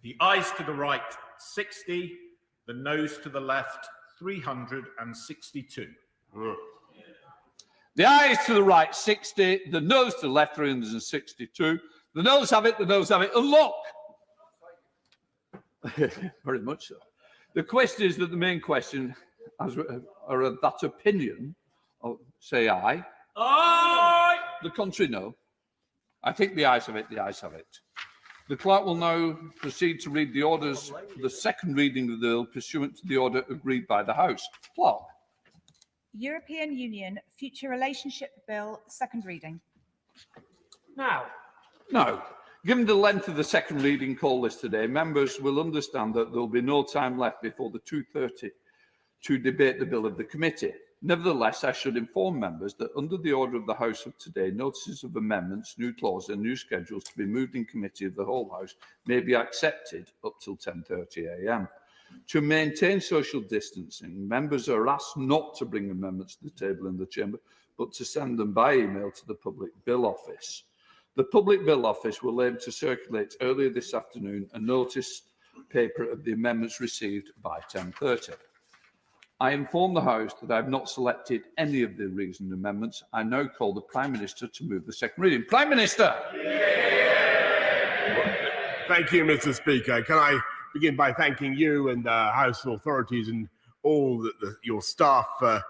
The ayes to the right, 60. The noes to the left, 362. The ayes to the right, 60. The noes to the left, 362. The noes have it, the noes have it. And look! Very much so. The question is that the main question, are that opinion, say aye. Aye! The contrary, no. I think the ayes have it, the ayes have it. The clerk will now proceed to read the orders for the second reading of the bill pursuant to the order agreed by the House. Clerk. European Union Future Relationship Bill, second reading. Now, given the length of the second reading call list today, members will understand that there will be no time left before the 2:30 to debate the bill of the committee. Nevertheless, I should inform members that under the order of the House of today, notices of amendments, new clauses and new schedules to be moved in committee of the whole House may be accepted up till 10:30 a.m. To maintain social distancing, members are asked not to bring amendments to the table in the chamber, but to send them by email to the Public Bill Office. The Public Bill Office will aim to circulate earlier this afternoon a notice paper of the amendments received by 10:30. I inform the House that I have not selected any of the reasoned amendments. I now call the Prime Minister to move the second reading. Prime Minister! Thank you, Mr. Speaker. Can I begin by thanking you and the House authorities and all your staff for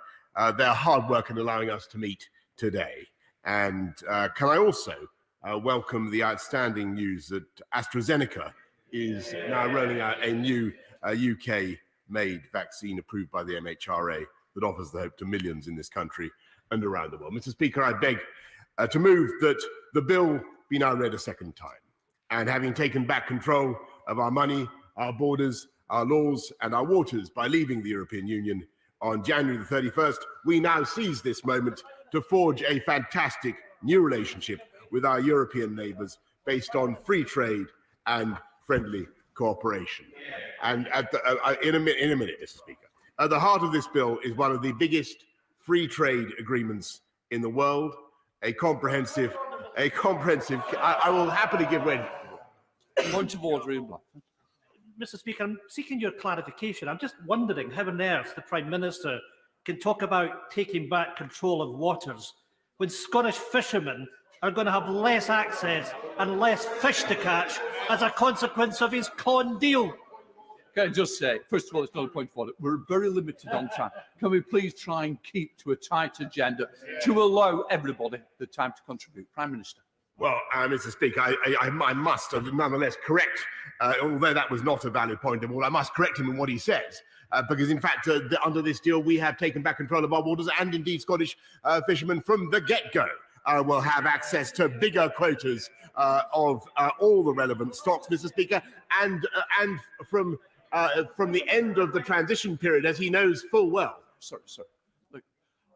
their hard work in allowing us to meet today. And can I also welcome the outstanding news that AstraZeneca is now rolling out a new UK-made vaccine approved by the MHRA that offers the hope to millions in this country and around the world. Mr. Speaker, I beg to move that the bill be now read a second time. And having taken back control of our money, our borders, our laws and our waters by leaving the European Union on January the 31st, we now seize this moment to forge a fantastic new relationship with our European neighbours based on free trade and friendly cooperation. And in a minute, Mr. Speaker, at the heart of this bill is one of the biggest free trade agreements in the world, a comprehensive, I will happily give way. Point of order in Blackford. Mr. Speaker, I'm seeking your clarification. I'm just wondering how on earth the Prime Minister can talk about taking back control of waters when Scottish fishermen are going to have less access and less fish to catch as a consequence of his con deal. Can I just say, first of all, it's not a point of order. We're very limited on time. Can we please try and keep to a tight agenda to allow everybody the time to contribute? Prime Minister. Well, Mr. Speaker, I must nonetheless correct, although that was not a valid point of order, I must correct him in what he says. Because, in fact, under this deal, we have taken back control of our waters, and indeed Scottish fishermen from the get-go will have access to bigger quotas of all the relevant stocks, Mr. Speaker, and from the end of the transition period, as he knows full well. Sorry. Look,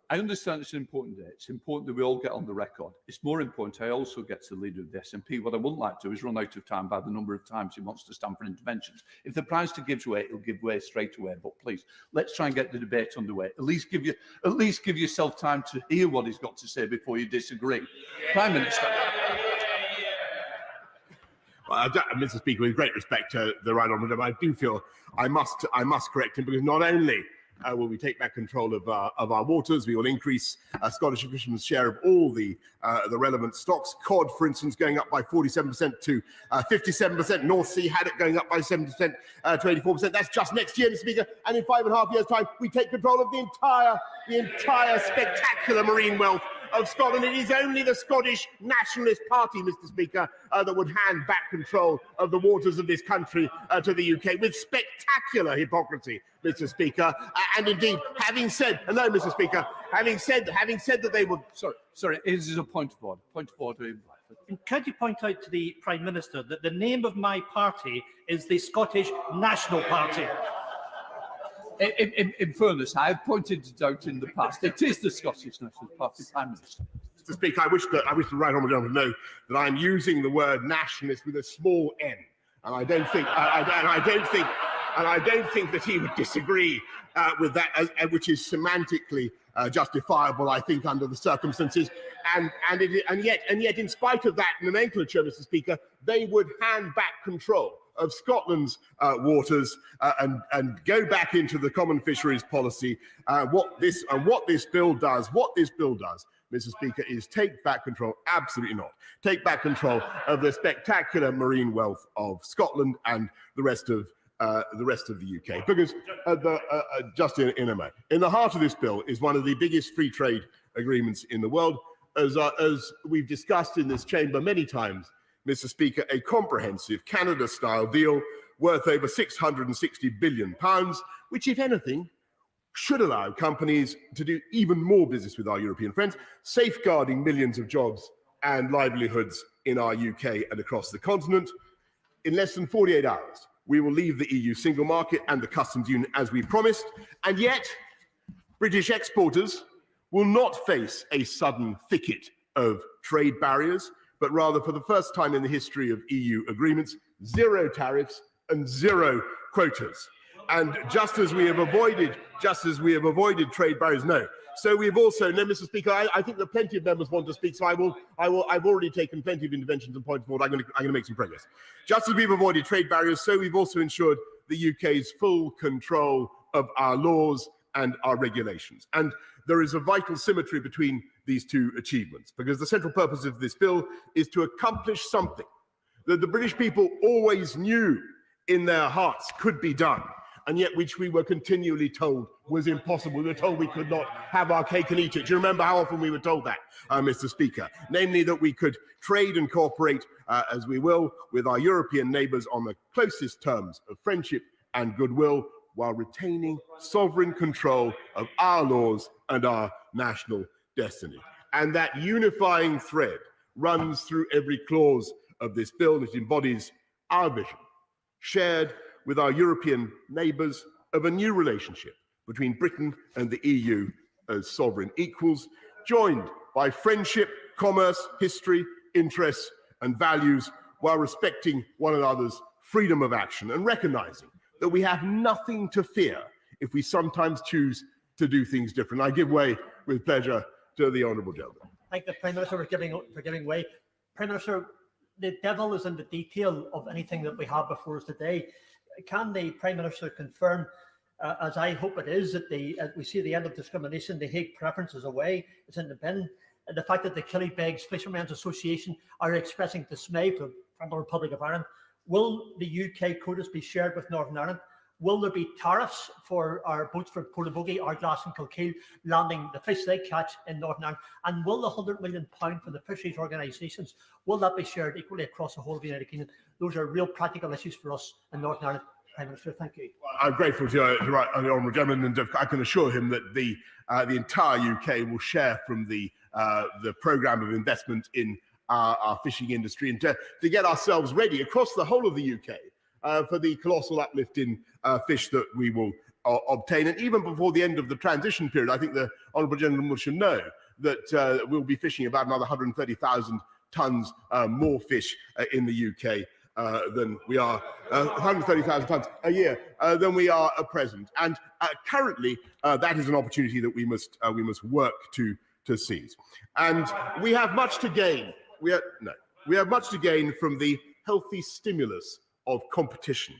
I understand it's an important day. It's important that we all get on the record. It's more important I also get to the leader of the SNP. What I wouldn't like to do is run out of time by the number of times he wants to stand for interventions. If the Prime Minister gives way, he'll give way straight away. But please, let's try and get the debate underway. At least give yourself time to hear what he's got to say before you disagree. Prime Minister. Well, Mr. Speaker, with great respect to the right honourable, I do feel I must correct him, because not only will we take back control of our waters, we will increase Scottish fishermen's share of all the relevant stocks. Cod, for instance, going up by 47% to 57%. North Sea haddock going up by 7% to 84%. That's just next year, Mr. Speaker. And in 5.5 years' time, we take control of the entire spectacular marine wealth of Scotland. It is only the Scottish Nationalist Party, Mr. Speaker, that would hand back control of the waters of this country to the UK with spectacular hypocrisy, Mr. Speaker. And indeed, having said that they would... Sorry, this is a point of order. Point of order in Blackford. And could you point out to the Prime Minister that the name of my party is the Scottish National Party? In fairness, I have pointed it out in the past. It is the Scottish National Party, Prime Minister. Mr. Speaker, I wish the right honourable gentleman to know that I'm using the word nationalist with a small n, and I don't think that he would disagree with that, which is semantically justifiable, I think, under the circumstances. And yet, in spite of that nomenclature, Mr. Speaker, they would hand back control of Scotland's waters and go back into the common fisheries policy. What this bill does, Mr. Speaker, is take back control. Absolutely not. Take back control of the spectacular marine wealth of Scotland and the rest of the UK. Because just in a moment, in the heart of this bill is one of the biggest free trade agreements in the world, as we've discussed in this chamber many times, Mr. Speaker, a comprehensive Canada-style deal worth over £660 billion, which, if anything, should allow companies to do even more business with our European friends, safeguarding millions of jobs and livelihoods in our UK and across the continent. In less than 48 hours, we will leave the EU single market and the customs union as we promised, and yet British exporters will not face a sudden thicket of trade barriers, but rather, for the first time in the history of EU agreements, zero tariffs and zero quotas. And just as we have avoided trade barriers, so we've also, Mr. Speaker, I think that plenty of members want to speak, so I've already taken plenty of interventions and points forward. I'm going to make some progress. Just as we've avoided trade barriers, so we've also ensured the UK's full control of our laws and our regulations. And there is a vital symmetry between these two achievements, because the central purpose of this bill is to accomplish something that the British people always knew in their hearts could be done, and yet which we were continually told was impossible. We were told we could not have our cake and eat it. Do you remember how often we were told that, Mr. Speaker? Namely, that we could trade and cooperate as we will with our European neighbours on the closest terms of friendship and goodwill, while retaining sovereign control of our laws and our national destiny. And that unifying thread runs through every clause of this bill. It embodies our vision, shared with our European neighbours, of a new relationship between Britain and the EU as sovereign equals, joined by friendship, commerce, history, interests and values, while respecting one another's freedom of action and recognising that we have nothing to fear if we sometimes choose to do things different. I give way with pleasure to the honourable gentleman. Thank the Prime Minister for giving way. Prime Minister, the devil is in the detail of anything that we have before us today. Can the Prime Minister confirm, as I hope it is, that we see the end of discrimination, the Hague preference is away, it's in the bin, and the fact that the Killybegs Fishermen's Association are expressing dismay from the Republic of Ireland? Will the UK quotas be shared with Northern Ireland? Will there be tariffs for our boats for Portabogie, Ardglass and Kilkeel landing the fish they catch in Northern Ireland? And will the £100 million for the fisheries organisations, will that be shared equally across the whole of the United Kingdom? Those are real practical issues for us in Northern Ireland. Prime Minister, thank you. I'm grateful to the honourable gentleman, and I can assure him that the entire UK will share from the programme of investment in our fishing industry, and to get ourselves ready across the whole of the UK for the colossal uplift in fish that we will obtain. And even before the end of the transition period, I think the honourable gentleman should know that we'll be fishing about another 130,000 tonnes more fish in the UK than we are, 130,000 tonnes a year than we are at present. And currently, that is an opportunity that we must work to seize. And we have much to gain. We have much to gain from the healthy stimulus of competition.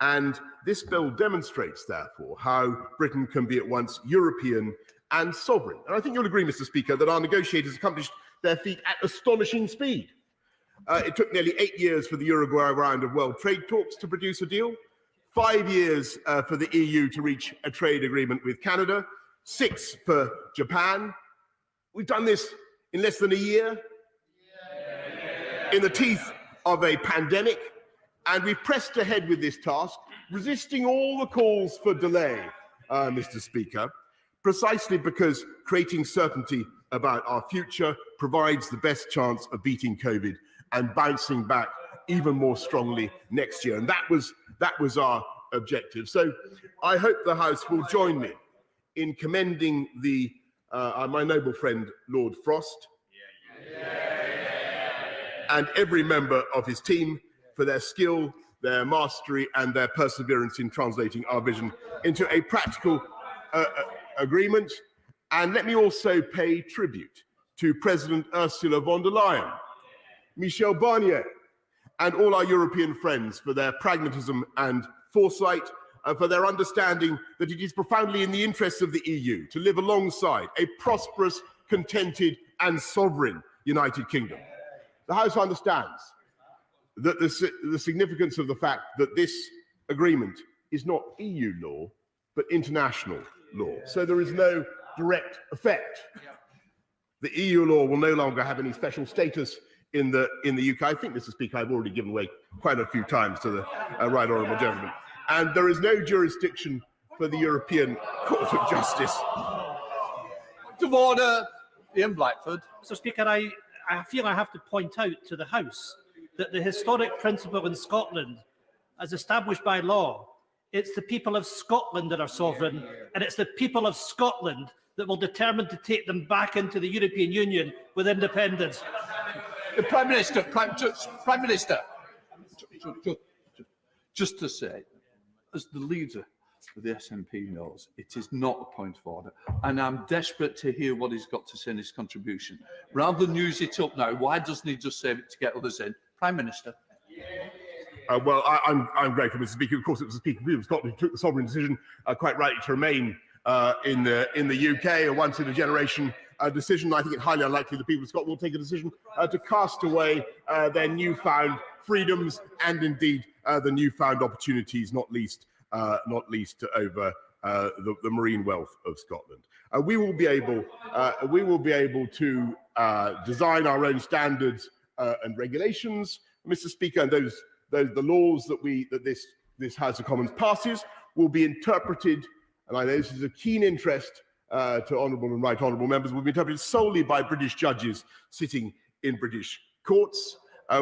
And this bill demonstrates, therefore, how Britain can be at once European and sovereign. And I think you'll agree, Mr. Speaker, that our negotiators accomplished their feat at astonishing speed. It took nearly 8 years for the Uruguay round of world trade talks to produce a deal, 5 years for the EU to reach a trade agreement with Canada, 6 for Japan. We've done this in less than a year, in the teeth of a pandemic, and we've pressed ahead with this task, resisting all the calls for delay, Mr. Speaker, precisely because creating certainty about our future provides the best chance of beating COVID and bouncing back even more strongly next year. And that was our objective. So I hope the House will join me in commending my noble friend, Lord Frost, and every member of his team for their skill, their mastery, and their perseverance in translating our vision into a practical agreement. And let me also pay tribute to President Ursula von der Leyen, Michel Barnier, and all our European friends for their pragmatism and foresight, for their understanding that it is profoundly in the interests of the EU to live alongside a prosperous, contented and sovereign United Kingdom. The House understands that the significance of the fact that this agreement is not EU law, but international law. So there is no direct effect. The EU law will no longer have any special status in the UK. I think, Mr. Speaker, I've already given way quite a few times to the right honourable gentleman. And there is no jurisdiction for the European Court of Justice. To order, Ian Blackford. Mr. Speaker, I feel I have to point out to the House that the historic principle in Scotland, as established by law, it's the people of Scotland that are sovereign, and it's the people of Scotland that will determine to take them back into the European Union with independence. The Prime Minister, Prime Minister, just to say, as the leader of the SNP knows, it is not a point of order, and I'm desperate to hear what he's got to say in his contribution. Rather than use it up now, why doesn't he just save it to get others in? Prime Minister. Well, I'm grateful, Mr. Speaker. Of course, it was the Speaker of Scotland who took the sovereign decision, quite rightly, to remain in the UK, a once-in-a-generation decision. I think it's highly unlikely the people of Scotland will take a decision to cast away their newfound freedoms and indeed the newfound opportunities, not least over the marine wealth of Scotland. We will be able to design our own standards and regulations, Mr. Speaker, and the laws that this House of Commons passes will be interpreted, and I know this is a keen interest to honourable and right honourable members, will be interpreted solely by British judges sitting in British courts.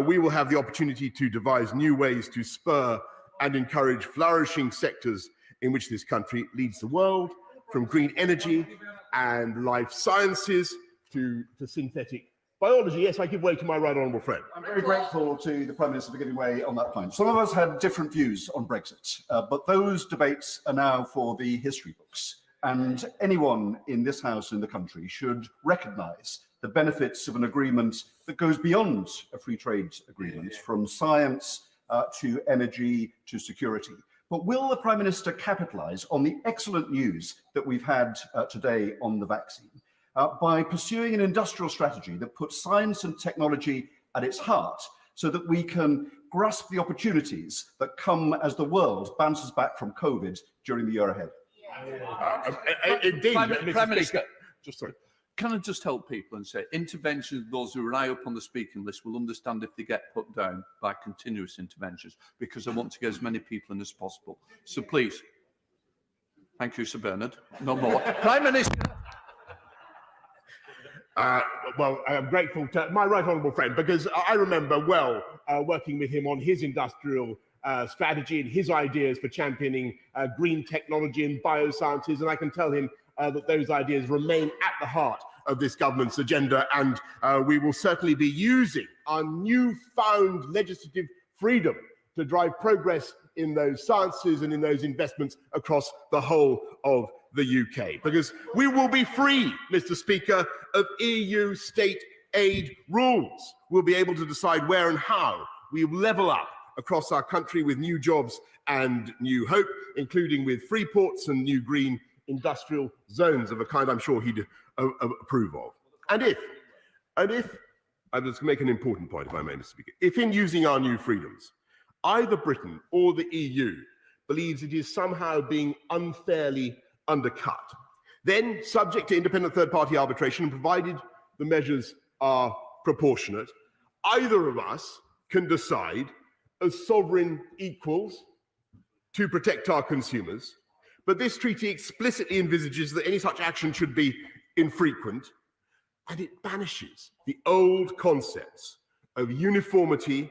We will have the opportunity to devise new ways to spur and encourage flourishing sectors in which this country leads the world, from green energy and life sciences to synthetic biology. Yes, I give way to my right honourable friend. I'm very grateful to the Prime Minister for giving way on that point. Some of us had different views on Brexit, but those debates are now for the history books. And anyone in this House and in the country should recognise the benefits of an agreement that goes beyond a free trade agreement, from science to energy to security. But will the Prime Minister capitalise on the excellent news that we've had today on the vaccine by pursuing an industrial strategy that puts science and technology at its heart, so that we can grasp the opportunities that come as the world bounces back from COVID during the year ahead? Indeed, Prime Minister, can I just help people and say interventions, those who are high up on the speaking list will understand if they get put down by continuous interventions, because I want to get as many people in as possible. So please. Thank you, Sir Bernard. No more. Prime Minister. Well, I'm grateful to my right honourable friend, because I remember well working with him on his industrial strategy and his ideas for championing green technology and biosciences, and I can tell him that those ideas remain at the heart of this government's agenda, and we will certainly be using our newfound legislative freedom to drive progress in those sciences and in those investments across the whole of the UK, because we will be free, Mr. Speaker, of EU state aid rules. We'll be able to decide where and how we level up across our country with new jobs and new hope, including with free ports and new green industrial zones of a kind I'm sure he'd approve of. And if, I'm just make an important point if I may, Mr. Speaker, if in using our new freedoms, either Britain or the EU believes it is somehow being unfairly undercut, then subject to independent third-party arbitration, and provided the measures are proportionate, either of us can decide as sovereign equals to protect our consumers. But this treaty explicitly envisages that any such action should be infrequent, and it banishes the old concepts of uniformity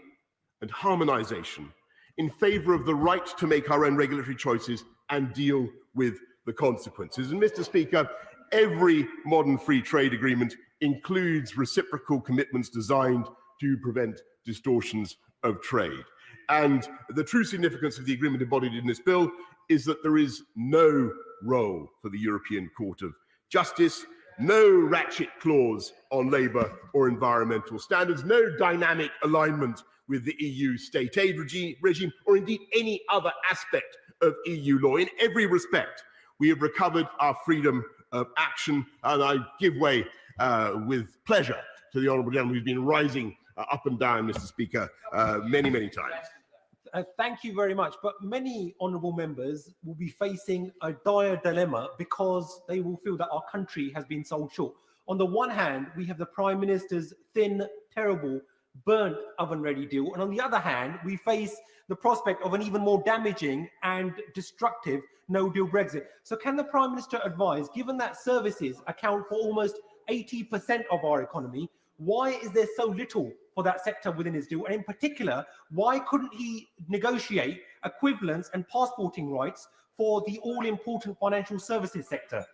and harmonization in favor of the right to make our own regulatory choices and deal with the consequences. And Mr. Speaker, every modern free trade agreement includes reciprocal commitments designed to prevent distortions of trade. And the true significance of the agreement embodied in this bill is that there is no role for the European Court of Justice, no ratchet clause on labour or environmental standards, no dynamic alignment with the EU state aid regime, or indeed any other aspect of EU law. In every respect, we have recovered our freedom of action, and I give way with pleasure to the honourable gentleman who's been rising up and down, Mr. Speaker, many, many times. Thank you very much. But many honourable members will be facing a dire dilemma because they will feel that our country has been sold short. On the one hand, we have the Prime Minister's thin, terrible, burnt oven-ready deal. And on the other hand, we face the prospect of an even more damaging and destructive no-deal Brexit. So can the Prime Minister advise, given that services account for almost 80% of our economy, why is there so little for that sector within his deal? And in particular, why couldn't he negotiate equivalence and passporting rights for the all-important financial services sector?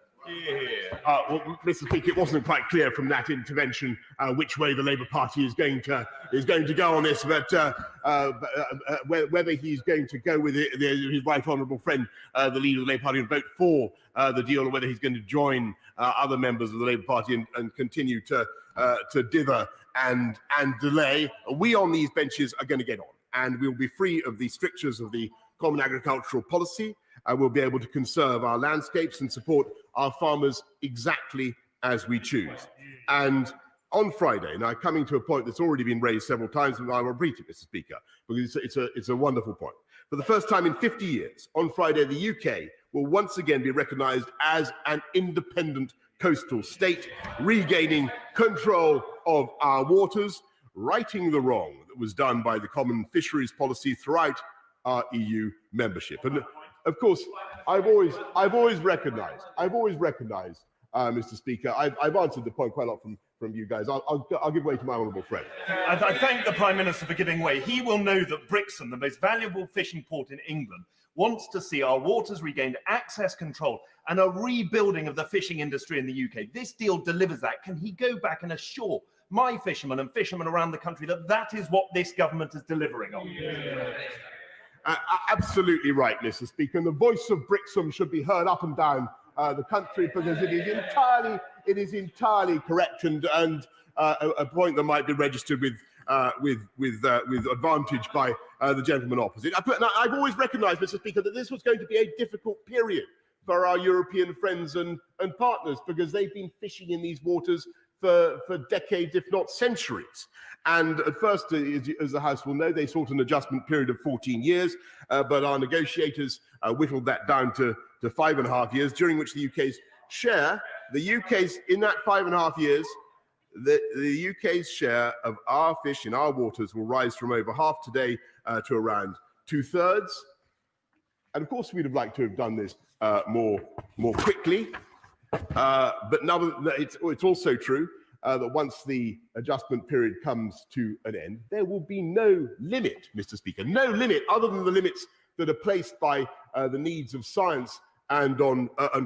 Well, Mr. Speaker, it wasn't quite clear from that intervention which way the Labour Party is going to go on this, but whether he's going to go with his right honourable friend, the leader of the Labour Party, and vote for the deal, or whether he's going to join other members of the Labour Party and continue to dither and delay, we on these benches are going to get on, and we'll be free of the strictures of the Common Agricultural Policy. We'll be able to conserve our landscapes and support our farmers exactly as we choose. And on Friday, now coming to a point that's already been raised several times, and I will repeat it, Mr. Speaker, because it's a wonderful point. For the first time in 50 years, on Friday, the UK will once again be recognised as an independent coastal state, regaining control of our waters, righting the wrong that was done by the common fisheries policy throughout our EU membership. And of course, I've always recognised, Mr. Speaker, I've answered the point quite a lot from you guys. I'll give way to my honourable friend. I thank the Prime Minister for giving way. He will know that Brixham, the most valuable fishing port in England, wants to see our waters regained, access control, and a rebuilding of the fishing industry in the UK. This deal delivers that. Can he go back and assure my fishermen and fishermen around the country that that is what this government is delivering on? Absolutely right, Mr. Speaker. And the voice of Brixham should be heard up and down the country, because it is entirely correct, and a point that might be registered with advantage by the gentleman opposite. I've always recognised, Mr. Speaker, that this was going to be a difficult period for our European friends and partners, because they've been fishing in these waters for decades, if not centuries. And at first, as the House will know, they sought an adjustment period of 14 years, but our negotiators whittled that down to 5.5 years, during which the UK's share, in that 5.5 years, the UK's share of our fish in our waters will rise from over half today to around 2/3. And of course, we'd have liked to have done this more quickly. But now it's also true that once the adjustment period comes to an end, there will be no limit, Mr. Speaker, no limit other than the limits that are placed by the needs of science and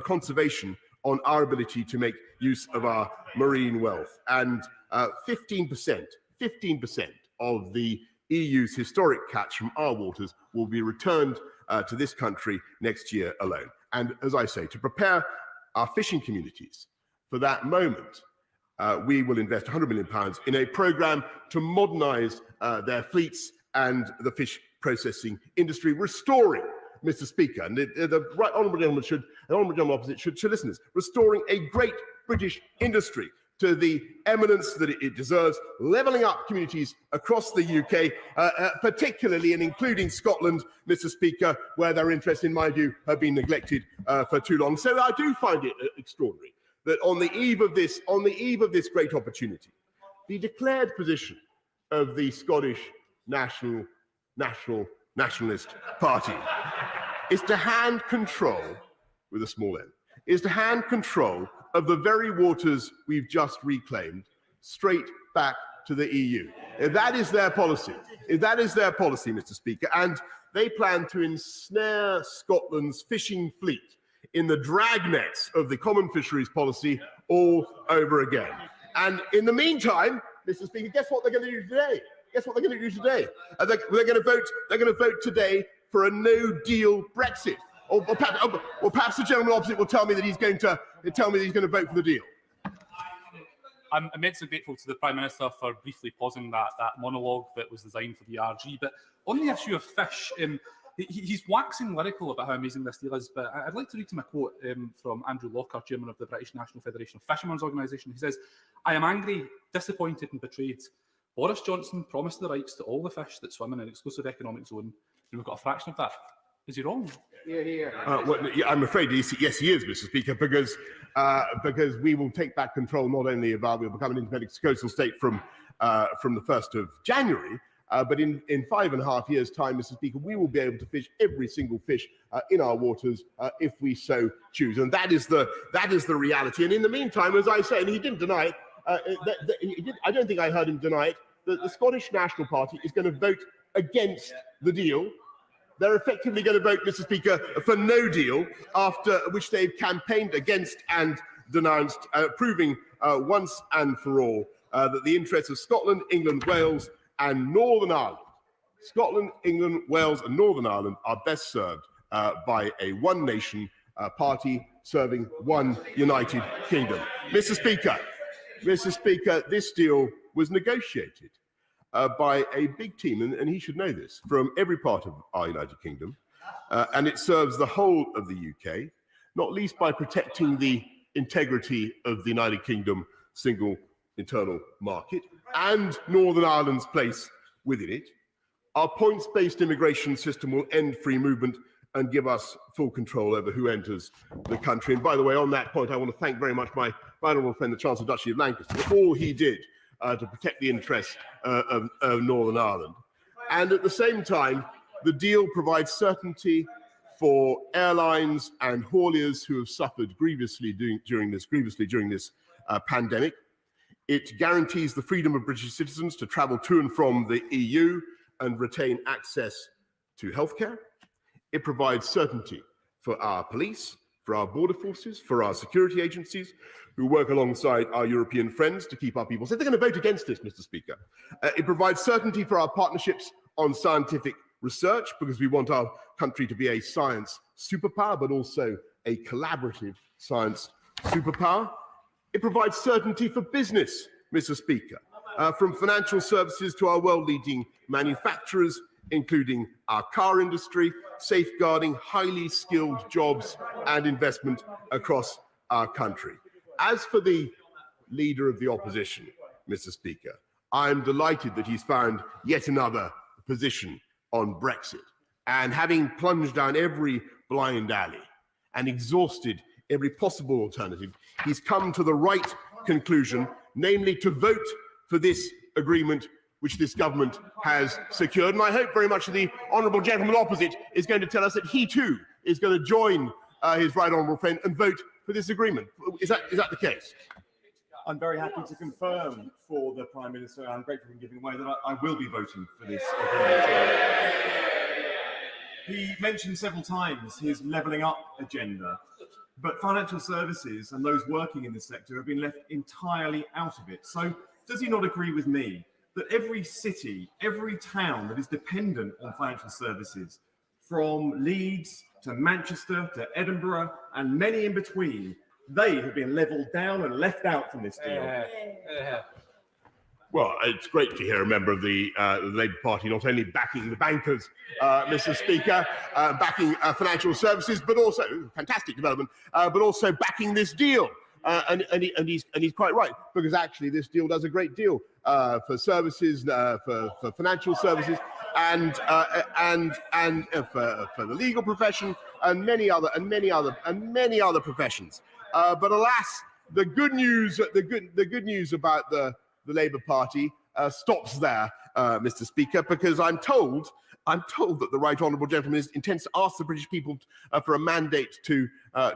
conservation on our ability to make use of our marine wealth. And 15% of the EU's historic catch from our waters will be returned to this country next year alone. And as I say, to prepare our fishing communities for that moment, we will invest £100 million in a programme to modernise their fleets and the fish processing industry, restoring, Mr. Speaker, and the right honourable gentleman opposite should listen to this, restoring a great British industry to the eminence that it deserves, levelling up communities across the UK, particularly and including Scotland, Mr. Speaker, where their interests, in my view, have been neglected for too long. So I do find it extraordinary that on the eve of this great opportunity, the declared position of the Scottish Nationalist Party is to hand control, with a small n, is to hand control of the very waters we've just reclaimed straight back to the EU. That is their policy. Mr. Speaker, and they plan to ensnare Scotland's fishing fleet in the dragnets of the common fisheries policy all over again. And in the meantime, Mr. Speaker, guess what they're going to do today? They're going to vote today for a no-deal Brexit. Or perhaps the gentleman opposite will tell me that he's going to vote for the deal. I'm immensely grateful to the Prime Minister for briefly pausing that monologue that was designed for the RG. But on the issue of fish, he's waxing lyrical about how amazing this deal is. But I'd like to read him a quote from Andrew Locker, chairman of the British National Federation of Fishermen's Organisation. He says, "I am angry, disappointed and betrayed. Boris Johnson promised the rights to all the fish that swim in an exclusive economic zone, and we've got a fraction of that. Is he wrong?" I'm afraid yes, he is, Mr. Speaker, because we will take back control not only of we'll become an independent coastal state from the 1st of January, but in 5.5 years' time, Mr. Speaker, we will be able to fish every single fish in our waters if we so choose, and that is the reality. And in the meantime, as I say, and he didn't deny it, I don't think I heard him deny it, that the Scottish National Party is going to vote against the deal. They're effectively going to vote, Mr. Speaker, for no deal, after which they've campaigned against and denounced, proving once and for all that the interests of Scotland, England, Wales and Northern Ireland, Scotland, England, Wales and Northern Ireland are best served by a one nation party serving one united kingdom. Mr. Speaker, this deal was negotiated by a big team, and he should know this, from every part of our United Kingdom, and it serves the whole of the UK, not least by protecting the integrity of the United Kingdom single internal market and Northern Ireland's place within it. Our points-based immigration system will end free movement and give us full control over who enters the country. And by the way, on that point, I want to thank very much my honourable friend, the Chancellor of the Duchy of Lancaster, for all he did to protect the interests of Northern Ireland. And at the same time, the deal provides certainty for airlines and hauliers who have suffered grievously during this pandemic. It guarantees the freedom of British citizens to travel to and from the EU and retain access to healthcare. It provides certainty for our police, for our border forces, for our security agencies who work alongside our European friends to keep our people safe. They're going to vote against this, Mr. Speaker. It provides certainty for our partnerships on scientific research, because we want our country to be a science superpower, but also a collaborative science superpower. It provides certainty for business, Mr. Speaker, from financial services to our world-leading manufacturers, including our car industry, safeguarding highly skilled jobs and investment across our country. As for the leader of the opposition, Mr. Speaker, I'm delighted that he's found yet another position on Brexit. And having plunged down every blind alley and exhausted every possible alternative, he's come to the right conclusion, namely to vote for this agreement which this government has secured. And I hope very much that the honourable gentleman opposite is going to tell us that he too is going to join his right honourable friend and vote for this agreement. Is that the case? I'm very happy to confirm for the Prime Minister, and I'm grateful for giving away, that I will be voting for this agreement. He mentioned several times his levelling up agenda, but financial services and those working in this sector have been left entirely out of it. So does he not agree with me that every city, every town that is dependent on financial services, from Leeds to Manchester to Edinburgh and many in between, they have been levelled down and left out from this deal? Well, it's great to hear a member of the Labour Party not only backing the bankers, Mr. Speaker, backing financial services, but also, fantastic development, but also backing this deal. And he's quite right, because actually this deal does a great deal for services, for financial services, and for the legal profession, and many other professions. But alas, the good news about the Labour Party stops there, Mr. Speaker, because I'm told that the right honourable gentleman intends to ask the British people for a mandate to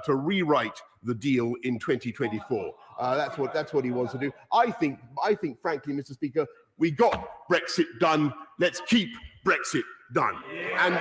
rewrite the deal in 2024. That's what he wants to do. I think, frankly, Mr. Speaker, we got Brexit done. Let's keep Brexit done, and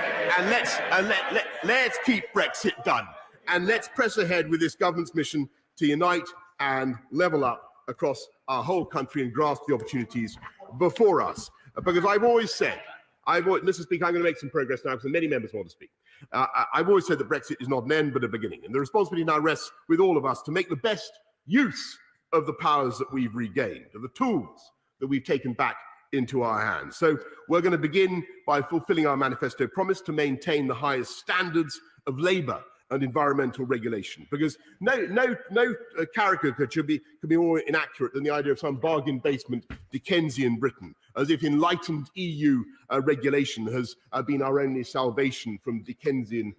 let's keep Brexit done, and let's press ahead with this government's mission to unite and level up across our whole country and grasp the opportunities before us. Because I've always said, Mr. Speaker, I'm going to make some progress now because many members want to speak. I've always said that Brexit is not an end but a beginning, and the responsibility now rests with all of us to make the best use of the powers that we've regained, of the tools that we've taken back into our hands. So we're going to begin by fulfilling our manifesto promise to maintain the highest standards of labour and environmental regulation, because no caricature could be more inaccurate than the idea of some bargain basement Dickensian Britain, as if enlightened EU regulation has been our only salvation from Dickensian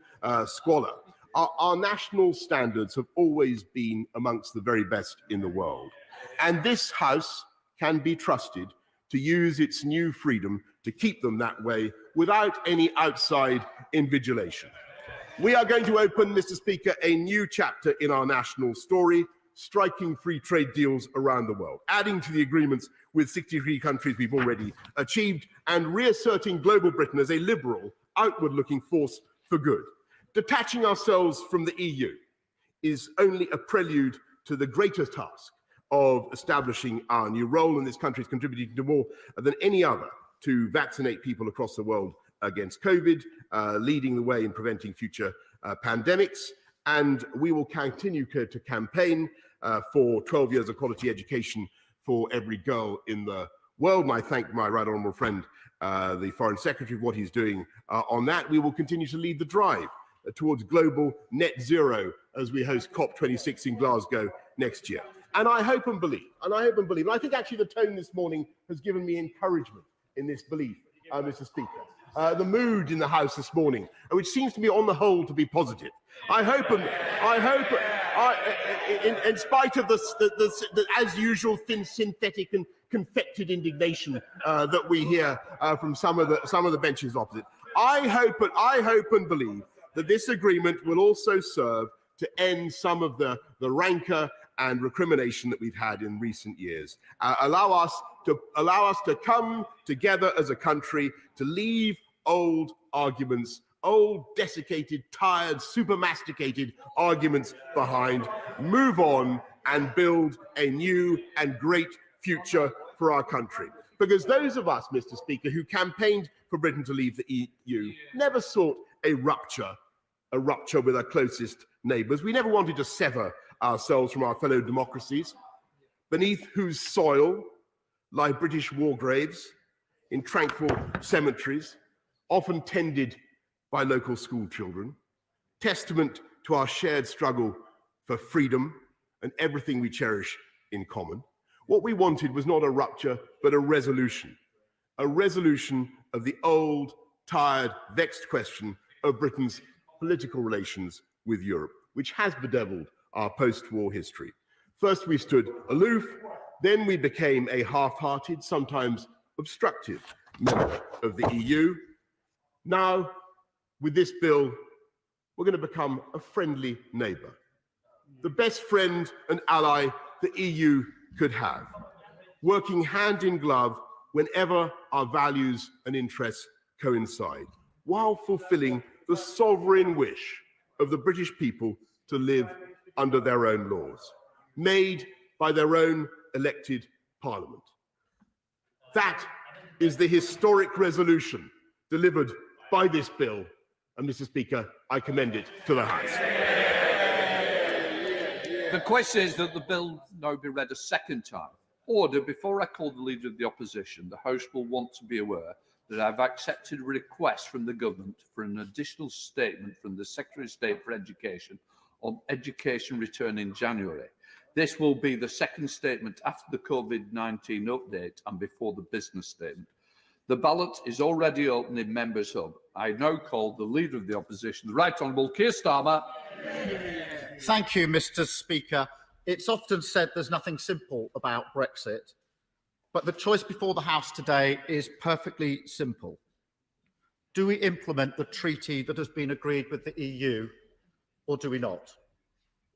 squalor. Our national standards have always been amongst the very best in the world, and this House can be trusted to use its new freedom to keep them that way without any outside invigilation. We are going to open, Mr. Speaker, a new chapter in our national story, striking free trade deals around the world, adding to the agreements with 63 countries we've already achieved, and reasserting global Britain as a liberal, outward-looking force for good. Detaching ourselves from the EU is only a prelude to the greater task of establishing our new role, and this country is contributing to more than any other to vaccinate people across the world against COVID, leading the way in preventing future pandemics. And we will continue to campaign for 12 years of quality education for every girl in the world. And I thank my right honourable friend, the Foreign Secretary, for what he's doing on that. We will continue to lead the drive towards global net zero as we host COP26 in Glasgow next year. And I hope and believe, and I think actually the tone this morning has given me encouragement in this belief, Mr. Speaker. The mood in the House this morning, which seems to me on the whole to be positive. I hope, in spite of the as usual thin synthetic and confected indignation that we hear from some of the benches opposite, I hope and believe that this agreement will also serve to end some of the rancour and recrimination that we've had in recent years. Allow us to come together as a country to leave old arguments, old desiccated, tired, super masticated arguments behind, move on and build a new and great future for our country. Because those of us, Mr. Speaker, who campaigned for Britain to leave the EU never sought a rupture with our closest neighbours. We never wanted to sever ourselves from our fellow democracies, beneath whose soil lie British war graves in tranquil cemeteries, often tended by local school children, testament to our shared struggle for freedom and everything we cherish in common. What we wanted was not a rupture, but a resolution of the old, tired, vexed question of Britain's political relations with Europe, which has bedeviled our post-war history. First, we stood aloof, then we became a half-hearted, sometimes obstructive member of the EU. Now, with this bill, we're going to become a friendly neighbour, the best friend and ally the EU could have, working hand in glove whenever our values and interests coincide, while fulfilling the sovereign wish of the British people to live under their own laws, made by their own elected parliament. That is the historic resolution delivered by this bill, and Mr. Speaker, I commend it to the House. The question is that the bill now be read a second time. Order. Before I call the Leader of the Opposition, the House will want to be aware that I've accepted a request from the Government for an additional statement from the Secretary of State for Education on education return in January. This will be the second statement after the COVID-19 update and before the business statement. The ballot is already open in Members' Hub. I now call the Leader of the Opposition, the Right Honourable Keir Starmer. Thank you, Mr. Speaker. It's often said there's nothing simple about Brexit, but the choice before the House today is perfectly simple. Do we implement the treaty that has been agreed with the EU, or do we not?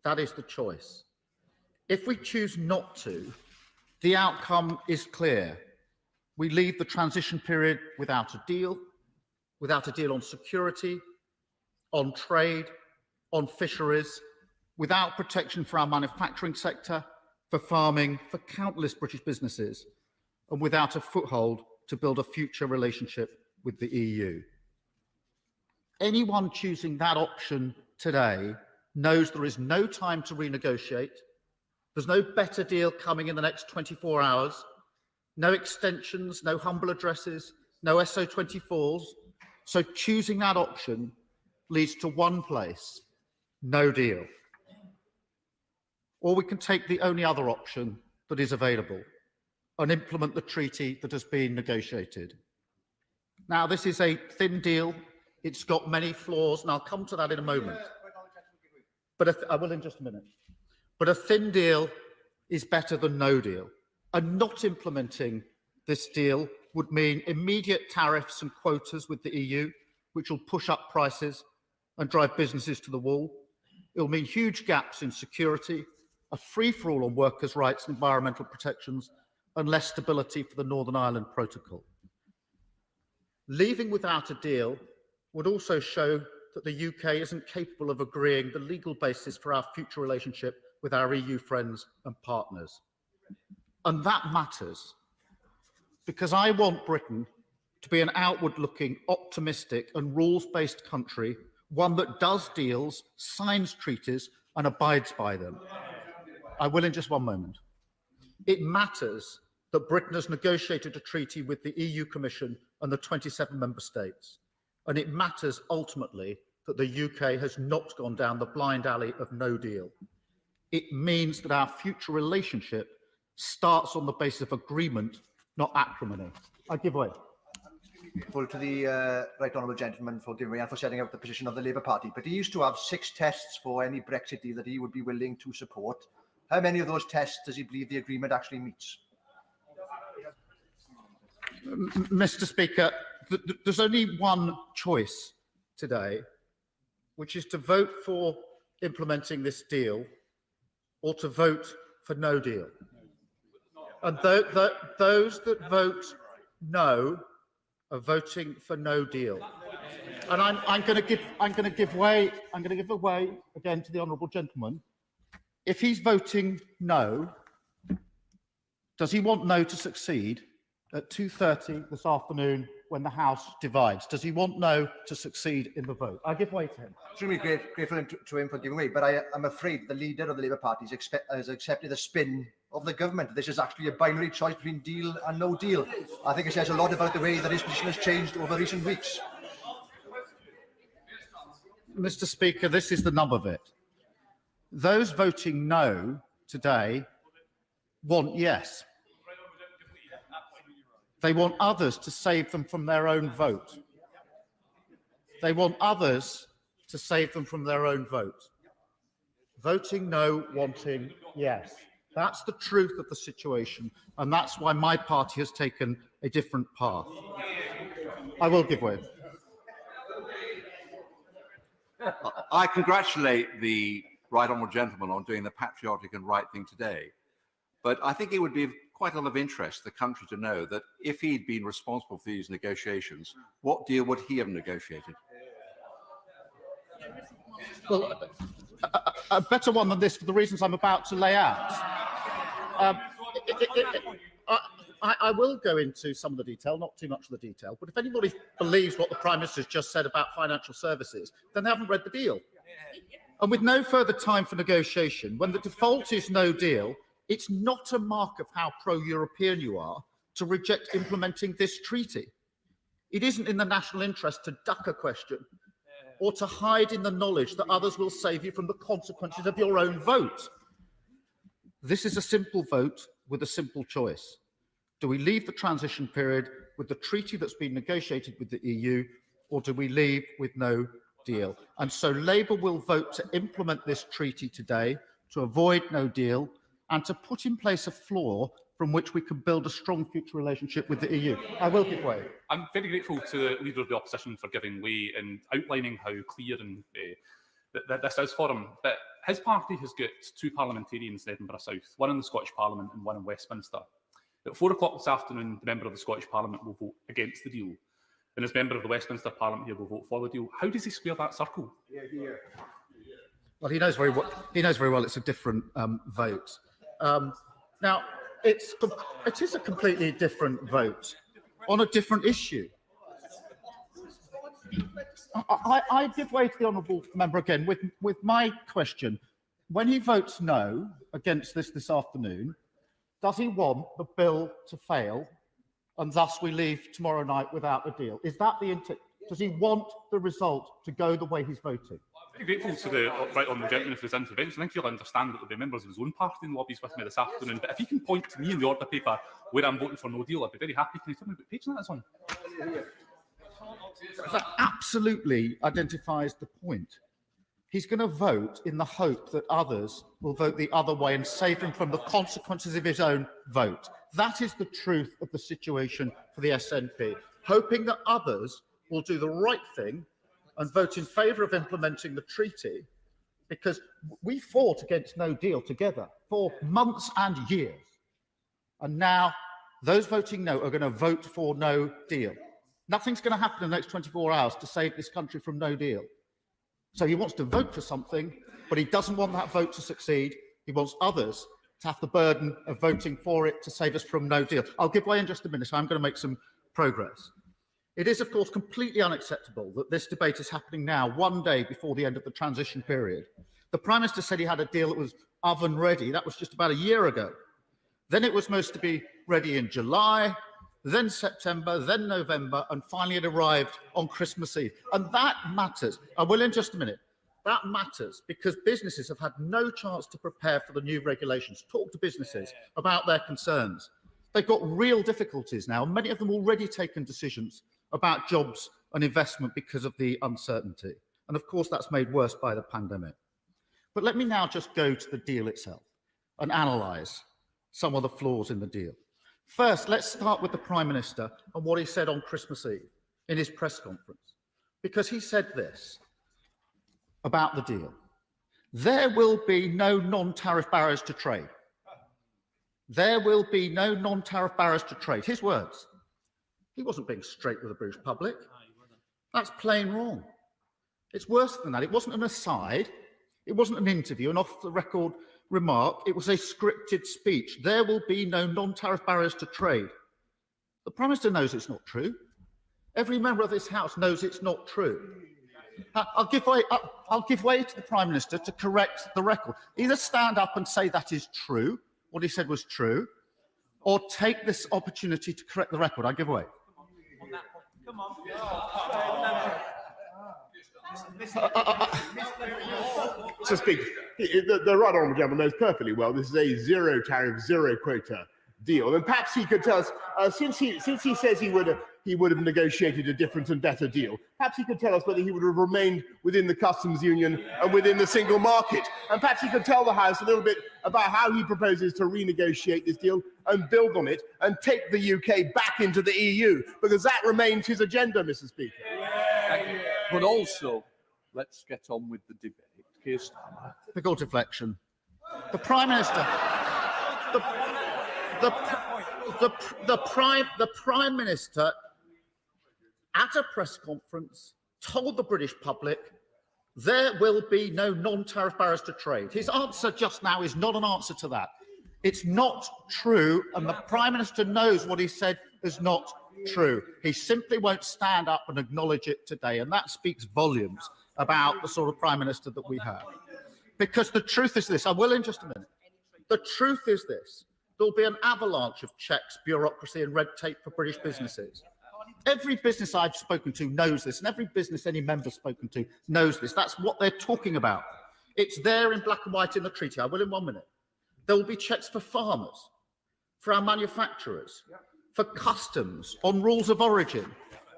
That is the choice. If we choose not to, the outcome is clear. We leave the transition period without a deal on security, on trade, on fisheries, without protection for our manufacturing sector, for farming, for countless British businesses, and without a foothold to build a future relationship with the EU. Anyone choosing that option today knows there is no time to renegotiate, There's no better deal coming in the next 24 hours. No extensions, no humble addresses, no SO24s. So choosing that option leads to one place: no deal. Or we can take the only other option that is available and implement the treaty that has been negotiated. Now, this is a thin deal. It's got many flaws, and I'll come to that in a moment. But I will in just a minute. But a thin deal is better than no deal. And not implementing this deal would mean immediate tariffs and quotas with the EU, which will push up prices and drive businesses to the wall. It will mean huge gaps in security, a free-for-all on workers' rights and environmental protections, and less stability for the Northern Ireland Protocol. Leaving without a deal would also show that the UK isn't capable of agreeing the legal basis for our future relationship with our EU friends and partners. And that matters, because I want Britain to be an outward-looking, optimistic and rules-based country, one that does deals, signs treaties and abides by them. I will in just one moment. It matters that Britain has negotiated a treaty with the EU Commission and the 27 member states. And it matters ultimately that the UK has not gone down the blind alley of no deal. It means that our future relationship starts on the basis of agreement, not acrimony. I give way. Full to the right honourable gentleman for giving way and for setting out the position of the Labour Party. But he used to have 6 tests for any Brexit deal that he would be willing to support. How many of those tests does he believe the agreement actually meets? Mr. Speaker, there's only one choice today, which is to vote for implementing this deal or to vote for no deal. And those that vote no are voting for no deal. And I'm going to give way again to the honourable gentleman. If he's voting no, does he want no to succeed at 2:30 this afternoon when the House divides? Does he want no to succeed in the vote? I give way to him. Extremely grateful to him for giving way, but I'm afraid the leader of the Labour Party has accepted the spin of the government. This is actually a binary choice between deal and no deal. I think it says a lot about the way that his position has changed over recent weeks. Mr. Speaker, this is the nub of it. Those voting no today want yes. They want others to save them from their own vote. They want others to save them from their own vote. Voting no, wanting yes. That's the truth of the situation, and that's why my party has taken a different path. I will give way. I congratulate the right honourable gentleman on doing the patriotic and right thing today. But I think it would be of quite a lot of interest to the country to know that if he'd been responsible for these negotiations, what deal would he have negotiated? Well, a better one than this for the reasons I'm about to lay out. I will go into some of the detail, not too much of the detail, but if anybody believes what the Prime Minister has just said about financial services, then they haven't read the deal. And with no further time for negotiation, when the default is no deal, it's not a mark of how pro-European you are to reject implementing this treaty. It isn't in the national interest to duck a question or to hide in the knowledge that others will save you from the consequences of your own vote. This is a simple vote with a simple choice. Do we leave the transition period with the treaty that's been negotiated with the EU, or do we leave with no deal? And so Labour will vote to implement this treaty today, to avoid no deal, and to put in place a floor from which we can build a strong future relationship with the EU. I will give way. I'm very grateful to the Leader of the Opposition for giving way and outlining how clear and that this is for him. But his party has got 2 parliamentarians in Edinburgh South, one in the Scottish Parliament and one in Westminster. At 4 o'clock this afternoon, the member of the Scottish Parliament will vote against the deal, and as member of the Westminster Parliament here will vote for the deal. How does he square that circle? Well, he knows very well it's a different vote. Now, it is a completely different vote on a different issue. I give way to the honourable member again with my question. when he votes no against this afternoon, does he want the bill to fail and thus we leave tomorrow night without a deal? Is that the intent? Does he want the result to go the way he's voting? I'm very grateful to the right honourable gentleman for his intervention. I think he'll understand that there'll be members of his own party in lobbies with me this afternoon. But if he can point to me in the order paper where I'm voting for no deal, I'd be very happy. Can you tell me what page that is on? That absolutely identifies the point. He's going to vote in the hope that others will vote the other way and save him from the consequences of his own vote. That is the truth of the situation for the SNP, hoping that others will do the right thing and vote in favour of implementing the treaty, because we fought against no deal together for months and years. And now those voting no are going to vote for no deal. Nothing's going to happen in the next 24 hours to save this country from no deal. So he wants to vote for something, but he doesn't want that vote to succeed. He wants others to have the burden of voting for it to save us from no deal. I'll give way in just a minute. I'm going to make some progress. It is, of course, completely unacceptable that this debate is happening now, one day before the end of the transition period. The Prime Minister said he had a deal that was oven ready. That was just about a year ago. Then it was supposed to be ready in July, then September, then November, and finally it arrived on Christmas Eve. And that matters. I will in just a minute. That matters because businesses have had no chance to prepare for the new regulations, talk to businesses about their concerns. They've got real difficulties now, and many of them already taken decisions about jobs and investment because of the uncertainty. And of course, that's made worse by the pandemic. But let me now just go to the deal itself and analyse some of the flaws in the deal. First, let's start with the Prime Minister and what he said on Christmas Eve in his press conference, because he said this about the deal. There will be no non-tariff barriers to trade. There will be no non-tariff barriers to trade. His words. He wasn't being straight with the British public. That's plain wrong. It's worse than that. It wasn't an aside. It wasn't an interview, an off-the-record remark. It was a scripted speech. There will be no non-tariff barriers to trade. The Prime Minister knows it's not true. Every member of this House knows it's not true. I'll give way to the Prime Minister to correct the record. Either stand up and say that is true, what he said was true, or take this opportunity to correct the record. I give way. Come on. Mr. Speaker, the right honourable gentleman knows perfectly well this is a zero tariff, zero quota deal, and perhaps he could tell us, since he says he would have negotiated a different and better deal, perhaps he could tell us whether he would have remained within the customs union and within the single market, and perhaps he could tell the House a little bit about how he proposes to renegotiate this deal and build on it and take the UK back into the EU, because that remains his agenda, Mr. Speaker. But also, let's get on with the debate. Here's typical deflection. The Prime Minister, the Prime Minister, at a press conference, told the British public there will be no non-tariff barriers to trade. His answer just now is not an answer to that. It's not true, and the Prime Minister knows what he said is not true. He simply won't stand up and acknowledge it today, and that speaks volumes about the sort of Prime Minister that we have. Because the truth is this, I will in just a minute. The truth is this, there'll be an avalanche of checks, bureaucracy and red tape for British businesses. Every business I've spoken to knows this, and every business any member's spoken to knows this. That's what they're talking about. It's there in black and white in the treaty. I will in 1 minute. There will be checks for farmers, for our manufacturers, for customs, on rules of origin,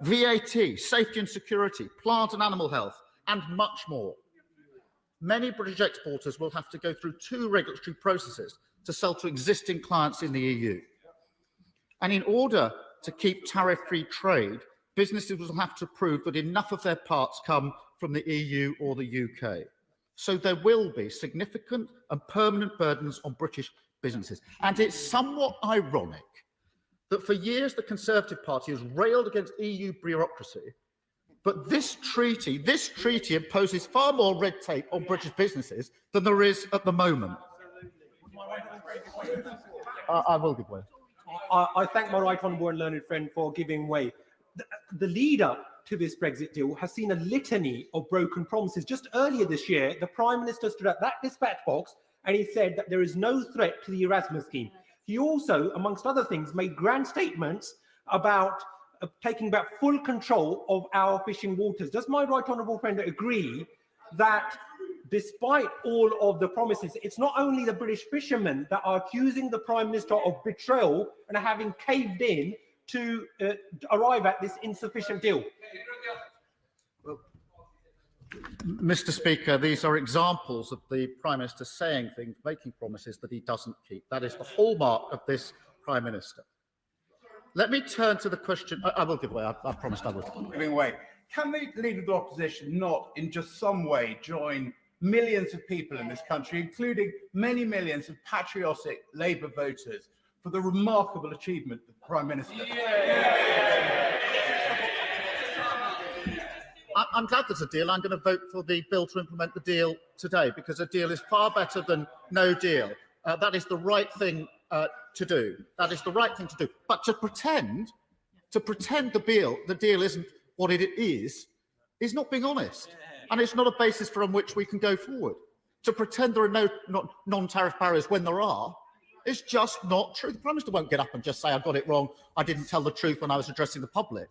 VAT, safety and security, plant and animal health, and much more. Many British exporters will have to go through 2 regulatory processes to sell to existing clients in the EU. And in order to keep tariff-free trade, businesses will have to prove that enough of their parts come from the EU or the UK. So there will be significant and permanent burdens on British businesses. And it's somewhat ironic that for years the Conservative Party has railed against EU bureaucracy, but this treaty imposes far more red tape on British businesses than there is at the moment. I will give way. I thank my right honourable and learned friend for giving way. The leader to this Brexit deal has seen a litany of broken promises. Just earlier this year, the Prime Minister stood at that dispatch box and he said that there is no threat to the Erasmus scheme. He also, amongst other things, made grand statements about taking back full control of our fishing waters. Does my right honourable friend agree that despite all of the promises, it's not only the British fishermen that are accusing the Prime Minister of betrayal and having caved in to arrive at this insufficient deal? Mr. Speaker, these are examples of the Prime Minister saying things, making promises that he doesn't keep. That is the hallmark of this Prime Minister. Let me turn to the question. I will give way. I promised I would. Giving way. Can the Leader of the Opposition not, in just some way, join millions of people in this country, including many millions of patriotic Labour voters, for the remarkable achievement of the Prime Minister? I'm glad there's a deal. I'm going to vote for the bill to implement the deal today, because a deal is far better than no deal. That is the right thing to do. That is the right thing to do. But to pretend the deal isn't what it is not being honest. And it's not a basis from which we can go forward. To pretend there are no non-tariff barriers when there are is just not true. The Prime Minister won't get up and just say, I got it wrong, I didn't tell the truth when I was addressing the public.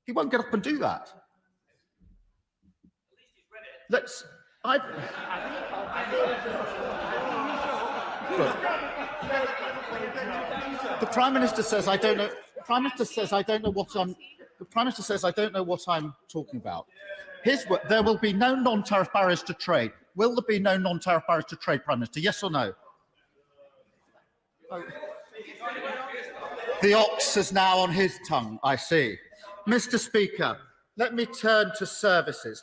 He won't get up and do that. The Prime Minister says, I don't know. The Prime Minister says, I don't know what I'm. The Prime Minister says, I don't know what I'm talking about. There will be no non-tariff barriers to trade. Will there be no non-tariff barriers to trade, Prime Minister? Yes or no? The ox is now on his tongue, I see. Mr. Speaker, let me turn to services.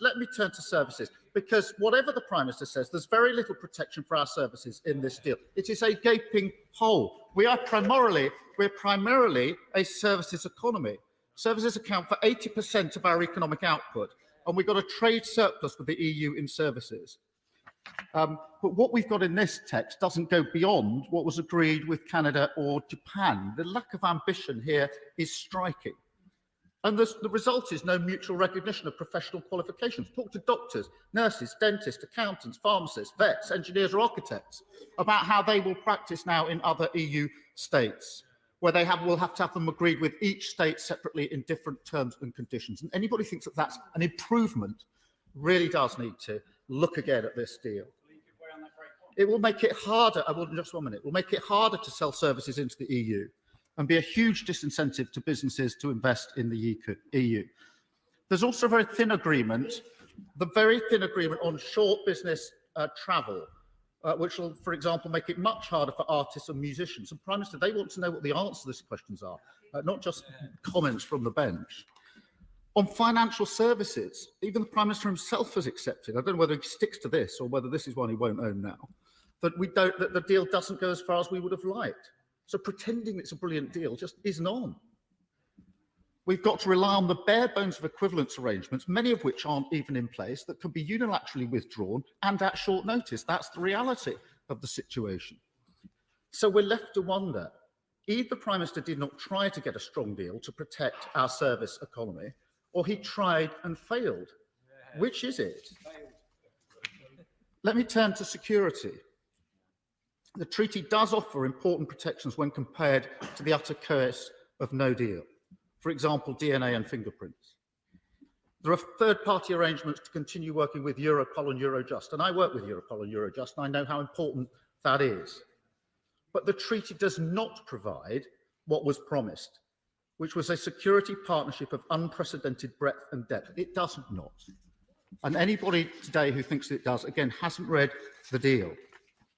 Because whatever the Prime Minister says, there's very little protection for our services in this deal. It is a gaping hole. We're primarily a services economy. Services account for 80% of our economic output, and we've got a trade surplus with the EU in services. But what we've got in this text doesn't go beyond what was agreed with Canada or Japan. The lack of ambition here is striking. And the result is no mutual recognition of professional qualifications. Talk to doctors, nurses, dentists, accountants, pharmacists, vets, engineers or architects about how they will practice now in other EU states, where will have to have them agreed with each state separately in different terms and conditions. And anybody thinks that that's an improvement really does need to look again at this deal. It will make it harder, just 1 minute, it will make it harder to sell services into the EU and be a huge disincentive to businesses to invest in the EU. There's also a very thin agreement on short business travel, which will, for example, make it much harder for artists and musicians. And Prime Minister, they want to know what the answers to these questions are, not just comments from the bench. On financial services, even the Prime Minister himself has accepted, I don't know whether he sticks to this or whether this is one he won't own now, that the deal doesn't go as far as we would have liked. So pretending it's a brilliant deal just isn't on. We've got to rely on the bare bones of equivalence arrangements, many of which aren't even in place, that can be unilaterally withdrawn and at short notice. That's the reality of the situation. So we're left to wonder, either the Prime Minister did not try to get a strong deal to protect our service economy, or he tried and failed. Which is it? Let me turn to security. The treaty does offer important protections when compared to the utter chaos of no deal. For example, DNA and fingerprints. There are third-party arrangements to continue working with Europol and Eurojust, and I work with Europol and Eurojust, and I know how important that is. But the treaty does not provide what was promised, which was a security partnership of unprecedented breadth and depth. It does not. And anybody today who thinks it does, again, hasn't read the deal.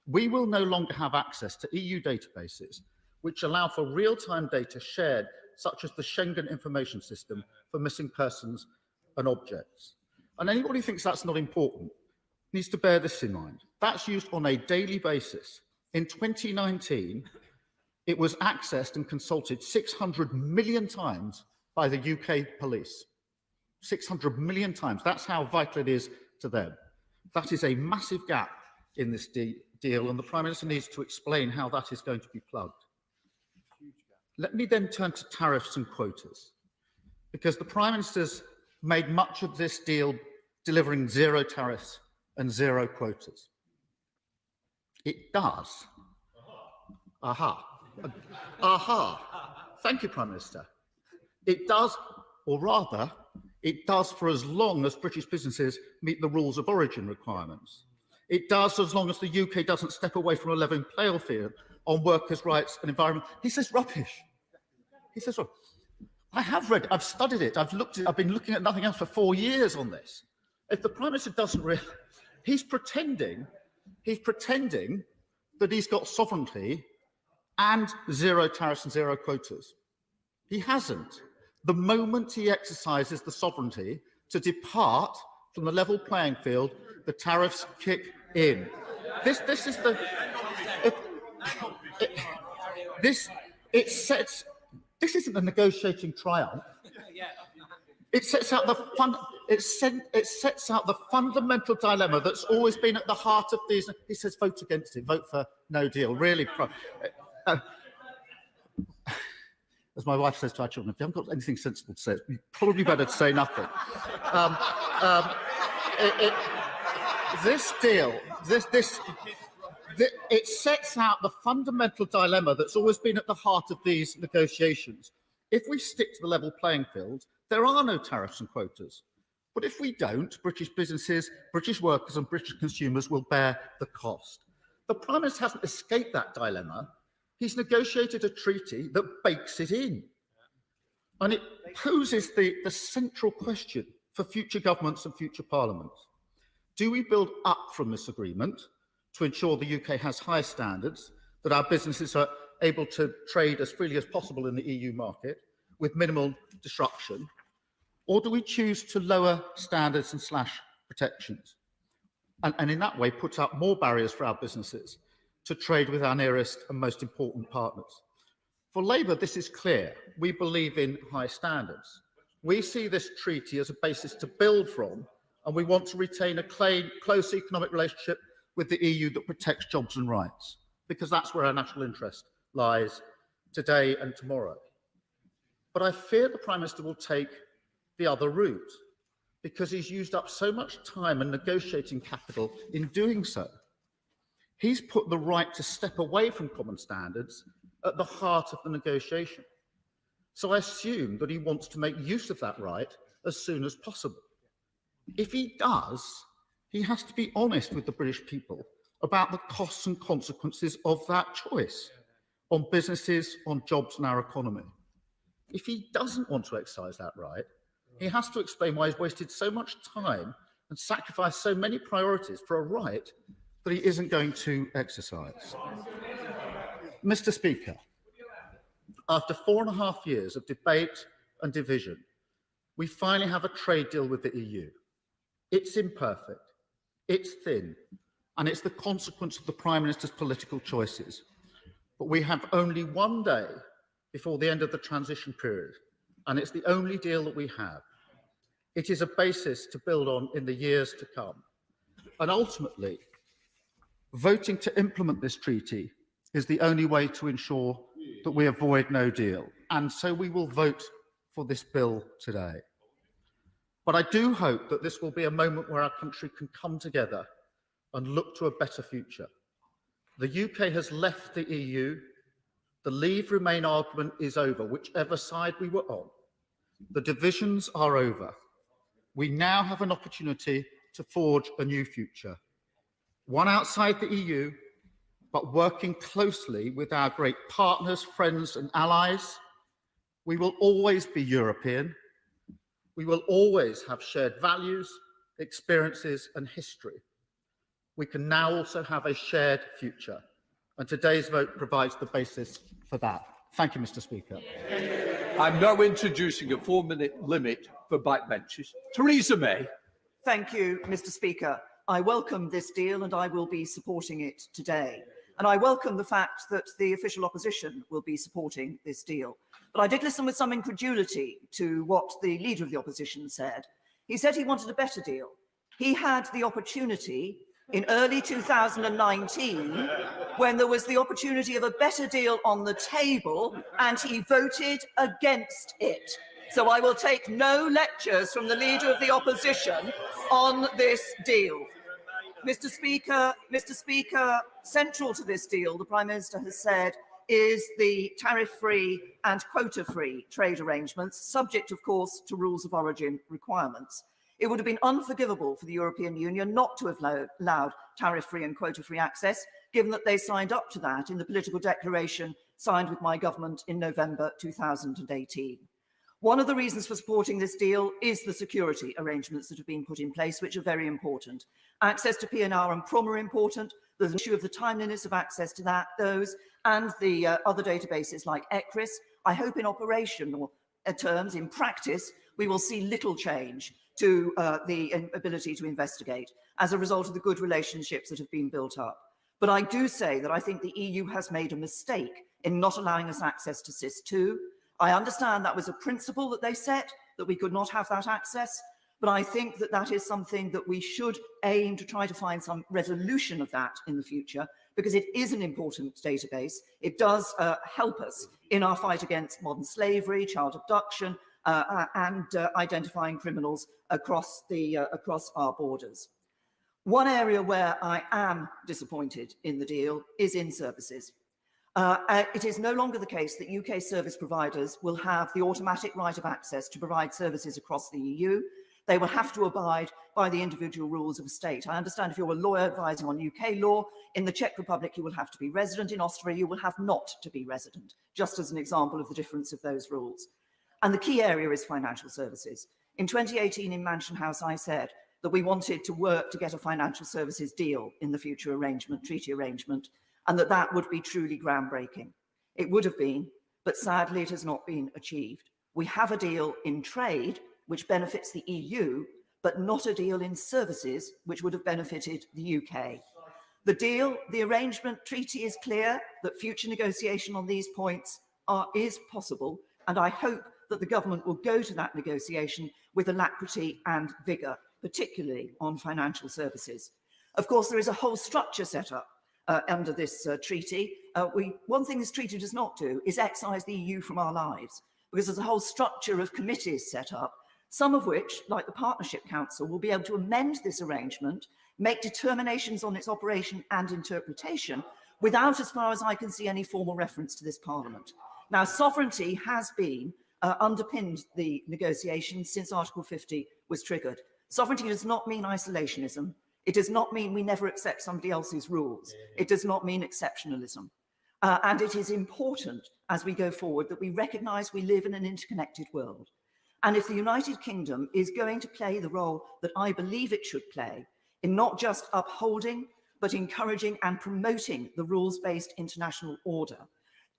We will no longer have access to EU databases which allow for real-time data shared, such as the Schengen Information System for missing persons and objects. And anybody who thinks that's not important needs to bear this in mind. That's used on a daily basis. In 2019, it was accessed and consulted 600 million times by the UK police. 600 million times. That's how vital it is to them. That is a massive gap in this deal, and the Prime Minister needs to explain how that is going to be plugged. Let me then turn to tariffs and quotas, because the Prime Minister's made much of this deal delivering zero tariffs and zero quotas. It does. Aha. Aha. Thank you, Prime Minister. It does, or rather, it does for as long as British businesses meet the rules of origin requirements. It does as long as the UK doesn't step away from a level playing field on workers' rights and environment. He says rubbish. He says rubbish. I have read, I've studied it, I've been looking at nothing else for 4 years on this. If the Prime Minister doesn't realise, he's pretending that he's got sovereignty and zero tariffs and zero quotas. He hasn't. The moment he exercises the sovereignty to depart from the level playing field, the tariffs kick in. This isn't a negotiating triumph. It sets out the fundamental dilemma that's always been at the heart of these. He says, vote against it, vote for no deal. Really, as my wife says to our children, if you haven't got anything sensible to say, it's probably better to say nothing. This deal, it sets out the fundamental dilemma that's always been at the heart of these negotiations. If we stick to the level playing field, there are no tariffs and quotas. But if we don't, British businesses, British workers and British consumers will bear the cost. The Prime Minister hasn't escaped that dilemma. He's negotiated a treaty that bakes it in. And it poses the central question for future governments and future parliaments. Do we build up from this agreement to ensure the UK has high standards, that our businesses are able to trade as freely as possible in the EU market with minimal disruption? Or do we choose to lower standards and slash protections? And in that way, put up more barriers for our businesses to trade with our nearest and most important partners. For Labour, this is clear. We believe in high standards. We see this treaty as a basis to build from, and we want to retain a close economic relationship with the EU that protects jobs and rights, because that's where our national interest lies today and tomorrow. But I fear the Prime Minister will take the other route, because he's used up so much time and negotiating capital in doing so. He's put the right to step away from common standards at the heart of the negotiation. So I assume that he wants to make use of that right as soon as possible. If he does, he has to be honest with the British people about the costs and consequences of that choice on businesses, on jobs and our economy. If he doesn't want to exercise that right, he has to explain why he's wasted so much time and sacrificed so many priorities for a right that he isn't going to exercise. Mr. Speaker, after 4.5 years of debate and division, we finally have a trade deal with the EU. It's imperfect, it's thin, and it's the consequence of the Prime Minister's political choices. But we have only 1 day before the end of the transition period, and it's the only deal that we have. It is a basis to build on in the years to come. And ultimately, voting to implement this treaty is the only way to ensure that we avoid no deal. And so we will vote for this bill today. But I do hope that this will be a moment where our country can come together and look to a better future. The UK has left the EU. The Leave Remain argument is over, whichever side we were on. The divisions are over. We now have an opportunity to forge a new future, one outside the EU, but working closely with our great partners, friends and allies. We will always be European. We will always have shared values, experiences and history. We can now also have a shared future, and today's vote provides the basis for that. Thank you, Mr. Speaker. I'm now introducing a 4-minute limit for backbenchers. Theresa May. Thank you, Mr. Speaker. I welcome this deal and I will be supporting it today. And I welcome the fact that the official opposition will be supporting this deal. But I did listen with some incredulity to what the leader of the opposition said. He said he wanted a better deal. He had the opportunity in early 2019, when there was the opportunity of a better deal on the table, and he voted against it. So I will take no lectures from the Leader of the Opposition on this deal. Mr. Speaker, central to this deal, the Prime Minister has said, is the tariff-free and quota-free trade arrangements, subject, of course, to rules of origin requirements. It would have been unforgivable for the European Union not to have allowed tariff-free and quota-free access, given that they signed up to that in the political declaration signed with my government in November 2018. One of the reasons for supporting this deal is the security arrangements that have been put in place, which are very important. Access to PNR and PROM are important. There's an issue of the timeliness of access to those, and the other databases like ECRIS. I hope in operational terms, in practice, we will see little change to the ability to investigate as a result of the good relationships that have been built up. But I do say that I think the EU has made a mistake in not allowing us access to SIS2. I understand that was a principle that they set, that we could not have that access, but I think that that is something that we should aim to try to find some resolution of that in the future, because it is an important database. It does help us in our fight against modern slavery, child abduction, and identifying criminals across our borders. One area where I am disappointed in the deal is in services. It is no longer the case that UK service providers will have the automatic right of access to provide services across the EU. They will have to abide by the individual rules of a state. I understand if you're a lawyer advising on UK law, in the Czech Republic you will have to be resident, in Austria you will have not to be resident, just as an example of the difference of those rules. And the key area is financial services. In 2018 in Mansion House I said that we wanted to work to get a financial services deal in the future arrangement, treaty arrangement, and that would be truly groundbreaking. It would have been, but sadly it has not been achieved. We have a deal in trade which benefits the EU, but not a deal in services which would have benefited the UK. The arrangement treaty is clear that future negotiation on these points is possible, and I hope that the government will go to that negotiation with alacrity and vigour, particularly on financial services. Of course, there is a whole structure set up under this treaty. One thing this treaty does not do is excise the EU from our lives, because there's a whole structure of committees set up, some of which, like the Partnership Council, will be able to amend this arrangement, make determinations on its operation and interpretation, without, as far as I can see, any formal reference to this Parliament. Now, sovereignty has been underpinned the negotiations since Article 50 was triggered. Sovereignty does not mean isolationism. It does not mean we never accept somebody else's rules. It does not mean exceptionalism. And it is important as we go forward that we recognise we live in an interconnected world. And if the United Kingdom is going to play the role that I believe it should play in not just upholding, but encouraging and promoting the rules-based international order,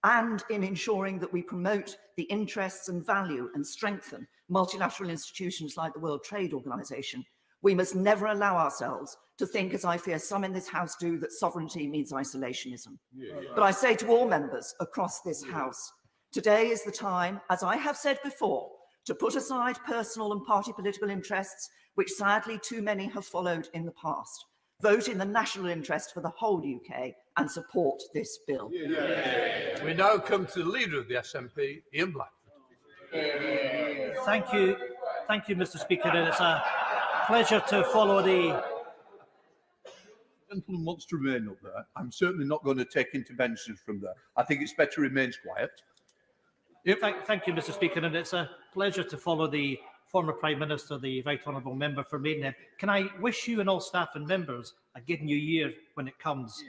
and in ensuring that we promote the interests and value and strengthen multilateral institutions like the World Trade Organization, we must never allow ourselves to think, as I fear some in this House do, that sovereignty means isolationism. But I say to all members across this House, today is the time, as I have said before, to put aside personal and party political interests, which sadly too many have followed in the past. Vote in the national interest for the whole UK and support this bill. We now come to the Leader of the SNP, Ian Blackford. Thank you, Mr. Speaker, and it's a pleasure to follow the... The gentleman wants to remain up there. I'm certainly not going to take interventions from there. I think it's better remains quiet. Yep. Thank you, Mr. Speaker, and it's a pleasure to follow the former Prime Minister, the Right Honourable Member for Maidenhead. Can I wish you and all staff and members a good new year when it comes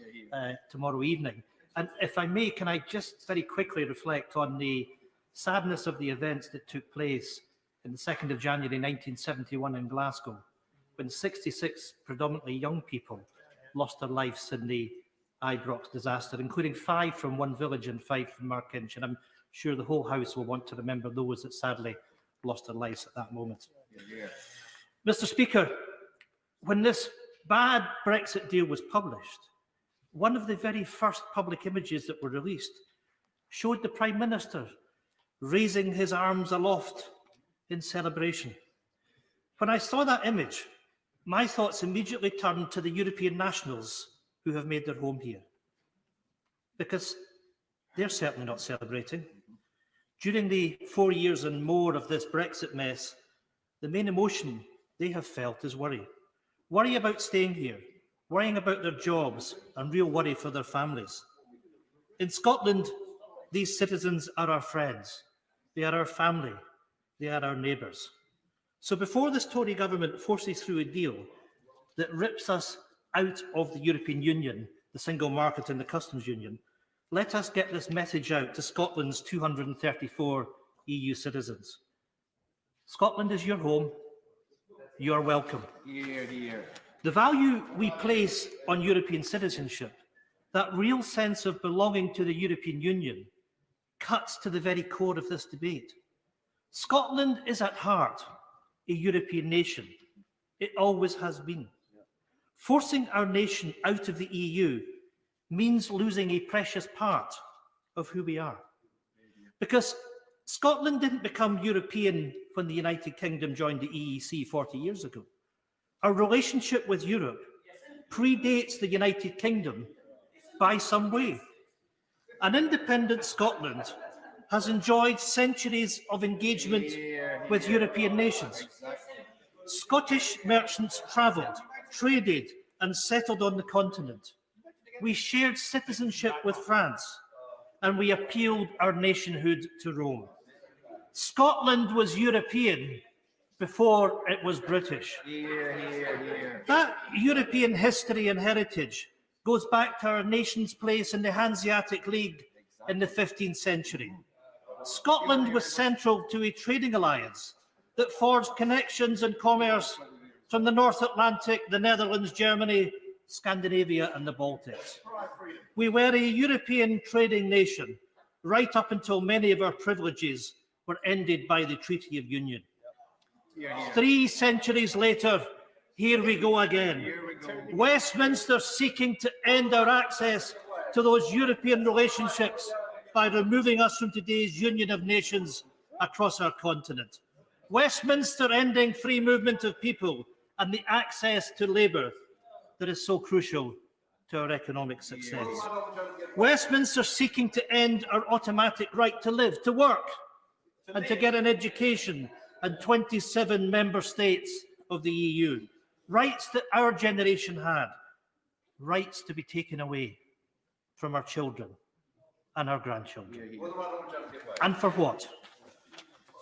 tomorrow evening? And if I may, can I just very quickly reflect on the sadness of the events that took place on the 2nd of January 1971 in Glasgow, when 66 predominantly young people lost their lives in the Ibrox disaster, including 5 from one village and 5 from Markinch. And I'm sure the whole House will want to remember those that sadly lost their lives at that moment. Mr. Speaker, when this bad Brexit deal was published, one of the very first public images that were released showed the Prime Minister raising his arms aloft in celebration. When I saw that image, my thoughts immediately turned to the European nationals who have made their home here, because they're certainly not celebrating. During the 4 years and more of this Brexit mess, the main emotion they have felt is worry. Worry about staying here, worrying about their jobs, and real worry for their families. In Scotland, these citizens are our friends, they are our family, they are our neighbours. So before this Tory government forces through a deal that rips us out of the European Union, the single market and the customs union, let us get this message out to Scotland's 234 EU citizens. Scotland is your home. You are welcome. Hear, hear. The value we place on European citizenship, that real sense of belonging to the European Union, cuts to the very core of this debate. Scotland is at heart a European nation. It always has been. Forcing our nation out of the EU means losing a precious part of who we are. Because Scotland didn't become European when the United Kingdom joined the EEC 40 years ago. Our relationship with Europe predates the United Kingdom by some way. An independent Scotland has enjoyed centuries of engagement with European nations. Scottish merchants travelled, traded and settled on the continent. We shared citizenship with France, and we appealed our nationhood to Rome. Scotland was European before it was British. That European history and heritage goes back to our nation's place in the Hanseatic League in the 15th century. Scotland was central to a trading alliance that forged connections and commerce from the North Atlantic, the Netherlands, Germany, Scandinavia and the Baltics. We were a European trading nation right up until many of our privileges were ended by the Treaty of Union. 3 centuries later, here we go again. Westminster seeking to end our access to those European relationships by removing us from today's Union of Nations across our continent. Westminster ending free movement of people and the access to labour that is so crucial to our economic success. Westminster seeking to end our automatic right to live, to work, and to get an education in 27 member states of the EU. Rights that our generation had, rights to be taken away from our children and our grandchildren. And for what?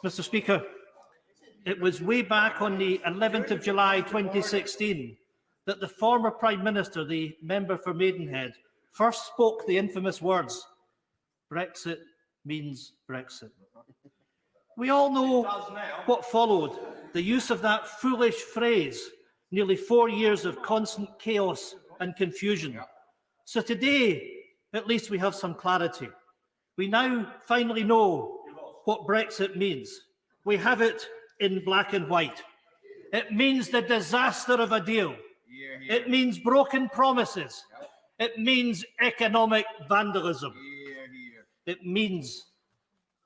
Mr. Speaker, it was way back on the 11th of July 2016 that the former Prime Minister, the member for Maidenhead, first spoke the infamous words, "Brexit means Brexit." We all know what followed, the use of that foolish phrase, nearly 4 years of constant chaos and confusion. So today, at least we have some clarity. We now finally know what Brexit means. We have it in black and white. It means the disaster of a deal. It means broken promises. It means economic vandalism. It means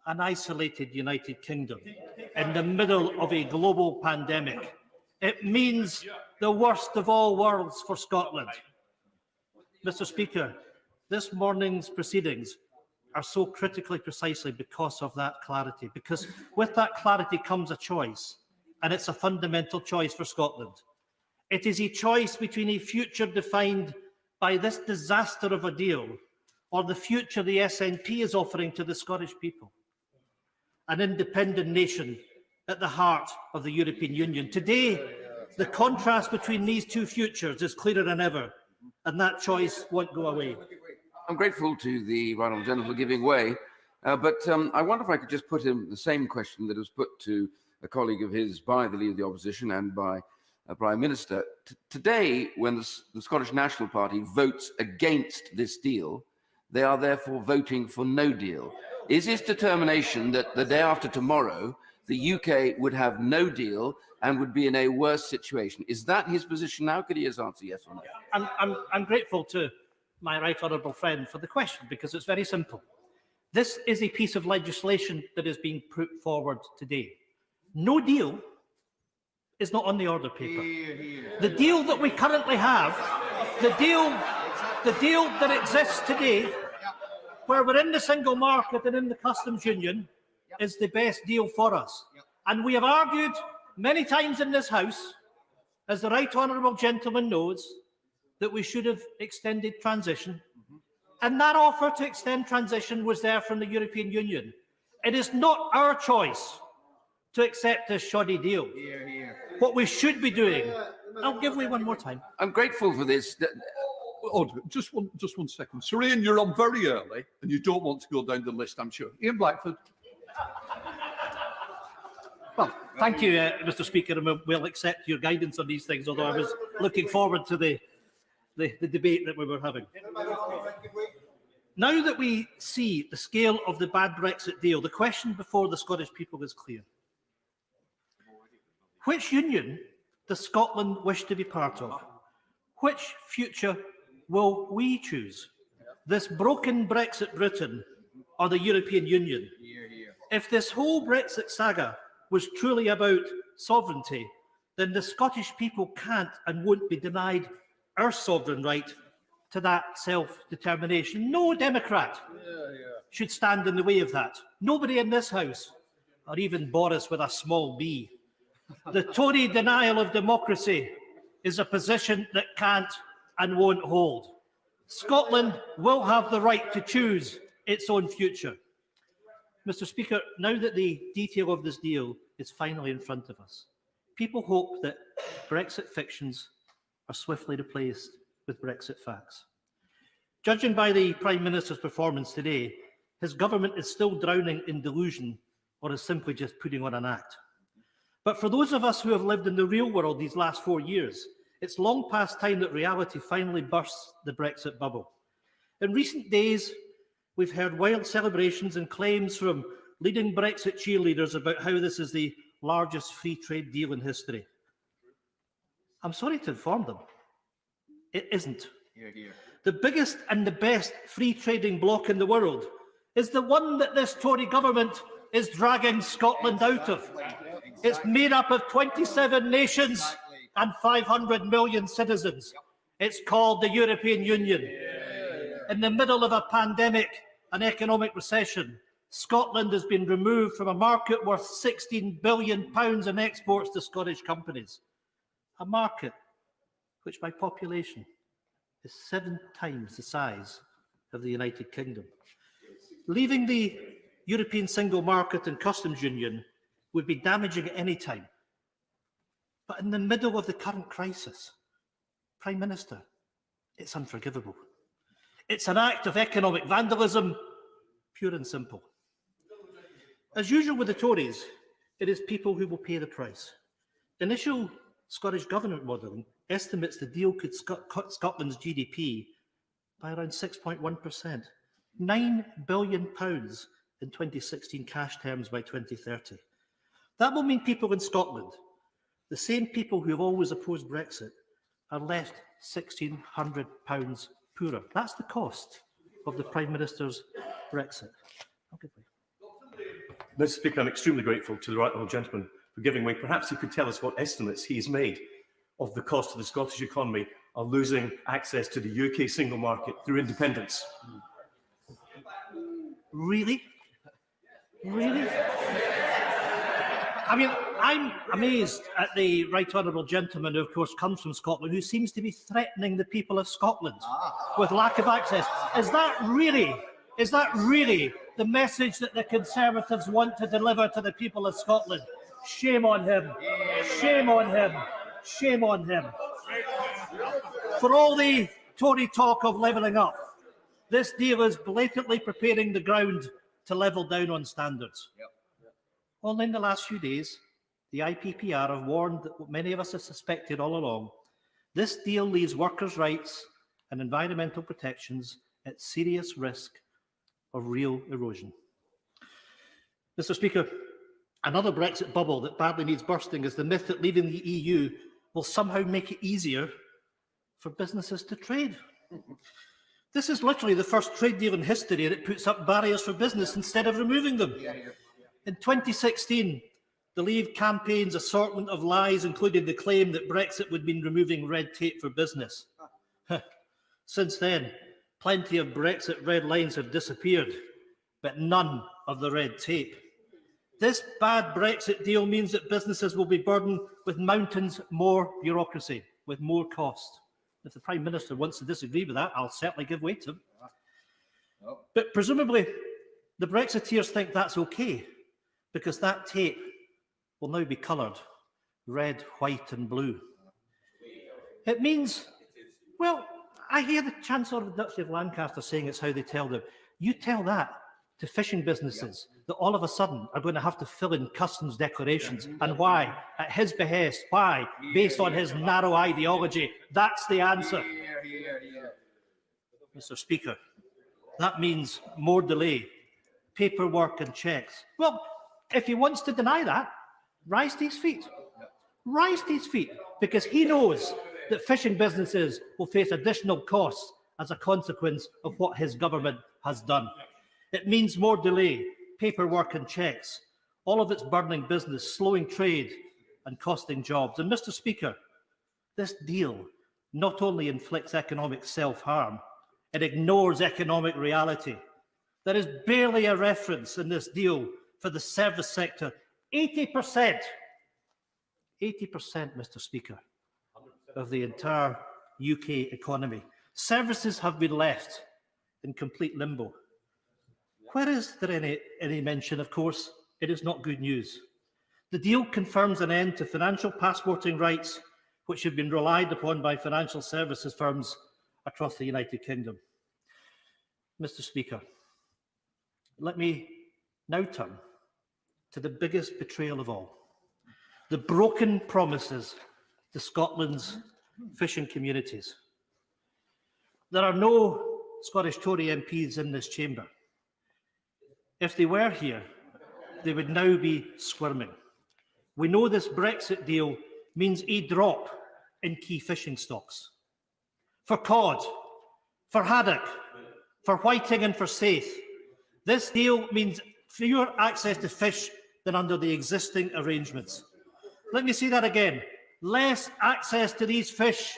an isolated United Kingdom in the middle of a global pandemic. It means the worst of all worlds for Scotland. Mr. Speaker, this morning's proceedings are so critically precisely because of that clarity, because with that clarity comes a choice, and it's a fundamental choice for Scotland. It is a choice between a future defined by this disaster of a deal or the future the SNP is offering to the Scottish people. An independent nation at the heart of the European Union. Today, the contrast between these two futures is clearer than ever, and that choice won't go away. I'm grateful to the right honourable gentleman for giving way, but I wonder if I could just put him the same question that was put to a colleague of his by the Leader of the Opposition and by a Prime Minister. Today, when the Scottish National Party votes against this deal, they are therefore voting for no deal. Is his determination that the day after tomorrow, the UK would have no deal and would be in a worse situation? Is that his position now? Could he just answer yes or no? I'm grateful to my right honourable friend for the question, because it's very simple. This is a piece of legislation that is being put forward today. No deal is not on the order paper. The deal that we currently have, the deal that exists today, where we're in the single market and in the customs union, is the best deal for us. And we have argued many times in this House, as the right honourable gentleman knows, that we should have extended transition. And that offer to extend transition was there from the European Union. It is not our choice to accept this shoddy deal. What we should be doing, I'll give way one more time. I'm grateful for this. Just one second. Sir Ian, you're on very early and you don't want to go down the list, I'm sure. Ian Blackford. Well, thank you, Mr. Speaker, and we'll accept your guidance on these things, although I was looking forward to the debate that we were having. Now that we see the scale of the bad Brexit deal, the question before the Scottish people is clear. Which union does Scotland wish to be part of? Which future will we choose? This broken Brexit Britain or the European Union? If this whole Brexit saga was truly about sovereignty, then the Scottish people can't and won't be denied our sovereign right to that self-determination. No Democrat should stand in the way of that. Nobody in this House, or even Boris with a small b. The Tory denial of democracy is a position that can't and won't hold. Scotland will have the right to choose its own future. Mr. Speaker, now that the detail of this deal is finally in front of us, people hope that Brexit fictions are swiftly replaced with Brexit facts. Judging by the Prime Minister's performance today, his government is still drowning in delusion or is simply just putting on an act. But for those of us who have lived in the real world these last 4 years, it's long past time that reality finally bursts the Brexit bubble. In recent days, we've heard wild celebrations and claims from leading Brexit cheerleaders about how this is the largest free trade deal in history. I'm sorry to inform them, it isn't. The biggest and the best free trading bloc in the world is the one that this Tory government is dragging Scotland out of. It's made up of 27 nations and 500 million citizens. It's called the European Union. In the middle of a pandemic and economic recession, Scotland has been removed from a market worth £16 billion in exports to Scottish companies. A market which by population is 7 times the size of the United Kingdom. Leaving the European single market and customs union would be damaging at any time. But in the middle of the current crisis, Prime Minister, it's unforgivable. It's an act of economic vandalism, pure and simple. As usual with the Tories, it is people who will pay the price. Initial Scottish government modelling estimates the deal could cut Scotland's GDP by around 6.1%, £9 billion in 2016 cash terms by 2030. That will mean people in Scotland, the same people who have always opposed Brexit, are left £1,600 poorer. That's the cost of the Prime Minister's Brexit. Mr. Speaker, I'm extremely grateful to the right honourable gentleman for giving way. Perhaps he could tell us what estimates he's made of the cost of the Scottish economy of losing access to the UK single market through independence. Really? Really? I mean, I'm amazed at the right honourable gentleman who, of course, comes from Scotland, who seems to be threatening the people of Scotland with lack of access. Is that really the message that the Conservatives want to deliver to the people of Scotland? Shame on him. Shame on him. Shame on him. For all the Tory talk of levelling up, this deal is blatantly preparing the ground to level down on standards. Only in the last few days, the IPPR have warned that what many of us have suspected all along. This deal leaves workers' rights and environmental protections at serious risk of real erosion. Mr. Speaker, another Brexit bubble that badly needs bursting is the myth that leaving the EU will somehow make it easier for businesses to trade. This is literally the first trade deal in history that puts up barriers for business instead of removing them. In 2016, the Leave campaign's assortment of lies included the claim that Brexit would mean removing red tape for business. Since then, plenty of Brexit red lines have disappeared, but none of the red tape. This bad Brexit deal means that businesses will be burdened with mountains more bureaucracy, with more cost. If the Prime Minister wants to disagree with that, I'll certainly give way to him. But presumably, the Brexiteers think that's okay, because that tape will now be coloured red, white and blue. It means, well, I hear the Chancellor of the Duchy of Lancaster saying it's how they tell them. You tell that to fishing businesses that all of a sudden are going to have to fill in customs declarations. And why? At his behest. Why? Based on his narrow ideology. That's the answer. Mr. Speaker, that means more delay, paperwork and checks. Well, if he wants to deny that, rise to his feet. Rise to his feet, because he knows that fishing businesses will face additional costs as a consequence of what his government has done. It means more delay, paperwork and checks, all of its burdening business, slowing trade and costing jobs. And Mr. Speaker, this deal not only inflicts economic self-harm, it ignores economic reality. There is barely a reference in this deal for the service sector. 80%, Mr. Speaker, of the entire UK economy. Services have been left in complete limbo. Where is there any mention, of course, it is not good news. The deal confirms an end to financial passporting rights, which have been relied upon by financial services firms across the United Kingdom. Mr. Speaker, let me now turn to the biggest betrayal of all, the broken promises to Scotland's fishing communities. There are no Scottish Tory MPs in this chamber. If they were here, they would now be squirming. We know this Brexit deal means a drop in key fishing stocks. For cod, for haddock, for whiting and for saithe, this deal means fewer access to fish than under the existing arrangements. Let me say that again. Less access to these fish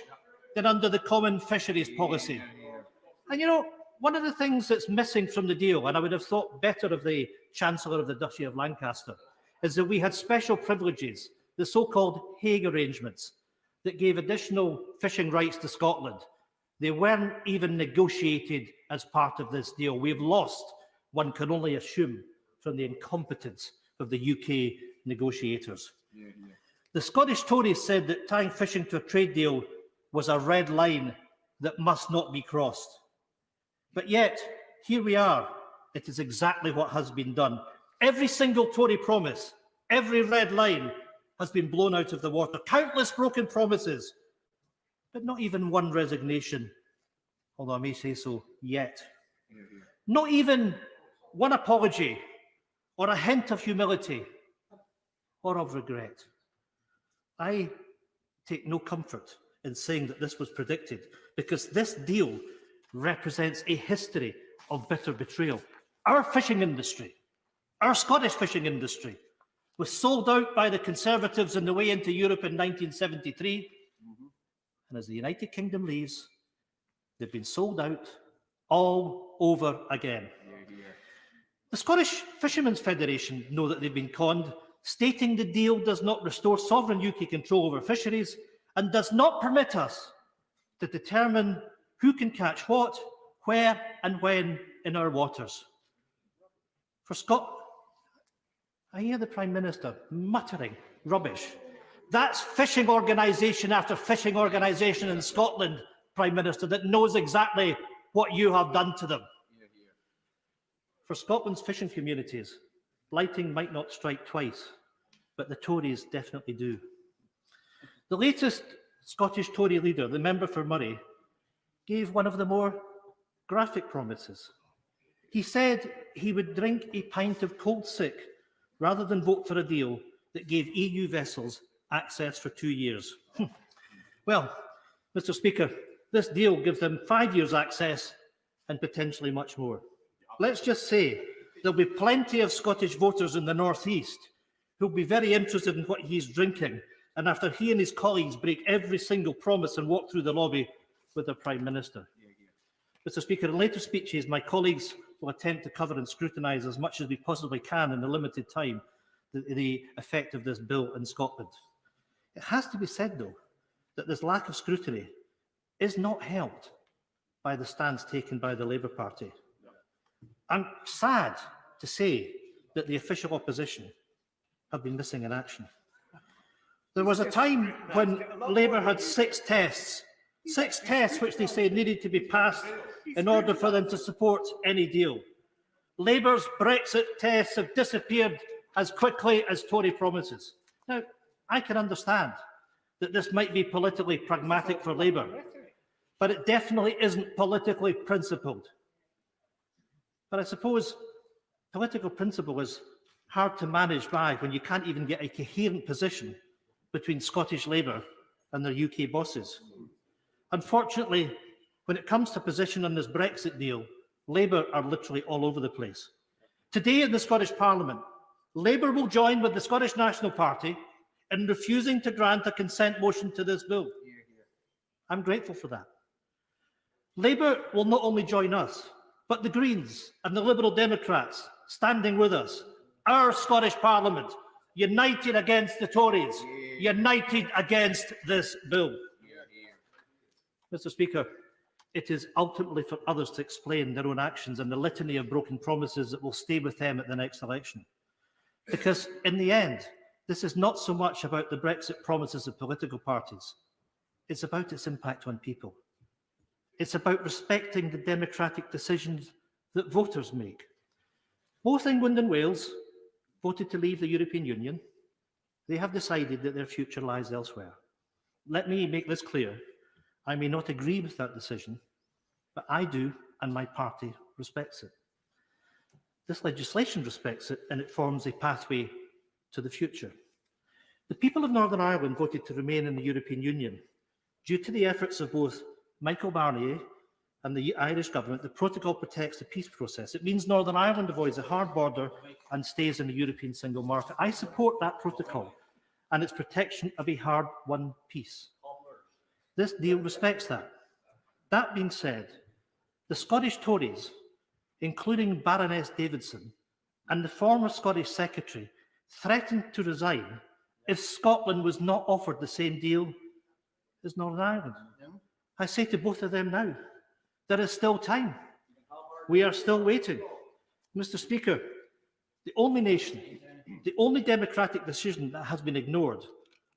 than under the common fisheries policy. And you know, one of the things that's missing from the deal, and I would have thought better of the Chancellor of the Duchy of Lancaster, is that we had special privileges, the so-called Hague arrangements, that gave additional fishing rights to Scotland. They weren't even negotiated as part of this deal. We have lost, one can only assume, from the incompetence of the UK negotiators. The Scottish Tories said that tying fishing to a trade deal was a red line that must not be crossed. But yet, here we are. It is exactly what has been done. Every single Tory promise, every red line has been blown out of the water. Countless broken promises, but not even one resignation, although I may say so yet. Not even one apology or a hint of humility or of regret. I take no comfort in saying that this was predicted, because this deal represents a history of bitter betrayal. Our fishing industry, our Scottish fishing industry, was sold out by the Conservatives on the way into Europe in 1973. And as the United Kingdom leaves, they've been sold out all over again. The Scottish Fishermen's Federation know that they've been conned, stating the deal does not restore sovereign UK control over fisheries and does not permit us to determine who can catch what, where and when in our waters. For I hear the Prime Minister muttering rubbish. That's fishing organisation after fishing organisation in Scotland, Prime Minister, that knows exactly what you have done to them. For Scotland's fishing communities, blighting might not strike twice, but the Tories definitely do. The latest Scottish Tory leader, the member for Murray, gave one of the more graphic promises. He said he would drink a pint of cold sick rather than vote for a deal that gave EU vessels access for 2 years. Well, Mr. Speaker, this deal gives them 5 years access and potentially much more. Let's just say there'll be plenty of Scottish voters in the North East who'll be very interested in what he's drinking, and after he and his colleagues break every single promise and walk through the lobby with their Prime Minister. Mr. Speaker, in later speeches, my colleagues will attempt to cover and scrutinise as much as we possibly can in the limited time. the effect of this bill in Scotland. It has to be said, though, that this lack of scrutiny is not helped by the stance taken by the Labour Party. I'm sad to say that the official opposition have been missing in action. There was a time when Labour had six tests which they say needed to be passed in order for them to support any deal. Labour's Brexit tests have disappeared as quickly as Tory promises. Now, I can understand that this might be politically pragmatic for Labour, but it definitely isn't politically principled. But I suppose political principle is hard to manage by when you can't even get a coherent position between Scottish Labour and their UK bosses. Unfortunately, when it comes to position on this Brexit deal, Labour are literally all over the place. Today in the Scottish Parliament, Labour will join with the Scottish National Party in refusing to grant a consent motion to this bill. I'm grateful for that. Labour will not only join us, but the Greens and the Liberal Democrats standing with us, our Scottish Parliament, united against the Tories, united against this bill. Mr. Speaker, it is ultimately for others to explain their own actions and the litany of broken promises that will stay with them at the next election. Because in the end, this is not so much about the Brexit promises of political parties. It's about its impact on people. It's about respecting the democratic decisions that voters make. Both England and Wales voted to leave the European Union. They have decided that their future lies elsewhere. Let me make this clear. I may not agree with that decision, but I do, and my party respects it. This legislation respects it, and it forms a pathway to the future. The people of Northern Ireland voted to remain in the European Union. Due to the efforts of both Michael Barnier and the Irish government, the protocol protects the peace process. It means Northern Ireland avoids a hard border and stays in the European single market. I support that protocol and its protection of a hard-won peace. This deal respects that. That being said, the Scottish Tories, including Baroness Davidson and the former Scottish Secretary, threatened to resign if Scotland was not offered the same deal as Northern Ireland. I say to both of them now, there is still time. We are still waiting. Mr. Speaker, the only nation, the only democratic decision that has been ignored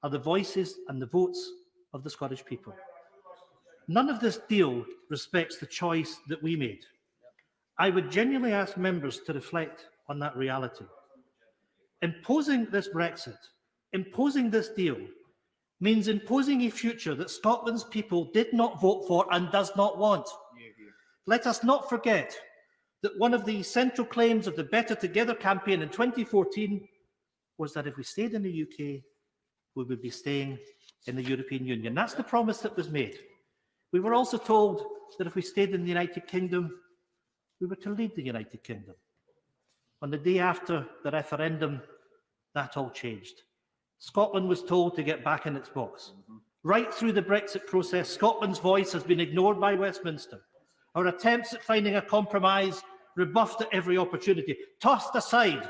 are the voices and the votes of the Scottish people. None of this deal respects the choice that we made. I would genuinely ask members to reflect on that reality. Imposing this Brexit, imposing this deal, means imposing a future that Scotland's people did not vote for and does not want. Let us not forget that one of the central claims of the Better Together campaign in 2014 was that if we stayed in the UK, we would be staying in the European Union. That's the promise that was made. We were also told that if we stayed in the United Kingdom, we were to lead the United Kingdom. On the day after the referendum, that all changed. Scotland was told to get back in its box. Right through the Brexit process, Scotland's voice has been ignored by Westminster. Our attempts at finding a compromise rebuffed at every opportunity, tossed aside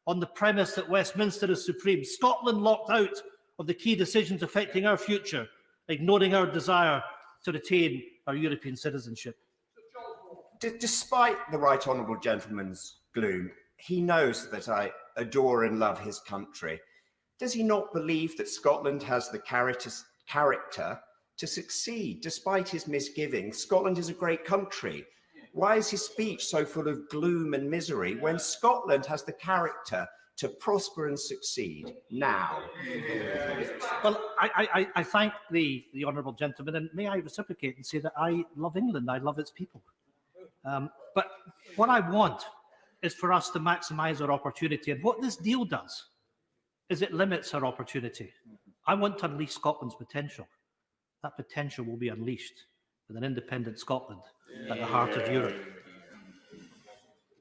on the premise that Westminster is supreme. Scotland locked out of the key decisions affecting our future, ignoring our desire to retain our European citizenship. Despite the right honourable gentleman's gloom, he knows that I adore and love his country. Does he not believe that Scotland has the character to succeed? Despite his misgivings, Scotland is a great country. Why is his speech so full of gloom and misery when Scotland has the character to prosper and succeed now? Well, I thank the honourable gentleman, and may I reciprocate and say that I love England, I love its people. But what I want is for us to maximise our opportunity, and what this deal does is it limits our opportunity. I want to unleash Scotland's potential. That potential will be unleashed with an independent Scotland at the heart of Europe.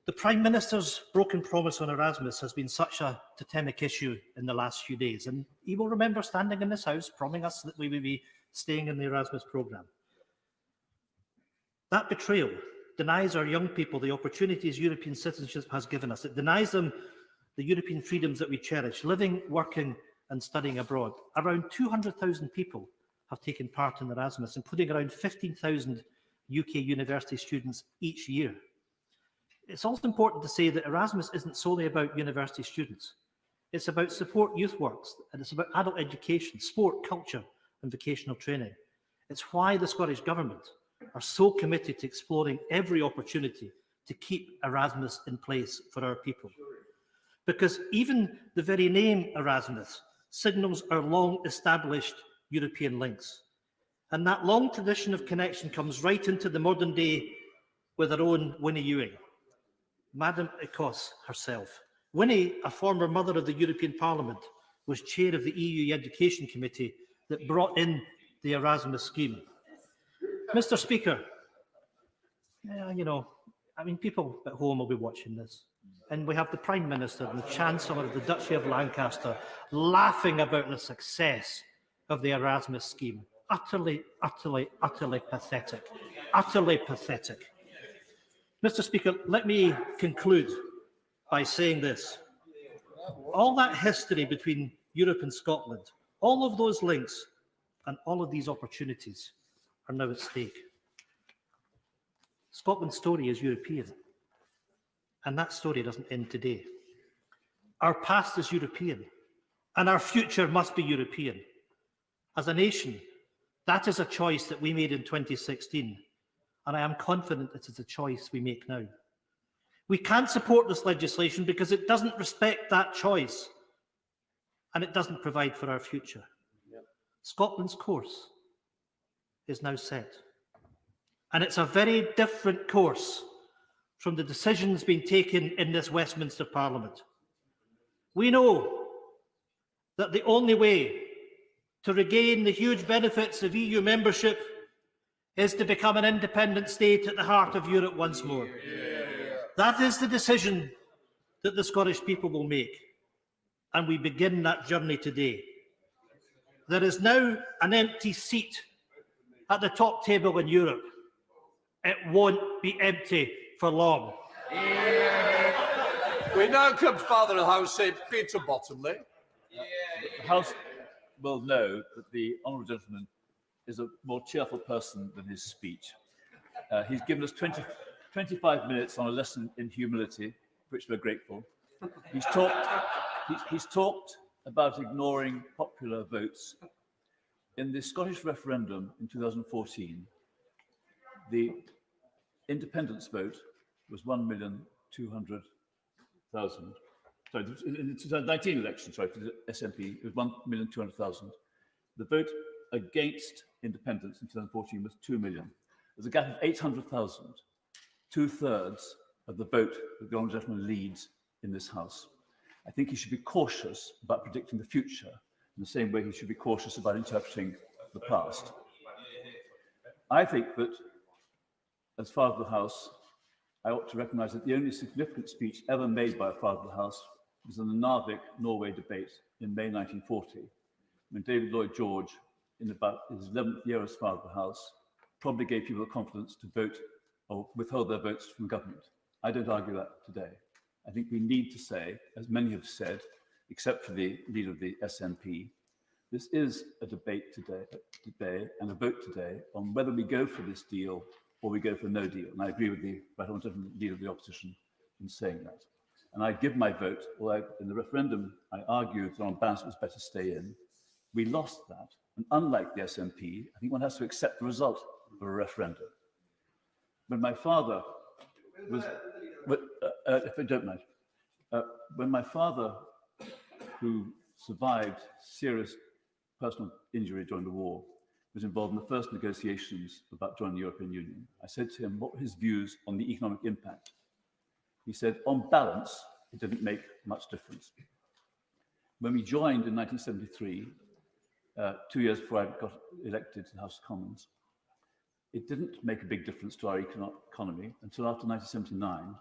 The Prime Minister's broken promise on Erasmus has been such a totemic issue in the last few days, and he will remember standing in this House promising us that we would be staying in the Erasmus programme. That betrayal denies our young people the opportunities European citizenship has given us. It denies them the European freedoms that we cherish, living, working and studying abroad. Around 200,000 people have taken part in Erasmus, including around 15,000 UK university students each year. It's also important to say that Erasmus isn't solely about university students. It's about support youth works, and it's about adult education, sport, culture and vocational training. It's why the Scottish Government are so committed to exploring every opportunity to keep Erasmus in place for our people. Because even the very name Erasmus signals our long-established European links. And that long tradition of connection comes right into the modern day with our own Winnie Ewing, Madame Ecosse herself. Winnie, a former mother of the European Parliament, was chair of the EU Education Committee that brought in the Erasmus scheme. Mr. Speaker, people at home will be watching this. And we have the Prime Minister and the Chancellor of the Duchy of Lancaster laughing about the success of the Erasmus scheme. Utterly, utterly, utterly pathetic. Utterly pathetic. Mr. Speaker, let me conclude by saying this. All that history between Europe and Scotland, all of those links and all of these opportunities are now at stake. Scotland's story is European, and that story doesn't end today. Our past is European, and our future must be European. As a nation, that is a choice that we made in 2016, and I am confident it is a choice we make now. We can't support this legislation because it doesn't respect that choice, and it doesn't provide for our future. Scotland's course is now set. And it's a very different course from the decisions being taken in this Westminster Parliament. We know that the only way to regain the huge benefits of EU membership is to become an independent state at the heart of Europe once more. That is the decision that the Scottish people will make, and we begin that journey today. There is now an empty seat at the top table in Europe. It won't be empty for long. We now come to Father of the House, Peter Bottomley. The House will know that the honourable gentleman is a more cheerful person than his speech. He's given us 25 minutes on a lesson in humility, for which we're grateful. He's talked about ignoring popular votes. In the Scottish referendum in 2014, the independence vote was 1,200,000. Sorry, in the 2019 election, sorry, for the SNP, it was 1,200,000. The vote against independence in 2014 was 2 million. There's a gap of 800,000, 2/3 of the vote that the honourable gentleman leads in this House. I think he should be cautious about predicting the future in the same way he should be cautious about interpreting the past. I think that, as Father of the House, I ought to recognise that the only significant speech ever made by a Father of the House was in the Narvik-Norway debate in May 1940, when David Lloyd George, in about his 11th year as Father of the House, probably gave people the confidence to vote or withhold their votes from government. I don't argue that today. I think we need to say, as many have said, except for the leader of the SNP, this is a debate today and a vote today on whether we go for this deal or we go for no deal. And I agree with the right honourable leader of the opposition in saying that. And I give my vote, although in the referendum I argued that on balance it was better to stay in. We lost that. And unlike the SNP, I think one has to accept the result of a referendum. When my father was, if I don't mind, when my father, who survived serious personal injury during the war, was involved in the first negotiations about joining the European Union, I said to him, what were his views on the economic impact? He said, on balance, it didn't make much difference. When we joined in 1973, 2 years before I got elected to the House of Commons, it didn't make a big difference to our economy until after 1979,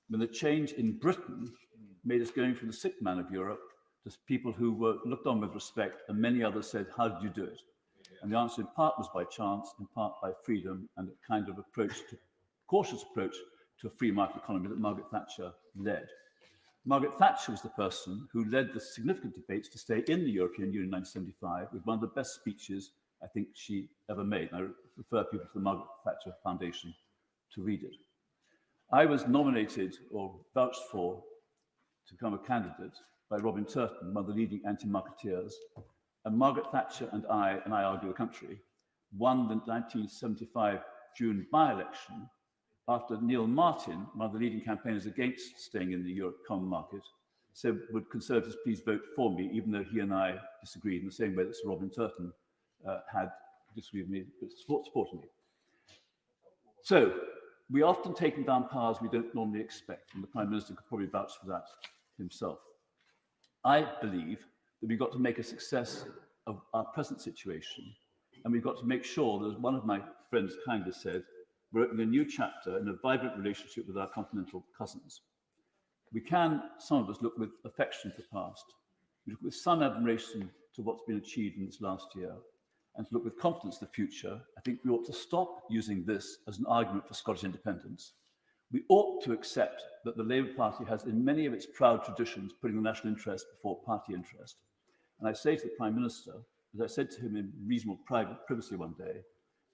when the change in Britain made us going from the sick man of Europe to people who were looked on with respect, and many others said, how did you do it? And the answer in part was by chance, in part by freedom and a kind of cautious approach to a free market economy that Margaret Thatcher led. Margaret Thatcher was the person who led the significant debates to stay in the European Union in 1975 with one of the best speeches I think she ever made. And I refer people to the Margaret Thatcher Foundation to read it. I was nominated or vouched for to become a candidate by Robin Turton, one of the leading anti-marketeers, and Margaret Thatcher and I argue the country, won the 1975 June by-election after Neil Martin, one of the leading campaigners against staying in the Europe common market, said, would Conservatives please vote for me, even though he and I disagreed in the same way that Sir Robin Turton had disagreed with me, but supported me. So, we often take down powers we don't normally expect, and the Prime Minister could probably vouch for that himself. I believe that we've got to make a success of our present situation, and we've got to make sure that, as one of my friends kindly said, we're opening a new chapter in a vibrant relationship with our continental cousins. We can, some of us, look with affection to the past. We look with some admiration to what's been achieved in this last year, and to look with confidence to the future. I think we ought to stop using this as an argument for Scottish independence. We ought to accept that the Labour Party has, in many of its proud traditions, putting the national interest before party interest. And I say to the Prime Minister, as I said to him in reasonable privacy one day,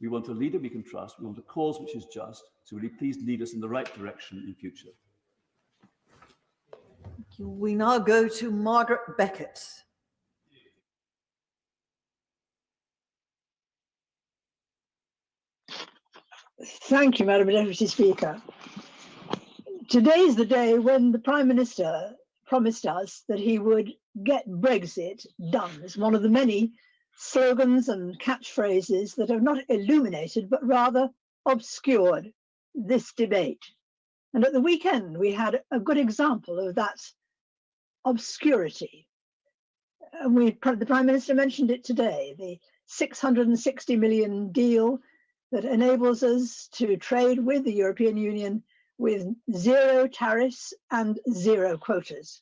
we want a leader we can trust, we want a cause which is just, so will you please lead us in the right direction in future? We now go to Margaret Beckett. Thank you, Madam Deputy Speaker. Today is the day when the Prime Minister promised us that he would get Brexit done. It's one of the many slogans and catchphrases that have not illuminated, but rather obscured this debate. And at the weekend, we had a good example of that obscurity. And the Prime Minister mentioned it today, the 660 million deal that enables us to trade with the European Union with zero tariffs and zero quotas.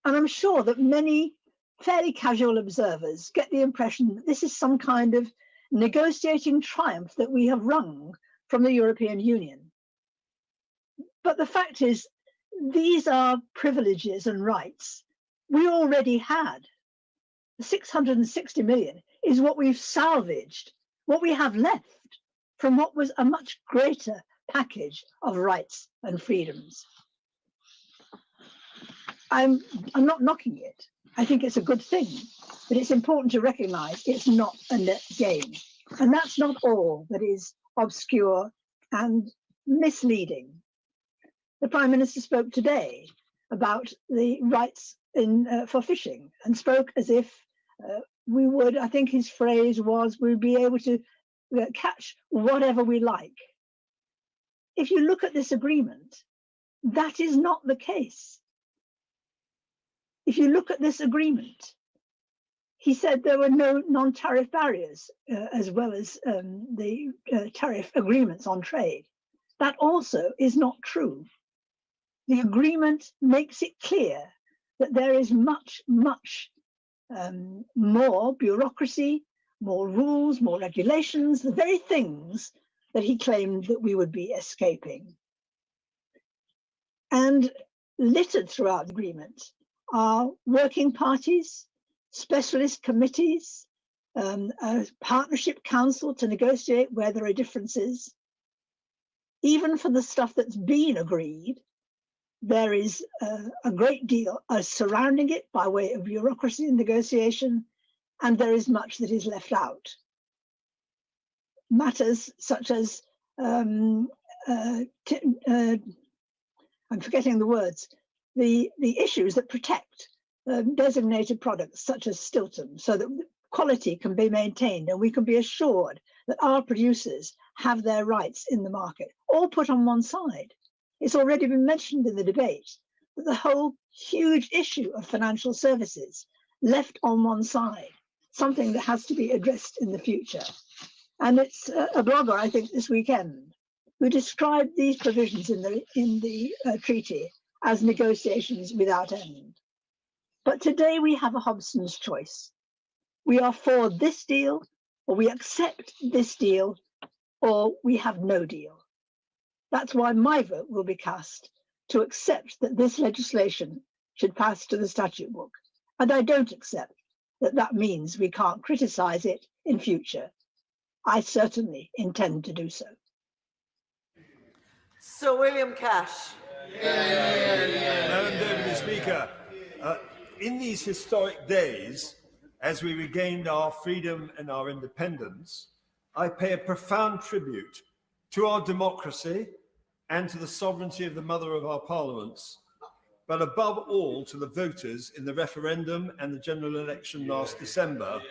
And I'm sure that many fairly casual observers get the impression that this is some kind of negotiating triumph that we have wrung from the European Union. But the fact is, these are privileges and rights we already had. The 660 million is what we've salvaged, what we have left from what was a much greater package of rights and freedoms. I'm not knocking it. I think it's a good thing, but it's important to recognize it's not a net gain. And that's not all that is obscure and misleading. The Prime Minister spoke today about the rights for fishing and spoke as if we would, I think his phrase was, we'd be able to catch whatever we like. If you look at this agreement, that is not the case. If you look at this agreement, he said there were no non-tariff barriers as well as the tariff agreements on trade. That also is not true. The agreement makes it clear that there is much, much more bureaucracy, more rules, more regulations, the very things that he claimed that we would be escaping. And littered throughout the agreement are working parties, specialist committees, a partnership council to negotiate where there are differences. Even for the stuff that's been agreed, there is a great deal surrounding it by way of bureaucracy and negotiation, and there is much that is left out. Matters such as, I'm forgetting the words, the issues that protect designated products such as Stilton, so that quality can be maintained and we can be assured that our producers have their rights in the market, all put on one side. It's already been mentioned in the debate that the whole huge issue of financial services left on one side, something that has to be addressed in the future. And it's a blogger, I think, this weekend, who described these provisions in the treaty as negotiations without end. But today we have a Hobson's choice. We are for this deal, or we accept this deal, or we have no deal. That's why my vote will be cast to accept that this legislation should pass to the statute book, and I don't accept that that means we can't criticise it in future. I certainly intend to do so. Sir William Cash. Madam Deputy Speaker, in these historic days, as we regained our freedom and our independence, I pay a profound tribute to our democracy and to the sovereignty of the mother of our parliaments, but above all to the voters in the referendum and the general election last December,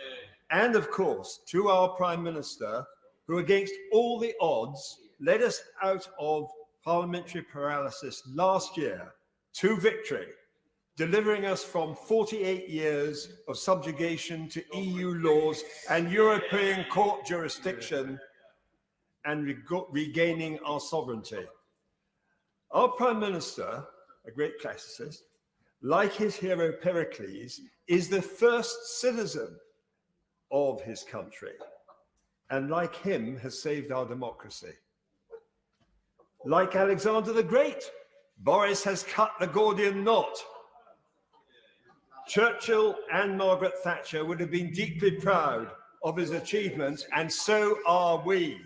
and of course to our Prime Minister, who against all the odds led us out of parliamentary paralysis last year to victory, delivering us from 48 years of subjugation to EU laws and European court jurisdiction and regaining our sovereignty. Our Prime Minister, a great classicist, like his hero Pericles, is the first citizen of his country, and like him has saved our democracy. Like Alexander the Great, Boris has cut the Gordian knot. Churchill and Margaret Thatcher would have been deeply proud of his achievements, and so are we.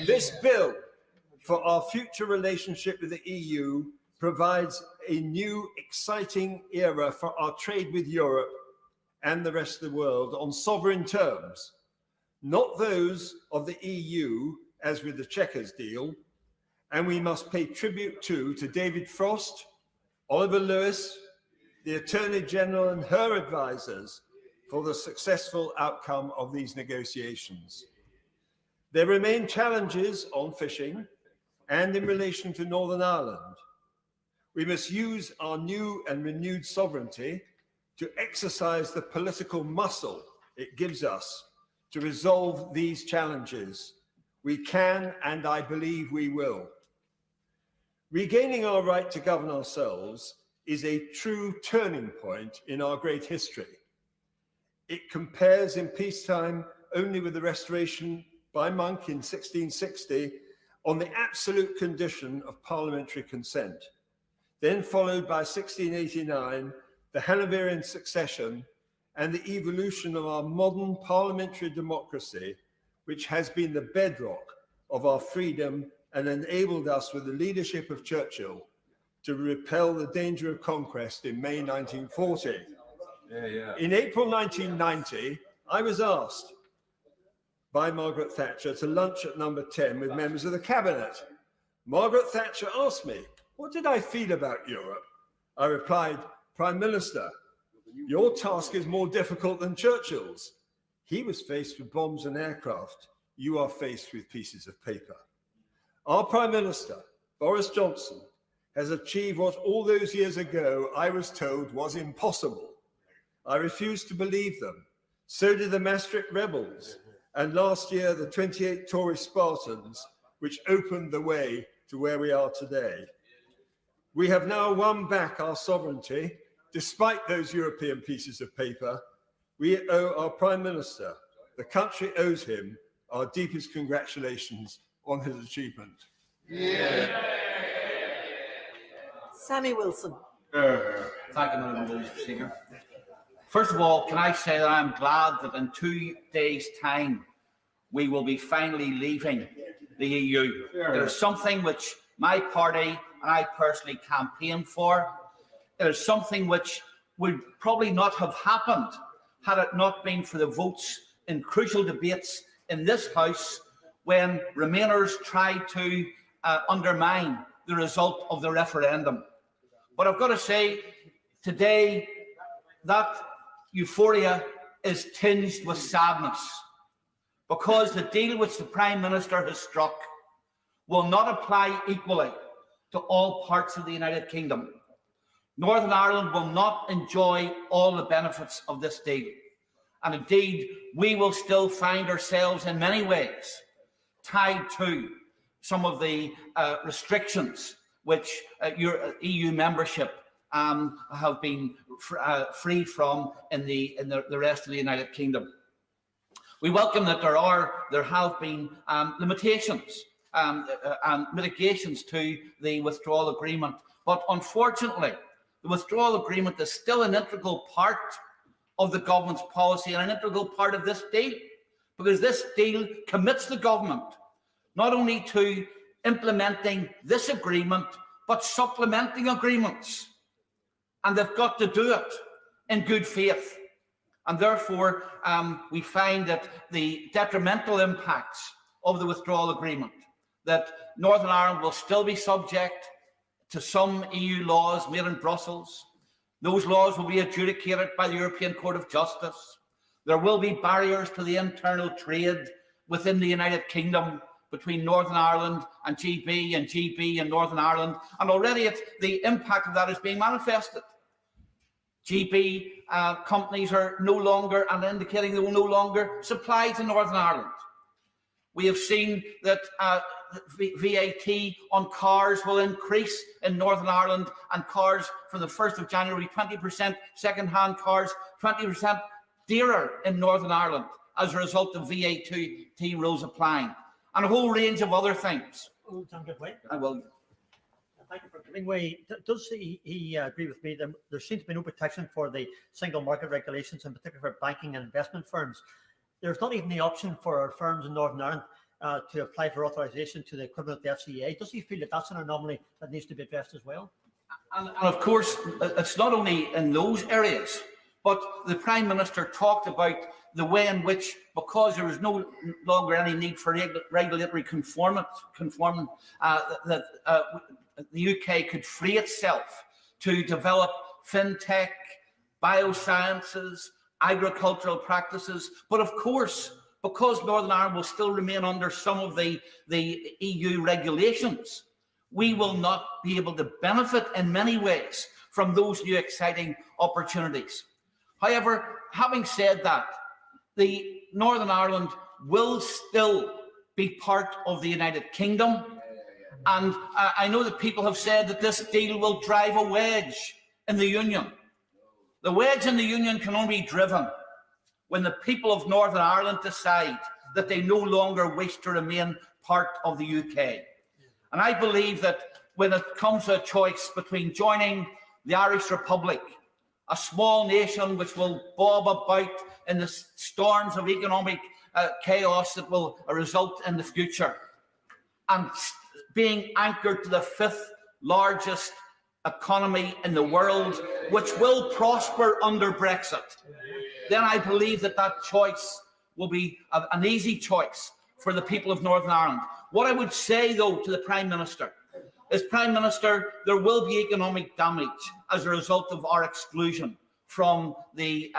This bill for our future relationship with the EU provides a new, exciting era for our trade with Europe and the rest of the world on sovereign terms, not those of the EU, as with the Chequers deal. And we must pay tribute to David Frost, Oliver Lewis, the Attorney General and her advisors for the successful outcome of these negotiations. There remain challenges on fishing and in relation to Northern Ireland. We must use our new and renewed sovereignty to exercise the political muscle it gives us to resolve these challenges. We can, and I believe we will. Regaining our right to govern ourselves is a true turning point in our great history. It compares in peacetime only with the restoration by Monk in 1660 on the absolute condition of parliamentary consent, then followed by 1689, the Hanoverian succession, and the evolution of our modern parliamentary democracy, which has been the bedrock of our freedom and enabled us, with the leadership of Churchill, to repel the danger of conquest in May 1940. In April 1990, I was asked by Margaret Thatcher to lunch at number 10 with members of the cabinet. Margaret Thatcher asked me, what did I feel about Europe? I replied, Prime Minister, your task is more difficult than Churchill's. He was faced with bombs and aircraft. You are faced with pieces of paper. Our Prime Minister, Boris Johnson, has achieved what all those years ago I was told was impossible. I refused to believe them. So did the Maastricht rebels, and last year the 28 Tory Spartans, which opened the way to where we are today. We have now won back our sovereignty, despite those European pieces of paper. We owe our Prime Minister, the country owes him, our deepest congratulations on his achievement. Sammy Wilson. Thank you, Madam Speaker. First of all, can I say that I'm glad that in 2 days' time we will be finally leaving the EU. It is something which my party and I personally campaigned for. It is something which would probably not have happened had it not been for the votes in crucial debates in this House when Remainers tried to undermine the result of the referendum. But I've got to say, today, that euphoria is tinged with sadness, because the deal which the Prime Minister has struck will not apply equally to all parts of the United Kingdom. Northern Ireland will not enjoy all the benefits of this deal. And indeed, we will still find ourselves in many ways tied to some of the restrictions which your EU membership have been free from in the rest of the United Kingdom. We welcome that there have been limitations and mitigations to the withdrawal agreement. But unfortunately, the withdrawal agreement is still an integral part of the government's policy and an integral part of this deal, because this deal commits the government not only to implementing this agreement, but supplementing agreements. And they've got to do it in good faith. And therefore, we find that the detrimental impacts of the withdrawal agreement, that Northern Ireland will still be subject to some EU laws made in Brussels. Those laws will be adjudicated by the European Court of Justice. There will be barriers to the internal trade within the United Kingdom between Northern Ireland and GB and GB and Northern Ireland. And already the impact of that is being manifested. GB companies are no longer, and indicating they will no longer supply to Northern Ireland. We have seen that VAT on cars will increase in Northern Ireland, and cars from the 1st of January, 20%, second-hand cars, 20% dearer in Northern Ireland as a result of VAT rules applying, and a whole range of other things. I will. Thank you for giving way. Does he agree with me that there seems to be no protection for the single market regulations, in particular for banking and investment firms? There's not even the option for our firms in Northern Ireland to apply for authorisation to the equivalent of the FCA. Does he feel that that's an anomaly that needs to be addressed as well? And of course, it's not only in those areas, but the Prime Minister talked about the way in which, because there is no longer any need for regulatory conformance, that the UK could free itself to develop fintech, biosciences, agricultural practices. But of course, because Northern Ireland will still remain under some of the EU regulations, we will not be able to benefit in many ways from those new exciting opportunities. However, having said that, the Northern Ireland will still be part of the United Kingdom. And I know that people have said that this deal will drive a wedge in the Union. The wedge in the Union can only be driven when the people of Northern Ireland decide that they no longer wish to remain part of the UK. And I believe that when it comes to a choice between joining the Irish Republic, a small nation which will bob about in the storms of economic chaos that will result in the future, and being anchored to the 5th largest economy in the world, which will prosper under Brexit, then I believe that that choice will be an easy choice for the people of Northern Ireland. What I would say, though, to the Prime Minister is, Prime Minister, there will be economic damage as a result of our exclusion from the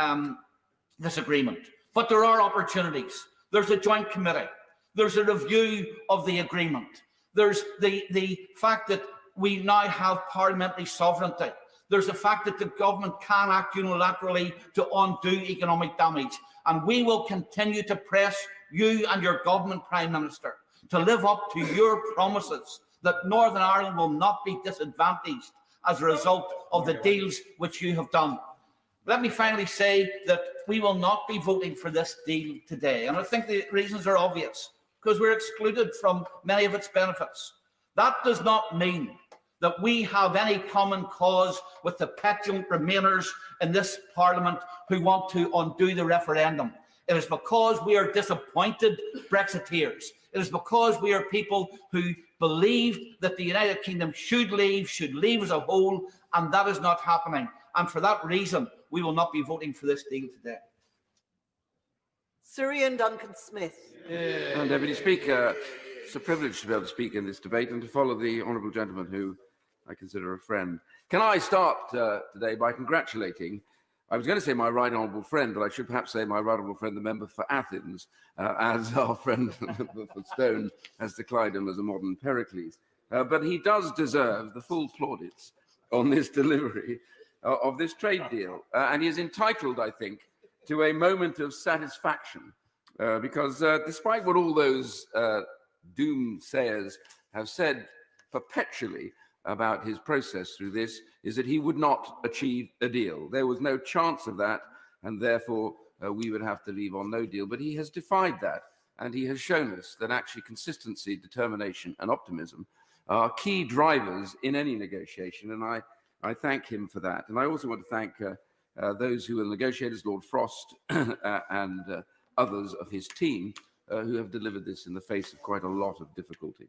this agreement. But there are opportunities. There's a joint committee. There's a review of the agreement. There's the fact that we now have parliamentary sovereignty. There's the fact that the government can act unilaterally to undo economic damage. And we will continue to press you and your government, Prime Minister, to live up to your promises that Northern Ireland will not be disadvantaged as a result of the deals which you have done. Let me finally say that we will not be voting for this deal today. And I think the reasons are obvious, because we're excluded from many of its benefits. That does not mean that we have any common cause with the petulant remainers in this Parliament who want to undo the referendum. It is because we are disappointed Brexiteers. It is because we are people who believe that the United Kingdom should leave as a whole, and that is not happening. And for that reason, we will not be voting for this deal today. Syrian Duncan-Smith. Deputy Speaker, it's a privilege to be able to speak in this debate and to follow the honourable gentleman who I consider a friend. Can I start today by congratulating, I was going to say my right honourable friend, but I should perhaps say my right honourable friend, the member for Athens, as our friend for Stone has declined him as a modern Pericles. But he does deserve the full plaudits on this delivery of this trade deal. And he is entitled, I think, to a moment of satisfaction, because despite what all those doomsayers have said perpetually about his process through this, is that he would not achieve a deal. There was no chance of that, and therefore we would have to leave on no deal. But he has defied that, And he has shown us that actually consistency, determination, and optimism are key drivers in any negotiation. And I thank him for that. And I also want to thank those who are the negotiators, Lord Frost and others of his team, who have delivered this in the face of quite a lot of difficulty.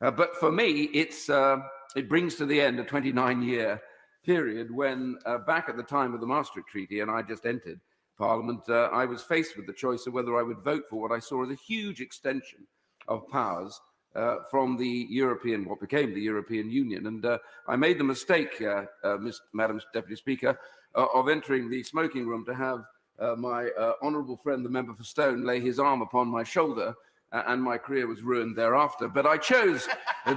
But for me, it brings to the end a 29-year period when, back at the time of the Maastricht Treaty, and I just entered Parliament, I was faced with the choice of whether I would vote for what I saw as a huge extension of powers from the European, what became the European Union. And I made the mistake, Madam Deputy Speaker, of entering the smoking room to have my honourable friend, the member for Stone, lay his arm upon my shoulder, and my career was ruined thereafter. But I chose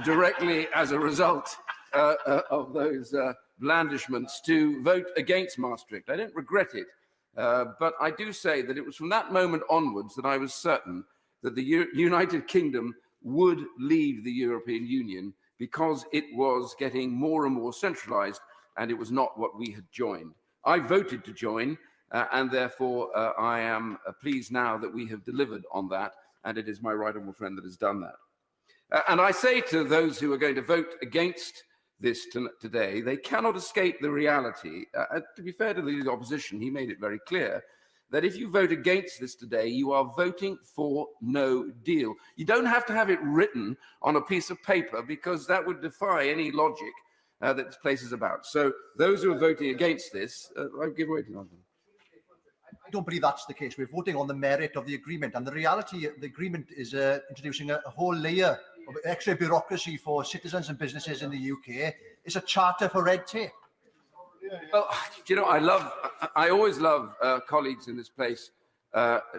directly as a result of those blandishments to vote against Maastricht. I don't regret it, but I do say that it was from that moment onwards that I was certain that the United Kingdom would leave the European Union because it was getting more and more centralised, and it was not what we had joined. I voted to join, and therefore I am pleased now that we have delivered on that, and it is my right honourable friend that has done that. And I say to those who are going to vote against this today, they cannot escape the reality. To be fair to the opposition, he made it very clear that if you vote against this today, you are voting for no deal. You don't have to have it written on a piece of paper, because that would defy any logic that this place is about. So those who are voting against this, I give way to them. I don't believe that's the case. We're voting on the merit of the agreement, and the reality of the agreement is introducing a whole layer of extra bureaucracy for citizens and businesses in the UK. It's a charter for red tape. Well, you know, I always love colleagues in this place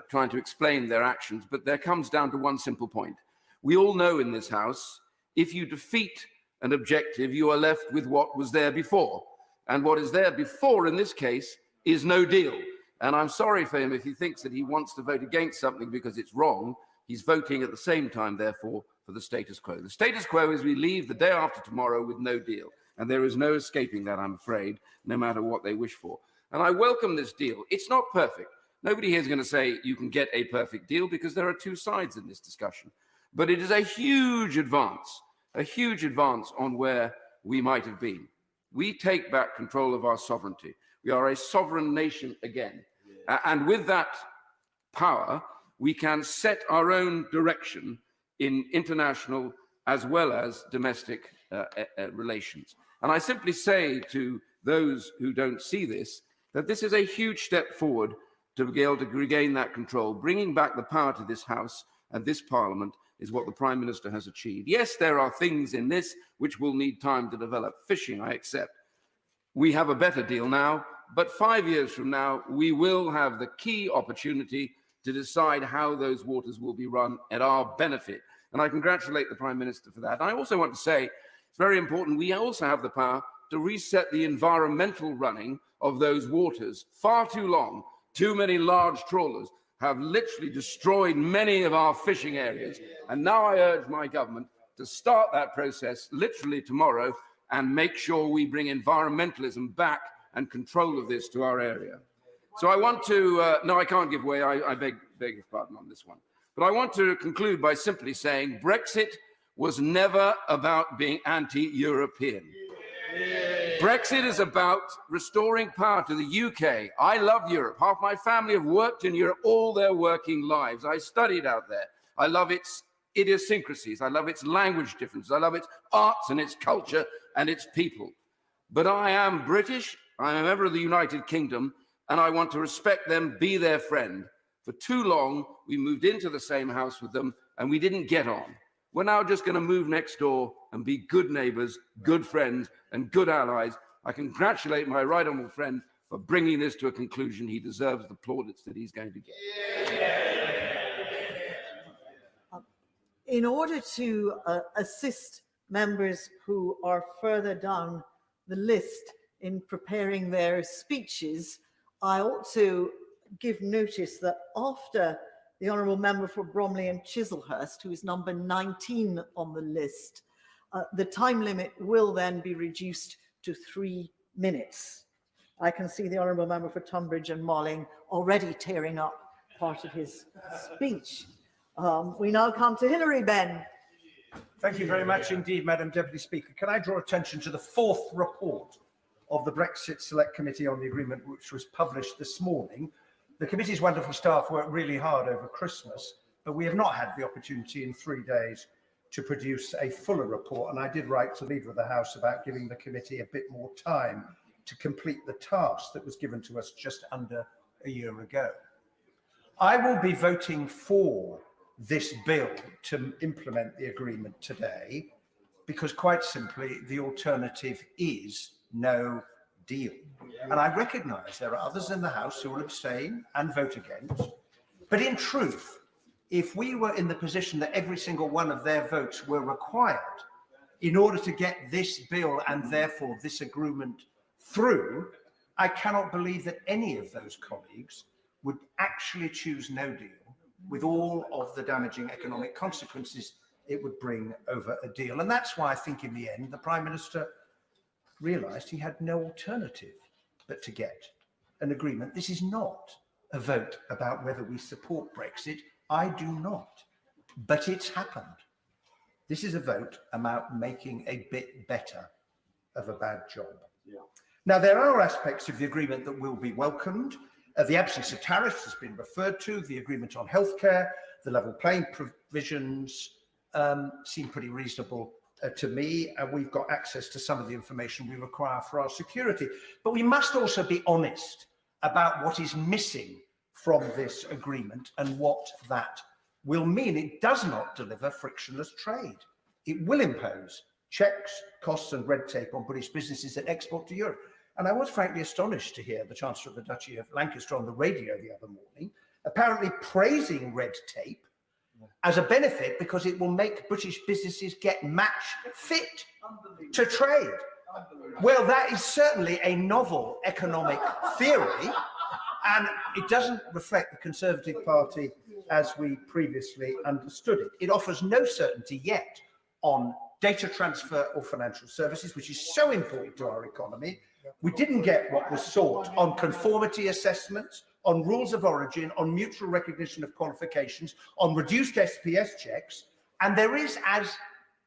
trying to explain their actions, but there comes down to one simple point. We all know in this House, if you defeat an objective, you are left with what was there before. And what is there before in this case is no deal. And I'm sorry for him if he thinks that he wants to vote against something because it's wrong. He's voting at the same time, therefore, for the status quo. The status quo is we leave the day after tomorrow with no deal. And there is no escaping that, I'm afraid, no matter what they wish for. And I welcome this deal. It's not perfect. Nobody here is going to say you can get a perfect deal, because there are two sides in this discussion. But it is a huge advance on where we might have been. We take back control of our sovereignty. We are a sovereign nation again. And with that power, we can set our own direction in international as well as domestic relations. And I simply say to those who don't see this, that this is a huge step forward to be able to regain that control. Bringing back the power to this House and this Parliament is what the Prime Minister has achieved. Yes, there are things in this which will need time to develop. Fishing, I accept. We have a better deal now, but 5 years from now, we will have the key opportunity to decide how those waters will be run at our benefit. And I congratulate the Prime Minister for that. I also want to say, it's very important, we also have the power to reset the environmental running of those waters. Far too long, too many large trawlers have literally destroyed many of our fishing areas. And now I urge my government to start that process literally tomorrow and make sure we bring environmentalism back and control of this to our area. So I want to, no, I can't give way, I beg your pardon on this one. But I want to conclude by simply saying Brexit was never about being anti-European. Brexit is about restoring power to the UK. I love Europe. Half my family have worked in Europe all their working lives. I studied out there. I love its idiosyncrasies. I love its language differences. I love its arts and its culture and its people. But I am British. I'm a member of the United Kingdom, and I want to respect them, be their friend. For too long, we moved into the same house with them, and we didn't get on. We're now just going to move next door and be good neighbours, good friends, and good allies. I congratulate my right honourable friend for bringing this to a conclusion. He deserves the plaudits that he's going to get. In order to assist members who are further down the list in preparing their speeches, I ought to give notice that after the Honourable Member for Bromley and Chislehurst, who is number 19 on the list, the time limit will then be reduced to 3 minutes. I can see the Honourable Member for Tunbridge and Malling already tearing up part of his speech. We now come to Hilary Benn. Thank you very much indeed, Madam Deputy Speaker. Can I draw attention to the 4th report of the Brexit Select Committee on the agreement, which was published this morning? The committee's wonderful staff worked really hard over Christmas, but we have not had the opportunity in 3 days to produce a fuller report, and I did write to Leader of the House about giving the committee a bit more time to complete the task that was given to us just under a year ago. I will be voting for this bill to implement the agreement today because, quite simply, the alternative is no deal. And I recognise there are others in the House who will abstain and vote against, but in truth, if we were in the position that every single one of their votes were required in order to get this bill and therefore this agreement through, I cannot believe that any of those colleagues would actually choose no deal with all of the damaging economic consequences it would bring over a deal. And that's why I think in the end, the Prime Minister realised he had no alternative but to get an agreement. This is not a vote about whether we support Brexit. I do not, but it's happened. This is a vote about making a bit better of a bad job. Now, there are aspects of the agreement that will be welcomed. The absence of tariffs has been referred to, the agreement on healthcare, the level playing provisions seem pretty reasonable to me, and we've got access to some of the information we require for our security. But we must also be honest about what is missing from this agreement and what that will mean. It does not deliver frictionless trade. It will impose checks, costs and red tape on British businesses that export to Europe. And I was frankly astonished to hear the Chancellor of the Duchy of Lancaster on the radio the other morning, apparently praising red tape as a benefit because it will make British businesses get match fit to trade. Well, that is certainly a novel economic theory, and it doesn't reflect the Conservative Party as we previously understood it. It offers no certainty yet on data transfer or financial services, which is so important to our economy. We didn't get what was sought on conformity assessments, on rules of origin, on mutual recognition of qualifications, on reduced SPS checks, and there is, as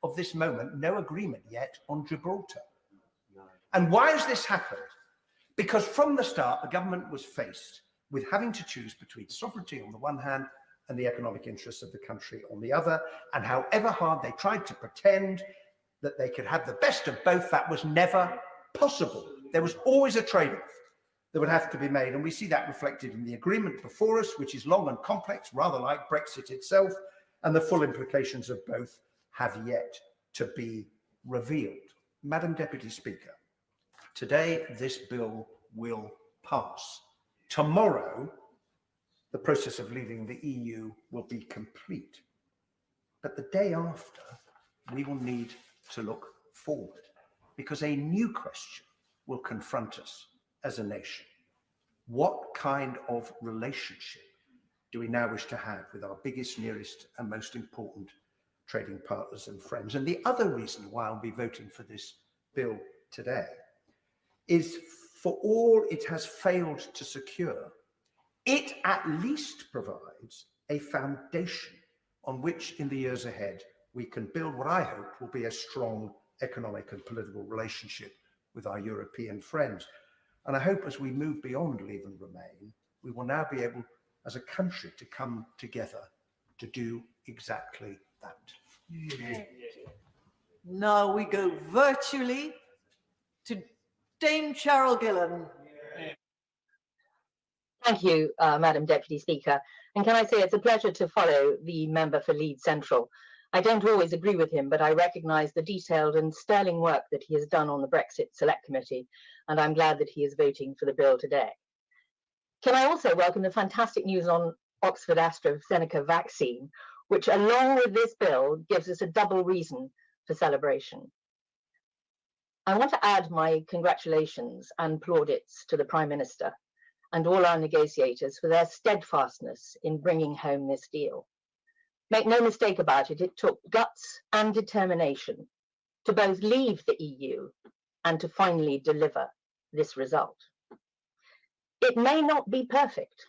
of this moment, no agreement yet on Gibraltar. And why has this happened? Because from the start, the government was faced with having to choose between sovereignty on the one hand and the economic interests of the country on the other. And however hard they tried to pretend that they could have the best of both, that was never possible. There was always a trade-off that would have to be made. And we see that reflected in the agreement before us, which is long and complex, rather like Brexit itself, and the full implications of both have yet to be revealed. Madam Deputy Speaker, today this bill will pass. Tomorrow, the process of leaving the EU will be complete. But the day after, we will need to look forward because a new question will confront us as a nation. What kind of relationship do we now wish to have with our biggest, nearest and most important trading partners and friends? And the other reason why I'll be voting for this bill today is for all it has failed to secure, it at least provides a foundation on which in the years ahead we can build what I hope will be a strong economic and political relationship with our European friends. And I hope as we move beyond Leave and Remain, we will now be able as a country to come together to do exactly that. Now we go virtually to Dame Cheryl Gillan. Thank you, Madam Deputy Speaker. And can I say it's a pleasure to follow the member for Leeds Central. I don't always agree with him, but I recognise the detailed and sterling work that he has done on the Brexit Select Committee, and I'm glad that he is voting for the bill today. Can I also welcome the fantastic news on Oxford AstraZeneca vaccine, which along with this bill gives us a double reason for celebration. I want to add my congratulations and plaudits to the Prime Minister and all our negotiators for their steadfastness in bringing home this deal. Make no mistake about it, it took guts and determination to both leave the EU and to finally deliver this result. It may not be perfect.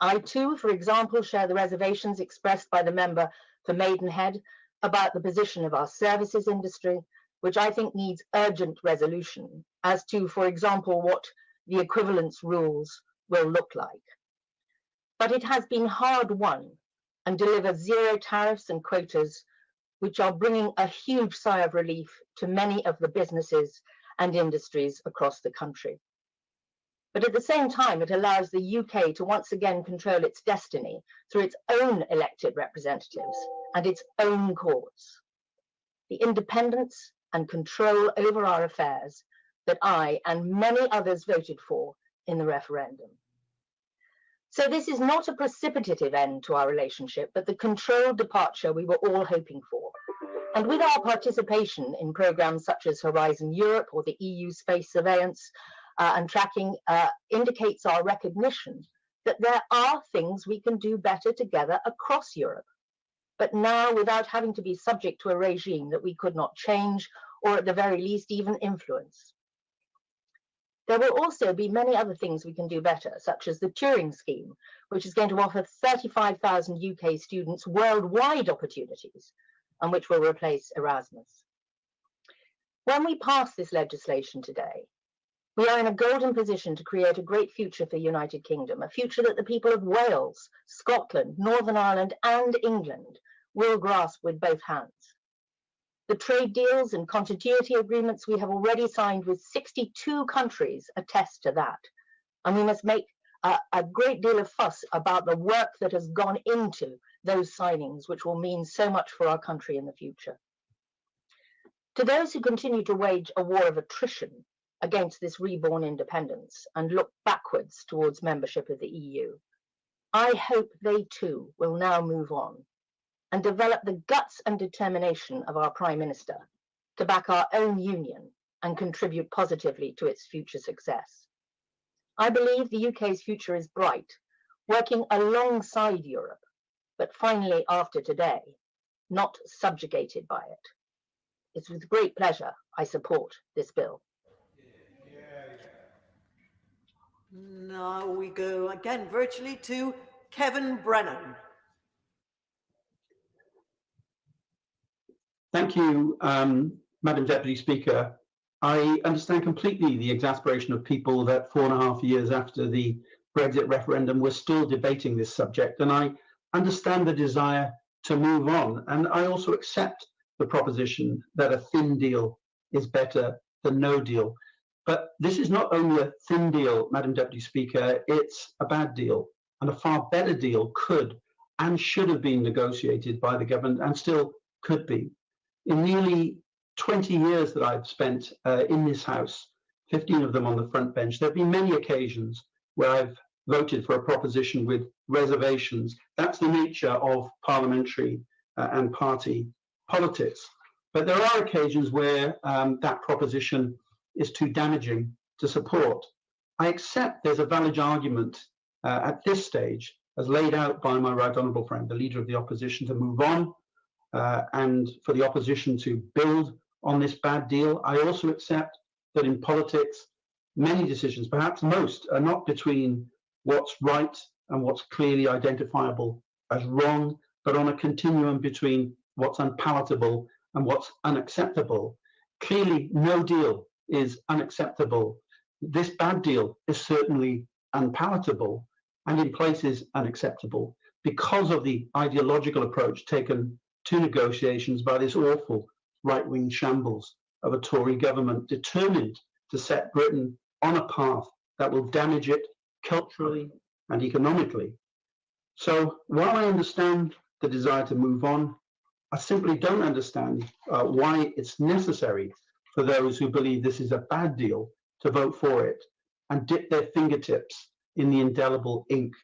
I too, for example, share the reservations expressed by the member for Maidenhead about the position of our services industry, which I think needs urgent resolution as to, for example, what the equivalence rules will look like. But it has been hard won and delivers zero tariffs and quotas, which are bringing a huge sigh of relief to many of the businesses and industries across the country. But at the same time, it allows the UK to once again control its destiny through its own elected representatives and its own courts. The independence and control over our affairs that I and many others voted for in the referendum. So this is not a precipitative end to our relationship, but the controlled departure we were all hoping for. And with our participation in programs such as Horizon Europe or the EU space surveillance and tracking indicates our recognition that there are things we can do better together across Europe, but now without having to be subject to a regime that we could not change or at the very least even influence. There will also be many other things we can do better, such as the Turing Scheme, which is going to offer 35,000 UK students worldwide opportunities and which will replace Erasmus. When we pass this legislation today, we are in a golden position to create a great future for the United Kingdom, a future that the people of Wales, Scotland, Northern Ireland and England will grasp with both hands. The trade deals and continuity agreements we have already signed with 62 countries attest to that. And we must make a great deal of fuss about the work that has gone into those signings, which will mean so much for our country in the future. To those who continue to wage a war of attrition against this reborn independence and look backwards towards membership of the EU, I hope they too will now move on and develop the guts and determination of our Prime Minister to back our own union and contribute positively to its future success. I believe the UK's future is bright, working alongside Europe, but finally after today, not subjugated by it. It's with great pleasure I support this bill. Now we go again virtually to Kevin Brennan. Thank you, Madam Deputy Speaker. I understand completely the exasperation of people that 4.5 years after the Brexit referendum we're still debating this subject, and I understand the desire to move on. And I also accept the proposition that a thin deal is better than no deal. But this is not only a thin deal, Madam Deputy Speaker, it's a bad deal. And a far better deal could and should have been negotiated by the government and still could be. In nearly 20 years that I've spent in this House, 15 of them on the front bench, there have been many occasions where I've voted for a proposition with reservations. That's the nature of parliamentary and party politics. But there are occasions where that proposition is too damaging to support. I accept there's a valid argument at this stage, as laid out by my right honourable friend, the Leader of the Opposition, to move on and for the opposition to build on this bad deal. I also accept that in politics, many decisions, perhaps most, are not between what's right and what's clearly identifiable as wrong, but on a continuum between what's unpalatable and what's unacceptable. Clearly, no deal is unacceptable. This bad deal is certainly unpalatable and in places unacceptable because of the ideological approach taken to negotiations by this awful right-wing shambles of a Tory government determined to set Britain on a path that will damage it culturally and economically. So while I understand the desire to move on, I simply don't understand why it's necessary for those who believe this is a bad deal to vote for it and dip their fingertips in the indelible ink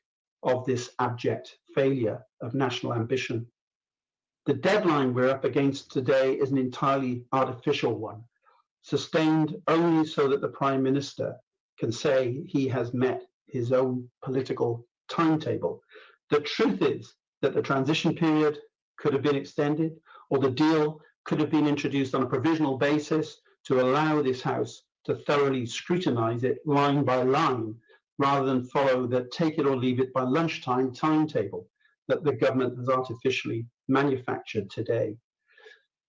of this abject failure of national ambition. The deadline we're up against today is an entirely artificial one, sustained only so that the Prime Minister can say he has met his own political timetable. The truth is that the transition period could have been extended, or the deal could have been introduced on a provisional basis to allow this House to thoroughly scrutinise it line by line rather than follow the take it or leave it by lunchtime timetable that the government has artificially manufactured today.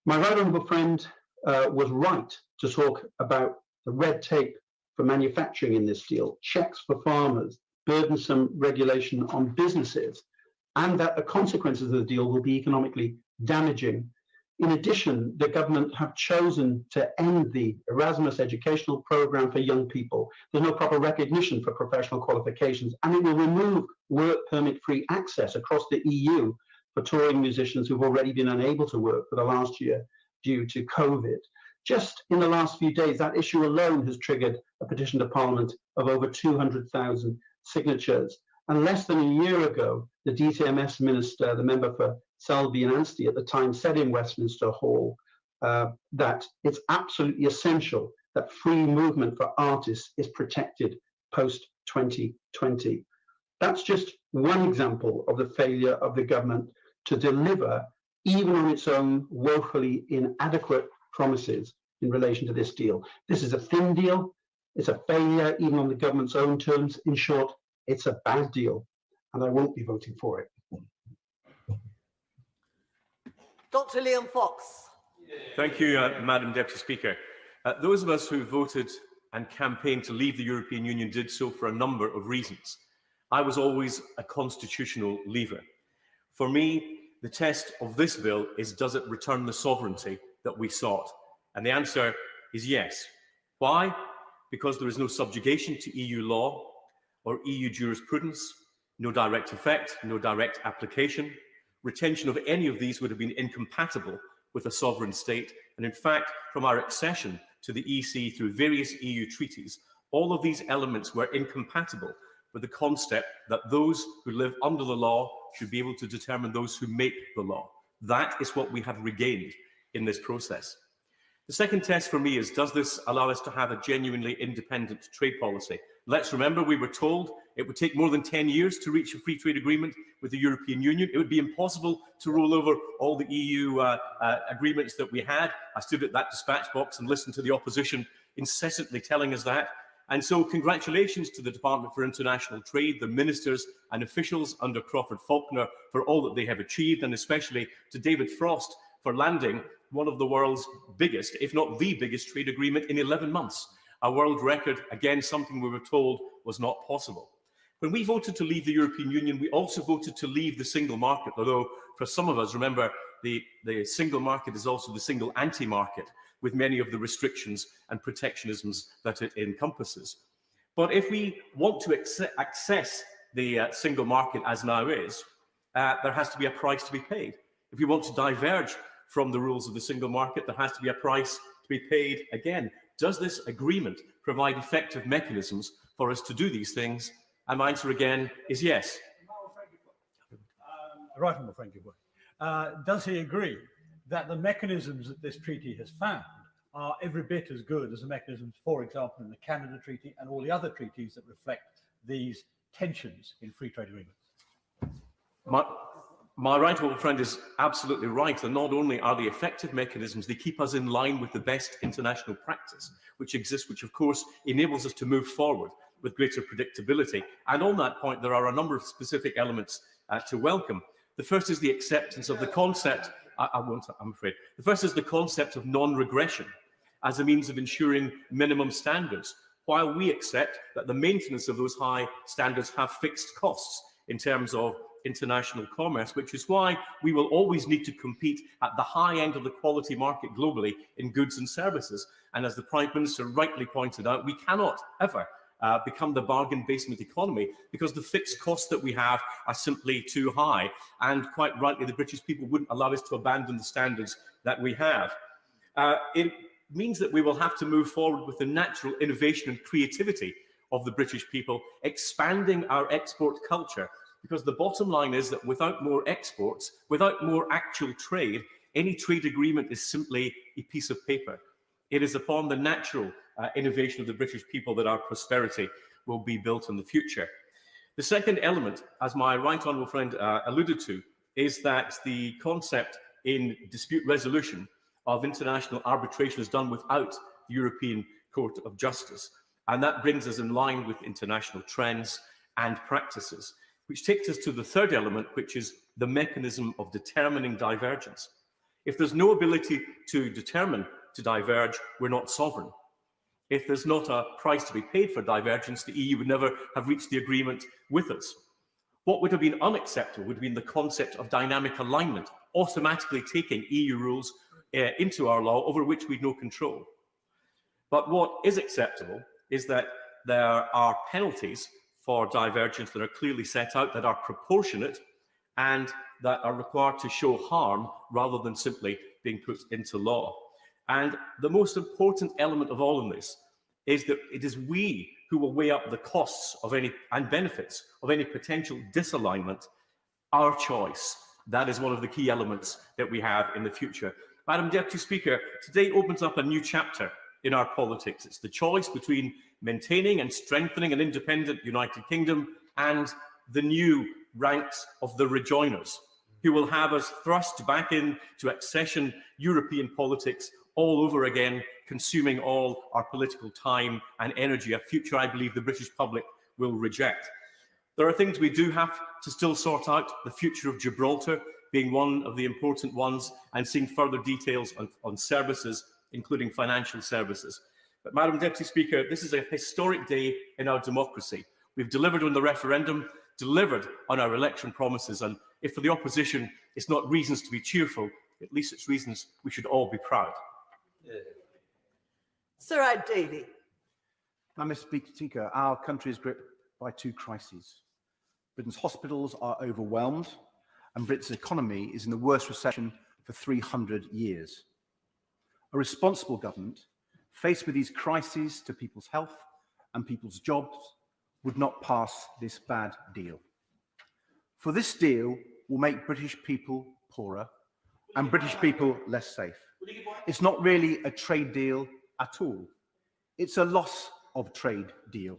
My right honourable friend was right to talk about the red tape for manufacturing in this deal, checks for farmers, burdensome regulation on businesses, and that the consequences of the deal will be economically damaging. In addition, the government have chosen to end the Erasmus educational programme for young people. There's no proper recognition for professional qualifications, and it will remove work permit-free access across the EU for touring musicians who've already been unable to work for the last year due to COVID. Just in the last few days, that issue alone has triggered a petition to Parliament of over 200,000 signatures. And less than a year ago, the DTMS minister, the member for Selby and Anstey at the time, said in Westminster Hall that it's absolutely essential that free movement for artists is protected post-2020. That's just one example of the failure of the government to deliver, even on its own woefully inadequate promises in relation to this deal. This is a thin deal. It's a failure, even on the government's own terms. In short, it's a bad deal, and I won't be voting for it. Dr. Liam Fox. Thank you, Madam Deputy Speaker. Those of us who voted and campaigned to leave the European Union did so for a number of reasons. I was always a constitutional leaver. For me, the test of this bill is, does it return the sovereignty that we sought? And the answer is yes. Why? Because there is no subjugation to EU law or EU jurisprudence, no direct effect, no direct application. Retention of any of these would have been incompatible with a sovereign state. And in fact, from our accession to the EC through various EU treaties, all of these elements were incompatible with the concept that those who live under the law should be able to determine those who make the law. That is what we have regained in this process. The second test for me is, does this allow us to have a genuinely independent trade policy? Let's remember, we were told it would take more than 10 years to reach a free trade agreement with the European Union. It would be impossible to roll over all the EU agreements that we had. I stood at that dispatch box and listened to the opposition incessantly telling us that. And so congratulations to the Department for International Trade, the ministers and officials under Crawford Faulkner for all that they have achieved, and especially to David Frost for landing one of the world's biggest, if not the biggest, trade agreement in 11 months. A world record, again, something we were told was not possible. When we voted to leave the European Union, we also voted to leave the single market, although for some of us, remember, the single market is also the single anti-market, with many of the restrictions and protectionisms that it encompasses. But if we want to access the single market as now is, there has to be a price to be paid. If we want to diverge from the rules of the single market, there has to be a price to be paid again. Does this agreement provide effective mechanisms for us to do these things? And my answer again is yes. Right, Frankie Boy. Does he agree that the mechanisms that this treaty has found are every bit as good as the mechanisms, for example, in the Canada Treaty and all the other treaties that reflect these tensions in free trade agreements? My right honourable friend is absolutely right, and not only are they effective mechanisms, they keep us in line with the best international practice which exists, which of course enables us to move forward with greater predictability. And on that point, there are a number of specific elements to welcome. The first is the acceptance of the concept, I'm afraid. The first is the concept of non-regression as a means of ensuring minimum standards, while we accept that the maintenance of those high standards have fixed costs in terms of international commerce, which is why we will always need to compete at the high end of the quality market globally in goods and services. And as the Prime Minister rightly pointed out, we cannot ever become the bargain basement economy because the fixed costs that we have are simply too high. And quite rightly, the British people wouldn't allow us to abandon the standards that we have. It means that we will have to move forward with the natural innovation and creativity of the British people, expanding our export culture. Because the bottom line is that without more exports, without more actual trade, any trade agreement is simply a piece of paper. It is upon the natural innovation of the British people that our prosperity will be built in the future. The second element, as my right honourable friend alluded to, is that the concept in dispute resolution of international arbitration is done without the European Court of Justice. And that brings us in line with international trends and practices, which takes us to the third element, which is the mechanism of determining divergence. If there's no ability to determine to diverge, we're not sovereign. If there's not a price to be paid for divergence, the EU would never have reached the agreement with us. What would have been unacceptable would have been the concept of dynamic alignment, automatically taking EU rules into our law over which we'd no control. But what is acceptable is that there are penalties for divergence that are clearly set out, that are proportionate, and that are required to show harm rather than simply being put into law. And the most important element of all of this is that it is we who will weigh up the costs of any and benefits of any potential disalignment. Our choice. That is one of the key elements that we have in the future. Madam Deputy Speaker, today opens up a new chapter in our politics. It's the choice between maintaining and strengthening an independent United Kingdom and the new ranks of the rejoiners, who will have us thrust back into accession European politics all over again, consuming all our political time and energy, a future I believe the British public will reject. There are things we do have to still sort out, the future of Gibraltar being one of the important ones, and seeing further details on services, including financial services. But Madam Deputy Speaker, this is a historic day in our democracy. We've delivered on the referendum, delivered on our election promises, and if for the opposition it's not reasons to be cheerful, at least it's reasons we should all be proud. Sir Ed Davey. Madam Speaker, our country is gripped by two crises. Britain's hospitals are overwhelmed, and Britain's economy is in the worst recession for 300 years. A responsible government, faced with these crises to people's health and people's jobs, would not pass this bad deal. For this deal will make British people poorer and British people less safe. It's not really a trade deal at all. It's a loss of trade deal.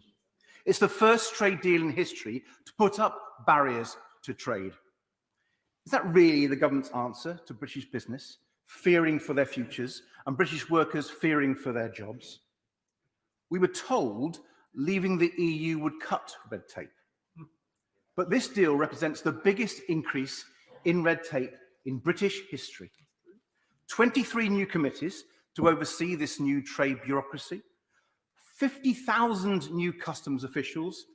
It's the first trade deal in history to put up barriers to trade. Is that really the government's answer to British business, fearing for their futures, and British workers fearing for their jobs? We were told leaving the EU would cut red tape. But this deal represents the biggest increase in red tape in British history. 23 new committees to oversee this new trade bureaucracy, 50,000 new customs officials,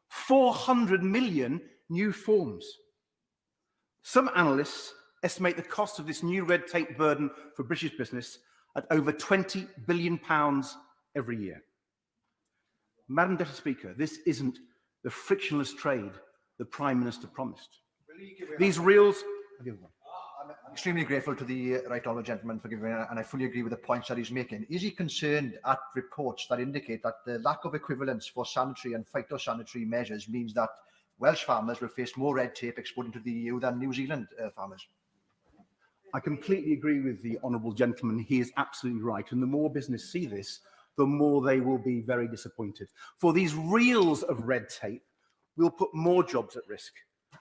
400 million new forms. Some analysts estimate the cost of this new red tape burden for British business at over £20 billion every year. Madam Deputy Speaker, this isn't the frictionless trade the Prime Minister promised. These reels... I'm extremely grateful to the right honourable gentleman for giving, and I fully agree with the points that he's making. Is he concerned at reports that indicate that the lack of equivalence for sanitary and phytosanitary measures means that Welsh farmers will face more red tape exporting to the EU than New Zealand farmers? I completely agree with the honourable gentleman. He is absolutely right. And the more business see this, the more they will be very disappointed. For these reels of red tape will put more jobs at risk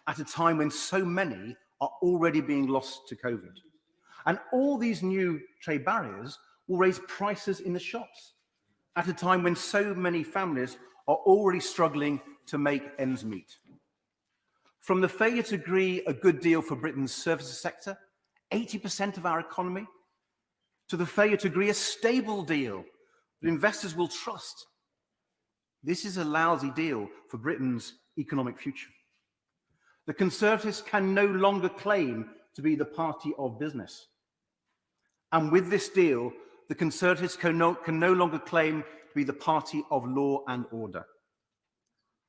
at a time when so many are already being lost to COVID. And all these new trade barriers will raise prices in the shops at a time when so many families are already struggling to make ends meet. From the failure to agree a good deal for Britain's services sector, 80% of our economy, to the failure to agree a stable deal that investors will trust. This is a lousy deal for Britain's economic future. The Conservatives can no longer claim to be the party of business. And with this deal, the Conservatives can no longer claim to be the party of law and order.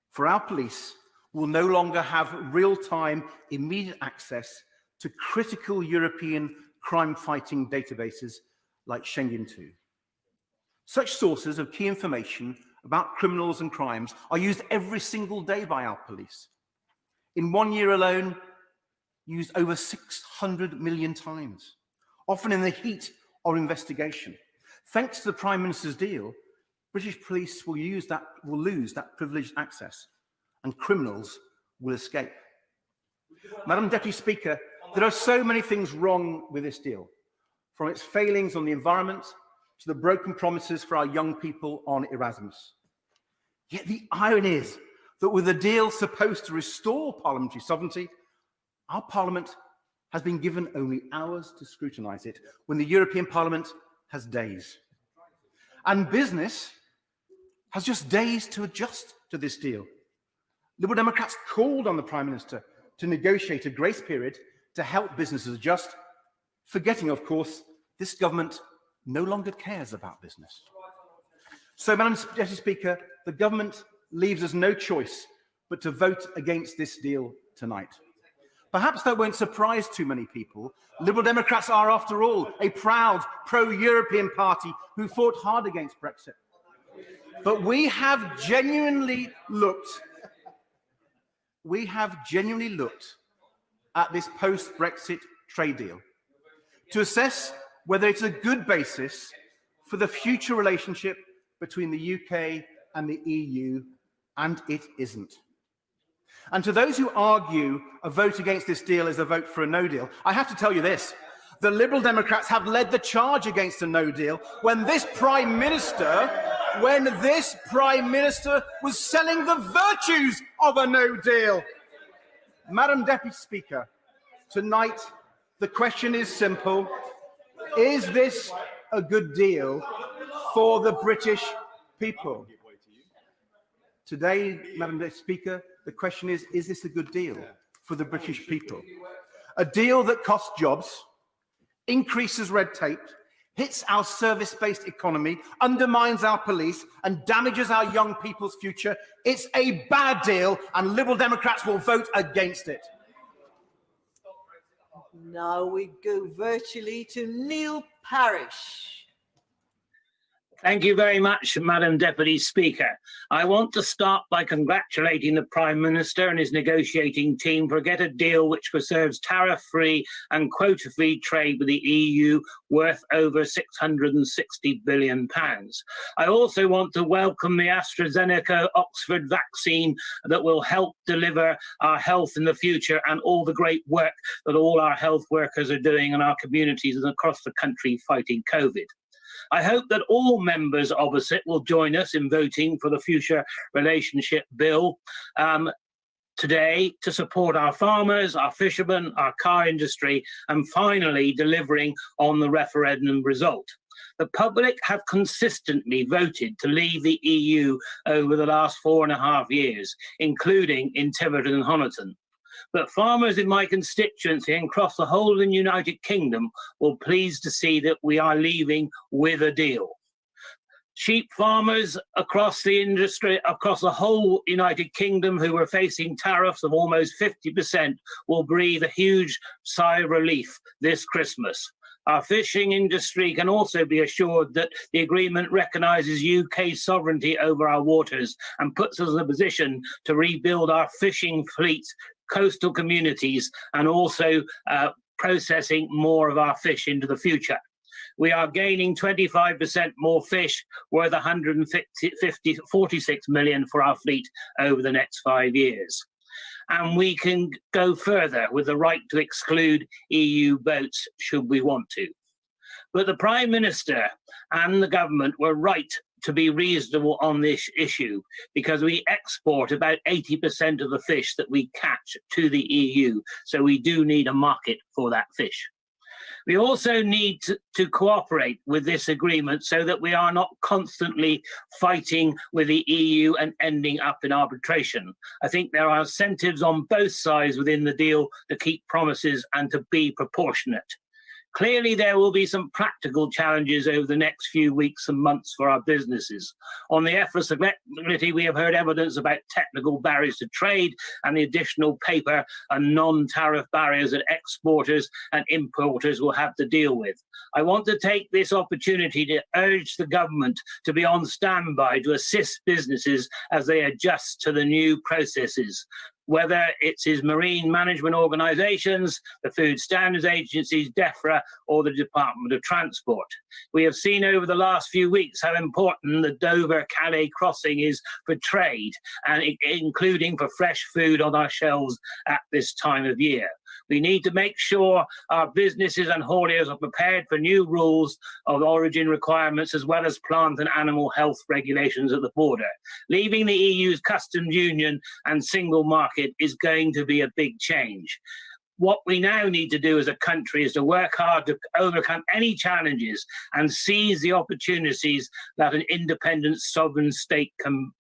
For our police will no longer have real-time, immediate access to critical European crime-fighting databases like Schengen II. Such sources of key information about criminals and crimes are used every single day by our police. In 1 year alone, used over 600 million times, often in the heat of investigation. Thanks to the Prime Minister's deal, British police will lose that privileged access, and criminals will escape. Madam Deputy Speaker, there are so many things wrong with this deal, from its failings on the environment to the broken promises for our young people on Erasmus. Yet the irony is that with a deal supposed to restore parliamentary sovereignty, our Parliament has been given only hours to scrutinise it, when the European Parliament has days. And business has just days to adjust to this deal. Liberal Democrats called on the Prime Minister to negotiate a grace period to help businesses adjust, forgetting, of course, this government no longer cares about business. So, Madam Deputy Speaker, the government leaves us no choice but to vote against this deal tonight. Perhaps that won't surprise too many people. Liberal Democrats are, after all, a proud pro-European party who fought hard against Brexit. But we have genuinely looked at this post-Brexit trade deal to assess whether it's a good basis for the future relationship between the UK and the EU, and it isn't. And to those who argue a vote against this deal is a vote for a no deal, I have to tell you this: the Liberal Democrats have led the charge against a no deal when this Prime Minister was selling the virtues of a no deal. Madam Deputy Speaker, tonight the question is simple: is this a good deal for the British people? Today, Madam Deputy Speaker, the question is this a good deal for the British people? A deal that costs jobs, increases red tape, hits our service-based economy, undermines our police, and damages our young people's future. It's a bad deal, and Liberal Democrats will vote against it. Now we go virtually to Neil Parish. Thank you very much, Madam Deputy Speaker. I want to start by congratulating the Prime Minister and his negotiating team for a deal which preserves tariff-free and quota-free trade with the EU worth over £660 billion. I also want to welcome the AstraZeneca Oxford vaccine that will help deliver our health in the future, and all the great work that all our health workers are doing in our communities and across the country fighting COVID. I hope that all members opposite will join us in voting for the Future Relationship Bill today to support our farmers, our fishermen, our car industry, and finally delivering on the referendum result. The public have consistently voted to leave the EU over the last 4.5 years, including in Tiverton and Honiton. But farmers in my constituency and across the whole of the United Kingdom will pleased to see that we are leaving with a deal. Sheep farmers across the industry, across the whole United Kingdom, who were facing tariffs of almost 50%, will breathe a huge sigh of relief this Christmas. Our fishing industry can also be assured that the agreement recognises UK sovereignty over our waters and puts us in a position to rebuild our fishing fleets, coastal communities, and also processing more of our fish into the future. We are gaining 25% more fish, worth 146 million for our fleet over the next 5 years. And we can go further with the right to exclude EU boats should we want to. But the Prime Minister and the government were right to be reasonable on this issue, because we export about 80% of the fish that we catch to the EU, so we do need a market for that fish. We also need to cooperate with this agreement so that we are not constantly fighting with the EU and ending up in arbitration. I think there are incentives on both sides within the deal to keep promises and to be proportionate. Clearly, there will be some practical challenges over the next few weeks and months for our businesses. On the EFRA Select Committee, we have heard evidence about technical barriers to trade and the additional paper and non-tariff barriers that exporters and importers will have to deal with. I want to take this opportunity to urge the government to be on standby to assist businesses as they adjust to the new processes, whether it's his marine management organisations, the Food Standards Agencies, DEFRA, or the Department of Transport. We have seen over the last few weeks how important the Dover-Calais crossing is for trade, and including for fresh food on our shelves at this time of year. We need to make sure our businesses and hauliers are prepared for new rules of origin requirements as well as plant and animal health regulations at the border. Leaving the EU's customs union and single market is going to be a big change. What we now need to do as a country is to work hard to overcome any challenges and seize the opportunities that an independent sovereign state can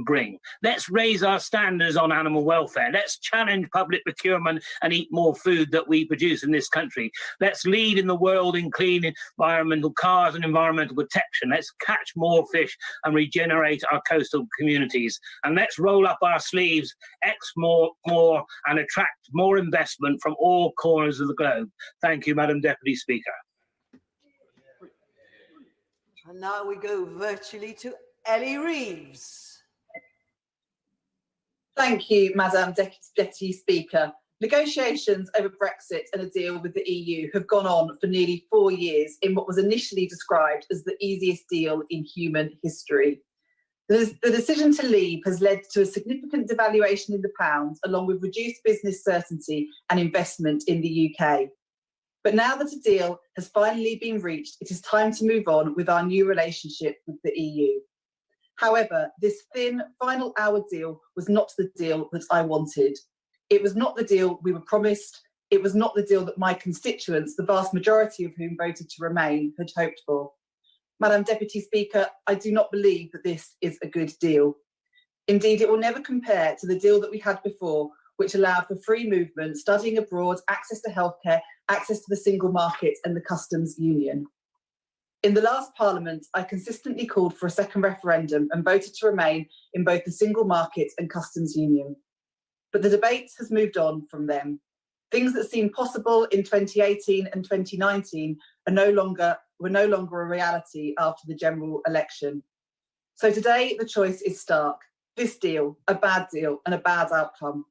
bring. Let's raise our standards on animal welfare. Let's challenge public procurement and eat more food that we produce in this country. Let's lead in the world in clean environmental cars and environmental protection. Let's catch more fish and regenerate our coastal communities. And let's roll up our sleeves, export more and attract more investment from all corners of the globe. Thank you, Madam Deputy Speaker. And now we go virtually to Ellie Reeves. Thank you, Madam Deputy Speaker. Negotiations over Brexit and a deal with the EU have gone on for nearly 4 years in what was initially described as the easiest deal in human history. The decision to leave has led to a significant devaluation in the pound, along with reduced business certainty and investment in the UK. But now that a deal has finally been reached, it is time to move on with our new relationship with the EU. However, this thin, final hour deal was not the deal that I wanted. It was not the deal we were promised. It was not the deal that my constituents, the vast majority of whom voted to remain, had hoped for. Madam Deputy Speaker, I do not believe that this is a good deal. Indeed, it will never compare to the deal that we had before, which allowed for free movement, studying abroad, access to healthcare, access to the single market and the customs union. In the last Parliament, I consistently called for a second referendum and voted to remain in both the single market and customs union. But the debate has moved on from them. Things that seemed possible in 2018 and 2019 were no longer a reality after the general election. So today the choice is stark. This deal, a bad deal and a bad outcome,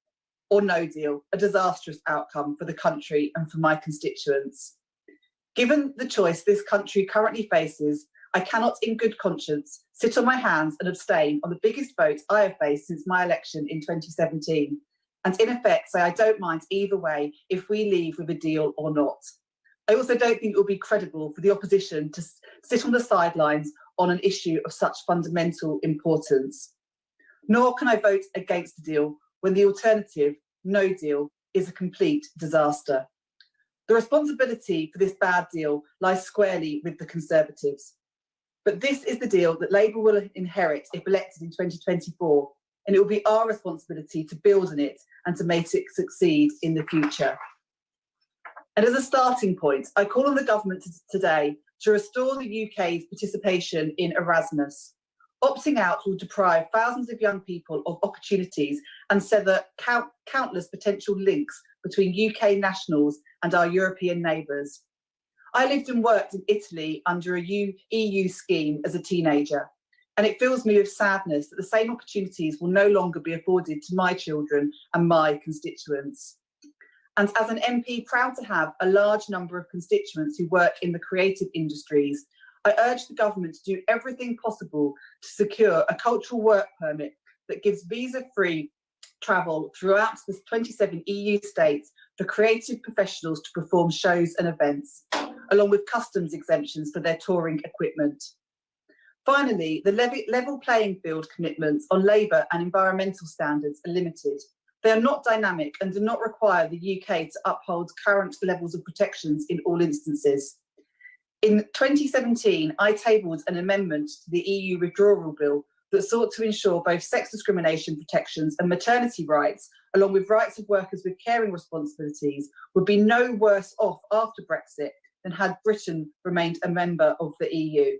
or no deal, a disastrous outcome for the country and for my constituents. Given the choice this country currently faces, I cannot in good conscience sit on my hands and abstain on the biggest vote I have faced since my election in 2017, and in effect say I don't mind either way if we leave with a deal or not. I also don't think it will be credible for the opposition to sit on the sidelines on an issue of such fundamental importance. Nor can I vote against the deal when the alternative, no deal, is a complete disaster. The responsibility for this bad deal lies squarely with the Conservatives. But this is the deal that Labour will inherit if elected in 2024, and it will be our responsibility to build on it and to make it succeed in the future. And as a starting point, I call on the government today to restore the UK's participation in Erasmus. Opting out will deprive thousands of young people of opportunities and sever countless potential links between UK nationals and our European neighbours. I lived and worked in Italy under a EU scheme as a teenager, and it fills me with sadness that the same opportunities will no longer be afforded to my children and my constituents. And as an MP proud to have a large number of constituents who work in the creative industries, I urge the government to do everything possible to secure a cultural work permit that gives visa-free travel throughout the 27 EU states for creative professionals to perform shows and events, along with customs exemptions for their touring equipment. Finally, the level playing field commitments on labour and environmental standards are limited. They are not dynamic and do not require the UK to uphold current levels of protections in all instances. In 2017, I tabled an amendment to the EU withdrawal bill that sought to ensure both sex discrimination protections and maternity rights, along with rights of workers with caring responsibilities, would be no worse off after Brexit than had Britain remained a member of the EU.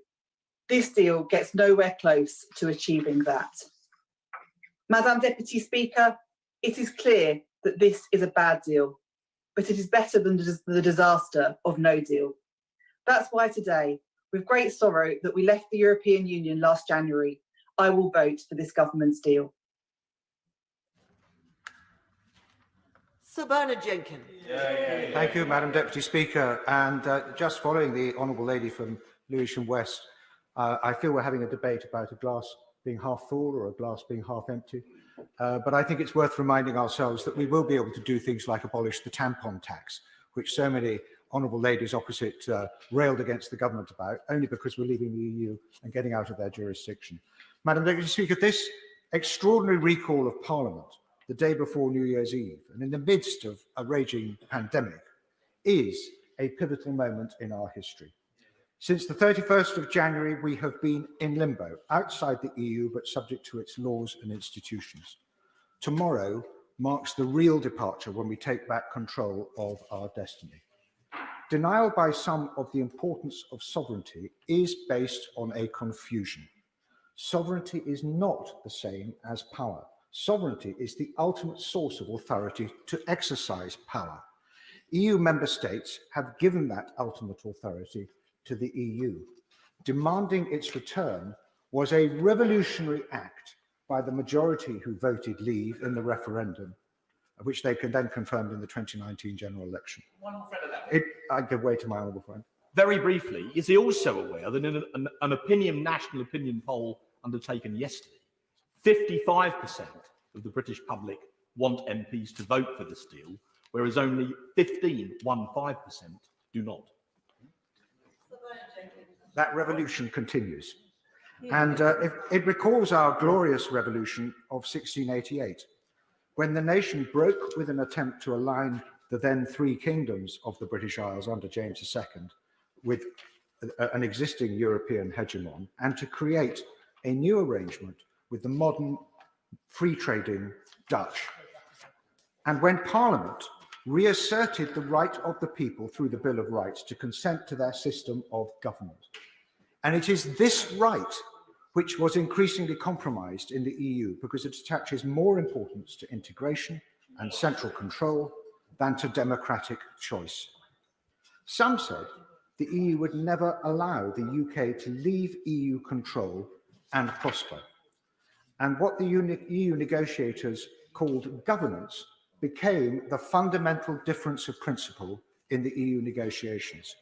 This deal gets nowhere close to achieving that. Madam Deputy Speaker, it is clear that this is a bad deal, but it is better than the disaster of no deal. That's why today, with great sorrow that we left the European Union last January, I will vote for this government's deal. Sir Bernard Jenkins. Thank you, Madam Deputy Speaker. And just following the Honourable Lady from Lewisham West, I feel we're having a debate about a glass being half full or a glass being half empty. but I think it's worth reminding ourselves that we will be able to do things like abolish the tampon tax, which so many honourable ladies opposite railed against the government about, only because we're leaving the EU and getting out of their jurisdiction. Madam Deputy Speaker, this extraordinary recall of Parliament the day before New Year's Eve, and in the midst of a raging pandemic, is a pivotal moment in our history. Since the 31st of January, we have been in limbo, outside the EU, but subject to its laws and institutions. Tomorrow marks the real departure when we take back control of our destiny. Denial by some of the importance of sovereignty is based on a confusion. Sovereignty is not the same as power. Sovereignty is the ultimate source of authority to exercise power. EU member states have given that ultimate authority to the EU. Demanding its return was a revolutionary act by the majority who voted leave in the referendum, which they can then confirmed in the 2019 general election. I give way to my honourable friend. Very briefly, is he also aware that in an national opinion poll undertaken yesterday, 55% of the British public want MPs to vote for this deal, whereas only 15% do not? That revolution continues. And it recalls our glorious revolution of 1688, when the nation broke with an attempt to align the then three kingdoms of the British Isles under James II with an existing European hegemon, and to create a new arrangement with the modern free trading Dutch. And when Parliament reasserted the right of the people through the Bill of Rights to consent to their system of government. And it is this right which was increasingly compromised in the EU because it attaches more importance to integration and central control than to democratic choice. Some said the EU would never allow the UK to leave EU control and prosper. And what the EU negotiators called governance became the fundamental difference of principle in the EU negotiations.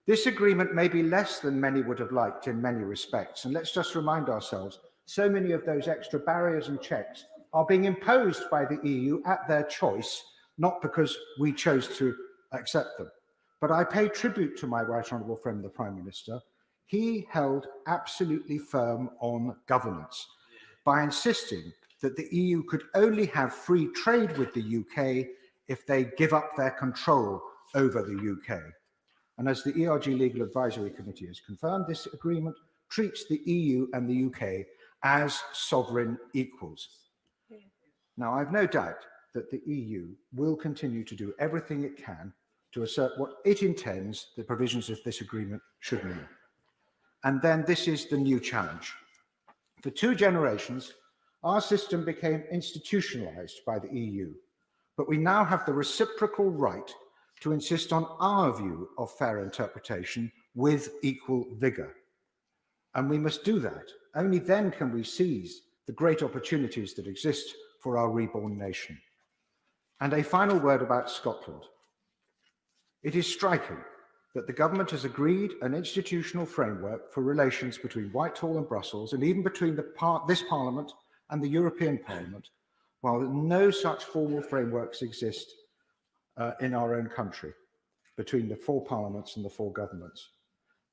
This agreement may be less than many would have liked in many respects, and let's just remind ourselves, so many of those extra barriers and checks are being imposed by the EU at their choice, not because we chose to accept them. But I pay tribute to my right honourable friend, the Prime Minister. He held absolutely firm on governance by insisting that the EU could only have free trade with the UK if they give up their control over the UK. And as the ERG Legal Advisory Committee has confirmed, this agreement treats the EU and the UK as sovereign equals. Now, I've no doubt that the EU will continue to do everything it can to assert what it intends the provisions of this agreement should mean. And then this is the new challenge. For 2 generations, our system became institutionalized by the EU, but we now have the reciprocal right to insist on our view of fair interpretation with equal vigour. And we must do that. Only then can we seize the great opportunities that exist for our reborn nation. And a final word about Scotland. It is striking that the government has agreed an institutional framework for relations between Whitehall and Brussels, and even between this Parliament and the European Parliament, while no such formal frameworks exist in our own country between the 4 parliaments and the 4 governments.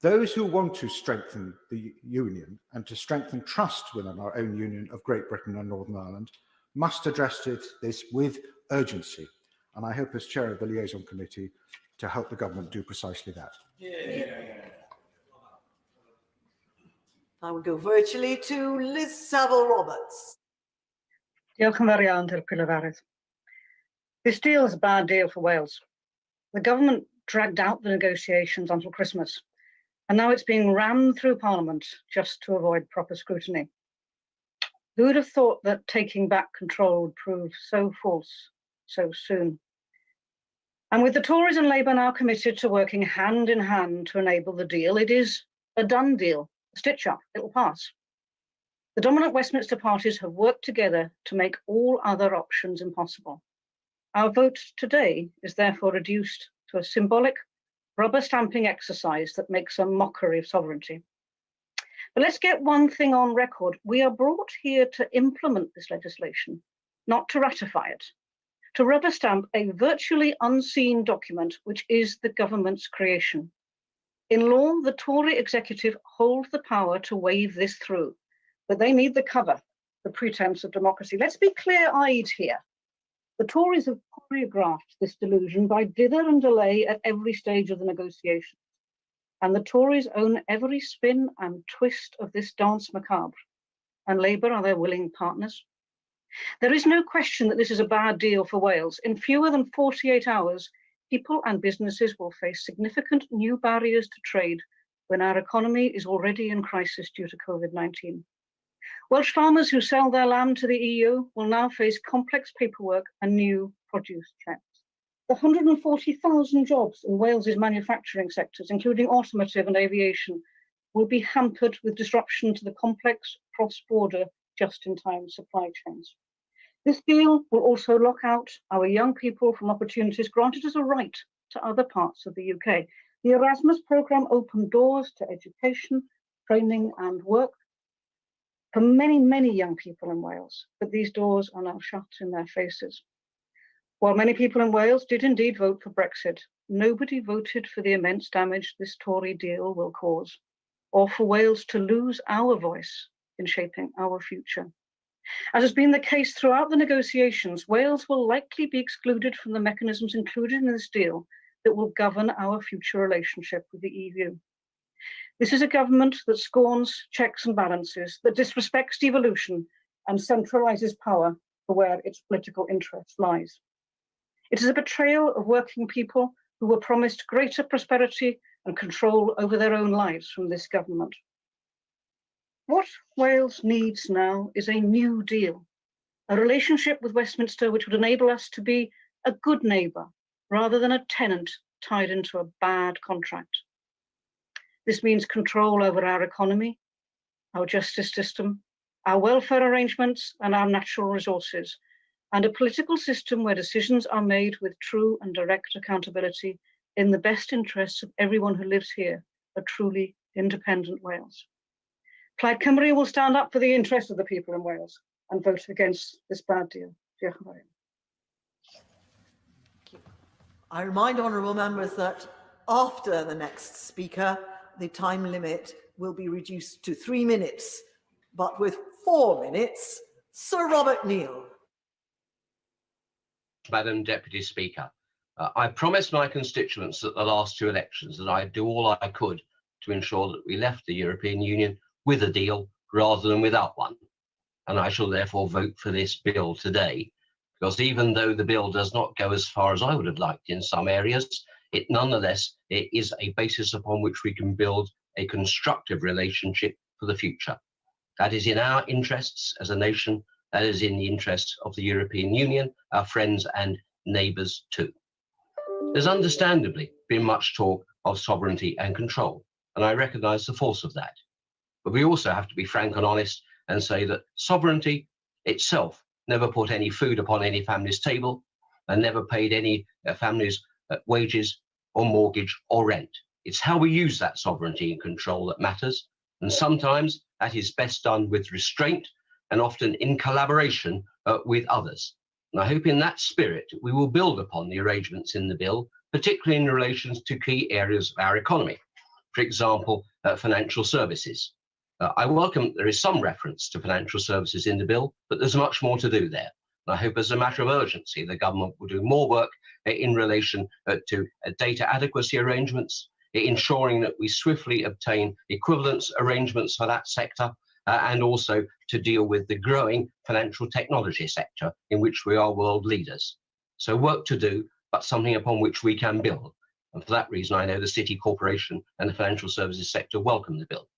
Those who want to strengthen the union and to strengthen trust within our own union of Great Britain and Northern Ireland must address this with urgency. And I hope as chair of the liaison committee to help the government do precisely that. I will go virtually to Liz Saville-Roberts. Diolch yn fawr iawn, Dirprwy Lefarydd. This deal is a bad deal for Wales. The government dragged out the negotiations until Christmas, and now it's being rammed through Parliament just to avoid proper scrutiny. Who would have thought that taking back control would prove so false so soon? And with the Tories and Labour now committed to working hand in hand to enable the deal, it is a done deal, a stitch-up, it'll pass. The dominant Westminster parties have worked together to make all other options impossible. Our vote today is therefore reduced to a symbolic rubber stamping exercise that makes a mockery of sovereignty. But let's get one thing on record. We are brought here to implement this legislation, not to ratify it, to rubber stamp a virtually unseen document, which is the government's creation. In law, the Tory executive hold the power to wave this through, but they need the cover, the pretense of democracy. Let's be clear-eyed here. The Tories have choreographed this delusion by dither and delay at every stage of the negotiations. And the Tories own every spin and twist of this dance macabre, and Labour are their willing partners. There is no question that this is a bad deal for Wales. In fewer than 48 hours, people and businesses will face significant new barriers to trade when our economy is already in crisis due to COVID-19. Welsh farmers who sell their land to the EU will now face complex paperwork and new produce checks. The 140,000 jobs in Wales's manufacturing sectors, including automotive and aviation, will be hampered with disruption to the complex cross-border just-in-time supply chains. This deal will also lock out our young people from opportunities granted as a right to other parts of the UK. The Erasmus programme opened doors to education, training and work for many, many young people in Wales, but these doors are now shut in their faces. While many people in Wales did indeed vote for Brexit, nobody voted for the immense damage this Tory deal will cause, or for Wales to lose our voice in shaping our future. As has been the case throughout the negotiations, Wales will likely be excluded from the mechanisms included in this deal that will govern our future relationship with the EU. This is a government that scorns checks and balances, that disrespects devolution and centralises power for where its political interest lies. It is a betrayal of working people who were promised greater prosperity and control over their own lives from this government. What Wales needs now is a new deal, a relationship with Westminster which would enable us to be a good neighbour rather than a tenant tied into a bad contract. This means control over our economy, our justice system, our welfare arrangements and our natural resources, and a political system where decisions are made with true and direct accountability in the best interests of everyone who lives here, a truly independent Wales. Plaid Cymru will stand up for the interests of the people in Wales and vote against this bad deal. Diolch yn fawr. I remind honourable members that after the next speaker, the time limit will be reduced to 3 minutes, but with 4 minutes, Sir Robert Neal. Madam Deputy Speaker, I promised my constituents at the last two elections that I'd do all I could to ensure that we left the European Union with a deal rather than without one. And I shall therefore vote for this bill today, because even though the bill does not go as far as I would have liked in some areas, it nonetheless is a basis upon which we can build a constructive relationship for the future. That is in our interests as a nation, that is in the interests of the European Union, our friends and neighbours too. There's understandably been much talk of sovereignty and control, and I recognise the force of that. But we also have to be frank and honest and say that sovereignty itself never put any food upon any family's table and never paid any family's wages or mortgage or rent. It's how we use that sovereignty and control that matters, and sometimes that is best done with restraint and often in collaboration with others. And I hope in that spirit we will build upon the arrangements in the bill, particularly in relation to key areas of our economy. For example, financial services. I welcome that there is some reference to financial services in the bill, but there's much more to do there. And I hope as a matter of urgency, the government will do more work in relation to data adequacy arrangements, ensuring that we swiftly obtain equivalence arrangements for that sector, and also to deal with the growing financial technology sector in which we are world leaders. So work to do, but something upon which we can build. And for that reason, I know the City Corporation and the financial services sector welcome the bill.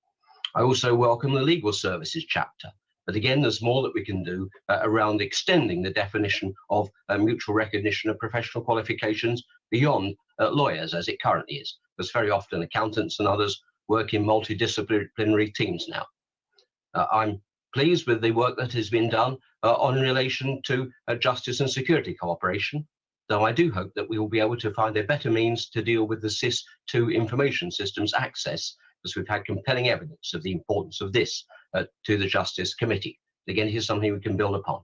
I also welcome the legal services chapter. But again, there's more that we can do around extending the definition of mutual recognition of professional qualifications beyond lawyers as it currently is, because very often accountants and others work in multidisciplinary teams now. I'm pleased with the work that has been done on relation to justice and security cooperation, though I do hope that we will be able to find a better means to deal with the SIS2 information systems access because we've had compelling evidence of the importance of this to the Justice Committee. Again, it is something we can build upon.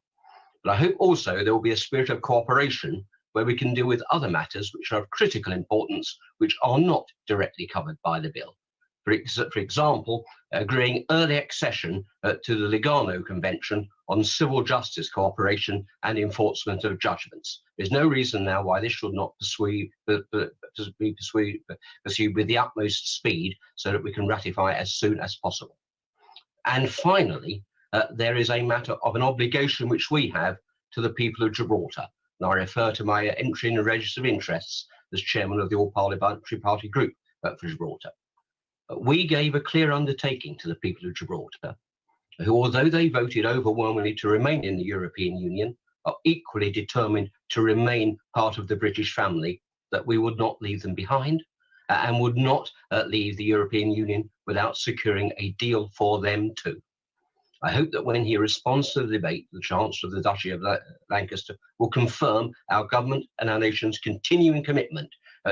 But I hope also there will be a spirit of cooperation where we can deal with other matters which are of critical importance, which are not directly covered by the bill. For example, agreeing early accession to the Lugano Convention on civil justice cooperation and enforcement of judgments. There's no reason now why this should not be pursued with the utmost speed so that we can ratify as soon as possible. And finally, there is a matter of an obligation which we have to the people of Gibraltar. And I refer to my entry in the Register of Interests as chairman of the All-Parliamentary Party Group for Gibraltar. We gave a clear undertaking to the people of Gibraltar, who, although they voted overwhelmingly to remain in the European Union, are equally determined to remain part of the British family, that we would not leave them behind and would not leave the European Union without securing a deal for them too. I hope that when he responds to the debate, the Chancellor of the Duchy of Lancaster will confirm our government and our nation's continuing commitment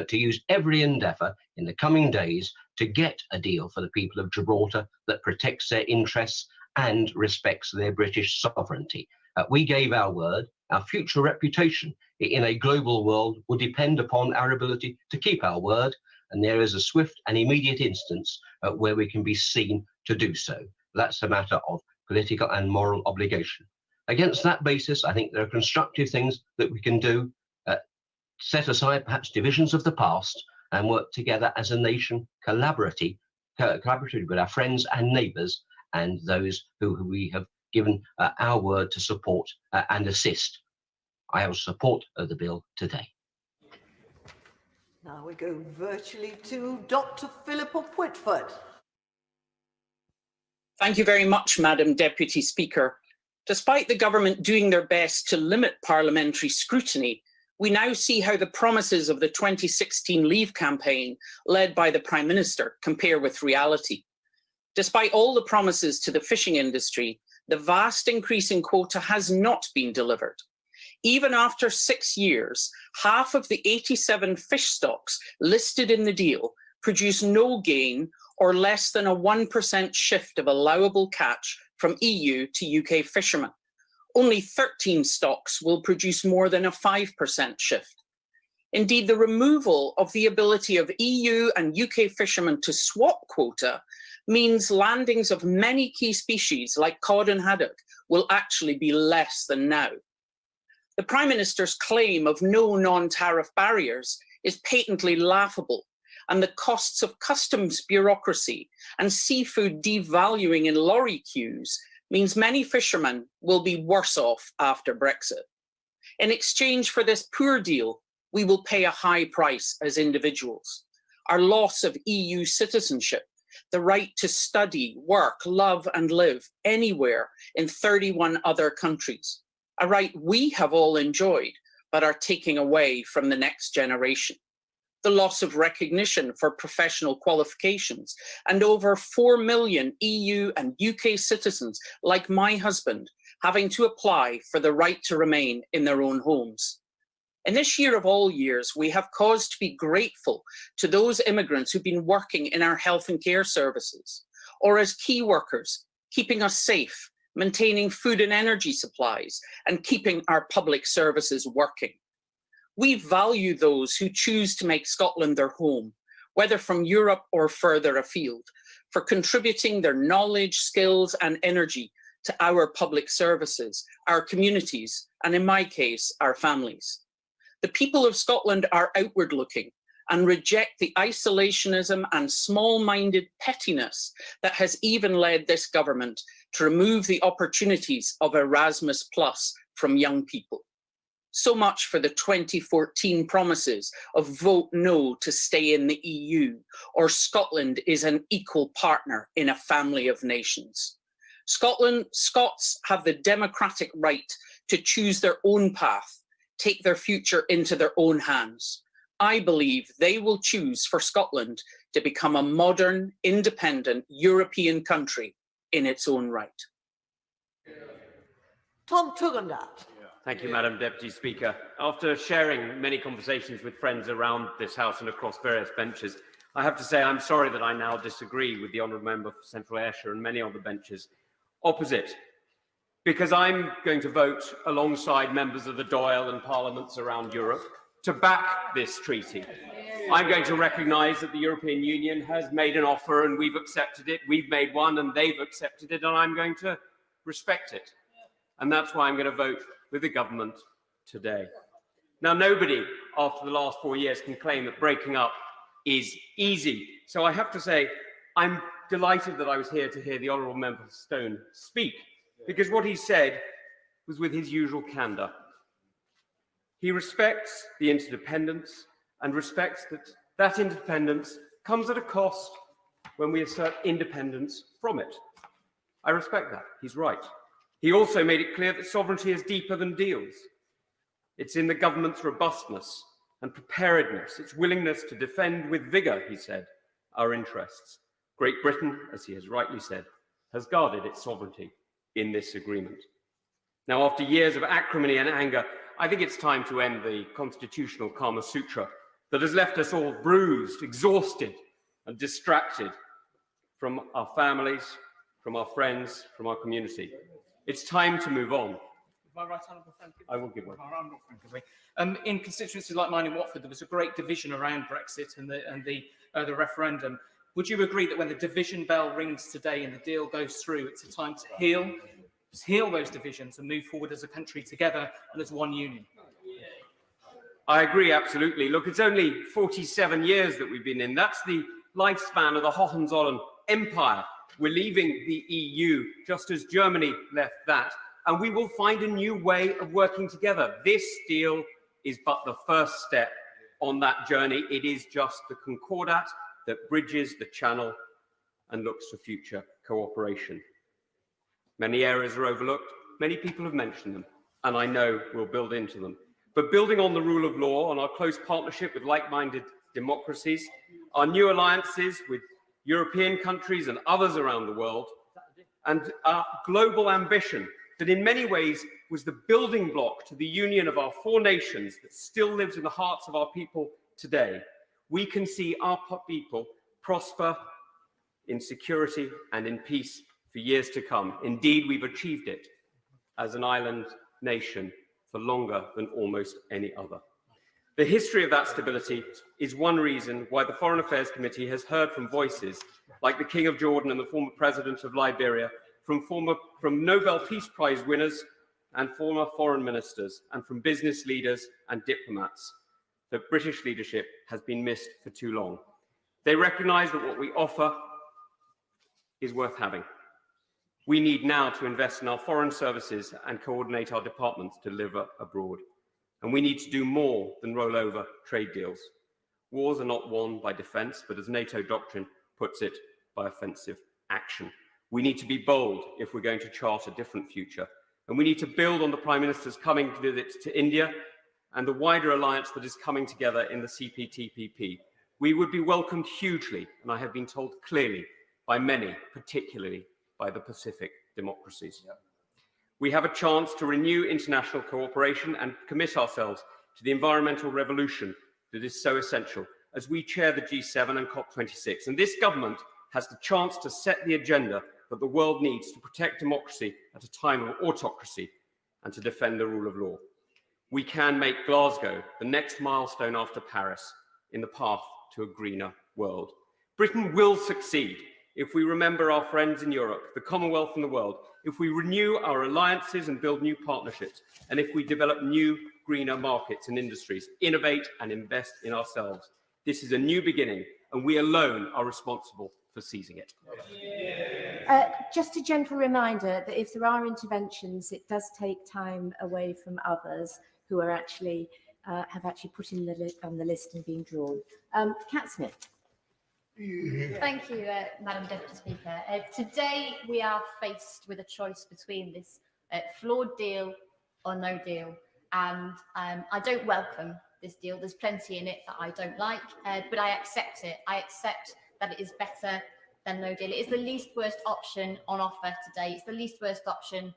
to use every endeavour in the coming days to get a deal for the people of Gibraltar that protects their interests and respects their British sovereignty. We gave our word. Our future reputation in a global world will depend upon our ability to keep our word, and there is a swift and immediate instance where we can be seen to do so. That's a matter of political and moral obligation. Against that basis, I think there are constructive things that we can do, set aside perhaps divisions of the past and work together as a nation collaboratively with our friends and neighbours and those who we have given our word to support and assist. I will support the bill today. Now we go virtually to Dr. Philippa Whitford. Thank you very much, Madam Deputy Speaker. Despite the government doing their best to limit parliamentary scrutiny, we now see how the promises of the 2016 Leave campaign, led by the Prime Minister, compare with reality. Despite all the promises to the fishing industry, the vast increase in quota has not been delivered. Even after 6 years, half of the 87 fish stocks listed in the deal produce no gain or less than a 1% shift of allowable catch from EU to UK fishermen. Only 13 stocks will produce more than a 5% shift. Indeed, the removal of the ability of EU and UK fishermen to swap quota means landings of many key species like cod and haddock will actually be less than now. The Prime Minister's claim of no non-tariff barriers is patently laughable, and the costs of customs bureaucracy and seafood devaluing in lorry queues means many fishermen will be worse off after Brexit. In exchange for this poor deal, we will pay a high price as individuals. Our loss of EU citizenship, the right to study, work, love and live anywhere in 31 other countries, a right we have all enjoyed but are taking away from the next generation. The loss of recognition for professional qualifications, and over 4 million EU and UK citizens, like my husband, having to apply for the right to remain in their own homes. In this year of all years, we have cause to be grateful to those immigrants who've been working in our health and care services, or as key workers, keeping us safe, maintaining food and energy supplies, and keeping our public services working. We value those who choose to make Scotland their home, whether from Europe or further afield, for contributing their knowledge, skills and energy to our public services, our communities, and in my case, our families. The people of Scotland are outward looking and reject the isolationism and small-minded pettiness that has even led this government to remove the opportunities of Erasmus+ from young people. So much for the 2014 promises of vote no to stay in the EU, or Scotland is an equal partner in a family of nations. Scots have the democratic right to choose their own path, take their future into their own hands. I believe they will choose for Scotland to become a modern, independent European country in its own right. Tom Tugendhat. Thank you, Madam Deputy Speaker. After sharing many conversations with friends around this House and across various benches, I have to say I'm sorry that I now disagree with the honourable member for Central Ayrshire and many on the benches opposite, because I'm going to vote alongside members of the Dáil and parliaments around Europe to back this treaty. I'm going to recognise that the European Union has made an offer and we've accepted it. We've made one and they've accepted it, and I'm going to respect it. And that's why I'm going to vote with the government today. Now, nobody after the last 4 years can claim that breaking up is easy. So I have to say, I'm delighted that I was here to hear the Honourable Member Stone speak, because what he said was with his usual candour. He respects the interdependence and respects that that independence comes at a cost when we assert independence from it. I respect that. He's right. He also made it clear that sovereignty is deeper than deals. It's in the government's robustness and preparedness, its willingness to defend with vigour, he said, our interests. Great Britain, as he has rightly said, has guarded its sovereignty in this agreement. Now, after years of acrimony and anger, I think it's time to end the constitutional Kama Sutra that has left us all bruised, exhausted, and distracted from our families, from our friends, from our community. It's time to move on. My right honourable, thank you. I will give one. In constituencies like mine in Watford, there was a great division around Brexit and the referendum. Would you agree that when the division bell rings today and the deal goes through, it's a time to heal those divisions and move forward as a country together and as one union? I agree, absolutely. Look, it's only 47 years that we've been in. That's the lifespan of the Hohenzollern Empire. We're leaving the EU just as Germany left that, and we will find a new way of working together. This deal is but the first step on that journey. It is just the concordat that bridges the channel and looks to future cooperation. Many areas are overlooked. Many people have mentioned them, and I know we'll build into them. But building on the rule of law, on our close partnership with like-minded democracies, our new alliances with European countries and others around the world, and our global ambition that in many ways was the building block to the union of our four nations that still lives in the hearts of our people today, we can see our people prosper in security and in peace for years to come. Indeed, we've achieved it as an island nation for longer than almost any other. The history of that stability is one reason why the Foreign Affairs Committee has heard from voices like the King of Jordan and the former President of Liberia, from Nobel Peace Prize winners and former foreign ministers, and from business leaders and diplomats, that British leadership has been missed for too long. They recognise that what we offer is worth having. We need now to invest in our foreign services and coordinate our departments to deliver abroad. And we need to do more than roll over trade deals. Wars are not won by defence, but as NATO doctrine puts it, by offensive action. We need to be bold if we're going to chart a different future. And we need to build on the Prime Minister's coming visit to India and the wider alliance that is coming together in the CPTPP. We would be welcomed hugely, and I have been told clearly, by many, particularly by the Pacific democracies. We have a chance to renew international cooperation and commit ourselves to the environmental revolution that is so essential as we chair the G7 and COP26. And this government has the chance to set the agenda that the world needs to protect democracy at a time of autocracy and to defend the rule of law. We can make Glasgow the next milestone after Paris in the path to a greener world. Britain will succeed if we remember our friends in Europe, the Commonwealth and the world, if we renew our alliances and build new partnerships, and if we develop new, greener markets and industries, innovate and invest in ourselves. This is a new beginning, and we alone are responsible for seizing it. Just a gentle reminder that if there are interventions, it does take time away from others who are actually have actually put in on the list and been drawn. Cat Smith. Thank you, Madam Deputy Speaker. Today we are faced with a choice between this flawed deal or no deal, and I don't welcome this deal. There's plenty in it that I don't like, but I accept it. I accept that it is better than no deal. It is the least worst option on offer today. It's the least worst option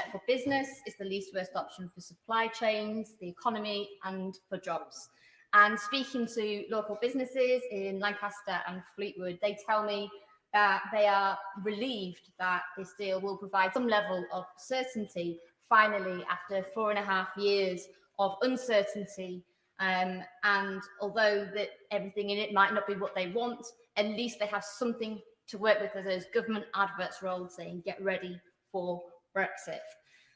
for business. It's the least worst option for supply chains, the economy, and for jobs. And speaking to local businesses in Lancaster and Fleetwood, they tell me that they are relieved that this deal will provide some level of certainty finally after 4.5 years of uncertainty. And although that everything in it might not be what they want, at least they have something to work with, as those government adverts rolled saying, get ready for Brexit.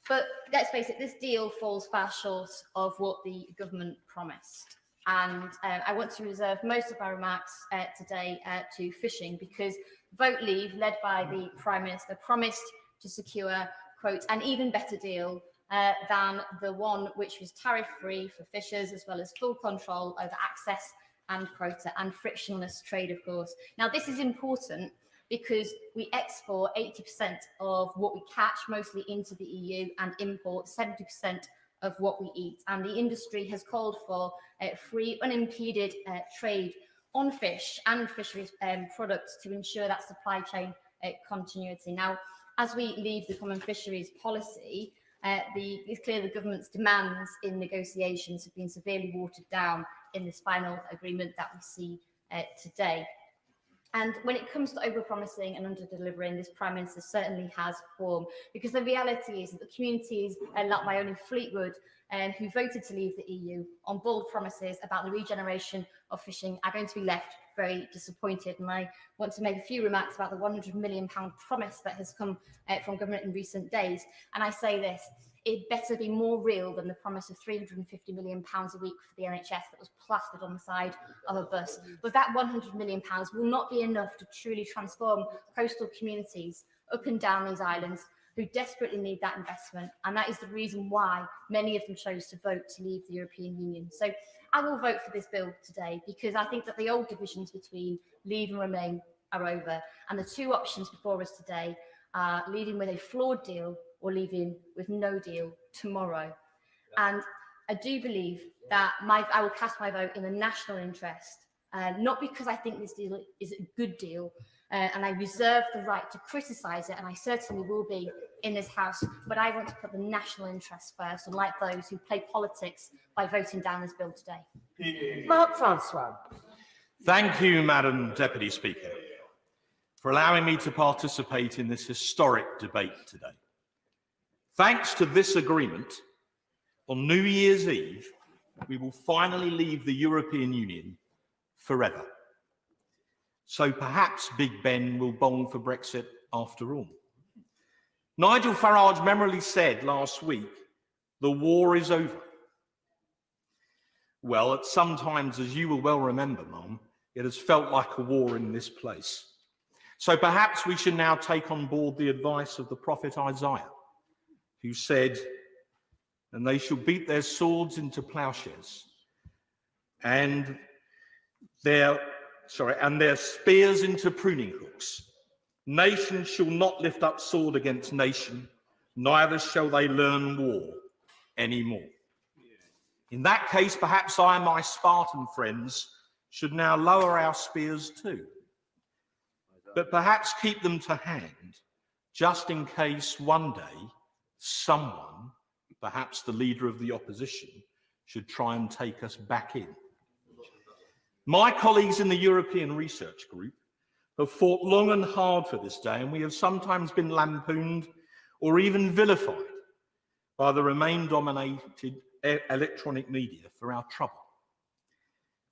But let's face it, this deal falls far short of what the government promised. And I want to reserve most of my remarks today to fishing, because Vote Leave, led by the Prime Minister, promised to secure, quote, an even better deal than the one which was tariff-free for fishers, as well as full control over access and quota and frictionless trade, of course. Now, this is important because we export 80% of what we catch, mostly into the EU, and import 70% of what we eat. And the industry has called for free, unimpeded trade on fish and fisheries products to ensure that supply chain continuity. Now, as we leave the common fisheries policy, it's clear the government's demands in negotiations have been severely watered down in this final agreement that we see today. And when it comes to overpromising and under-delivering, this Prime Minister certainly has form, because the reality is that the communities, like my own in Fleetwood, who voted to leave the EU on bold promises about the regeneration of fishing, are going to be left very disappointed. And I want to make a few remarks about the £100 million promise that has come from government in recent days. And I say this: it better be more real than the promise of £350 million a week for the NHS that was plastered on the side of a bus. But that £100 million will not be enough to truly transform coastal communities up and down these islands who desperately need that investment. And that is the reason why many of them chose to vote to leave the European Union. So I will vote for this bill today, because I think that the old divisions between leave and remain are over. And the two options before us today are leaving with a flawed deal or leaving with no deal tomorrow. And I do believe that I will cast my vote in the national interest, not because I think this deal is a good deal, and I reserve the right to criticise it, and I certainly will be in this House, but I want to put the national interest first, unlike those who play politics by voting down this bill today. Mark Francois. Thank you, Madam Deputy Speaker, for allowing me to participate in this historic debate today. Thanks to this agreement, on New Year's Eve, we will finally leave the European Union forever. So perhaps Big Ben will bong for Brexit after all. Nigel Farage memorably said last week, the war is over. Well, at some times, as you will well remember, Mum, it has felt like a war in this place. So perhaps we should now take on board the advice of the prophet Isaiah, who said, and they shall beat their swords into plowshares, and their spears into pruning hooks. Nation shall not lift up sword against nation, neither shall they learn war anymore. In that case, perhaps I and my Spartan friends should now lower our spears too, but perhaps keep them to hand, just in case one day someone, perhaps the leader of the opposition, should try and take us back in. My colleagues in the European Research Group have fought long and hard for this day, and we have sometimes been lampooned or even vilified by the Remain-dominated electronic media for our trouble,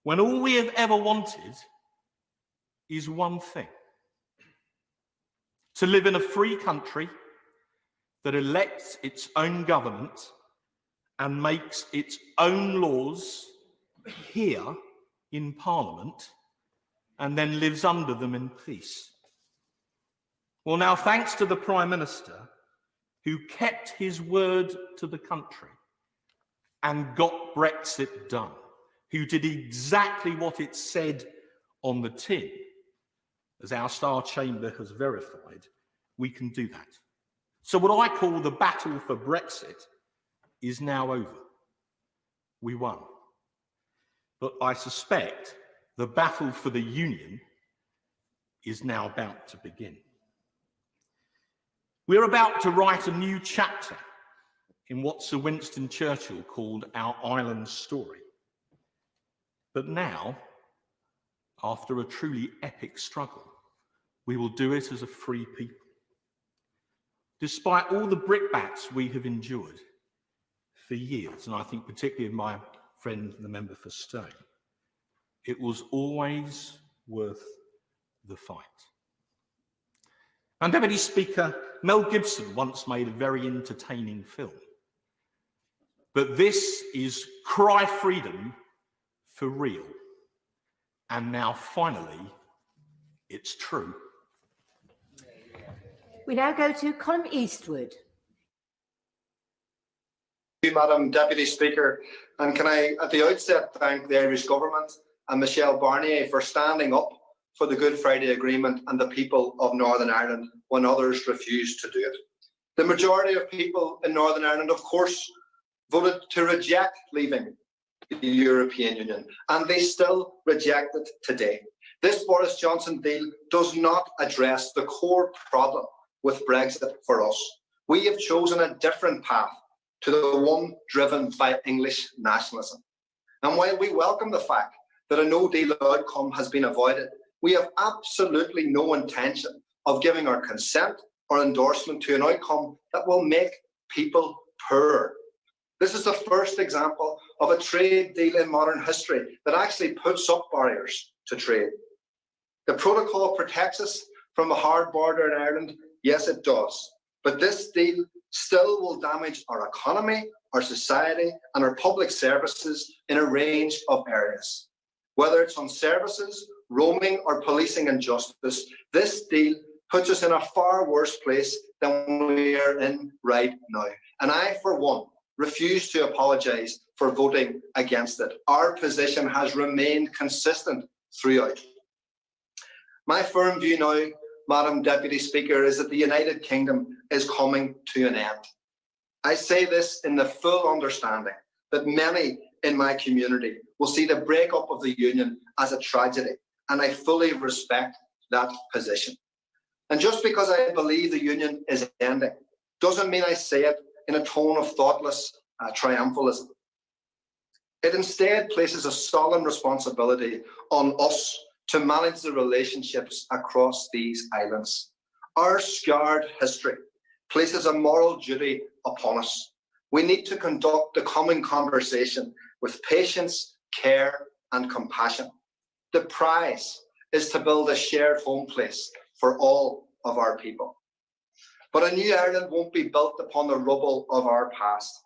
when all we have ever wanted is one thing: to live in a free country that elects its own government and makes its own laws here in Parliament, and then lives under them in peace. Well, now, thanks to the Prime Minister, who kept his word to the country and got Brexit done, who did exactly what it said on the tin, as our Star Chamber has verified, we can do that. So what I call the battle for Brexit is now over. We won. But I suspect the battle for the Union is now about to begin. We're about to write a new chapter in what Sir Winston Churchill called our island story. But now, after a truly epic struggle, we will do it as a free people. Despite all the brickbats we have endured for years, and I think particularly of my friend, the member for Stone, it was always worth the fight. And Deputy Speaker, Mel Gibson once made a very entertaining film. But this is cry freedom for real. And now finally, it's true. We now go to Colin Eastwood. Thank you, Madam Deputy Speaker. And can I, at the outset, thank the Irish Government and Michelle Barnier for standing up for the Good Friday Agreement and the people of Northern Ireland when others refused to do it. The majority of people in Northern Ireland, of course, voted to reject leaving the European Union, and they still reject it today. This Boris Johnson deal does not address the core problem with Brexit for us. We have chosen a different path to the one driven by English nationalism. And while we welcome the fact that a no-deal outcome has been avoided, we have absolutely no intention of giving our consent or endorsement to an outcome that will make people poorer. This is the first example of a trade deal in modern history that actually puts up barriers to trade. The protocol protects us from a hard border in Ireland. Yes, it does. But this deal still will damage our economy, our society, and our public services in a range of areas. Whether it's on services, roaming, or policing and justice, this deal puts us in a far worse place than we are in right now. And I, for one, refuse to apologise for voting against it. Our position has remained consistent throughout. My firm view now, Madam Deputy Speaker, is that the United Kingdom is coming to an end. I say this in the full understanding that many in my community will see the breakup of the Union as a tragedy, and I fully respect that position. And just because I believe the Union is ending doesn't mean I say it in a tone of thoughtless triumphalism. It instead places a solemn responsibility on us to manage the relationships across these islands. Our scarred history places a moral duty upon us. We need to conduct the common conversation with patience, care, and compassion. The prize is to build a shared home place for all of our people. But a new Ireland won't be built upon the rubble of our past.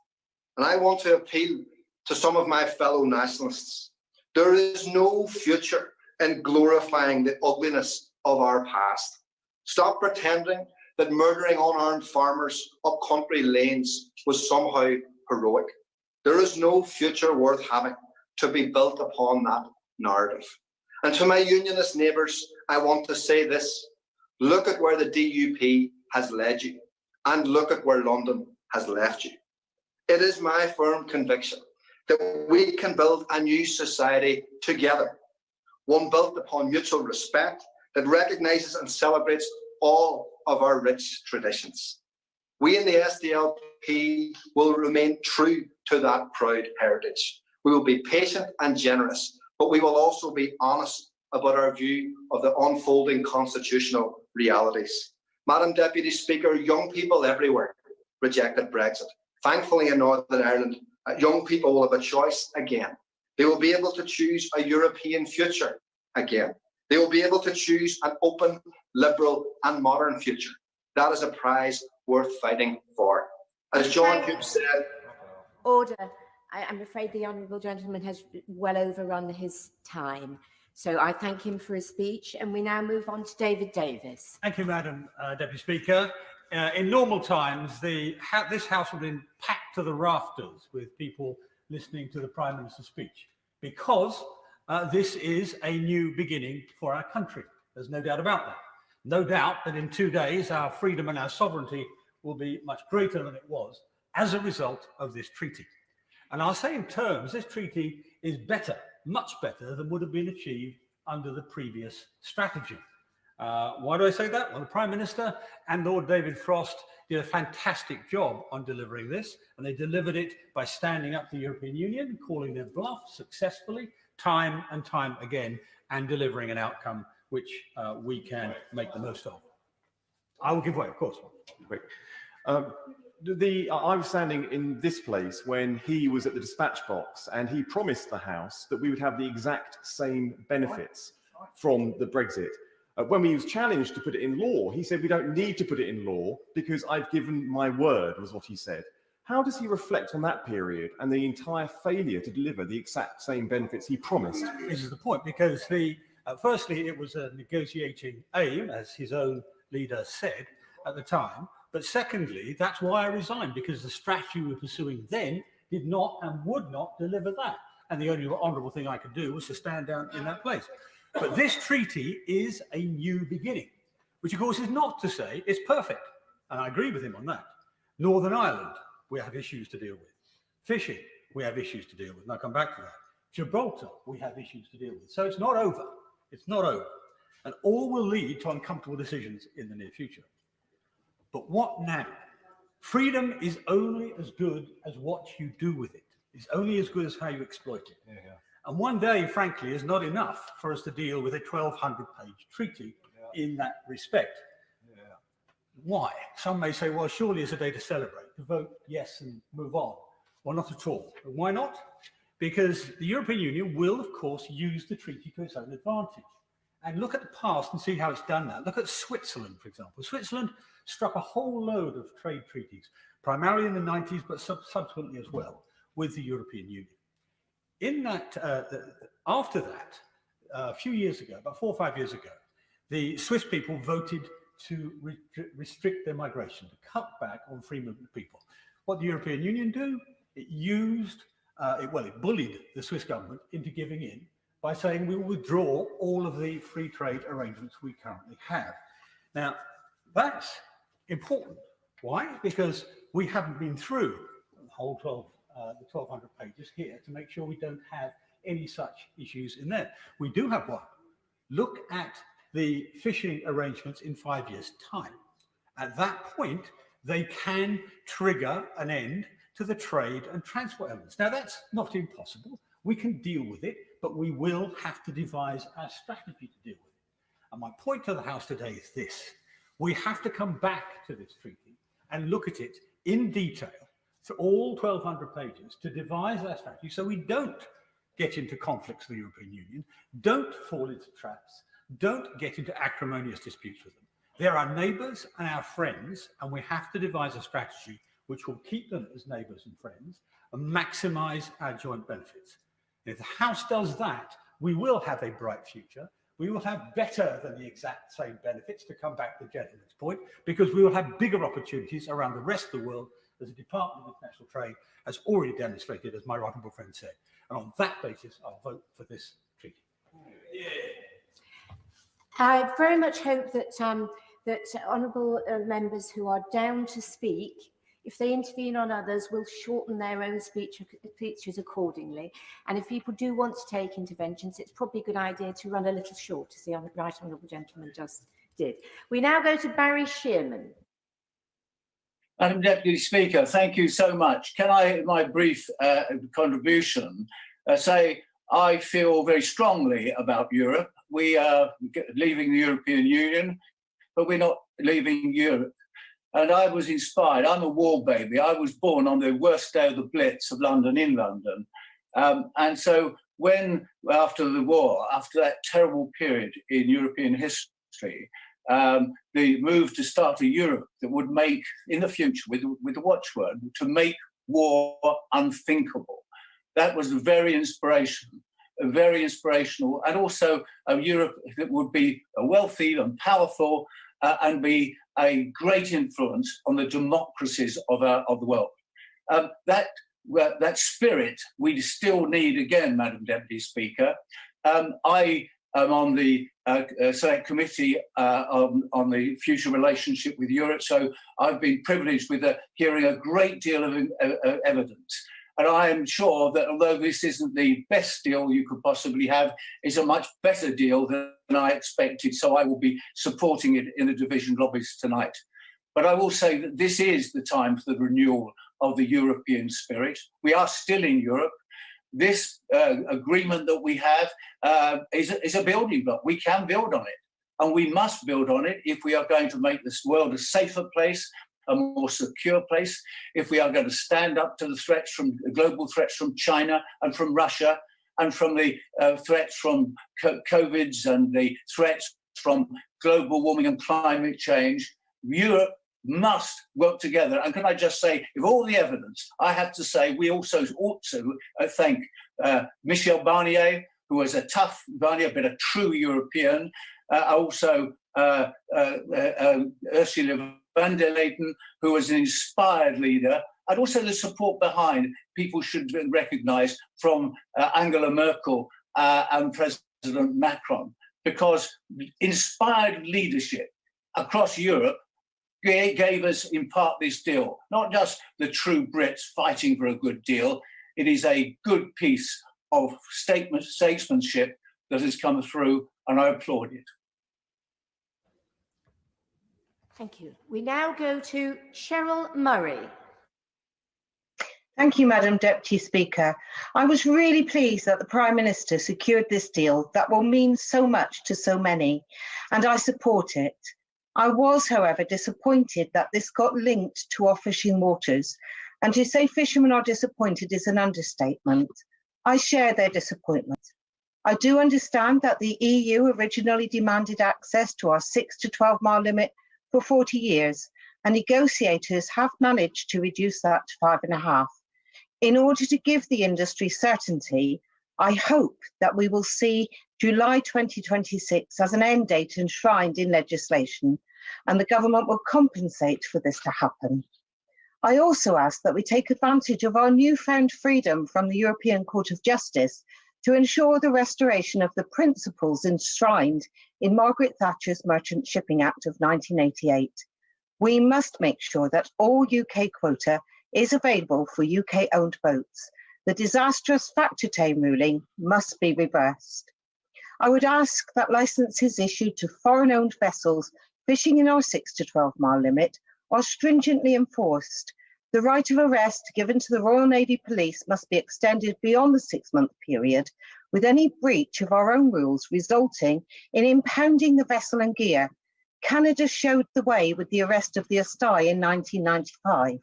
And I want to appeal to some of my fellow nationalists. There is no future in glorifying the ugliness of our past. Stop pretending that murdering unarmed farmers up country lanes was somehow heroic. There is no future worth having to be built upon that narrative. And to my unionist neighbours, I want to say this: look at where the DUP has led you, and look at where London has left you. It is my firm conviction that we can build a new society together, one built upon mutual respect that recognises and celebrates all of our rich traditions. We in the SDLP will remain true to that proud heritage. We will be patient and generous, but we will also be honest about our view of the unfolding constitutional realities. Madam Deputy Speaker, young people everywhere rejected Brexit. Thankfully in Northern Ireland, young people will have a choice again. They will be able to choose a European future again. They will be able to choose an open, liberal and modern future. That is a prize worth fighting for. As John Hughes said... Order. I'm afraid the honourable gentleman has well overrun his time. So I thank him for his speech, and we now move on to David Davis. Thank you, Madam Deputy Speaker. In normal times, this House would have been packed to the rafters with people listening to the Prime Minister's speech, because this is a new beginning for our country. There's no doubt about that. No doubt that in 2 days, our freedom and our sovereignty will be much greater than it was as a result of this treaty. And I'll say in terms, this treaty is better, much better than would have been achieved under the previous strategy. Why do I say that? Well, the Prime Minister and Lord David Frost did a fantastic job on delivering this, and they delivered it by standing up to the European Union, calling their bluff successfully, time and time again and delivering an outcome which we can make the most of. I will give way, of course. Great. I was standing in this place when he was at the dispatch box, and he promised the House that we would have the exact same benefits from the Brexit. When he was challenged to put it in law, he said we don't need to put it in law because I've given my word, was what he said. How does he reflect on that period and the entire failure to deliver the exact same benefits he promised? This is the point, because firstly, it was a negotiating aim, as his own leader said at the time. But secondly, that's why I resigned, because the strategy we were pursuing then did not and would not deliver that. And the only honourable thing I could do was to stand down in that place. But this treaty is a new beginning, which of course is not to say it's perfect. And I agree with him on that. Northern Ireland, we have issues to deal with. Fishing, we have issues to deal with. And I'll come back to that. Gibraltar, we have issues to deal with. So it's not over. It's not over. And all will lead to uncomfortable decisions in the near future. But what now? Freedom is only as good as what you do with it. It's only as good as how you exploit it. Yeah. And one day, frankly, is not enough for us to deal with a 1,200-page treaty in that respect. Yeah. Why? Some may say, well, surely it's a day to celebrate, to vote yes and move on. Well, not at all. But why not? Because the European Union will, of course, use the treaty to its own advantage. And look at the past and see how it's done that. Look at Switzerland, for example. Switzerland struck a whole load of trade treaties, primarily in the 90s, but subsequently as well, with the European Union. In that, after that, a few years ago, about 4 or 5 years ago, the Swiss people voted to restrict their migration, to cut back on free movement of people. What did the European Union do? It used, it bullied the Swiss government into giving in by saying we will withdraw all of the free trade arrangements we currently have. Now, that's important. Why? Because we haven't been through the whole 1,200 pages here to make sure we don't have any such issues in there. We do have one. Look at the fishing arrangements in 5 years' time. At that point, they can trigger an end to the trade and transport elements. Now, that's not impossible. We can deal with it, but we will have to devise our strategy to deal with it. And my point to the House today is this. We have to come back to this treaty and look at it in detail through all 1,200 pages to devise our strategy so we don't get into conflicts with the European Union, don't fall into traps, don't get into acrimonious disputes with them. They're our neighbours and our friends, and we have to devise a strategy which will keep them as neighbours and friends and maximise our joint benefits. If the House does that, we will have a bright future. We will have better than the exact same benefits, to come back to the gentleman's point, because we will have bigger opportunities around the rest of the world, as the Department of International Trade has already demonstrated, as my honourable friend said. And on that basis, I'll vote for this treaty. Yeah. I very much hope that that honourable members who are down to speak, if they intervene on others, will shorten their own speeches accordingly. And if people do want to take interventions, it's probably a good idea to run a little short, as the right honourable gentleman just did. We now go to Barry Shearman. Madam Deputy Speaker, thank you so much. Can I, in my brief contribution, say I feel very strongly about Europe. We are leaving the European Union, but we're not leaving Europe. And I was inspired. I'm a war baby. I was born on the worst day of the Blitz of London, in London. And so when, after the war, after that terrible period in European history, the move to start a Europe that would make, in the future, with the watchword, to make war unthinkable. That was very inspirational, and also a Europe that would be wealthy and powerful and be a great influence on the democracies of the world. That spirit we still need again, Madam Deputy Speaker. I am on the Select Committee on the future relationship with Europe, so I've been privileged with hearing a great deal of evidence. And I am sure that although this isn't the best deal you could possibly have, it's a much better deal than I expected, so I will be supporting it in the division lobbies tonight. But I will say that this is the time for the renewal of the European spirit. We are still in Europe. this agreement that we have is a building block. We can build on it, and we must build on it if we are going to make this world a safer place, a more secure place, if we are going to stand up to the threats from global threats from China and from Russia, and from the threats from COVIDs and the threats from global warming and climate change. Europe must work together. And can I just say, with all the evidence, I have to say we also ought to thank Michel Barnier, who was a tough Barnier, but a true European, also Ursula von der Leyen, who was an inspired leader, and also the support behind people should recognise from Angela Merkel and President Macron, because inspired leadership across Europe gave us in part this deal. Not just the true Brits fighting for a good deal, it is a good piece of statesmanship that has come through, and I applaud it. Thank you. We now go to Cheryl Murray. Thank you, Madam Deputy Speaker. I was really pleased that the Prime Minister secured this deal that will mean so much to so many, and I support it. I was, however, disappointed that this got linked to our fishing waters, and to say fishermen are disappointed is an understatement. I share their disappointment. I do understand that the EU originally demanded access to our 6 to 12 mile limit for 40 years, and negotiators have managed to reduce that to 5.5. In order to give the industry certainty, I hope that we will see July 2026 as an end date enshrined in legislation, and the government will compensate for this to happen. I also ask that we take advantage of our newfound freedom from the European Court of Justice to ensure the restoration of the principles enshrined in Margaret Thatcher's Merchant Shipping Act of 1988. We must make sure that all UK quota is available for UK-owned boats. The disastrous factor-tame ruling must be reversed. I would ask that licences issued to foreign-owned vessels fishing in our 6 to 12 mile limit are stringently enforced. The right of arrest given to the Royal Navy Police must be extended beyond the 6-month period, with any breach of our own rules resulting in impounding the vessel and gear. Canada showed the way with the arrest of the Astai in 1995.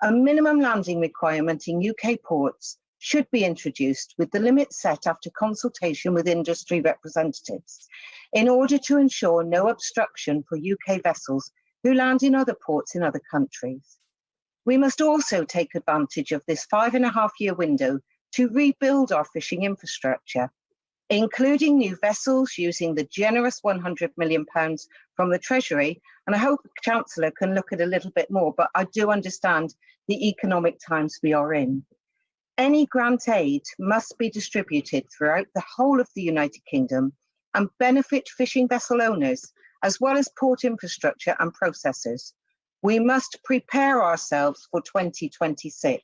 A minimum landing requirement in UK ports should be introduced, with the limit set after consultation with industry representatives, in order to ensure no obstruction for UK vessels who land in other ports in other countries. We must also take advantage of this 5.5-year window to rebuild our fishing infrastructure, including new vessels using the generous £100 million from the Treasury. And I hope the Chancellor can look at a little bit more, but I do understand the economic times we are in. Any grant aid must be distributed throughout the whole of the United Kingdom and benefit fishing vessel owners, as well as port infrastructure and processors. We must prepare ourselves for 2026.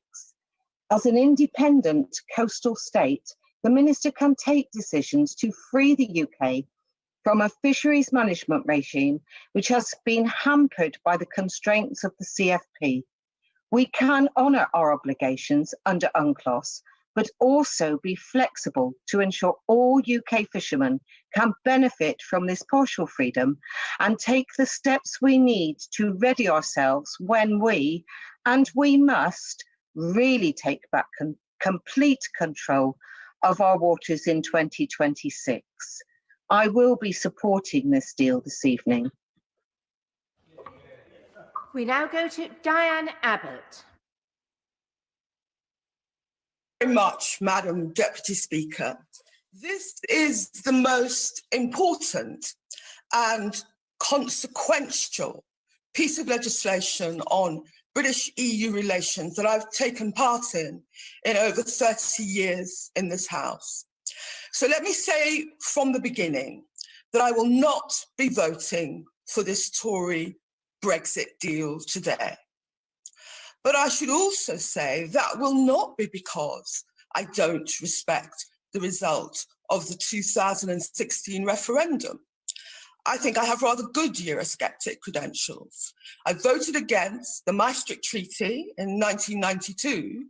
As an independent coastal state, the Minister can take decisions to free the UK from a fisheries management regime which has been hampered by the constraints of the CFP. We can honour our obligations under UNCLOS, but also be flexible to ensure all UK fishermen can benefit from this partial freedom and take the steps we need to ready ourselves when we, and we must, really take back complete control of our waters in 2026. I will be supporting this deal this evening. We now go to Diane Abbott. Very much, Madam Deputy Speaker. This is the most important and consequential piece of legislation on British-EU relations that I've taken part in over 30 years in this House. So let me say from the beginning that I will not be voting for this Tory Brexit deal today. But I should also say that will not be because I don't respect the result of the 2016 referendum. I think I have rather good Eurosceptic credentials. I voted against the Maastricht Treaty in 1992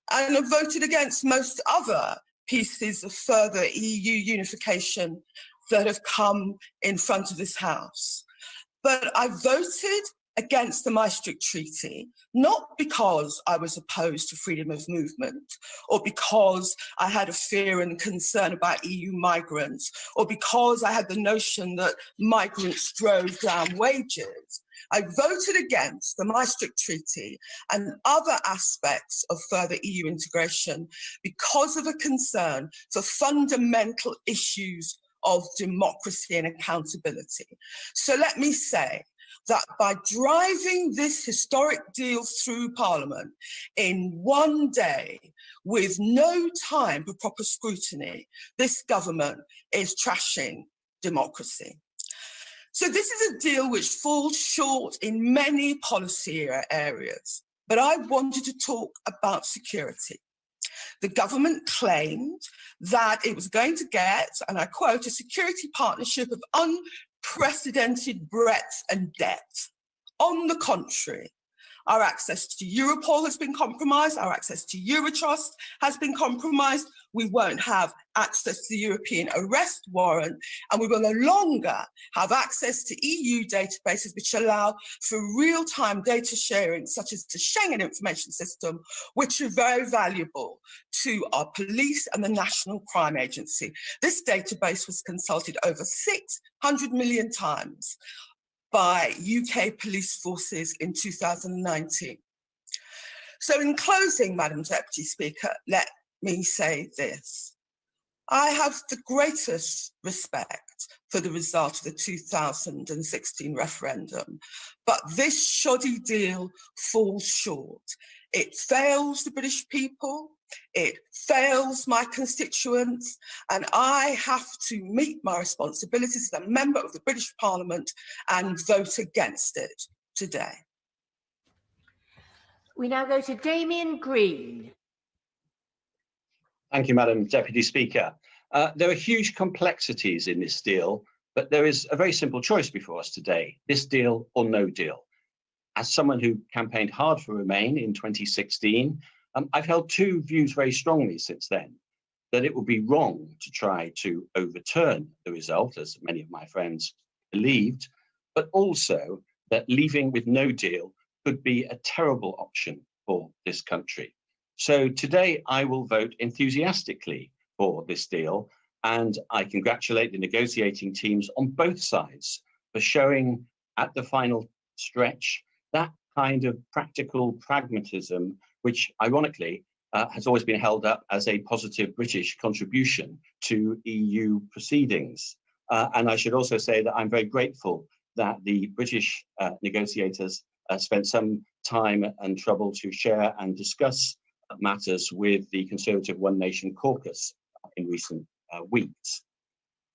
and have voted against most other pieces of further EU unification that have come in front of this House. But I voted against the Maastricht Treaty, not because I was opposed to freedom of movement, or because I had a fear and concern about EU migrants, or because I had the notion that migrants drove down wages. I voted against the Maastricht Treaty and other aspects of further EU integration because of a concern for fundamental issues of democracy and accountability. So let me say that by driving this historic deal through Parliament in one day with no time for proper scrutiny, this government is trashing democracy. So this is a deal which falls short in many policy areas, but I wanted to talk about security. The government claimed that it was going to get, and I quote, a security partnership of unprecedented breadth and depth. On the contrary, our access to Europol has been compromised, our access to Eurotrust has been compromised, we won't have access to the European arrest warrant, and we will no longer have access to EU databases which allow for real-time data sharing, such as the Schengen Information System, which are very valuable to our police and the National Crime Agency. This database was consulted over 600 million times by UK police forces in 2019. So in closing, Madam Deputy Speaker, let me say this. I have the greatest respect for the result of the 2016 referendum, but this shoddy deal falls short. It fails the British people, it fails my constituents, and I have to meet my responsibilities as a member of the British Parliament and vote against it today. We now go to Damien Green. Thank you, Madam Deputy Speaker. There are huge complexities in this deal, but there is a very simple choice before us today, this deal or no deal. As someone who campaigned hard for Remain in 2016, I've held two views very strongly since then, that it would be wrong to try to overturn the result, as many of my friends believed, but also that leaving with no deal could be a terrible option for this country. So today I will vote enthusiastically for this deal, and I congratulate the negotiating teams on both sides for showing at the final stretch that kind of practical pragmatism, which ironically has always been held up as a positive British contribution to EU proceedings. And I should also say that I'm very grateful that the British negotiators spent some time and trouble to share and discuss matters with the Conservative One Nation caucus in recent weeks.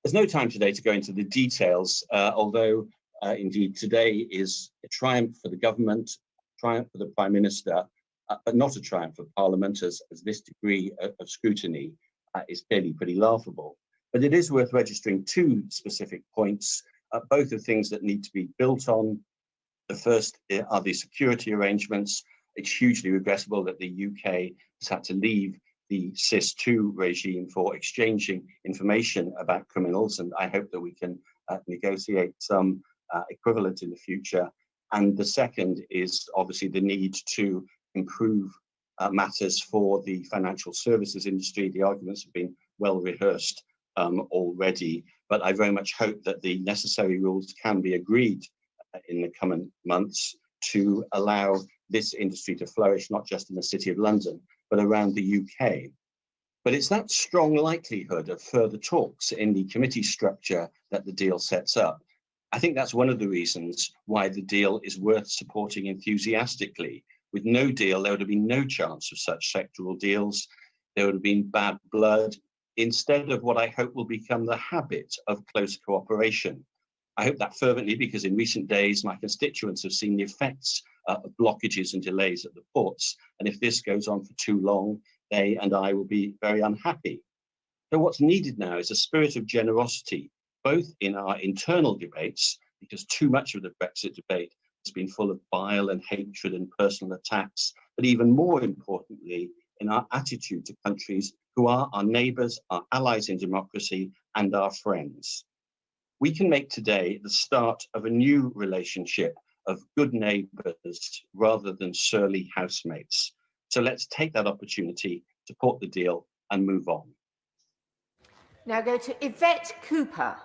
There's no time today to go into the details, although indeed today is a triumph for the government, triumph for the Prime Minister, but not a triumph for Parliament, as this degree of scrutiny is clearly pretty laughable. But it is worth registering two specific points, both of things that need to be built on. The first are the security arrangements. It's hugely regrettable that the UK has had to leave the SIS2 regime for exchanging information about criminals, and I hope that we can negotiate some equivalent in the future. And the second is obviously the need to improve matters for the financial services industry. The arguments have been well rehearsed already, but I very much hope that the necessary rules can be agreed in the coming months to allow this industry to flourish, not just in the City of London, but around the UK. But it's that strong likelihood of further talks in the committee structure that the deal sets up. I think that's one of the reasons why the deal is worth supporting enthusiastically. With no deal, there would have been no chance of such sectoral deals. There would have been bad blood, instead of what I hope will become the habit of close cooperation. I hope that fervently, because in recent days, my constituents have seen the effects of blockages and delays at the ports. And if this goes on for too long, they and I will be very unhappy. So what's needed now is a spirit of generosity, both in our internal debates, because too much of the Brexit debate has been full of bile and hatred and personal attacks, but even more importantly, in our attitude to countries who are our neighbours, our allies in democracy, and our friends. We can make today the start of a new relationship of good neighbours rather than surly housemates. So let's take that opportunity, support the deal, and move on. Now go to Yvette Cooper.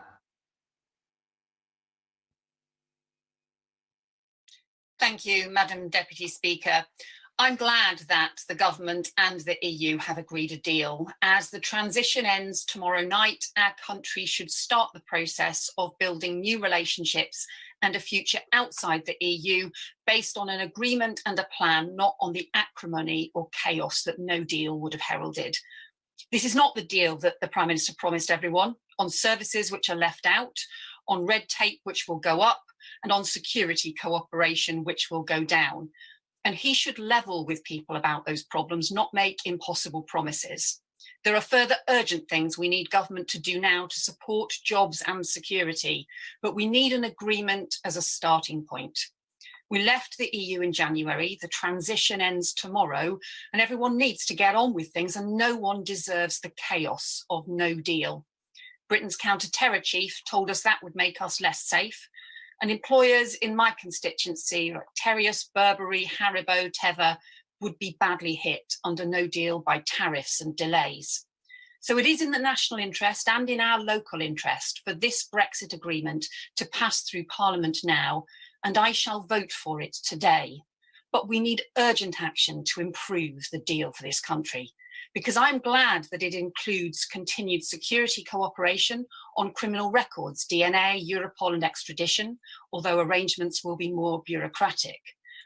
Thank you, Madam Deputy Speaker. I'm glad that the government and the EU have agreed a deal. As the transition ends tomorrow night, our country should start the process of building new relationships and a future outside the EU based on an agreement and a plan, not on the acrimony or chaos that no deal would have heralded. This is not the deal that the Prime Minister promised everyone, on services which are left out, on red tape which will go up, and on security cooperation which will go down. And he should level with people about those problems, not make impossible promises. There are further urgent things we need government to do now to support jobs and security, but we need an agreement as a starting point. We left the EU in January, the transition ends tomorrow, and everyone needs to get on with things, and no one deserves the chaos of no deal. Britain's counter-terror chief told us that would make us less safe, and employers in my constituency, like Terrius, Burberry, Haribo, Teva, would be badly hit under no deal by tariffs and delays. So it is in the national interest and in our local interest for this Brexit agreement to pass through Parliament now, and I shall vote for it today. But we need urgent action to improve the deal for this country, because I'm glad that it includes continued security cooperation on criminal records, DNA, Europol and extradition, although arrangements will be more bureaucratic.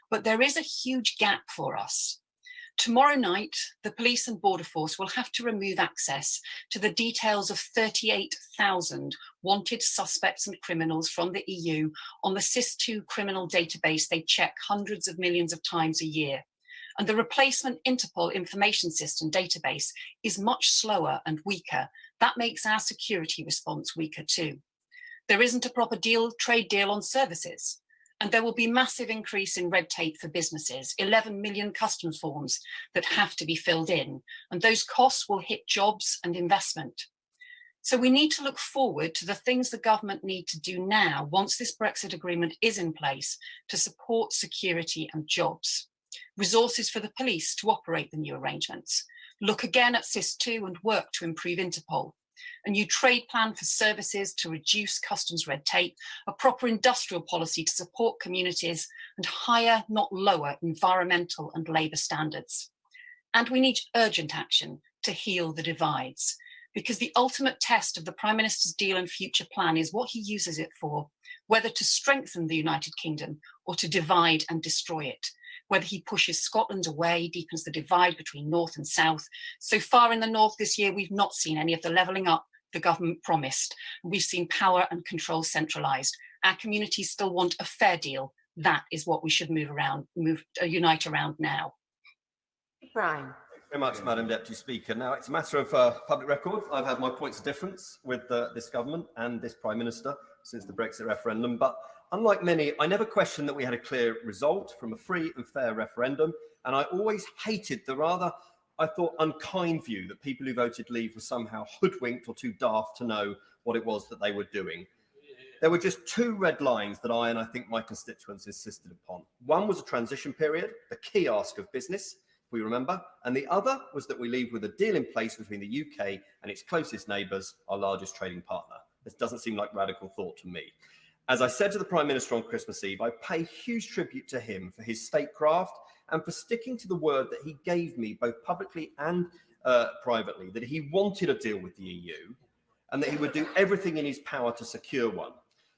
But there is a huge gap for us. Tomorrow night, the police and border force will have to remove access to the details of 38,000 wanted suspects and criminals from the EU on the SIS2 criminal database they check hundreds of millions of times a year. And the replacement Interpol information system database is much slower and weaker. That makes our security response weaker too. There isn't a proper trade deal on services. And there will be massive increase in red tape for businesses, 11 million customs forms that have to be filled in, and those costs will hit jobs and investment. So we need to look forward to the things the government need to do now, once this Brexit agreement is in place, to support security and jobs. Resources for the police to operate the new arrangements. Look again at SIS2 and work to improve Interpol. A new trade plan for services to reduce customs red tape, a proper industrial policy to support communities, and higher, not lower, environmental and labour standards. And we need urgent action to heal the divides, because the ultimate test of the Prime Minister's deal and future plan is what he uses it for, whether to strengthen the United Kingdom or to divide and destroy it. Whether he pushes Scotland away, deepens the divide between North and South. So far in the North this year, we've not seen any of the levelling up the government promised. We've seen power and control centralised. Our communities still want a fair deal. That is what we should unite around now. Brian. Thank you very much, Madam Deputy Speaker. Now, it's a matter of public record. I've had my points of difference with this government and this Prime Minister since the Brexit referendum, but unlike many, I never questioned that we had a clear result from a free and fair referendum, and I always hated the rather, I thought, unkind view that people who voted leave were somehow hoodwinked or too daft to know what it was that they were doing. There were just two red lines that I think my constituents insisted upon. One was a transition period, the key ask of business, if we remember, and the other was that we leave with a deal in place between the UK and its closest neighbours, our largest trading partner. This doesn't seem like radical thought to me. As I said to the Prime Minister on Christmas Eve, I pay huge tribute to him for his statecraft and for sticking to the word that he gave me, both publicly and privately, that he wanted a deal with the EU and that he would do everything in his power to secure one.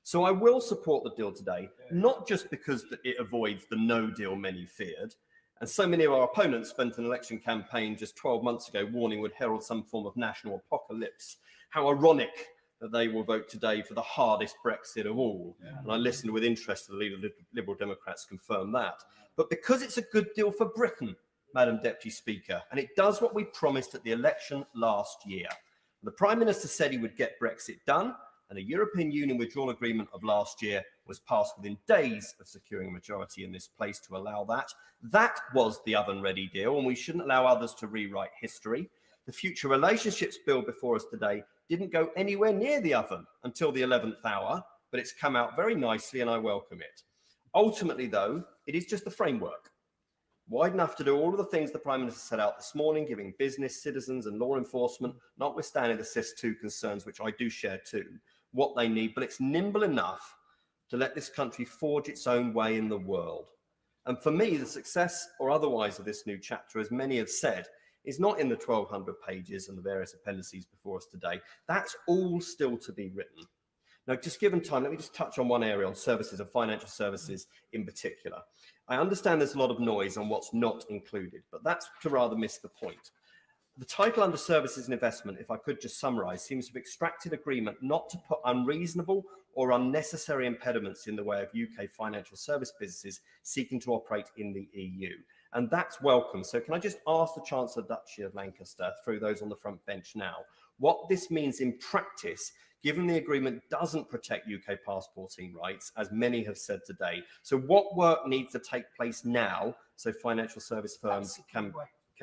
So I will support the deal today, not just because it avoids the no deal many feared, and so many of our opponents spent an election campaign just 12 months ago warning would herald some form of national apocalypse. How ironic that they will vote today for the hardest Brexit of all. And I listened with interest to the leader of the Liberal Democrats confirm that. But because it's a good deal for Britain, Madam Deputy Speaker, and it does what we promised at the election last year. The Prime Minister said he would get Brexit done, and the European Union withdrawal agreement of last year was passed within days of securing a majority in this place to allow that. That was the oven-ready deal, and we shouldn't allow others to rewrite history. The Future Relationships Bill before us today didn't go anywhere near the oven until the 11th hour, but it's come out very nicely and I welcome it. Ultimately, though, it is just the framework. Wide enough to do all of the things the Prime Minister set out this morning, giving business, citizens and law enforcement, notwithstanding the SIS2 concerns, which I do share too, what they need, but it's nimble enough to let this country forge its own way in the world. And for me, the success or otherwise of this new chapter, as many have said, is not in the 1,200 pages and the various appendices before us today. That's all still to be written. Now, just given time, let me just touch on one area, on services and financial services in particular. I understand there's a lot of noise on what's not included, but that's to rather miss the point. The title under services and investment, if I could just summarise, seems to have extracted agreement not to put unreasonable or unnecessary impediments in the way of UK financial service businesses seeking to operate in the EU. And that's welcome. So can I just ask the Chancellor Duchy of Lancaster, through those on the front bench now, what this means in practice, given the agreement doesn't protect UK passporting rights, as many have said today. So what work needs to take place now so financial service firms can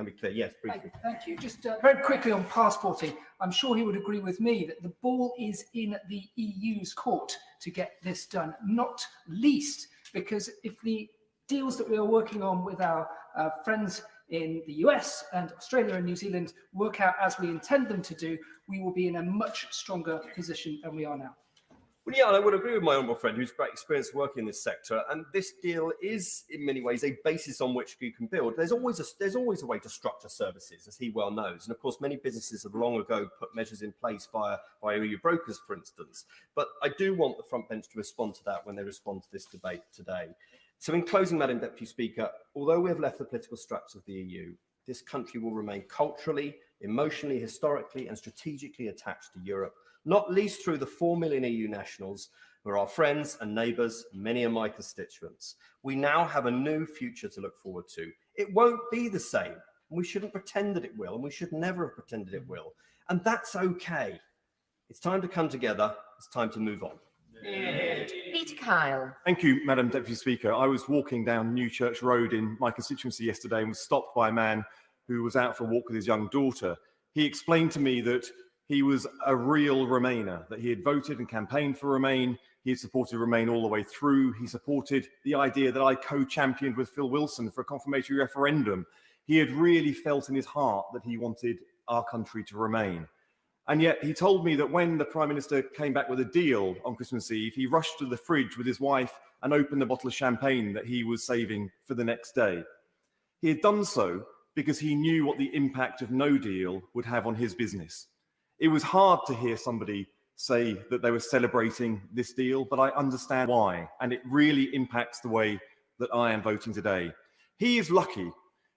be clear? Yes, briefly. Thank you. Just very quickly on passporting, I'm sure he would agree with me that the ball is in the EU's court to get this done, not least because if the deals that we are working on with our friends in the US and Australia and New Zealand work out as we intend them to do, we will be in a much stronger position than we are now. Well, yeah, I would agree with my honourable friend who's great experience working in this sector, and this deal is, in many ways, a basis on which you can build. There's always a way to structure services, as he well knows, and of course, many businesses have long ago put measures in place via EU brokers, for instance. But I do want the front bench to respond to that when they respond to this debate today. So, in closing, Madam Deputy Speaker, although we have left the political structure of the EU, this country will remain culturally, emotionally, historically, and strategically attached to Europe, not least through the 4 million EU nationals who are our friends and neighbours, and many are my constituents. We now have a new future to look forward to. It won't be the same, and we shouldn't pretend that it will, and we should never have pretended it will. And that's okay. It's time to come together. It's time to move on. Peter Kyle. Thank you, Madam Deputy Speaker. I was walking down New Church Road in my constituency yesterday and was stopped by a man who was out for a walk with his young daughter. He explained to me that he was a real Remainer, that he had voted and campaigned for Remain. He had supported Remain all the way through. He supported the idea that I co-championed with Phil Wilson for a confirmatory referendum. He had really felt in his heart that he wanted our country to remain. And yet he told me that when the Prime Minister came back with a deal on Christmas Eve, he rushed to the fridge with his wife and opened the bottle of champagne that he was saving for the next day. He had done so because he knew what the impact of no deal would have on his business. It was hard to hear somebody say that they were celebrating this deal, but I understand why, and it really impacts the way that I am voting today. He is lucky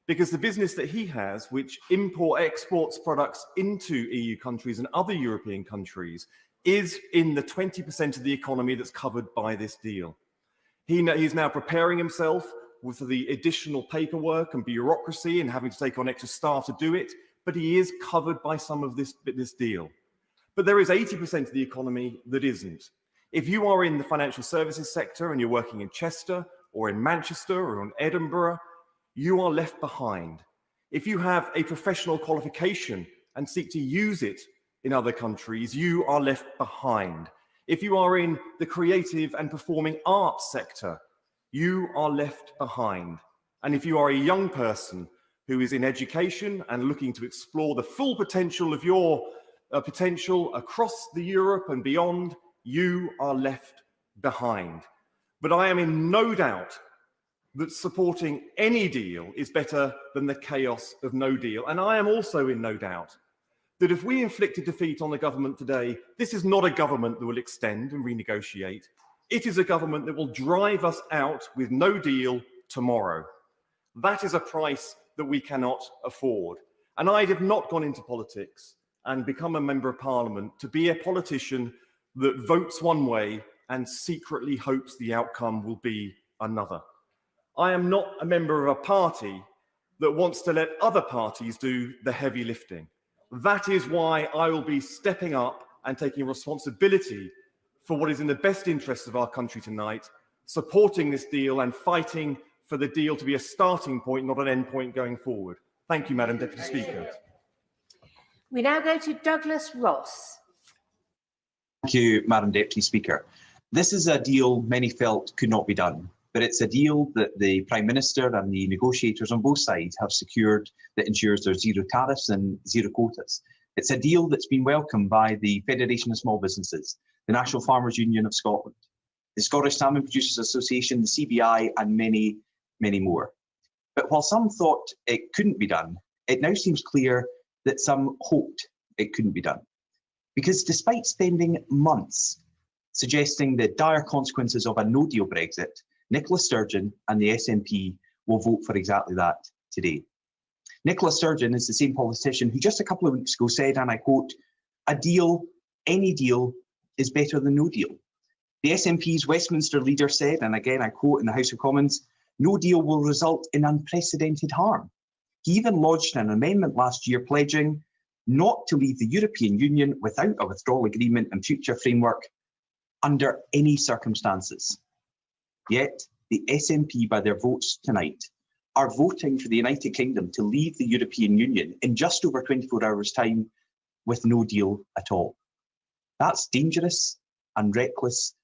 because the business that he has, which exports products into EU countries and other European countries, is in the 20% of the economy that's covered by this deal. He's now preparing himself with the additional paperwork and bureaucracy and having to take on extra staff to do it, but he is covered by some of this deal. But there is 80% of the economy that isn't. If you are in the financial services sector and you're working in Chester or in Manchester or in Edinburgh, you are left behind. If you have a professional qualification and seek to use it in other countries, you are left behind. If you are in the creative and performing arts sector, you are left behind. And if you are a young person who is in education and looking to explore the full potential of your potential across the Europe and beyond, you are left behind. But I am in no doubt that supporting any deal is better than the chaos of no deal. And I am also in no doubt that if we inflicted defeat on the government today, this is not a government that will extend and renegotiate. It is a government that will drive us out with no deal tomorrow. That is a price that we cannot afford. And I have not gone into politics and become a member of parliament to be a politician that votes one way and secretly hopes the outcome will be another. I am not a member of a party that wants to let other parties do the heavy lifting. That is why I will be stepping up and taking responsibility for what is in the best interests of our country tonight, supporting this deal and fighting for the deal to be a starting point, not an end point going forward. Thank you, Madam Deputy Speaker. We now go to Douglas Ross. Thank you, Madam Deputy Speaker. This is a deal many felt could not be done, but it's a deal that the Prime Minister and the negotiators on both sides have secured that ensures there's zero tariffs and zero quotas. It's a deal that's been welcomed by the Federation of Small Businesses, the National Farmers Union of Scotland, the Scottish Salmon Producers Association, the CBI, and many, many more. But while some thought it couldn't be done, it now seems clear that some hoped it couldn't be done. Because despite spending months suggesting the dire consequences of a no-deal Brexit, Nicola Sturgeon and the SNP will vote for exactly that today. Nicola Sturgeon is the same politician who just a couple of weeks ago said, and I quote, "A deal, any deal, is better than no deal." The SNP's Westminster leader said, and again I quote in the House of Commons, "No deal will result in unprecedented harm." He even lodged an amendment last year pledging not to leave the European Union without a withdrawal agreement and future framework under any circumstances. Yet, the SNP, by their votes tonight, are voting for the United Kingdom to leave the European Union in just over 24 hours' time with no deal at all. That's dangerous and reckless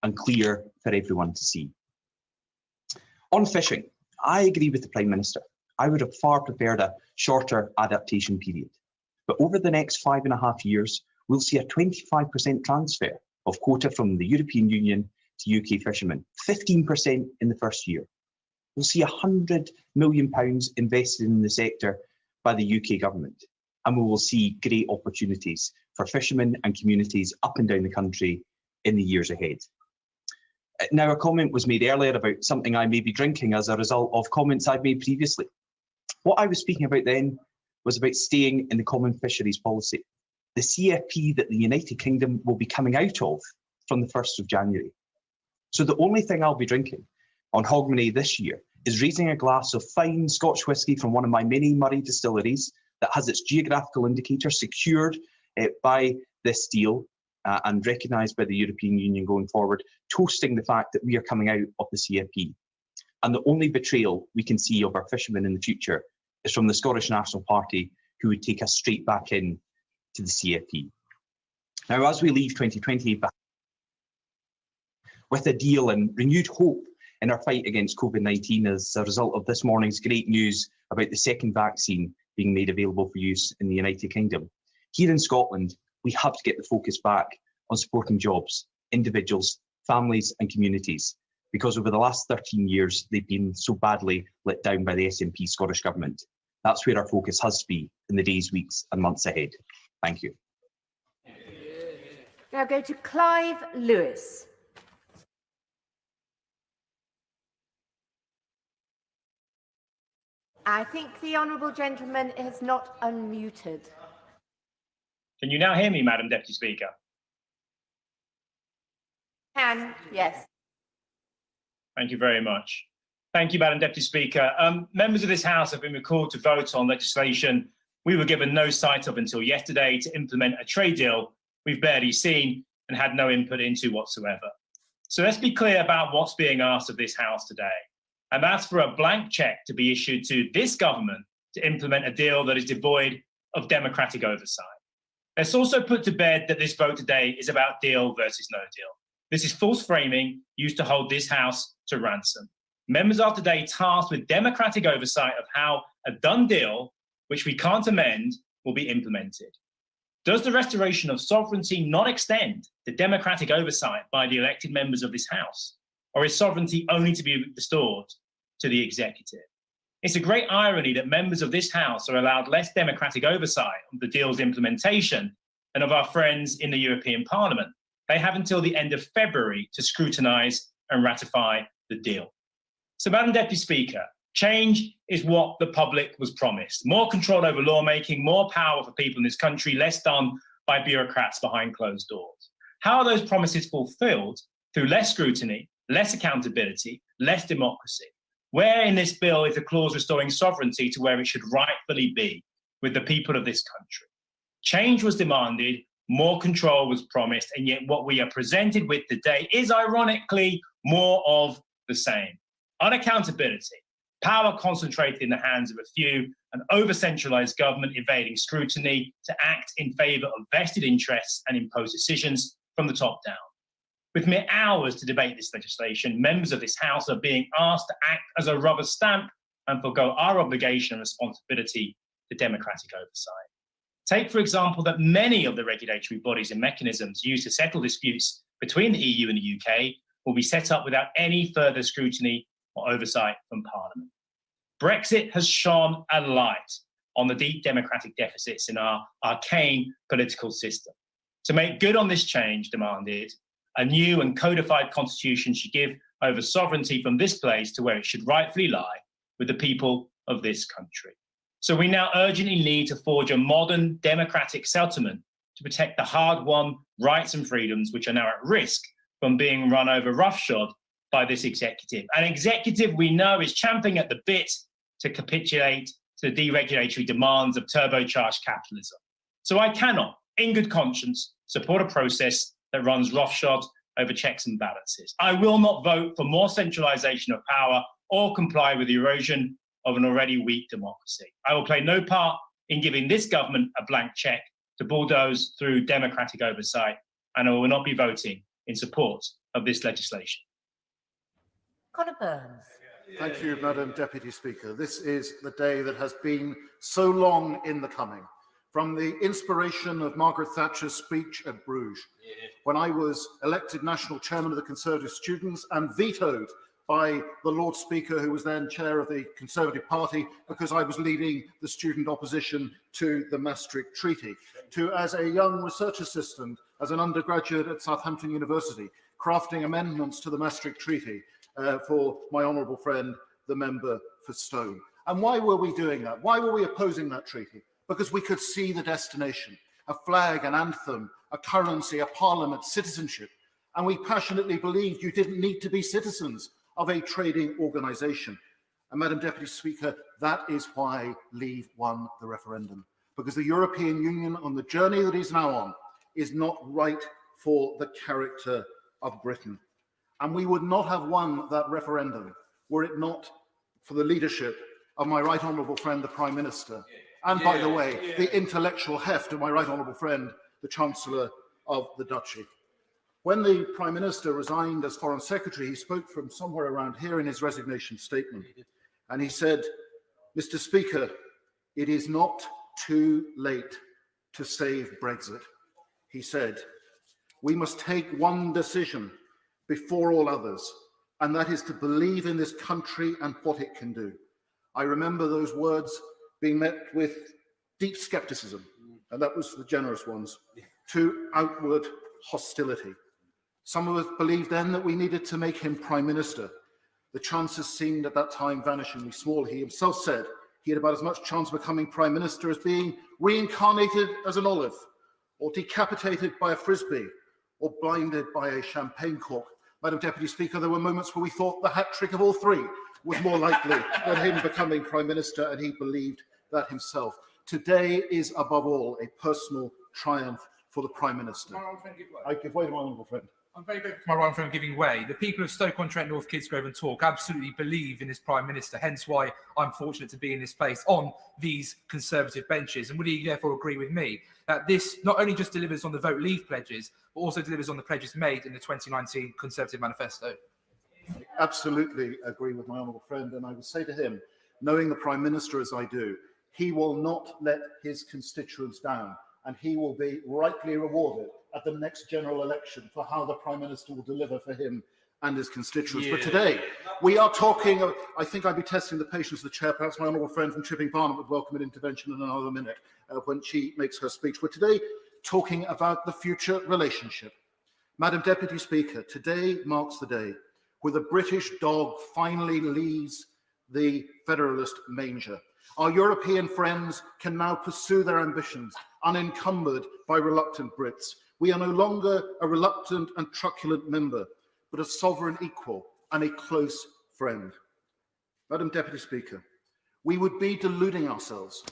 and clear for everyone to see. On fishing, I agree with the Prime Minister. I would have far preferred a shorter adaptation period. But over the next 5.5 years, we'll see a 25% transfer of quota from the European Union to UK fishermen, 15% in the first year. We'll see £100 million invested in the sector by the UK government, and we will see great opportunities for fishermen and communities up and down the country in the years ahead. Now, a comment was made earlier about something I may be drinking as a result of comments I've made previously. What I was speaking about then was about staying in the common fisheries policy, the CFP that the United Kingdom will be coming out of from the 1st of January. So the only thing I'll be drinking on Hogmanay this year is raising a glass of fine Scotch whisky from one of my many Murray distilleries that has its geographical indicator secured by this deal and recognised by the European Union going forward, toasting the fact that we are coming out of the CFP. And the only betrayal we can see of our fishermen in the future is from the Scottish National Party, who would take us straight back in to the CFP. Now, as we leave 2020 with a deal and renewed hope in our fight against COVID-19 as a result of this morning's great news about the second vaccine being made available for use in the United Kingdom, here in Scotland, we have to get the focus back on supporting jobs, individuals, families and communities, because over the last 13 years, they've been so badly let down by the SNP Scottish Government. That's where our focus has to be in the days, weeks and months ahead. Thank you. Now go to Clive Lewis. I think the honourable gentleman is not unmuted. Can you now hear me, Madam Deputy Speaker? Can, yes. Thank you very much. Thank you, Madam Deputy Speaker. Members of this House have been recalled to vote on legislation we were given no sight of until yesterday to implement a trade deal we've barely seen and had no input into whatsoever. So let's be clear about what's being asked of this House today. And that's for a blank cheque to be issued to this government to implement a deal that is devoid of democratic oversight. Let's also put to bed that this vote today is about deal versus no deal. This is false framing used to hold this House to ransom. Members are today tasked with democratic oversight of how a done deal, which we can't amend, will be implemented. Does the restoration of sovereignty not extend to democratic oversight by the elected members of this House? Or is sovereignty only to be restored to the executive? It's a great irony that members of this House are allowed less democratic oversight of the deal's implementation than of our friends in the European Parliament. They have until the end of February to scrutinise and ratify the deal. So, Madam Deputy Speaker, change is what the public was promised. More control over lawmaking, more power for people in this country, less done by bureaucrats behind closed doors. How are those promises fulfilled? Through less scrutiny, less accountability, less democracy. Where in this bill is the clause restoring sovereignty to where it should rightfully be, with the people of this country? Change was demanded more control was promised, and yet what we are presented with today is ironically more of the same. Unaccountability, power concentrated in the hands of a few, an over-centralised government evading scrutiny to act in favour of vested interests and impose decisions from the top down. With mere hours to debate this legislation, members of this House are being asked to act as a rubber stamp and forgo our obligation and responsibility to democratic oversight. Take, for example, that many of the regulatory bodies and mechanisms used to settle disputes between the EU and the UK will be set up without any further scrutiny or oversight from Parliament. Brexit has shone a light on the deep democratic deficits in our arcane political system. To make good on this change demanded, a new and codified constitution should give over sovereignty from this place to where it should rightfully lie, with the people of this country. So we now urgently need to forge a modern democratic settlement to protect the hard-won rights and freedoms which are now at risk from being run over roughshod by this executive. An executive we know is champing at the bit to capitulate to the deregulatory demands of turbocharged capitalism. So I cannot, in good conscience, support a process that runs roughshod over checks and balances. I will not vote for more centralisation of power or comply with the erosion of an already weak democracy. I will play no part in giving this government a blank cheque to bulldoze through democratic oversight, and I will not be voting in support of this legislation. Conor Burns. Thank you, Madam Deputy Speaker. This is the day that has been so long in the coming. From the inspiration of Margaret Thatcher's speech at Bruges, when I was elected National Chairman of the Conservative Students and vetoed by the Lord Speaker, who was then chair of the Conservative Party, because I was leading the student opposition to the Maastricht Treaty, to as a young research assistant, as an undergraduate at Southampton University, crafting amendments to the Maastricht Treaty for my honourable friend, the member for Stone. And why were we doing that? Why were we opposing that treaty? Because we could see the destination, a flag, an anthem, a currency, a parliament, citizenship. And we passionately believed you didn't need to be citizens of a trading organisation. And Madam Deputy Speaker, that is why Leave won the referendum. Because the European Union, on the journey that it is now on, is not right for the character of Britain. And we would not have won that referendum were it not for the leadership of my right honourable friend, the Prime Minister. And by the way, the intellectual heft of my right honourable friend, the Chancellor of the Duchy. When the Prime Minister resigned as Foreign Secretary, he spoke from somewhere around here in his resignation statement. And he said, "Mr. Speaker, it is not too late to save Brexit." He said, "We must take one decision before all others, and that is to believe in this country and what it can do." I remember those words being met with deep scepticism, and that was the generous ones, to outward hostility. Some of us believed then that we needed to make him Prime Minister. The chances seemed at that time vanishingly small. He himself said he had about as much chance of becoming Prime Minister as being reincarnated as an olive, or decapitated by a frisbee, or blinded by a champagne cork. Madam Deputy Speaker, there were moments where we thought the hat-trick of all three was more likely than him becoming Prime Minister, and he believed that himself. Today is, above all, a personal triumph for the Prime Minister. I give way to my honourable friend. I'm very grateful to my right friend for giving way. The people of Stoke-on-Trent, North Kidsgrove and Tork absolutely believe in this Prime Minister, hence why I'm fortunate to be in this place on these Conservative benches. And would he therefore agree with me that this not only just delivers on the Vote Leave pledges, but also delivers on the pledges made in the 2019 Conservative Manifesto? I absolutely agree with my honourable friend, and I would say to him, knowing the Prime Minister as I do, he will not let his constituents down, and he will be rightly rewarded at the next general election for how the Prime Minister will deliver for him and his constituents. But today, we are talking, I think I'd be testing the patience of the chair. Perhaps my honourable friend from Chipping Barnet would welcome an intervention in another minute when she makes her speech. We're today talking about the future relationship. Madam Deputy Speaker, today marks the day where the British dog finally leaves the federalist manger. Our European friends can now pursue their ambitions unencumbered by reluctant Brits. We are no longer a reluctant and truculent member, but a sovereign equal and a close friend. Madam Deputy Speaker, we would be deluding ourselves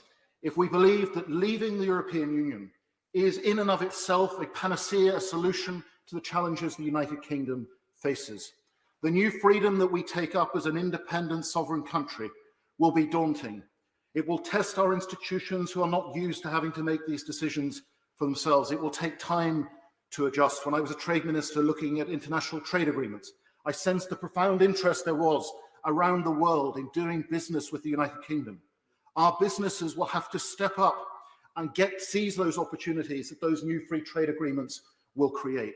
if we believed that leaving the European Union is in and of itself a panacea, a solution to the challenges the United Kingdom faces. The new freedom that we take up as an independent sovereign country will be daunting. It will test our institutions who are not used to having to make these decisions for themselves. It will take time to adjust. When I was a trade minister looking at international trade agreements, I sensed the profound interest there was around the world in doing business with the United Kingdom. Our businesses will have to step up and seize those opportunities that those new free trade agreements will create.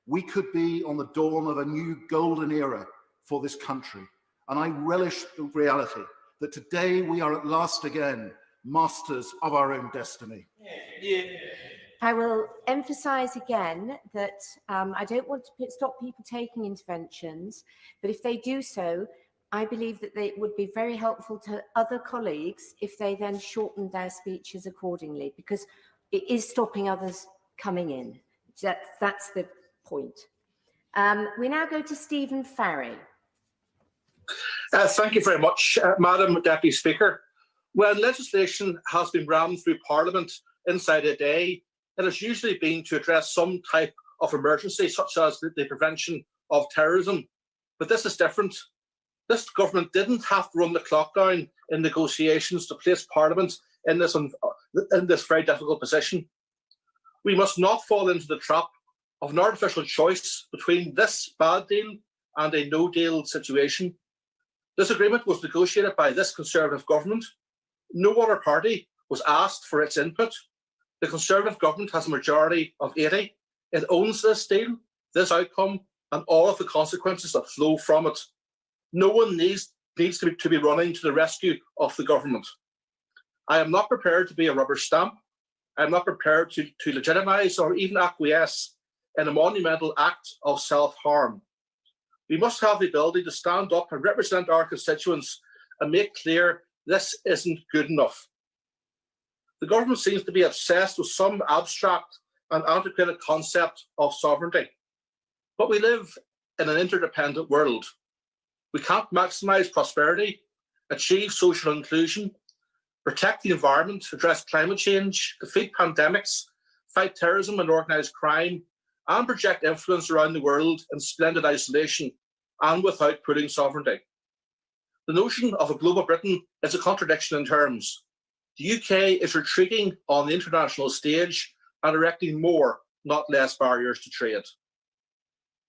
We could be on the dawn of a new golden era for this country. And I relish the reality that today we are at last again masters of our own destiny. I will emphasise again that I don't want to stop people taking interventions, but if they do so, I believe that it would be very helpful to other colleagues if they then shortened their speeches accordingly, because it is stopping others coming in. That's the point. We now go to Stephen Farry. Thank you very much, Madam Deputy Speaker. When legislation has been rammed through Parliament inside a day, it has usually been to address some type of emergency, such as the prevention of terrorism. But this is different. This government didn't have to run the clock down in negotiations to place Parliament in this very difficult position. We must not fall into the trap of an artificial choice between this bad deal and a no-deal situation. This agreement was negotiated by this Conservative government. No other party was asked for its input. The Conservative government has a majority of 80. It owns this deal, this outcome, and all of the consequences that flow from it. No one needs to be running to the rescue of the government. I am not prepared to be a rubber stamp. I am not prepared to legitimise or even acquiesce in a monumental act of self-harm. We must have the ability to stand up and represent our constituents and make clear this isn't good enough. The government seems to be obsessed with some abstract and antiquated concept of sovereignty. But we live in an interdependent world. We can't maximise prosperity, achieve social inclusion, protect the environment, address climate change, defeat pandemics, fight terrorism and organised crime, and project influence around the world in splendid isolation and without putting sovereignty. The notion of a global Britain is a contradiction in terms. The UK is retreating on the international stage and erecting more, not less, barriers to trade.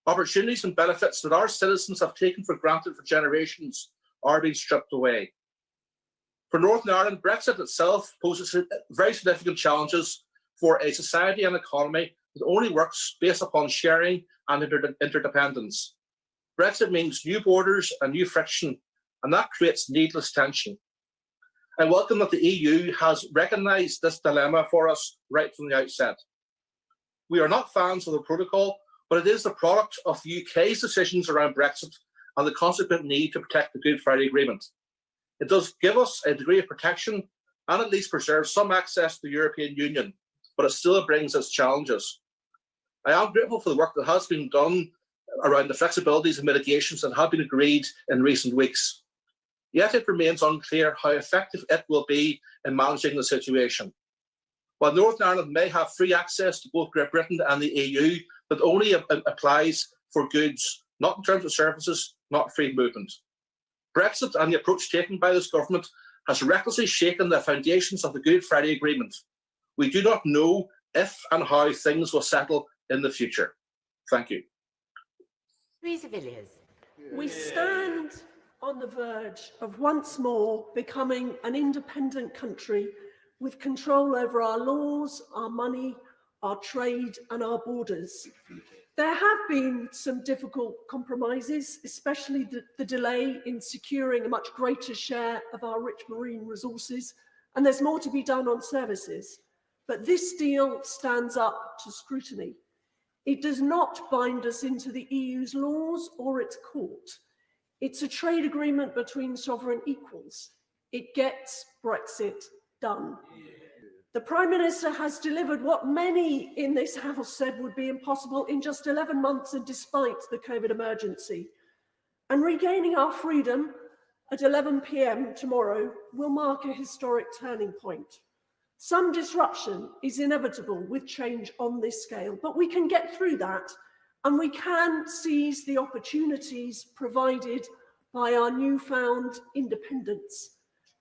Opportunities and benefits that our citizens have taken for granted for generations are being stripped away. For Northern Ireland, Brexit itself poses very significant challenges for a society and economy that only works based upon sharing and interdependence. Brexit means new borders and new friction, and that creates needless tension. I welcome that the EU has recognised this dilemma for us right from the outset. We are not fans of the protocol, but it is the product of the UK's decisions around Brexit and the consequent need to protect the Good Friday Agreement. It does give us a degree of protection and at least preserves some access to the European Union, but it still brings us challenges. I am grateful for the work that has been done around the flexibilities and mitigations that have been agreed in recent weeks. Yet it remains unclear how effective it will be in managing the situation. While Northern Ireland may have free access to both Great Britain and the EU, that only applies for goods, not in terms of services, not free movement. Brexit and the approach taken by this government has recklessly shaken the foundations of the Good Friday Agreement. We do not know if and how things will settle in the future. Thank you. Theresa Villiers. We stand on the verge of once more becoming an independent country with control over our laws, our money, our trade and our borders. There have been some difficult compromises, especially the delay in securing a much greater share of our rich marine resources, and there's more to be done on services. But this deal stands up to scrutiny. It does not bind us into the EU's laws or its court. It's a trade agreement between sovereign equals. It gets Brexit done. The Prime Minister has delivered what many in this House said would be impossible in just 11 months and despite the COVID emergency. And regaining our freedom at 11 p.m. tomorrow will mark a historic turning point. Some disruption is inevitable with change on this scale, but we can get through that, and we can seize the opportunities provided by our newfound independence.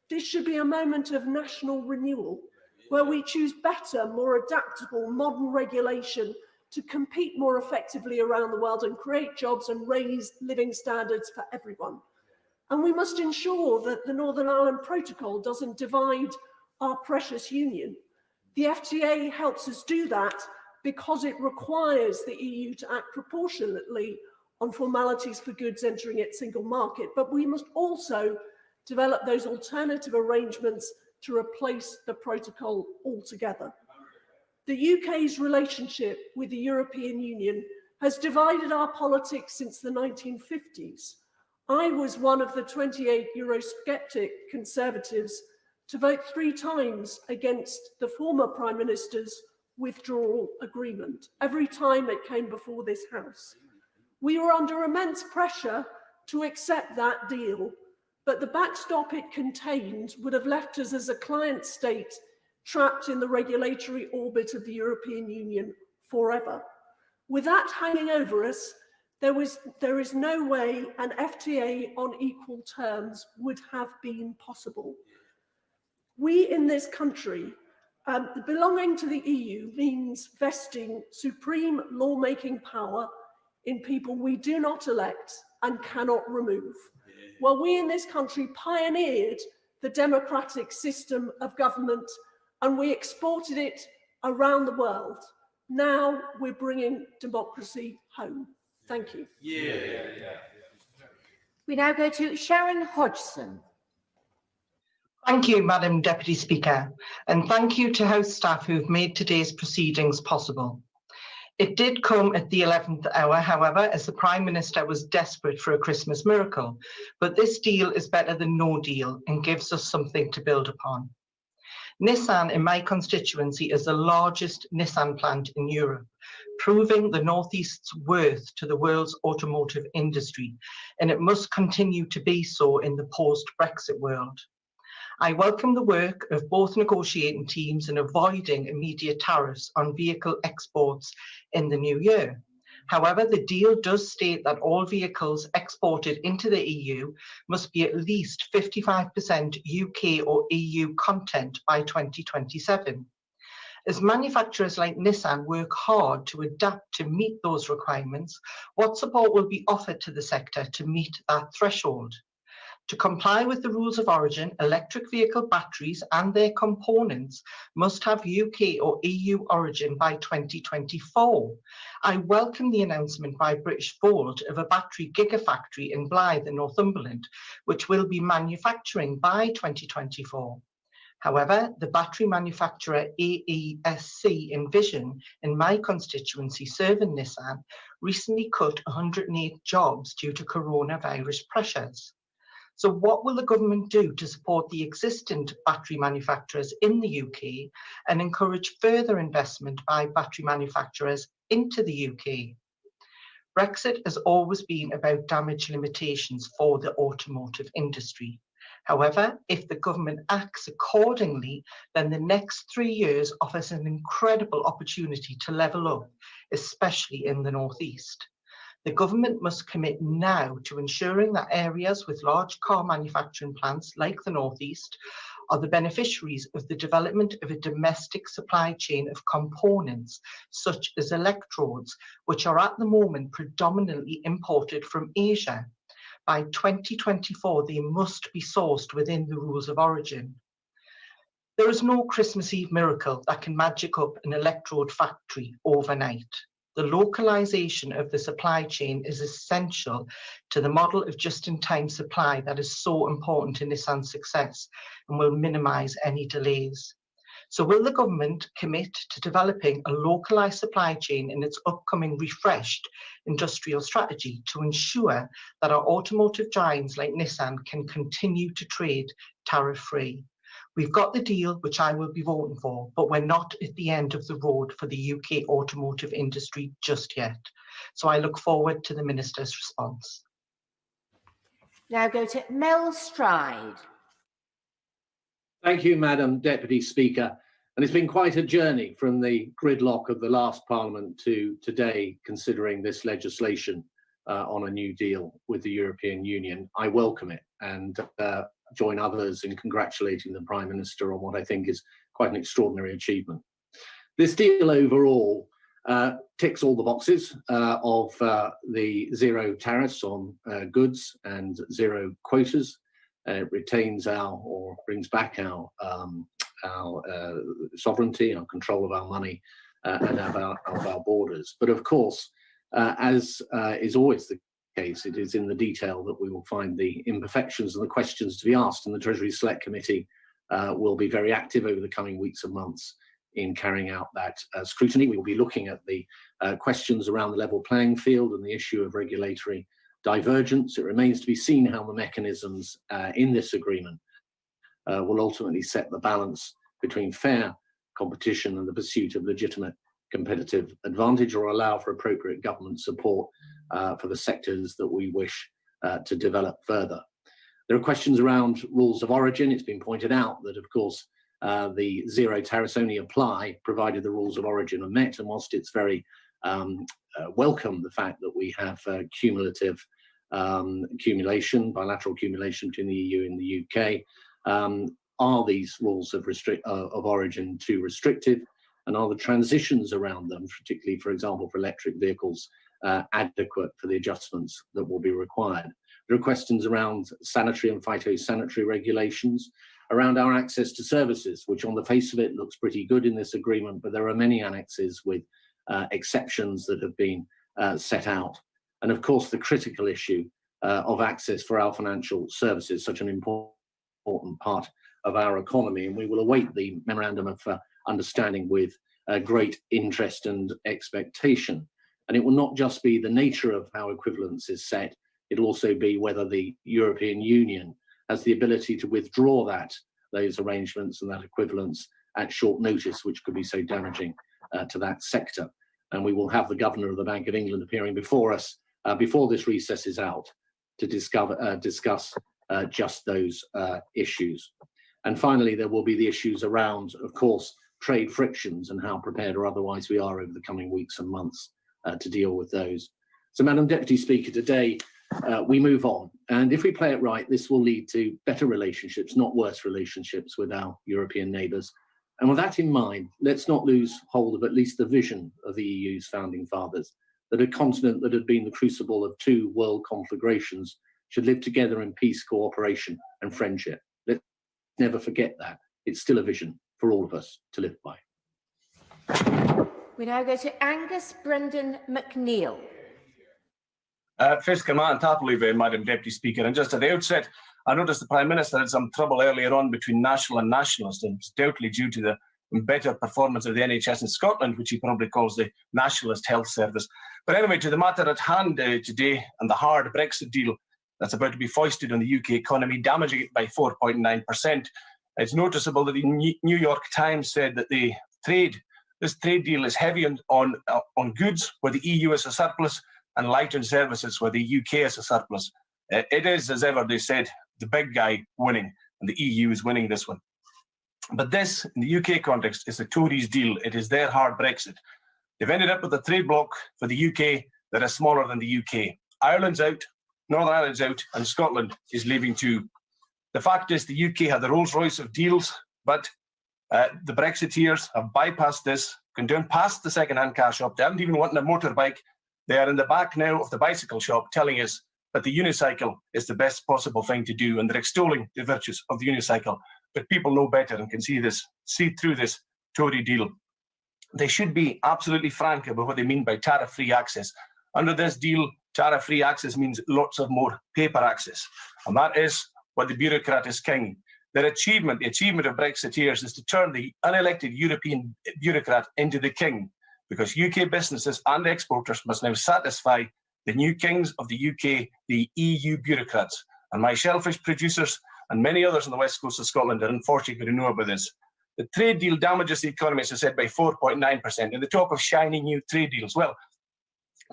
This should be a moment of national renewal, where we choose better, more adaptable, modern regulation to compete more effectively around the world and create jobs and raise living standards for everyone. And we must ensure that the Northern Ireland Protocol doesn't divide our precious union. The FTA helps us do that because it requires the EU to act proportionately on formalities for goods entering its single market, but we must also develop those alternative arrangements to replace the protocol altogether. The UK's relationship with the European Union has divided our politics since the 1950s. I was one of the 28 Eurosceptic Conservatives to vote 3 times against the former Prime Minister's withdrawal agreement, every time it came before this House. We were under immense pressure to accept that deal, but the backstop it contained would have left us as a client state trapped in the regulatory orbit of the European Union forever. With that hanging over us, there is no way an FTA on equal terms would have been possible. We in this country, belonging to the EU means vesting supreme lawmaking power in people we do not elect and cannot remove. Well, we in this country pioneered the democratic system of government and we exported it around the world. Now we're bringing democracy home. Thank you. We now go to Sharon Hodgson. Thank you, Madam Deputy Speaker, and thank you to House staff who've made today's proceedings possible. It did come at the 11th hour, however, as the Prime Minister was desperate for a Christmas miracle, but this deal is better than no deal and gives us something to build upon. Nissan in my constituency is the largest Nissan plant in Europe, proving the North East's worth to the world's automotive industry, and it must continue to be so in the post-Brexit world. I welcome the work of both negotiating teams in avoiding immediate tariffs on vehicle exports in the new year. However, the deal does state that all vehicles exported into the EU must be at least 55% UK or EU content by 2027. As manufacturers like Nissan work hard to adapt to meet those requirements, what support will be offered to the sector to meet that threshold? To comply with the rules of origin, electric vehicle batteries and their components must have UK or EU origin by 2024. I welcome the announcement by British Volt of a battery gigafactory in Blyth in Northumberland, which will be manufacturing by 2024. However, the battery manufacturer AESC Envision in my constituency serving Nissan recently cut 108 jobs due to coronavirus pressures. So what will the government do to support the existing battery manufacturers in the UK and encourage further investment by battery manufacturers into the UK? Brexit has always been about damage limitations for the automotive industry. However, if the government acts accordingly, then the next 3 years offers an incredible opportunity to level up, especially in the North East. The government must commit now to ensuring that areas with large car manufacturing plants like the North East are the beneficiaries of the development of a domestic supply chain of components such as electrodes, which are at the moment predominantly imported from Asia. By 2024, they must be sourced within the rules of origin. There is no Christmas Eve miracle that can magic up an electrode factory overnight. The localization of the supply chain is essential to the model of just-in-time supply that is so important to Nissan's success and will minimize any delays. So will the government commit to developing a localized supply chain in its upcoming refreshed industrial strategy to ensure that our automotive giants like Nissan can continue to trade tariff-free? We've got the deal, which I will be voting for, but we're not at the end of the road for the UK automotive industry just yet. So I look forward to the Minister's response. Now go to Mel Stride. Thank you, Madam Deputy Speaker. And it's been quite a journey from the gridlock of the last Parliament to today, considering this legislation on a new deal with the European Union. I welcome it and join others in congratulating the Prime Minister on what I think is quite an extraordinary achievement. This deal overall ticks all the boxes of the zero tariffs on goods and zero quotas. It retains or brings back our sovereignty, our control of our money and of our borders. But of course, as is always the case, it is in the detail that we will find the imperfections and the questions to be asked, and the Treasury Select Committee will be very active over the coming weeks and months in carrying out that scrutiny. We will be looking at the questions around the level playing field and the issue of regulatory divergence. It remains to be seen how the mechanisms in this agreement will ultimately set the balance between fair competition and the pursuit of legitimate competitive advantage, or allow for appropriate government support for the sectors that we wish to develop further. There are questions around rules of origin. It's been pointed out that, of course, the zero tariffs only apply provided the rules of origin are met, and whilst it's very welcome the fact that we have cumulative accumulation, bilateral accumulation between the EU and the UK, are these rules of origin too restrictive, and are the transitions around them, particularly, for example, for electric vehicles, adequate for the adjustments that will be required? There are questions around sanitary and phytosanitary regulations, around our access to services, which on the face of it looks pretty good in this agreement, but there are many annexes with exceptions that have been set out. And of course, the critical issue of access for our financial services, such an important part of our economy. And we will await the memorandum of understanding with great interest and expectation. And it will not just be the nature of how equivalence is set, it'll also be whether the European Union has the ability to withdraw those arrangements and that equivalence at short notice, which could be so damaging to that sector. And we will have the Governor of the Bank of England appearing before us before this recess is out to discuss just those issues. And finally, there will be the issues around, of course, trade frictions and how prepared or otherwise we are over the coming weeks and months to deal with those. So, Madam Deputy Speaker, today we move on. And if we play it right, this will lead to better relationships, not worse relationships with our European neighbours. And with that in mind, let's not lose hold of at least the vision of the EU's founding fathers, that a continent that had been the crucible of two world conflagrations should live together in peace, cooperation and friendship. Let's never forget that. It's still a vision for all of us to live by. We now go to Angus Brendan McNeill. First command, happily, Madam Deputy Speaker. And just at the outset, I noticed the Prime Minister had some trouble earlier on between national and nationalist, and it's doubtly due to the better performance of the NHS in Scotland, which he probably calls the Nationalist Health Service. But anyway, to the matter at hand today and the hard Brexit deal that's about to be foisted on the UK economy, damaging it by 4.9%. It's noticeable that the New York Times said that this trade deal is heavy on goods, where the EU is a surplus, and light on services, where the UK is a surplus. It is, as ever, they said, the big guy winning, and the EU is winning this one. But this, in the UK context, is the Tories' deal. It is their hard Brexit. They've ended up with a trade bloc for the UK that is smaller than the UK. Ireland's out, Northern Ireland's out, and Scotland is leaving too. The fact is the UK had the Rolls Royce of deals, but the Brexiteers have bypassed this, gone down past the second-hand car shop. They haven't even wanted a motorbike. They are in the back now of the bicycle shop telling us that the unicycle is the best possible thing to do, and they're extolling the virtues of the unicycle. But people know better and can see through this Tory deal. They should be absolutely frank about what they mean by tariff-free access. Under this deal, tariff-free access means lots of more paper access, and that is what the bureaucrat is king. Their achievement, the achievement of Brexiteers, is to turn the unelected European bureaucrat into the king, because UK businesses and exporters must now satisfy the new kings of the UK, the EU bureaucrats. And my shellfish producers and many others on the west coast of Scotland are unfortunately going to know about this. The trade deal damages the economy, as I said, by 4.9%. And they talk of shiny new trade deals. Well,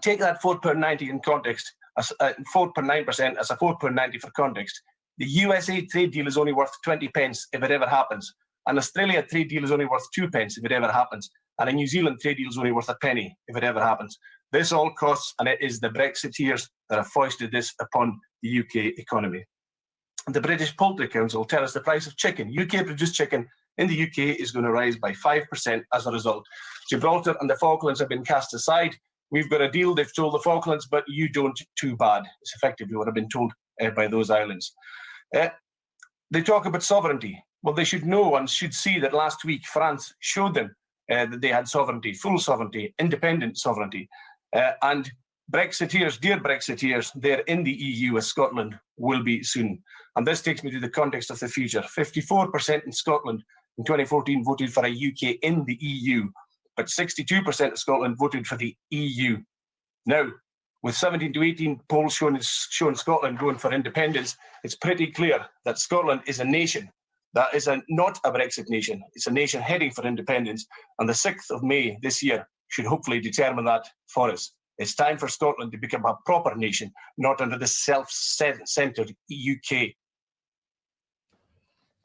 take that 4.90 in context, as 4.9% as a 4.90 for context. The USA trade deal is only worth 20 pence if it ever happens. An Australia trade deal is only worth 2 pence if it ever happens, and a New Zealand trade deal is only worth a penny if it ever happens. This all costs, and it is the Brexiteers that have foisted this upon the UK economy. The British Poultry Council tell us the price of chicken, UK-produced chicken, in the UK is going to rise by 5% as a result. Gibraltar and the Falklands have been cast aside. We've got a deal, they've told the Falklands, but you don't, too bad. It's effectively what I've been told by those islands. They talk about sovereignty. Well, they should know and should see that last week France showed them that they had sovereignty, full sovereignty, independent sovereignty. And Brexiteers, dear Brexiteers, they're in the EU as Scotland will be soon. And this takes me to the context of the future. 54% in Scotland in 2014 voted for a UK in the EU, but 62% of Scotland voted for the EU. Now, with 17 to 18 polls showing Scotland going for independence, it's pretty clear that Scotland is a nation. That is not a Brexit nation. It's a nation heading for independence. And the 6th of May this year should hopefully determine that for us. It's time for Scotland to become a proper nation, not under the self-centred UK.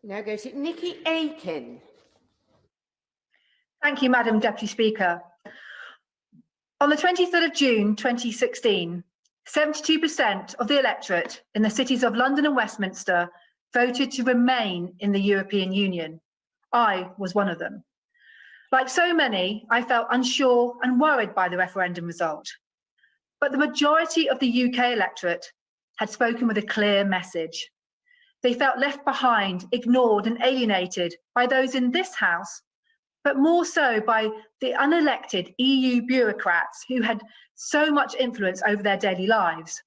Now go to Nikki Aiken. Thank you, Madam Deputy Speaker. On the 23rd of June 2016, 72% of the electorate in the cities of London and Westminster voted to remain in the European Union. I was one of them. Like so many, I felt unsure and worried by the referendum result. But the majority of the UK electorate had spoken with a clear message. They felt left behind, ignored and alienated by those in this House, but more so by the unelected EU bureaucrats who had so much influence over their daily lives.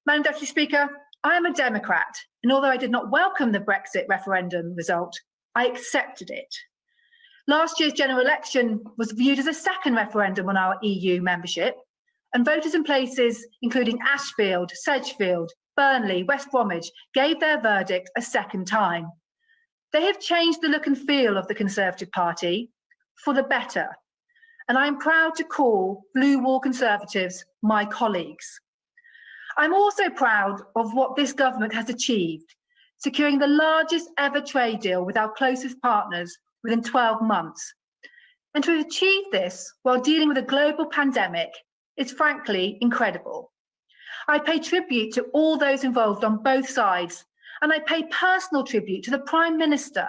Madam Deputy Speaker, I am a Democrat, and although I did not welcome the Brexit referendum result, I accepted it. Last year's general election was viewed as a second referendum on our EU membership, and voters in places including Ashfield, Sedgefield, Burnley, West Bromwich gave their verdict a second time. They have changed the look and feel of the Conservative Party for the better, and I'm proud to call Blue Wall Conservatives my colleagues. I'm also proud of what this government has achieved, securing the largest ever trade deal with our closest partners within 12 months. And to achieve this while dealing with a global pandemic is frankly incredible. I pay tribute to all those involved on both sides, and I pay personal tribute to the Prime Minister,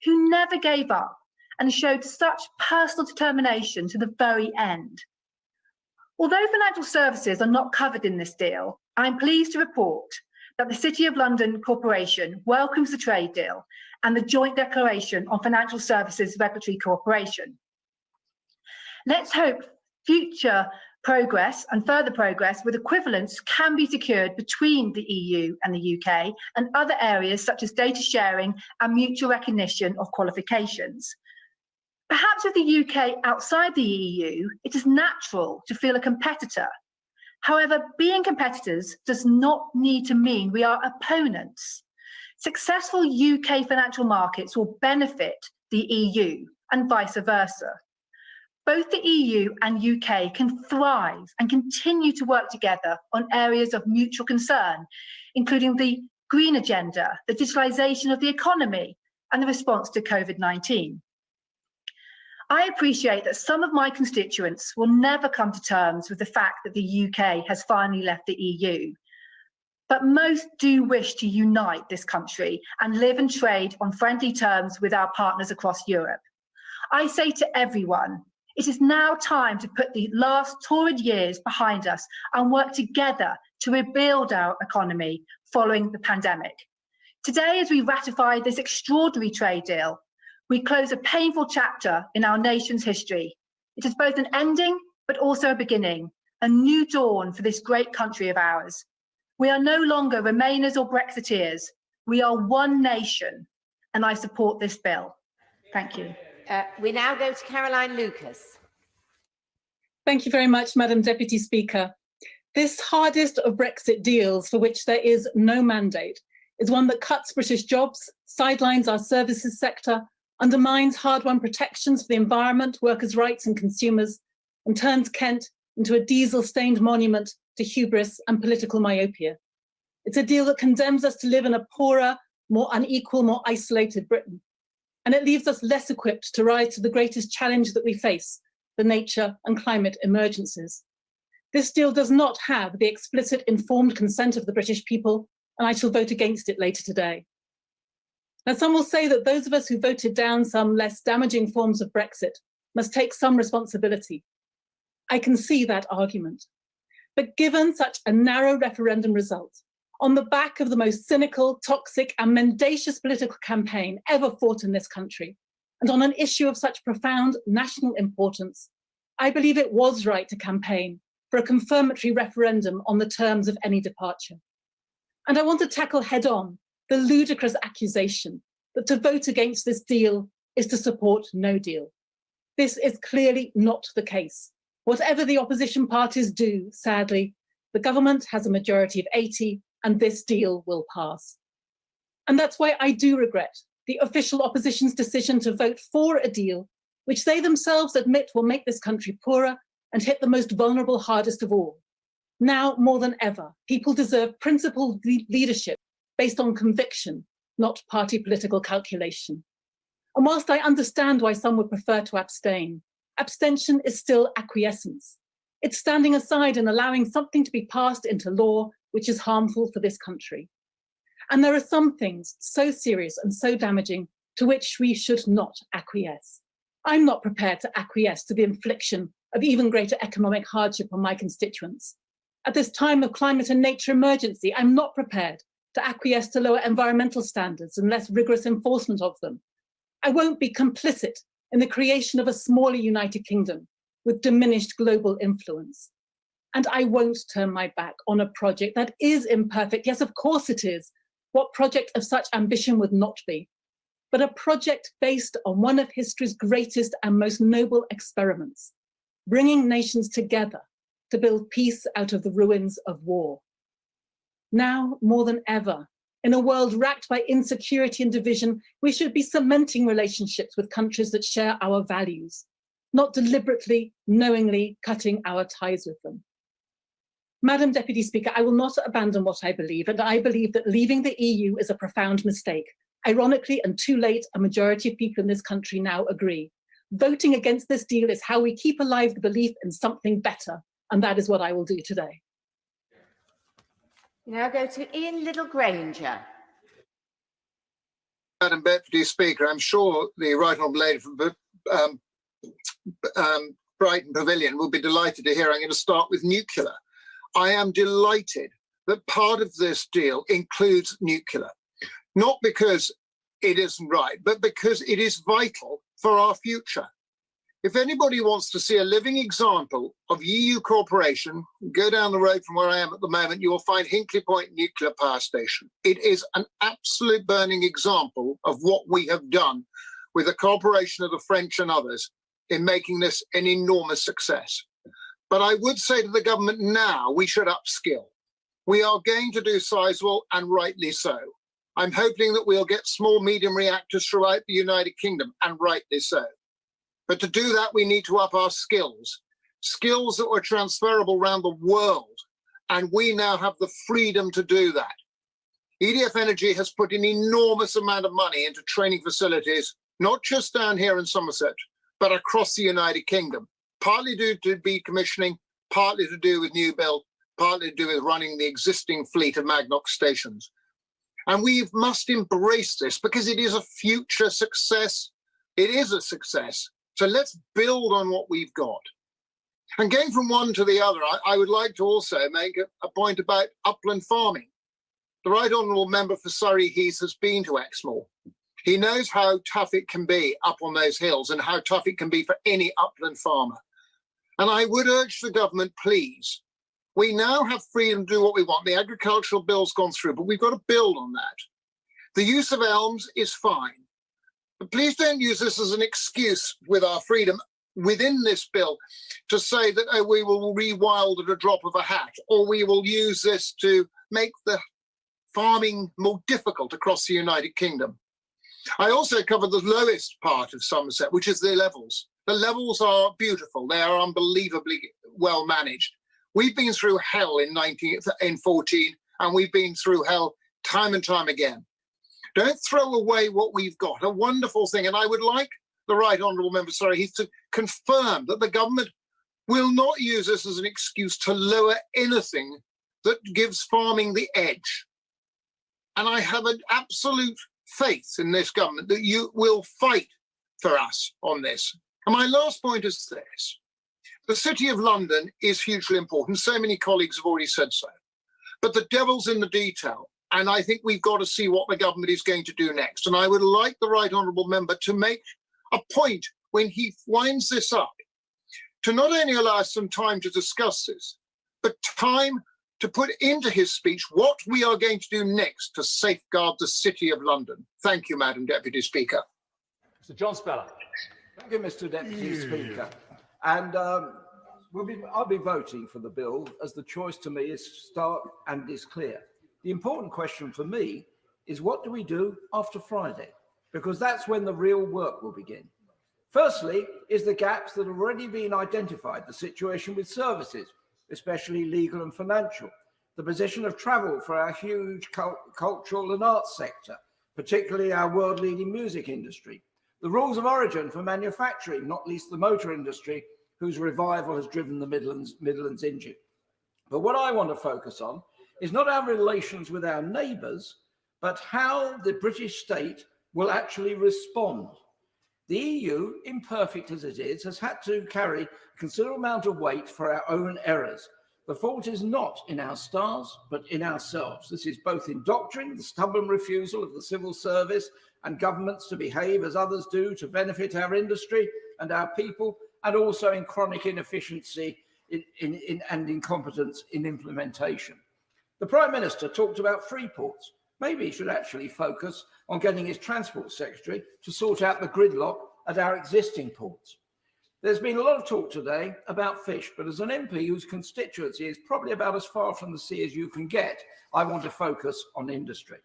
who never gave up and showed such personal determination to the very end. Although financial services are not covered in this deal, I'm pleased to report that the City of London Corporation welcomes the trade deal and the Joint Declaration on Financial Services Regulatory Cooperation. Let's hope future progress and further progress with equivalence can be secured between the EU and the UK and other areas such as data sharing and mutual recognition of qualifications. Perhaps with the UK outside the EU, it is natural to feel a competitor. However, being competitors does not need to mean we are opponents. Successful UK financial markets will benefit the EU and vice versa. Both the EU and UK can thrive and continue to work together on areas of mutual concern, including the green agenda, the digitalisation of the economy, and the response to COVID-19. I appreciate that some of my constituents will never come to terms with the fact that the UK has finally left the EU. But most do wish to unite this country and live and trade on friendly terms with our partners across Europe. I say to everyone, it is now time to put the last torrid years behind us and work together to rebuild our economy following the pandemic. Today, as we ratify this extraordinary trade deal, we close a painful chapter in our nation's history. It is both an ending, but also a beginning, a new dawn for this great country of ours. We are no longer Remainers or Brexiteers. We are one nation, and I support this bill. Thank you. We now go to Caroline Lucas. Thank you very much, Madam Deputy Speaker. This hardest of Brexit deals for which there is no mandate is one that cuts British jobs, sidelines our services sector, undermines hard-won protections for the environment, workers' rights and consumers, and turns Kent into a diesel-stained monument to hubris and political myopia. It's a deal that condemns us to live in a poorer, more unequal, more isolated Britain. and it leaves us less equipped to rise to the greatest challenge that we face, the nature and climate emergencies. This deal does not have the explicit informed consent of the British people, and I shall vote against it later today. Now, some will say that those of us who voted down some less damaging forms of Brexit must take some responsibility. I can see that argument. But given such a narrow referendum result, on the back of the most cynical, toxic, and mendacious political campaign ever fought in this country, and on an issue of such profound national importance, I believe it was right to campaign for a confirmatory referendum on the terms of any departure. And I want to tackle head-on the ludicrous accusation that to vote against this deal is to support no deal. This is clearly not the case. Whatever the opposition parties do, sadly, the government has a majority of 80 and this deal will pass. And that's why I do regret the official opposition's decision to vote for a deal which they themselves admit will make this country poorer and hit the most vulnerable hardest of all. Now more than ever, people deserve principled leadership based on conviction, not party political calculation. And whilst I understand why some would prefer to abstain, abstention is still acquiescence. It's standing aside and allowing something to be passed into law which is harmful for this country. And there are some things so serious and so damaging to which we should not acquiesce. I'm not prepared to acquiesce to the infliction of even greater economic hardship on my constituents. At this time of climate and nature emergency, I'm not prepared to acquiesce to lower environmental standards and less rigorous enforcement of them. I won't be complicit in the creation of a smaller United Kingdom with diminished global influence. And I won't turn my back on a project that is imperfect. Yes, of course it is. What project of such ambition would not be? But a project based on one of history's greatest and most noble experiments, bringing nations together to build peace out of the ruins of war. Now, more than ever, in a world racked by insecurity and division, we should be cementing relationships with countries that share our values, not deliberately, knowingly cutting our ties with them. Madam Deputy Speaker, I will not abandon what I believe, and I believe that leaving the EU is a profound mistake. Ironically, and too late, a majority of people in this country now agree. Voting against this deal is how we keep alive the belief in something better, and that is what I will do today. We now go to Ian Littlegranger. Madam Deputy Speaker, I'm sure the Right Honourable Lady from Brighton Pavilion will be delighted to hear I'm going to start with nuclear. I am delighted that part of this deal includes nuclear, not because it isn't right, but because it is vital for our future. If anybody wants to see a living example of EU cooperation, go down the road from where I am at the moment, you will find Hinkley Point Nuclear Power Station. It is an absolute burning example of what we have done with the cooperation of the French and others in making this an enormous success. But I would say to the government now, we should upskill. We are going to do sizable, and rightly so. I'm hoping that we'll get small, medium reactors throughout the United Kingdom, and rightly so. But to do that, we need to up our skills, skills that are transferable around the world, and we now have the freedom to do that. EDF Energy has put an enormous amount of money into training facilities, not just down here in Somerset, but across the United Kingdom, partly due to decommissioning, partly to do with new build, partly to do with running the existing fleet of Magnox stations. And we must embrace this because it is a future success. It is a success. So let's build on what we've got. And going from one to the other, I would like to also make a point about upland farming. The Right Honourable Member for Surrey Heath has been to Exmoor. He knows how tough it can be up on those hills and how tough it can be for any upland farmer. And I would urge the government, please, we now have freedom to do what we want. The agricultural bill's gone through, but we've got to build on that. The use of elms is fine. But please don't use this as an excuse with our freedom within this bill to say that we will rewild at a drop of a hat, or we will use this to make the farming more difficult across the United Kingdom. I also cover the lowest part of Somerset, which is the levels. The levels are beautiful. They are unbelievably well managed. We've been through hell in 14, and we've been through hell time and time again. Don't throw away what we've got, a wonderful thing. And I would like the Right Honourable Member Heath to confirm that the government will not use this as an excuse to lower anything that gives farming the edge. And I have an absolute faith in this government that you will fight for us on this. And my last point is this. The City of London is hugely important. So many colleagues have already said so. But the devil's in the detail. And I think we've got to see what the government is going to do next. And I would like the Right Honourable Member to make a point when he winds this up, to not only allow us some time to discuss this, but time to put into his speech what we are going to do next to safeguard the City of London. Thank you, Madam Deputy Speaker. Mr. John Speller. Thank you, Mr. Deputy Speaker. And I'll be voting for the bill, as the choice to me is stark and is clear. The important question for me is, what do we do after Friday? Because that's when the real work will begin. Firstly, is the gaps that have already been identified, the situation with services, especially legal and financial, the position of travel for our huge cultural and arts sector, particularly our world-leading music industry, the rules of origin for manufacturing, not least the motor industry, whose revival has driven the Midlands engine. But what I want to focus on is not our relations with our neighbours, but how the British state will actually respond. The EU, imperfect as it is, has had to carry a considerable amount of weight for our own errors. The fault is not in our stars, but in ourselves. This is both in doctrine, the stubborn refusal of the civil service and governments to behave as others do to benefit our industry and our people, and also in chronic inefficiency and incompetence in implementation. The Prime Minister talked about free ports. Maybe he should actually focus on getting his Transport Secretary to sort out the gridlock at our existing ports. There's been a lot of talk today about fish, but as an MP whose constituency is probably about as far from the sea as you can get, I want to focus on industry.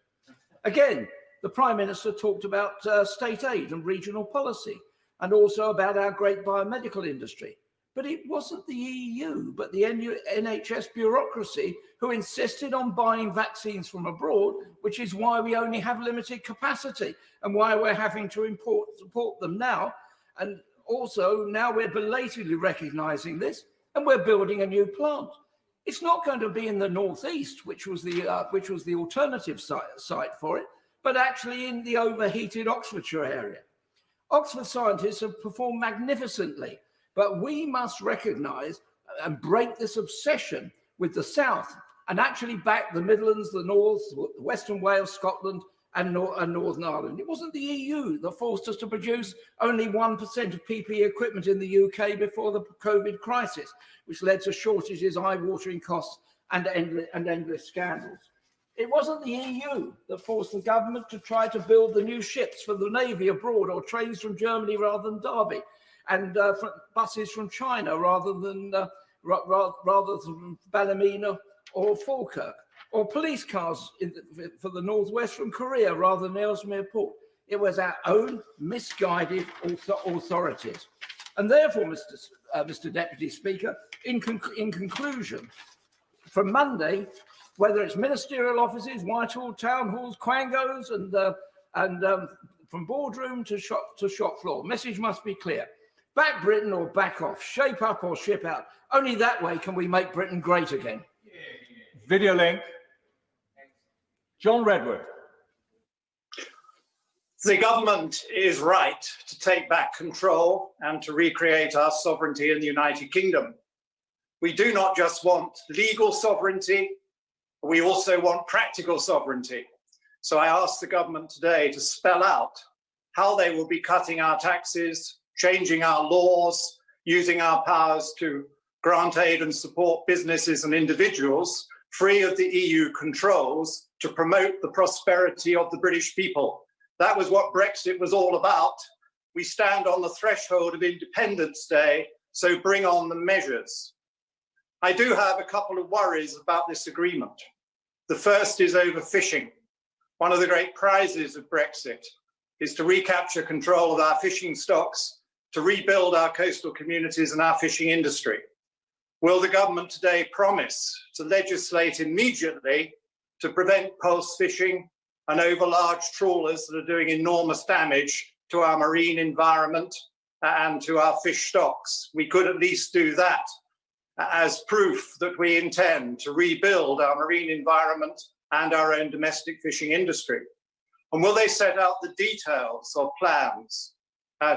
Again, the Prime Minister talked about state aid and regional policy, and also about our great biomedical industry. But it wasn't the EU, but the NHS bureaucracy who insisted on buying vaccines from abroad, which is why we only have limited capacity and why we're having to import them now. And also now we're belatedly recognising this, and we're building a new plant. It's not going to be in the northeast, which was the alternative site for it, but actually in the overheated Oxfordshire area. Oxford scientists have performed magnificently, but we must recognise and break this obsession with the South and actually back the Midlands, the North, Western Wales, Scotland and Northern Ireland. It wasn't the EU that forced us to produce only 1% of PPE equipment in the UK before the COVID crisis, which led to shortages, eye-watering costs and endless scandals. It wasn't the EU that forced the government to try to build the new ships for the Navy abroad, or trains from Germany rather than Derby, and buses from China rather than Ballymena or Falkirk, or police cars for the Northwest from Korea rather than Ellesmere Port. It was our own misguided authorities. And therefore, Mr. Deputy Speaker, in conclusion, from Monday, whether it's ministerial offices, Whitehall, town halls, quangos, and from boardroom to shop floor, message must be clear. Back Britain or back off, shape up or ship out. Only that way can we make Britain great again. Video link. John Redwood. The government is right to take back control and to recreate our sovereignty in the United Kingdom. We do not just want legal sovereignty, we also want practical sovereignty. So I ask the government today to spell out how they will be cutting our taxes, changing our laws, using our powers to grant aid and support businesses and individuals free of the EU controls to promote the prosperity of the British people. That was what Brexit was all about. We stand on the threshold of Independence Day, so bring on the measures. I do have a couple of worries about this agreement. The first is overfishing. One of the great prizes of Brexit is to recapture control of our fishing stocks, to rebuild our coastal communities and our fishing industry. Will the government today promise to legislate immediately to prevent pulse fishing and overlarge trawlers that are doing enormous damage to our marine environment and to our fish stocks. We could at least do that as proof that we intend to rebuild our marine environment and our own domestic fishing industry. And will they set out the details of plans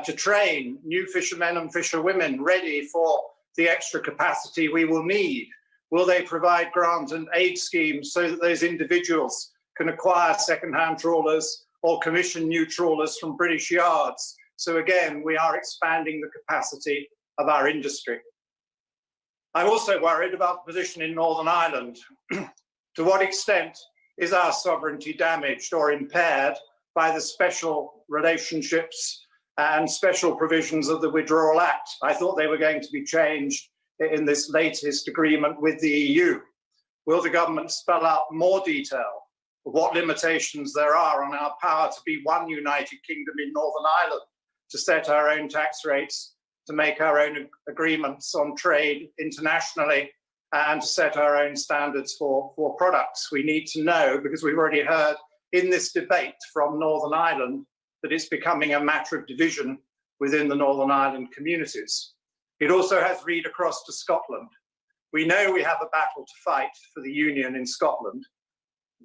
to train new fishermen and fisherwomen ready for the extra capacity we will need? Will they provide grant and aid schemes so that those individuals can acquire second-hand trawlers or commission new trawlers from British yards? So again, we are expanding the capacity of our industry. I'm also worried about the position in Northern Ireland. To what extent is our sovereignty damaged or impaired by the special relationships and special provisions of the Withdrawal Act? I thought they were going to be changed in this latest agreement with the EU. Will the government spell out more detail of what limitations there are on our power to be one United Kingdom in Northern Ireland, to set our own tax rates, to make our own agreements on trade internationally, and to set our own standards for products? We need to know, because we've already heard in this debate from Northern Ireland that it's becoming a matter of division within the Northern Ireland communities. It also has read across to Scotland. We know we have a battle to fight for the Union in Scotland.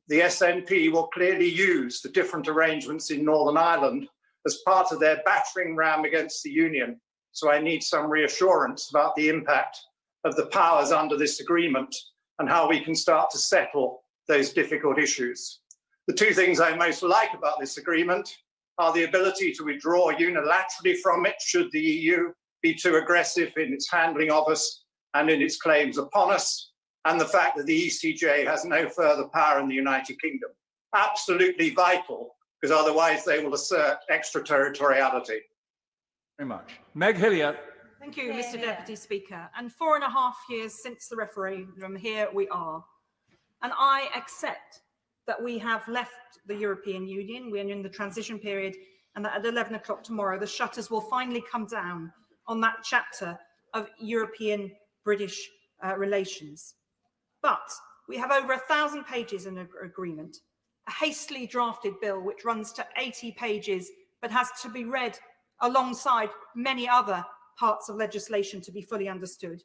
The SNP will clearly use the different arrangements in Northern Ireland as part of their battering ram against the Union. So I need some reassurance about the impact of the powers under this agreement and how we can start to settle those difficult issues. The two things I most like about this agreement are the ability to withdraw unilaterally from it should the EU be too aggressive in its handling of us and in its claims upon us, and the fact that the ECJ has no further power in the United Kingdom. Absolutely vital, because otherwise they will assert extraterritoriality. Very much. Meg Hillier. Thank you, Mr. Deputy Speaker. And 4.5 years since the referendum, here we are. And I accept that we have left the European Union. We're in the transition period, and that at 11 o'clock tomorrow, the shutters will finally come down on that chapter of European-British relations. But we have over 1,000 pages in an agreement, a hastily drafted bill which runs to 80 pages, but has to be read alongside many other parts of legislation to be fully understood.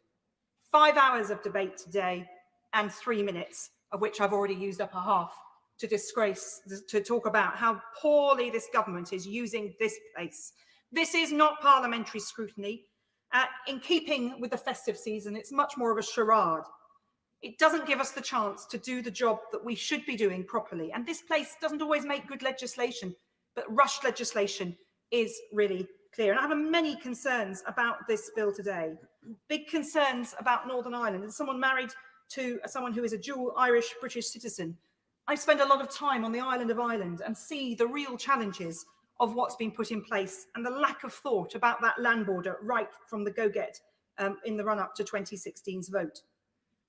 5 hours of debate today and 3 minutes, of which I've already used up a half, to talk about how poorly this government is using this place. This is not parliamentary scrutiny. In keeping with the festive season, it's much more of a charade. It doesn't give us the chance to do the job that we should be doing properly. And this place doesn't always make good legislation, but rushed legislation is really clear. And I have many concerns about this bill today. Big concerns about Northern Ireland. As someone married to someone who is a dual Irish-British citizen, I spend a lot of time on the island of Ireland and see the real challenges of what's been put in place and the lack of thought about that land border right from the go-get in the run-up to 2016's vote.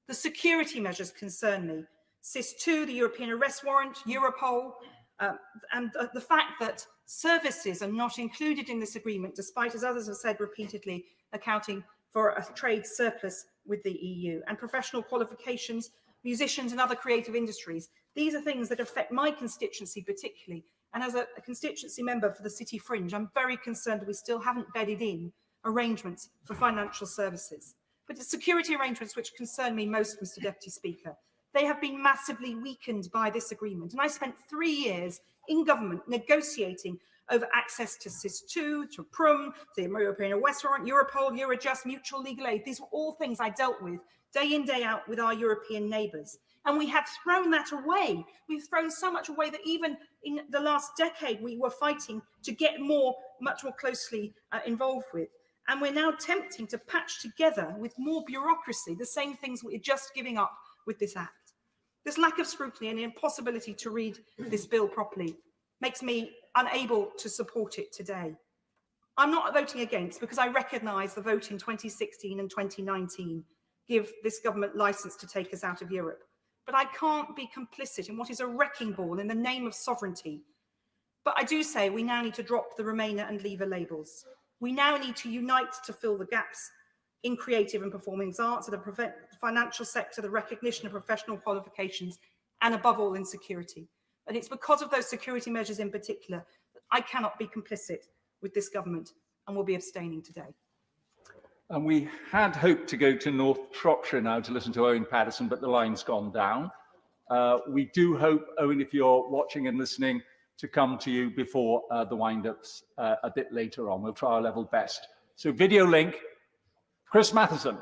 The security measures concern me. SIS2, the European arrest warrant, Europol, and the fact that services are not included in this agreement, despite, as others have said repeatedly, accounting for a trade surplus with the EU, and professional qualifications, musicians and other creative industries. These are things that affect my constituency particularly. And as a constituency member for the City Fringe, I'm very concerned that we still haven't bedded in arrangements for financial services. But the security arrangements which concern me most, Mr. Deputy Speaker, they have been massively weakened by this agreement. And I spent 3 years in government negotiating over access to SIS2, to PRUM, the European arrest warrant, Europol, Eurojust, mutual legal aid. These were all things I dealt with day in, day out with our European neighbours. And we have thrown that away. We've thrown so much away that even in the last decade, we were fighting to get much more closely involved with. And we're now attempting to patch together with more bureaucracy the same things we're just giving up with this act. This lack of scrutiny and the impossibility to read this bill properly makes me unable to support it today. I'm not voting against because I recognise the vote in 2016 and 2019 give this government licence to take us out of Europe. But I can't be complicit in what is a wrecking ball in the name of sovereignty. But I do say we now need to drop the Remainer and Leaver labels. We now need to unite to fill the gaps in creative and performing arts, in the financial sector, the recognition of professional qualifications, and above all in security. And it's because of those security measures in particular that I cannot be complicit with this government and will be abstaining today. And we had hoped to go to North Shropshire now to listen to Owen Paterson, but the line's gone down. We do hope, Owen, if you're watching and listening, to come to you before the wind-ups a bit later on. We'll try our level best. So video link, Chris Matheson.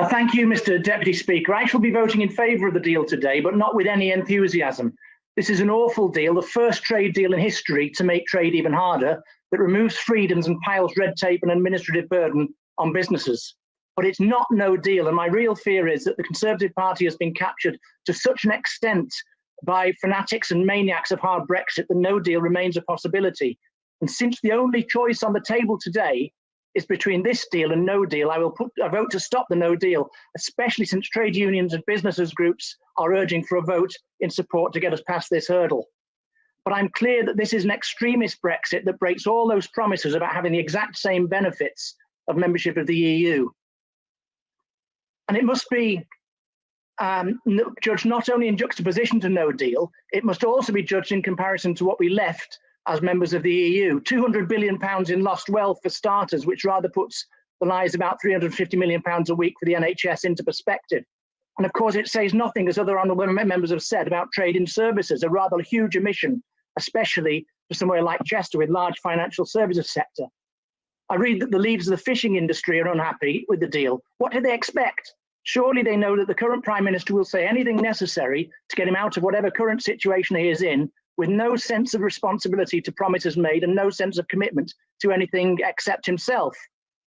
Thank you, Mr. Deputy Speaker. I shall be voting in favour of the deal today, but not with any enthusiasm. This is an awful deal, the first trade deal in history to make trade even harder, that removes freedoms and piles red tape and administrative burden on businesses. But it's not no deal, and my real fear is that the Conservative Party has been captured to such an extent by fanatics and maniacs of hard Brexit that no deal remains a possibility. And since the only choice on the table today is between this deal and no deal, I will put a vote to stop the no deal, especially since trade unions and businesses groups are urging for a vote in support to get us past this hurdle. But I'm clear that this is an extremist Brexit that breaks all those promises about having the exact same benefits of membership of the EU. And it must be judged not only in juxtaposition to no deal, it must also be judged in comparison to what we left as members of the EU. £200 billion in lost wealth for starters, which rather puts the lies about £350 million a week for the NHS into perspective. And of course, it says nothing, as other honourable members have said, about trade in services, a rather huge omission, especially for somewhere like Chester with large financial services sector. I read that the leaders of the fishing industry are unhappy with the deal. What do they expect? Surely they know that the current Prime Minister will say anything necessary to get him out of whatever current situation he is in, with no sense of responsibility to promises made and no sense of commitment to anything except himself.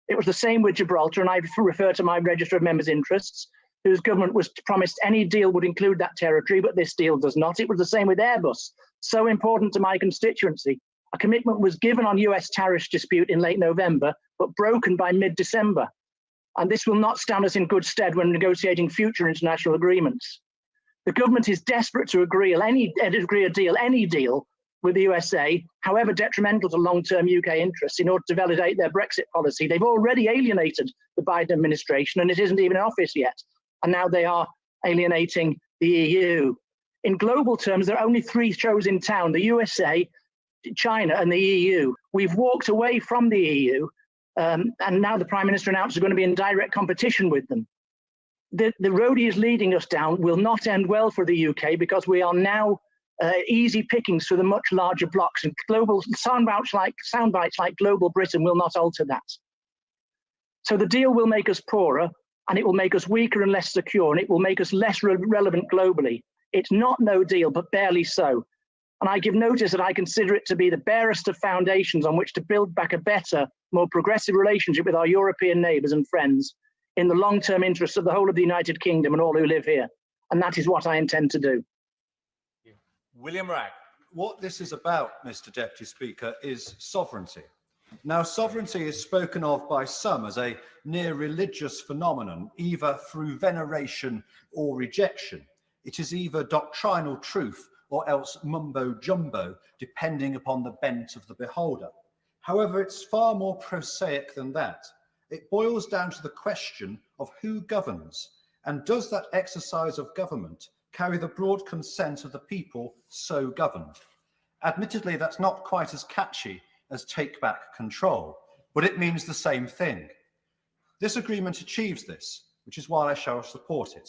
It was the same with Gibraltar, and I refer to my register of members' interests, whose government was promised any deal would include that territory, but this deal does not. It was the same with Airbus, so important to my constituency. A commitment was given on US tariff dispute in late November, but broken by mid-December. And this will not stand us in good stead when negotiating future international agreements. The government is desperate to agree any deal with the USA, however detrimental to long-term UK interests, in order to validate their Brexit policy. They've already alienated the Biden administration, and it isn't even in office yet. And now they are alienating the EU. In global terms, there are only three shows in town: the USA, China, and the EU. We've walked away from the EU, and now the Prime Minister announced we're going to be in direct competition with them. The road he is leading us down will not end well for the UK, because we are now easy pickings for the much larger blocks, and global soundbites like Global Britain will not alter that. So the deal will make us poorer, and it will make us weaker and less secure, and it will make us less relevant globally. It's not no deal, but barely so. And I give notice that I consider it to be the barest of foundations on which to build back a better, more progressive relationship with our European neighbours and friends in the long-term interests of the whole of the United Kingdom and all who live here. And that is what I intend to do. William Ragg. What this is about, Mr. Deputy Speaker, is sovereignty. Now, sovereignty is spoken of by some as a near religious phenomenon, either through veneration or rejection. It is either doctrinal truth or else mumbo-jumbo, depending upon the bent of the beholder. However, it's far more prosaic than that. It boils down to the question of who governs, and does that exercise of government carry the broad consent of the people so governed? Admittedly, that's not quite as catchy as take back control, but it means the same thing. This agreement achieves this, which is why I shall support it.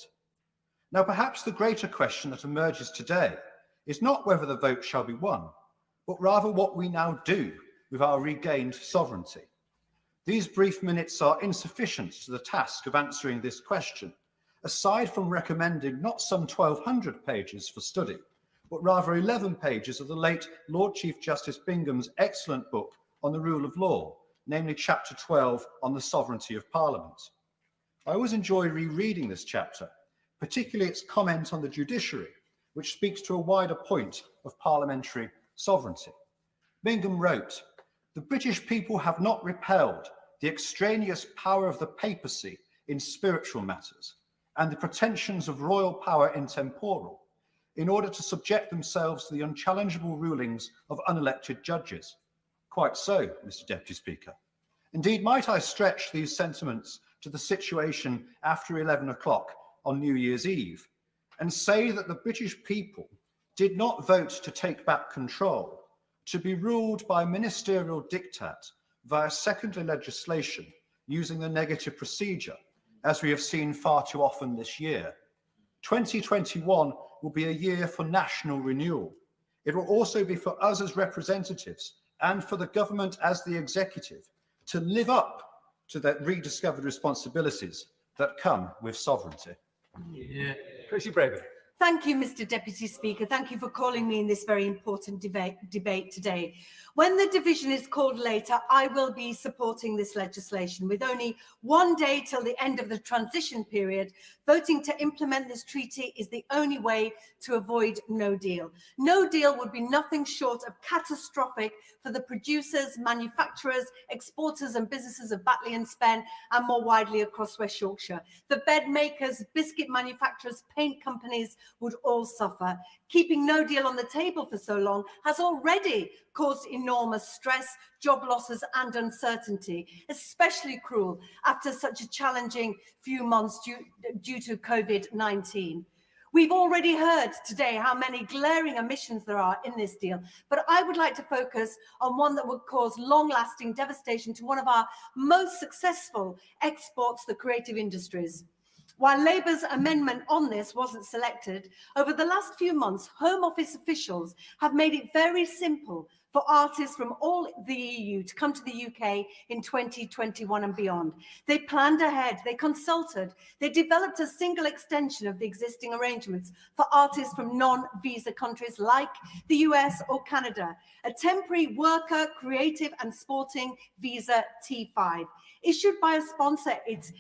Now, perhaps the greater question that emerges today is not whether the vote shall be won, but rather what we now do with our regained sovereignty. These brief minutes are insufficient to the task of answering this question, aside from recommending not some 1,200 pages for study, but rather 11 pages of the late Lord Chief Justice Bingham's excellent book on the rule of law, namely chapter 12 on the sovereignty of Parliament. I always enjoy rereading this chapter, particularly its comment on the judiciary, which speaks to a wider point of parliamentary sovereignty. Bingham wrote, "The British people have not repelled the extraneous power of the papacy in spiritual matters and the pretensions of royal power in temporal, in order to subject themselves to the unchallengeable rulings of unelected judges." Quite so, Mr. Deputy Speaker. Indeed, might I stretch these sentiments to the situation after 11 o'clock on New Year's Eve and say that the British people did not vote to take back control, to be ruled by ministerial diktat via secondary legislation using the negative procedure, as we have seen far too often this year. 2021 will be a year for national renewal. It will also be for us as representatives and for the government as the executive to live up to the rediscovered responsibilities that come with sovereignty. Tracy Brabin. Thank you, Mr. Deputy Speaker. Thank you for calling me in this very important debate today. When the division is called later, I will be supporting this legislation. With only one day till the end of the transition period, voting to implement this treaty is the only way to avoid no deal. No deal would be nothing short of catastrophic for the producers, manufacturers, exporters and businesses of Batley and Spen and more widely across West Yorkshire. The bed makers, biscuit manufacturers, paint companies would all suffer. Keeping no deal on the table for so long has already caused enormous stress, job losses and uncertainty, especially cruel after such a challenging few months due to COVID-19. We've already heard today how many glaring omissions there are in this deal, but I would like to focus on one that would cause long-lasting devastation to one of our most successful exports, the creative industries. While Labour's amendment on this wasn't selected, over the last few months, Home Office officials have made it very simple for artists from all the EU to come to the UK in 2021 and beyond. They planned ahead, they consulted, they developed a single extension of the existing arrangements for artists from non-visa countries like the US or Canada, a temporary worker, creative and sporting visa T5. Issued by a sponsor, it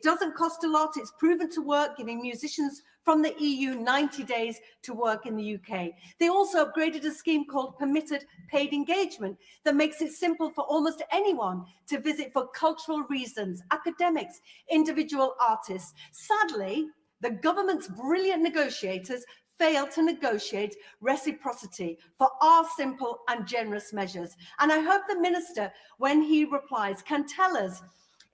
doesn't cost a lot, it's proven to work, giving musicians from the EU 90 days to work in the UK. They also upgraded a scheme called Permitted Paid Engagement that makes it simple for almost anyone to visit for cultural reasons, academics, individual artists. Sadly, the government's brilliant negotiators failed to negotiate reciprocity for our simple and generous measures. And I hope the Minister, when he replies, can tell us,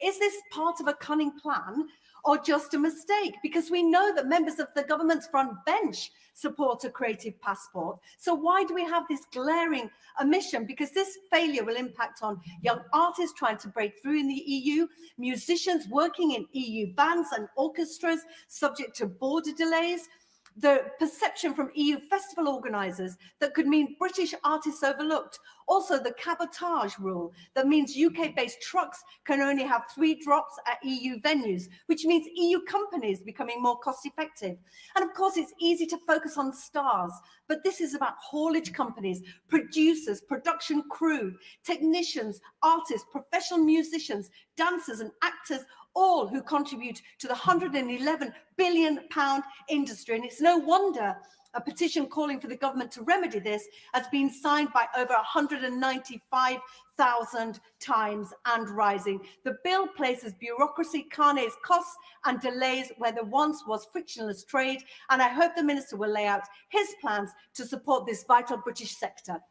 is this part of a cunning plan or just a mistake? Because we know that members of the government's front bench support a creative passport. So why do we have this glaring omission? Because this failure will impact on young artists trying to break through in the EU, musicians working in EU bands and orchestras subject to border delays, the perception from EU festival organisers that could mean British artists overlooked. Also, the cabotage rule that means UK-based trucks can only have 3 drops at EU venues, which means EU companies becoming more cost-effective. And of course, it's easy to focus on stars, but this is about haulage companies, producers, production crew, technicians, artists, professional musicians, dancers and actors, all who contribute to the £111 billion industry. And it's no wonder a petition calling for the government to remedy this has been signed by over 195,000 times and rising. The bill places bureaucracy, carnets, costs and delays where there once was frictionless trade. And I hope the Minister will lay out his plans to support this vital British sector.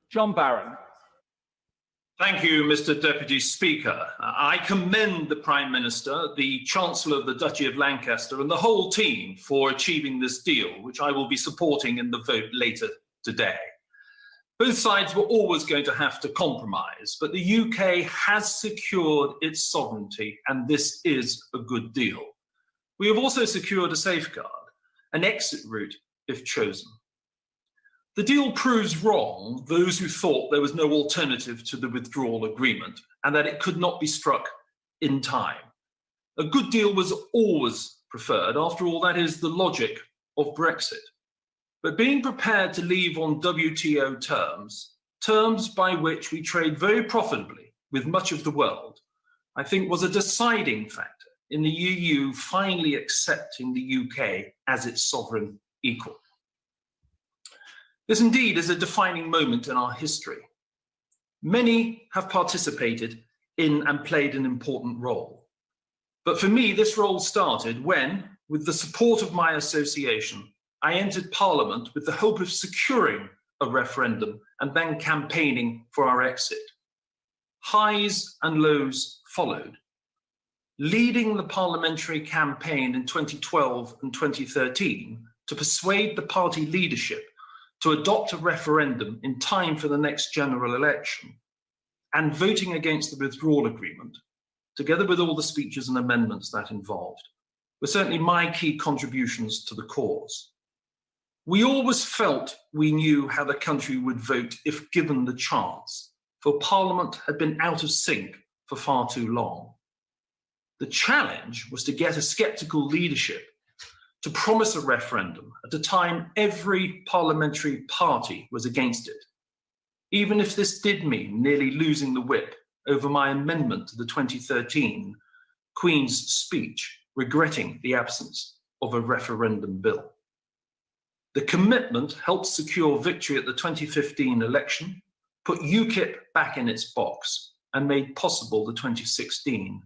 John Barron. Thank you, Mr. Deputy Speaker. I commend the Prime Minister, the Chancellor of the Duchy of Lancaster, and the whole team for achieving this deal, which I will be supporting in the vote later today. Both sides were always going to have to compromise, but the UK has secured its sovereignty, and this is a good deal. We have also secured a safeguard, an exit route if chosen. The deal proves wrong those who thought there was no alternative to the withdrawal agreement and that it could not be struck in time. A good deal was always preferred. After all, that is the logic of Brexit. But being prepared to leave on WTO terms, terms by which we trade very profitably with much of the world, I think was a deciding factor in the EU finally accepting the UK as its sovereign equal. This indeed is a defining moment in our history. Many have participated in and played an important role. But for me, this role started when, with the support of my association, I entered Parliament with the hope of securing a referendum and then campaigning for our exit. Highs and lows followed. leading the parliamentary campaign in 2012 and 2013 to persuade the party leadership to adopt a referendum in time for the next general election, and voting against the withdrawal agreement, together with all the speeches and amendments that involved, were certainly my key contributions to the cause. We always felt we knew how the country would vote if given the chance, for Parliament had been out of sync for far too long. The challenge was to get a sceptical leadership to promise a referendum at a time every parliamentary party was against it, even if this did mean nearly losing the whip over my amendment to the 2013 Queen's speech, regretting the absence of a referendum bill. The commitment helped secure victory at the 2015 election, put UKIP back in its box, and made possible the 2016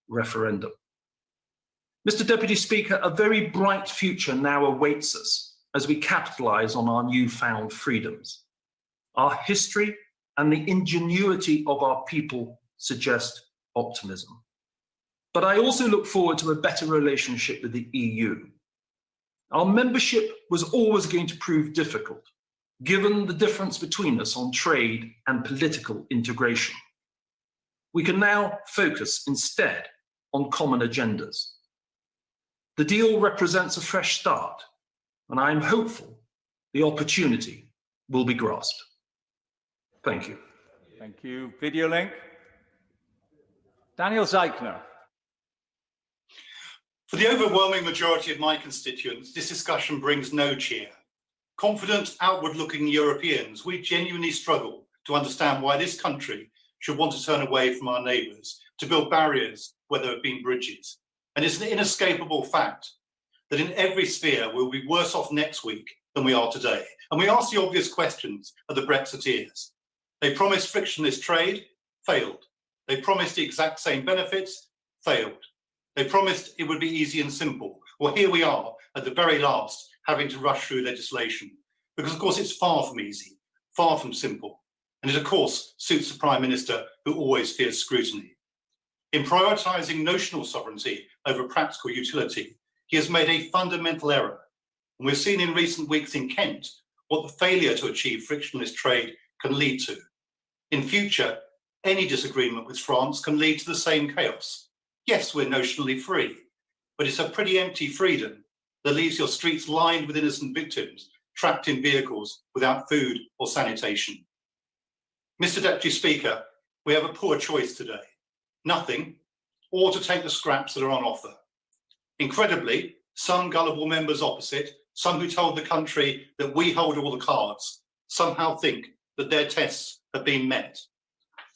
referendum. Mr. Deputy Speaker, a very bright future now awaits us as we capitalise on our newfound freedoms. Our history and the ingenuity of our people suggest optimism. But I also look forward to a better relationship with the EU. Our membership was always going to prove difficult, given the difference between us on trade and political integration. We can now focus instead on common agendas. The deal represents a fresh start, and I am hopeful the opportunity will be grasped. Thank you. Thank you. Video link. Daniel Zeichner. For the overwhelming majority of my constituents, this discussion brings no cheer. Confident, outward-looking Europeans, we genuinely struggle to understand why this country should want to turn away from our neighbours, to build barriers where there have been bridges. And it's an inescapable fact that in every sphere we'll be worse off next week than we are today. And we ask the obvious questions of the Brexiteers. They promised frictionless trade, failed. They promised the exact same benefits, failed. They promised it would be easy and simple. Well, here we are at the very last, having to rush through legislation, because of course it's far from easy, far from simple. And it of course suits the Prime Minister, who always fears scrutiny. In prioritising notional sovereignty over practical utility, he has made a fundamental error. And we've seen in recent weeks in Kent what the failure to achieve frictionless trade can lead to. In future, any disagreement with France can lead to the same chaos. Yes, we're notionally free, but it's a pretty empty freedom that leaves your streets lined with innocent victims, trapped in vehicles without food or sanitation. Mr. Deputy Speaker, we have a poor choice today. Nothing, or to take the scraps that are on offer. Incredibly, some gullible members opposite, some who told the country that we hold all the cards, somehow think that their tests have been met.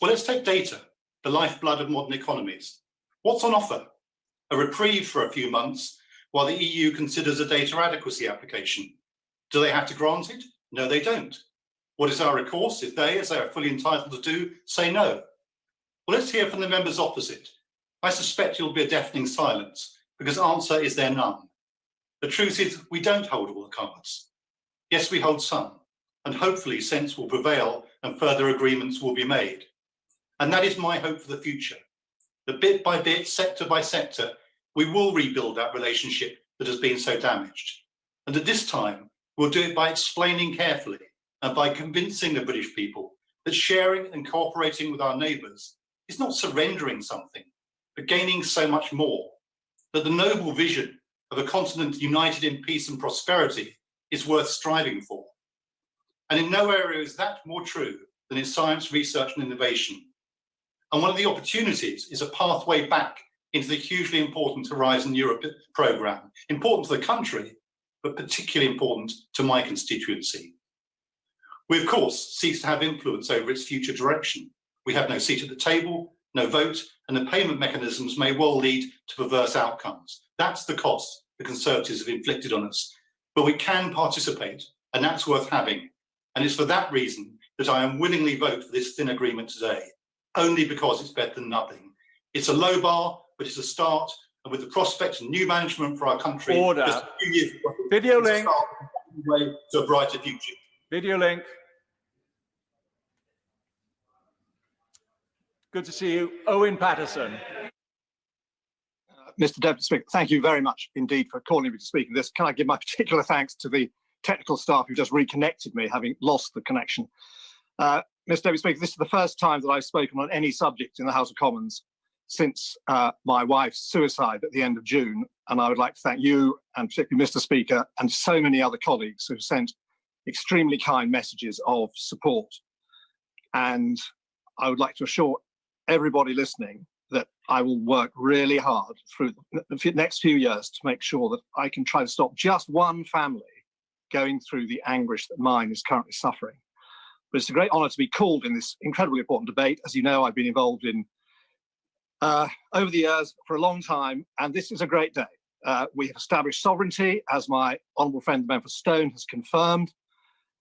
Well, let's take data, the lifeblood of modern economies. What's on offer? A reprieve for a few months while the EU considers a data adequacy application. Do they have to grant it? No, they don't. What is our recourse if they, as they are fully entitled to do, say no? Well, let's hear from the members opposite. I suspect it'll be a deafening silence, because answer is there none. The truth is we don't hold all the cards. Yes, we hold some, and hopefully sense will prevail and further agreements will be made. And that is my hope for the future. That bit by bit, sector by sector, we will rebuild that relationship that has been so damaged. And at this time, we'll do it by explaining carefully and by convincing the British people that sharing and cooperating with our neighbours is not surrendering something, but gaining so much more. That the noble vision of a continent united in peace and prosperity is worth striving for. And in no area is that more true than in science, research and innovation. And one of the opportunities is a pathway back into the hugely important Horizon Europe programme, important to the country, but particularly important to my constituency. We, of course, cease to have influence over its future direction. We have no seat at the table, no vote, and the payment mechanisms may well lead to perverse outcomes. That's the cost the Conservatives have inflicted on us. But we can participate, and that's worth having. And it's for that reason that I am willingly vote for this thin agreement today, only because it's better than nothing. It's a low bar, but it's a start, and with the prospect of new management for our country, Order. just a few years ago, Video it's a link. start on the way to a brighter future. Video link. Good to see you. Owen Patterson. Mr. Deputy Speaker, thank you very much indeed for calling me to speak on this. Can I give my particular thanks to the technical staff who just reconnected me, having lost the connection. Mr. Deputy Speaker, this is the first time that I've spoken on any subject in the House of Commons since my wife's suicide at the end of June. And I would like to thank you, and particularly Mr. Speaker, and so many other colleagues who've sent extremely kind messages of support. And I would like to assure everybody listening that I will work really hard through the next few years to make sure that I can try to stop just one family going through the anguish that mine is currently suffering. But it's a great honour to be called in this incredibly important debate. As you know, I've been involved in over the years for a long time, and this is a great day. We have established sovereignty, as my honourable friend, the member for Stone, has confirmed,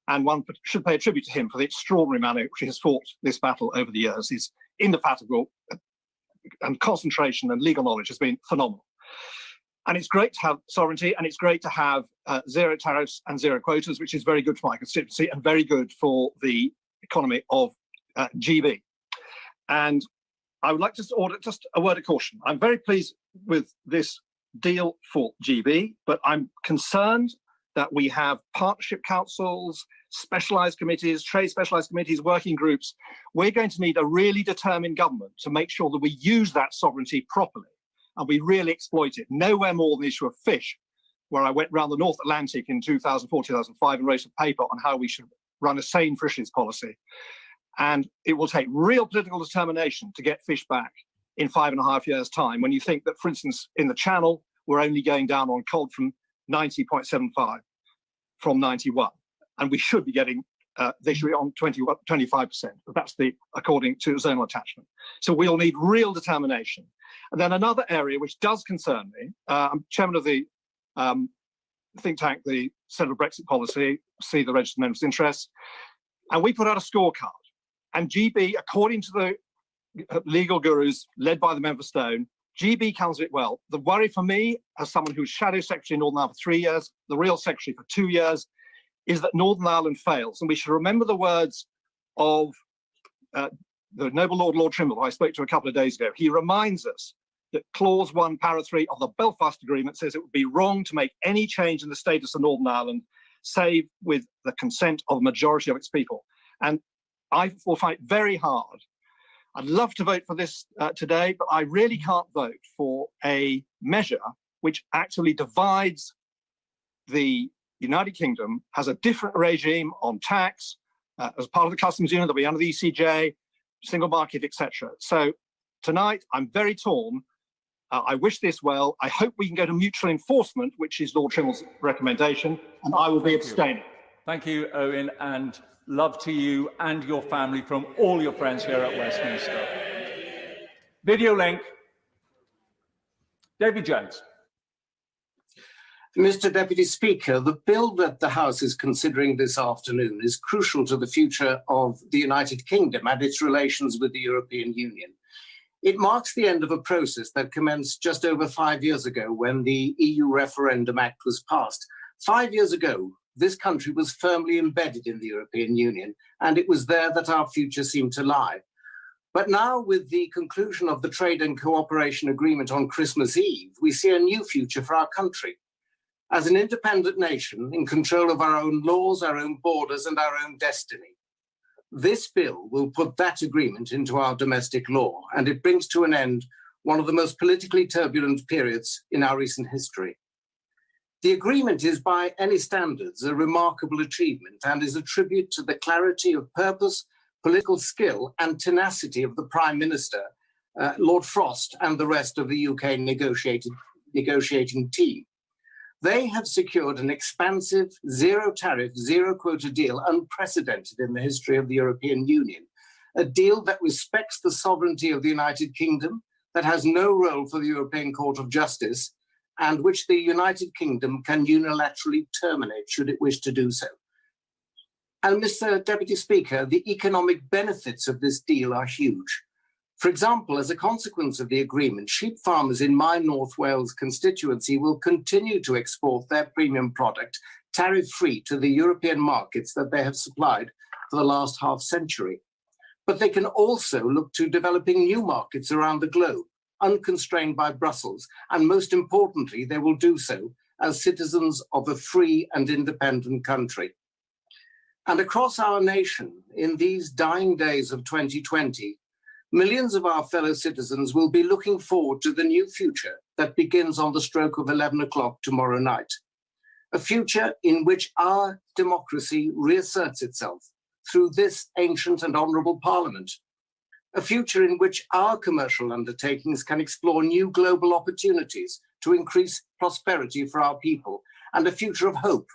and one should pay a tribute to him for the extraordinary manner in which he has fought this battle over the years. His indefatigable and concentration and legal knowledge has been phenomenal. And it's great to have sovereignty, and it's great to have zero tariffs and zero quotas, which is very good for my constituency and very good for the economy of GB. And I would like to order just a word of caution. I'm very pleased with this deal for GB, but I'm concerned that we have partnership councils, specialised committees, trade specialised committees, working groups. We're going to need a really determined government to make sure that we use that sovereignty properly and we really exploit it. Nowhere more than the issue of fish, where I went around the North Atlantic in 2004, 2005 and wrote a paper on how we should run a sane fisheries policy. And it will take real political determination to get fish back in 5.5 years' time, when you think that, for instance, in the Channel, we're only going down on cod from 90.75 from 91. And we should be getting, they should be on 25%. But that's according to zonal attachment. So we'll need real determination. And then another area which does concern me, I'm chairman of the think tank, the Centre for Brexit Policy, see the registered members' interests, and we put out a scorecard. And GB, according to the legal gurus led by the member Stone, GB comes it well. The worry for me, as someone who's shadow secretary in Northern Ireland for 3 years, the real secretary for 2 years, is that Northern Ireland fails. And we should remember the words of the noble Lord Trimble, who I spoke to a couple of days ago. He reminds us that clause 1, para 3 of the Belfast Agreement says it would be wrong to make any change in the status of Northern Ireland, save with the consent of a majority of its people. And I will fight very hard. I'd love to vote for this today, but I really can't vote for a measure which actually divides the United Kingdom, has a different regime on tax, as part of the customs union, they'll be under the ECJ, single market, etc. So tonight, I'm very torn. I wish this well. I hope we can go to mutual enforcement, which is Lord Trimble's recommendation, and I will be abstaining. Thank you, Owen, and love to you and your family from all your friends here at Westminster. Video link. David Jones. Mr. Deputy Speaker, the bill that the House is considering this afternoon is crucial to the future of the United Kingdom and its relations with the European Union. It marks the end of a process that commenced just over 5 years ago when the EU Referendum Act was passed. 5 years ago, this country was firmly embedded in the European Union, and it was there that our future seemed to lie. But now, with the conclusion of the Trade and Cooperation Agreement on Christmas Eve, we see a new future for our country. As an independent nation, in control of our own laws, our own borders, and our own destiny. This bill will put that agreement into our domestic law, and it brings to an end one of the most politically turbulent periods in our recent history. The agreement is, by any standards, a remarkable achievement and is a tribute to the clarity of purpose, political skill, and tenacity of the Prime Minister, Lord Frost, and the rest of the UK negotiating team. They have secured an expansive, zero-tariff, zero-quota deal unprecedented in the history of the European Union, a deal that respects the sovereignty of the United Kingdom, that has no role for the European Court of Justice, and which the United Kingdom can unilaterally terminate should it wish to do so. And Mr. Deputy Speaker, the economic benefits of this deal are huge. For example, as a consequence of the agreement, sheep farmers in my North Wales constituency will continue to export their premium product tariff-free to the European markets that they have supplied for the last half century. But they can also look to developing new markets around the globe. unconstrained by Brussels, and most importantly, they will do so as citizens of a free and independent country. And across our nation, in these dying days of 2020, millions of our fellow citizens will be looking forward to the new future that begins on the stroke of 11 o'clock tomorrow night. A future in which our democracy reasserts itself through this ancient and honourable Parliament. A future in which our commercial undertakings can explore new global opportunities to increase prosperity for our people, and a future of hope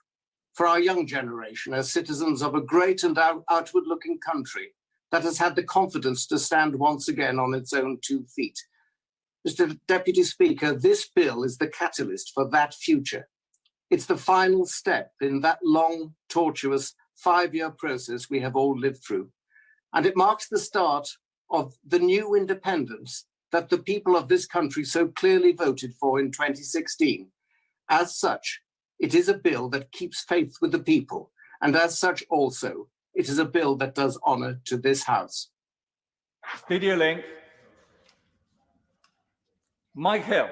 for our young generation as citizens of a great and outward-looking country that has had the confidence to stand once again on its own 2 feet. Mr. Deputy Speaker, this bill is the catalyst for that future. It's the final step in that long, tortuous 5-year process we have all lived through. And it marks the start of the new independence that the people of this country so clearly voted for in 2016. As such, it is a bill that keeps faith with the people. And as such also, it is a bill that does honour to this House. Video link. Mike Hill.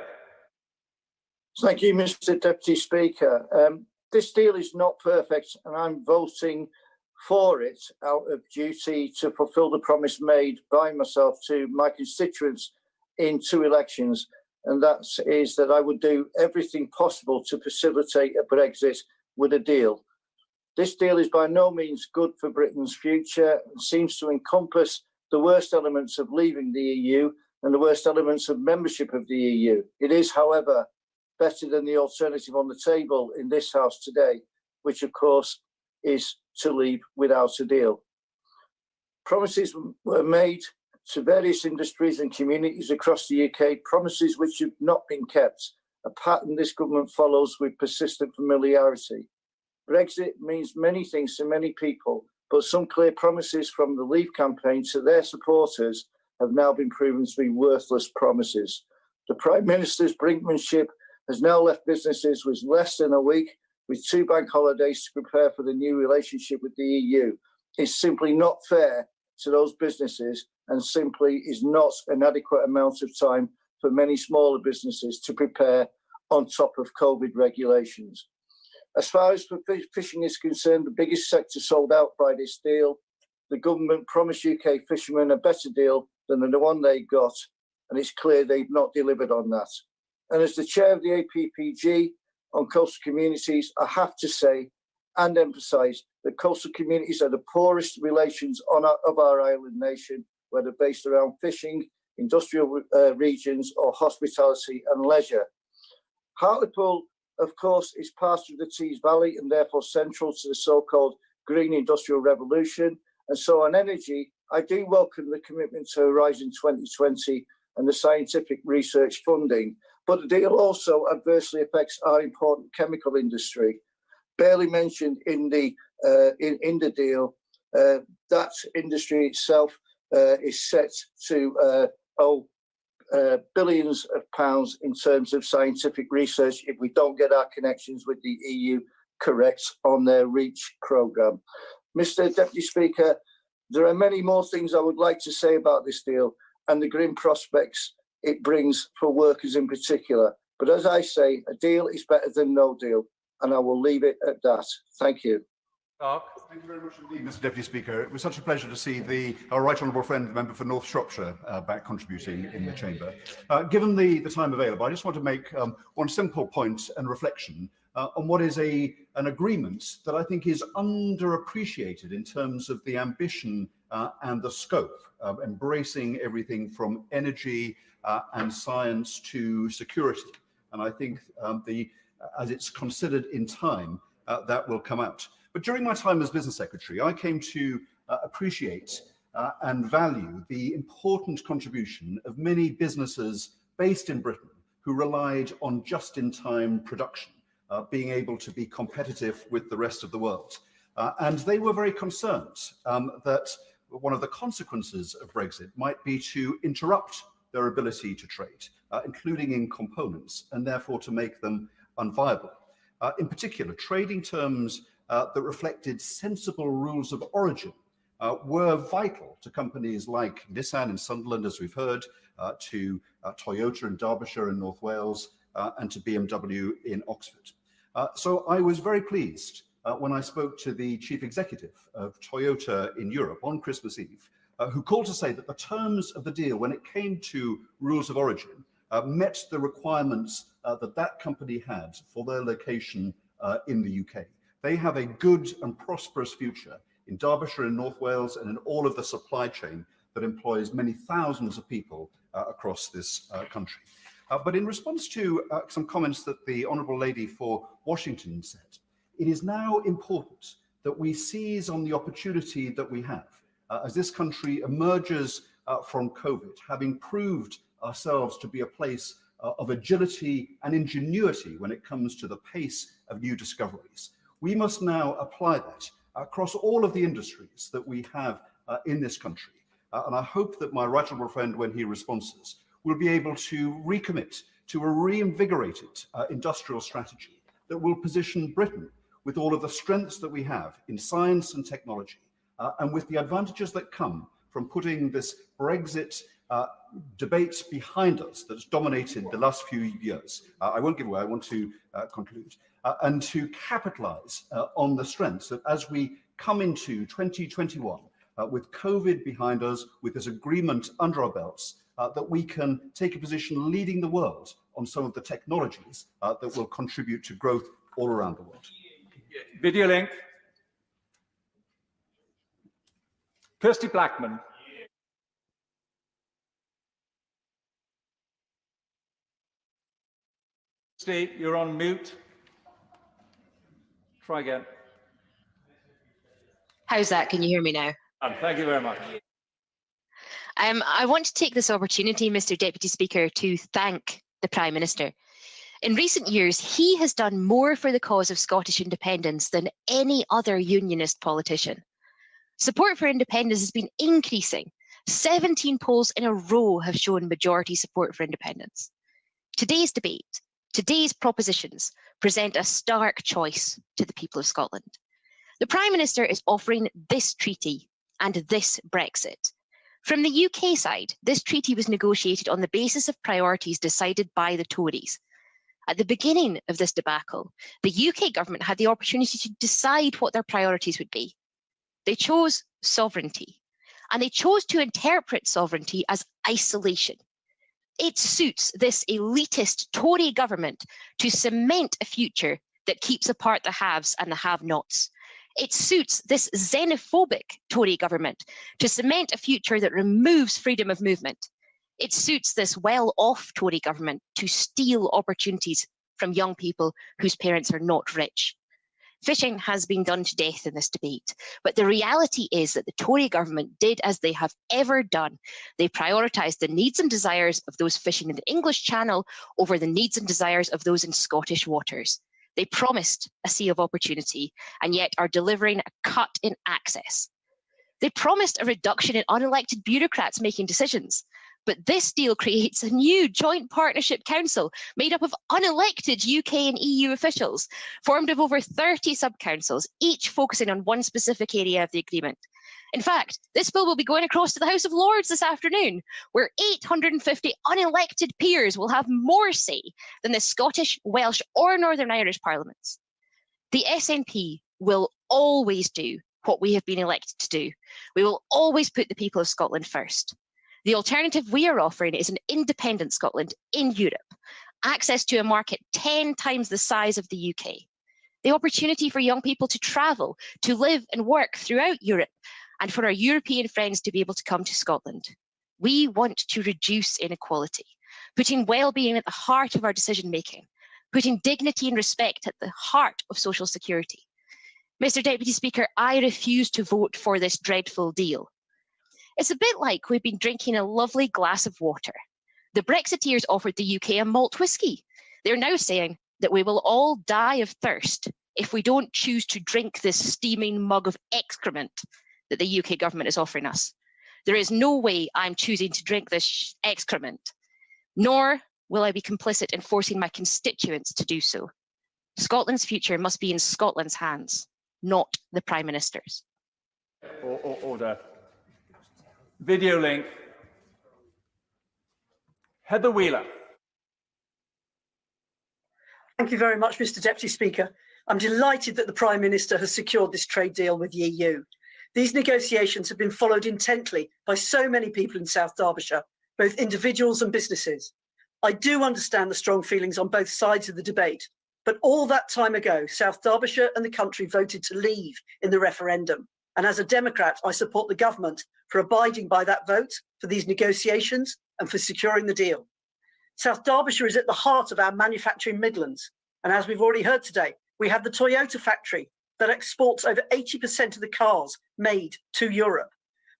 Thank you, Mr. Deputy Speaker. This deal is not perfect, and I'm voting for it out of duty to fulfil the promise made by myself to my constituents in 2 elections, and that is that I would do everything possible to facilitate a Brexit with a deal. This deal is by no means good for Britain's future and seems to encompass the worst elements of leaving the EU and the worst elements of membership of the EU. It is, however, better than the alternative on the table in this House today, which of course is to leave without a deal. Promises were made to various industries and communities across the UK, promises which have not been kept, a pattern this government follows with persistent familiarity. Brexit means many things to many people, but some clear promises from the Leave campaign to their supporters have now been proven to be worthless promises. The Prime Minister's brinkmanship has now left businesses with less than a week, with 2 bank holidays to prepare for the new relationship with the EU. It's simply not fair to those businesses and simply is not an adequate amount of time for many smaller businesses to prepare on top of COVID regulations. As far as fishing is concerned, the biggest sector sold out by this deal. The government promised UK fishermen a better deal than the one they got, and it's clear they've not delivered on that. And as the chair of the APPG on coastal communities, I have to say and emphasise that coastal communities are the poorest relations of our island nation, whether based around fishing, industrial regions or hospitality and leisure. Hartlepool, of course, is part of the Tees Valley and therefore central to the so-called green industrial revolution. And so on energy, I do welcome the commitment to Horizon 2020 and the scientific research funding. But the deal also adversely affects our important chemical industry. Barely mentioned in the deal, that industry itself is set to owe billions of pounds in terms of scientific research if we don't get our connections with the EU correct on their REACH programme. Mr. Deputy Speaker, there are many more things I would like to say about this deal and the grim prospects it brings for workers in particular. But as I say, a deal is better than no deal, and I will leave it at that. Thank you. Thank you very much indeed, Mr. Deputy Speaker. It was such a pleasure to see our right honourable friend, the member for North Shropshire, back contributing in the chamber. Given the time available, I just want to make one simple point and reflection on what is an agreement that I think is underappreciated in terms of the ambition and the scope of embracing everything from energy and science to security. And I think as it's considered in time, that will come out. But during my time as business secretary, I came to appreciate and value the important contribution of many businesses based in Britain who relied on just-in-time production, being able to be competitive with the rest of the world. And they were very concerned that one of the consequences of Brexit might be to interrupt their ability to trade, including in components, and therefore to make them unviable. In particular, trading terms that reflected sensible rules of origin were vital to companies like Nissan in Sunderland, as we've heard, to Toyota in Derbyshire and North Wales, and to BMW in Oxford. So I was very pleased when I spoke to the chief executive of Toyota in Europe on Christmas Eve, who called to say that the terms of the deal, when it came to rules of origin, met the requirements that company had for their location in the UK. They have a good and prosperous future in Derbyshire and North Wales and in all of the supply chain that employs many thousands of people across this country. But in response to some comments that the Honourable Lady for Washington said, it is now important that we seize on the opportunity that we have as this country emerges from COVID, having proved ourselves to be a place of agility and ingenuity when it comes to the pace of new discoveries. We must now apply that across all of the industries that we have in this country. And I hope that my right honourable friend, when he responds, will be able to recommit to a reinvigorated industrial strategy that will position Britain with all of the strengths that we have in science and technology, and with the advantages that come from putting this Brexit debate behind us that's dominated the last few years. I won't give away, I want to conclude. And to capitalise on the strengths that as we come into 2021, with COVID behind us, with this agreement under our belts, that we can take a position leading the world on some of the technologies that will contribute to growth all around the world. Video link. Kirsty Blackman. Steve, you're on mute. Try again. How's that? Can you hear me now? Thank you very much. I want to take this opportunity, Mr. Deputy Speaker, to thank the Prime Minister. In recent years, he has done more for the cause of Scottish independence than any other unionist politician. Support for independence has been increasing. 17 polls in a row have shown majority support for independence. Today's debate, today's propositions present a stark choice to the people of Scotland. The Prime Minister is offering this treaty and this Brexit. From the UK side, this treaty was negotiated on the basis of priorities decided by the Tories. At the beginning of this debacle, the UK government had the opportunity to decide what their priorities would be. They chose sovereignty, and they chose to interpret sovereignty as isolation. It suits this elitist Tory government to cement a future that keeps apart the haves and the have-nots. It suits this xenophobic Tory government to cement a future that removes freedom of movement. It suits this well-off Tory government to steal opportunities from young people whose parents are not rich. Fishing has been done to death in this debate, but the reality is that the Tory government did as they have ever done. They prioritised the needs and desires of those fishing in the English Channel over the needs and desires of those in Scottish waters. They promised a sea of opportunity and yet are delivering a cut in access. They promised a reduction in unelected bureaucrats making decisions, but this deal creates a new joint partnership council made up of unelected UK and EU officials, formed of over 30 sub-councils, each focusing on one specific area of the agreement. In fact, this bill will be going across to the House of Lords this afternoon, where 850 unelected peers will have more say than the Scottish, Welsh or Northern Irish parliaments. The SNP will always do what we have been elected to do. We will always put the people of Scotland first. The alternative we are offering is an independent Scotland in Europe, access to a market 10 times the size of the UK, the opportunity for young people to travel, to live and work throughout Europe, and for our European friends to be able to come to Scotland. We want to reduce inequality, putting well-being at the heart of our decision-making, putting dignity and respect at the heart of social security. Mr. Deputy Speaker, I refuse to vote for this dreadful deal. It's a bit like we've been drinking a lovely glass of water. The Brexiteers offered the UK a malt whisky. They're now saying that we will all die of thirst if we don't choose to drink this steaming mug of excrement that the UK government is offering us. There is no way I'm choosing to drink this excrement, nor will I be complicit in forcing my constituents to do so. Scotland's future must be in Scotland's hands, not the Prime Minister's. Order. Video link. Heather Wheeler. Thank you very much, Mr. Deputy Speaker. I'm delighted that the Prime Minister has secured this trade deal with the EU. These negotiations have been followed intently by so many people in South Derbyshire, both individuals and businesses. I do understand the strong feelings on both sides of the debate, but all that time ago, South Derbyshire and the country voted to leave in the referendum. And as a Democrat, I support the government for abiding by that vote, for these negotiations and for securing the deal. South Derbyshire is at the heart of our manufacturing Midlands. And as we've already heard today, we have the Toyota factory that exports over 80% of the cars made to Europe.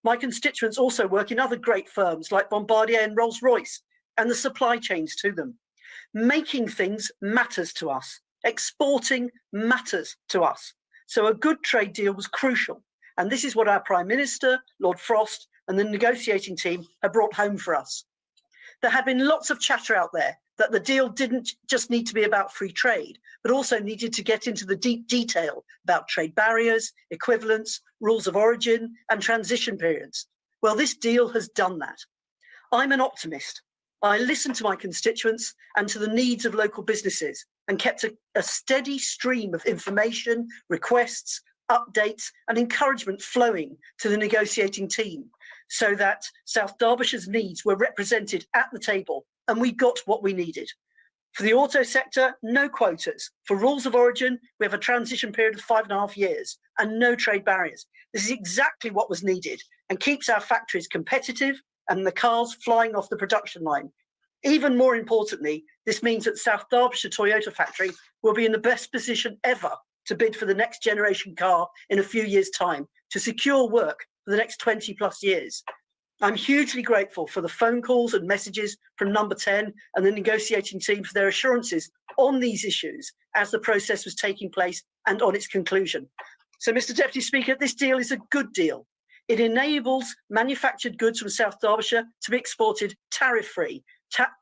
My constituents also work in other great firms like Bombardier and Rolls-Royce and the supply chains to them. Making things matters to us. Exporting matters to us. So a good trade deal was crucial. And this is what our Prime Minister, Lord Frost, and the negotiating team have brought home for us. There had been lots of chatter out there that the deal didn't just need to be about free trade, but also needed to get into the deep detail about trade barriers, equivalence, rules of origin, and transition periods. Well, this deal has done that. I'm an optimist. I listened to my constituents and to the needs of local businesses and kept a steady stream of information, requests, updates, and encouragement flowing to the negotiating team so that South Derbyshire's needs were represented at the table and we got what we needed. For the auto sector, no quotas. For rules of origin, we have a transition period of 5.5 years and no trade barriers. This is exactly what was needed and keeps our factories competitive and the cars flying off the production line. Even more importantly, this means that South Derbyshire Toyota factory will be in the best position ever to bid for the next generation car in a few years' time to secure work for the next 20 plus years. I'm hugely grateful for the phone calls and messages from Number 10 and the negotiating team for their assurances on these issues as the process was taking place and on its conclusion. So, Mr. Deputy Speaker, this deal is a good deal. It enables manufactured goods from South Derbyshire to be exported tariff-free,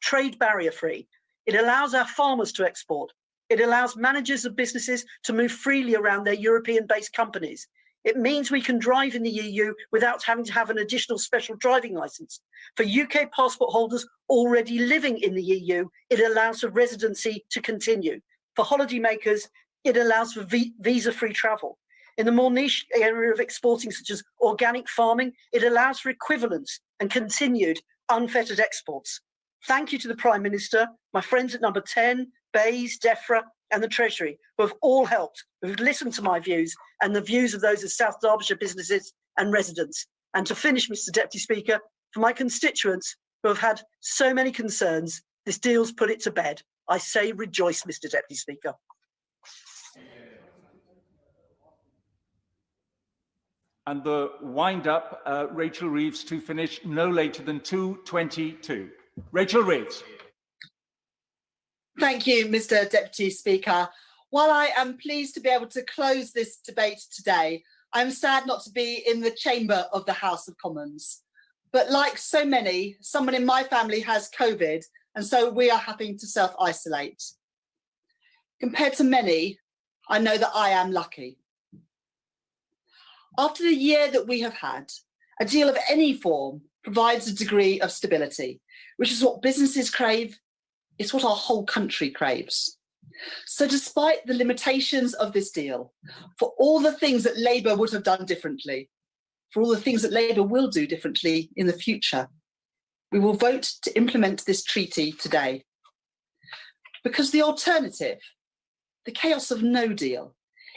trade barrier-free. It allows our farmers to export. It allows managers of businesses to move freely around their European-based companies. It means we can drive in the EU without having to have an additional special driving licence. For UK passport holders already living in the EU, it allows for residency to continue. For holidaymakers, it allows for visa-free travel. In the more niche area of exporting, such as organic farming, it allows for equivalence and continued unfettered exports. Thank you to the Prime Minister, my friends at Number 10, Bays, DEFRA, and the Treasury, who have all helped, who've listened to my views and the views of those of South Derbyshire businesses and residents. And to finish, Mr. Deputy Speaker, for my constituents who have had so many concerns, this deal's put it to bed. I say rejoice, Mr. Deputy Speaker. And the wind up, Rachel Reeves to finish no later than 2:22. Rachel Reeves. Thank you, Mr. Deputy Speaker. While I am pleased to be able to close this debate today, I'm sad not to be in the chamber of the House of Commons. But like so many, someone in my family has COVID, and so we are having to self-isolate. Compared to many, I know that I am lucky. After the year that we have had, a deal of any form provides a degree of stability, which is what businesses crave. It's what our whole country craves. So despite the limitations of this deal, for all the things that Labour would have done differently, for all the things that Labour will do differently in the future, we will vote to implement this treaty today. Because the alternative, the chaos of no deal,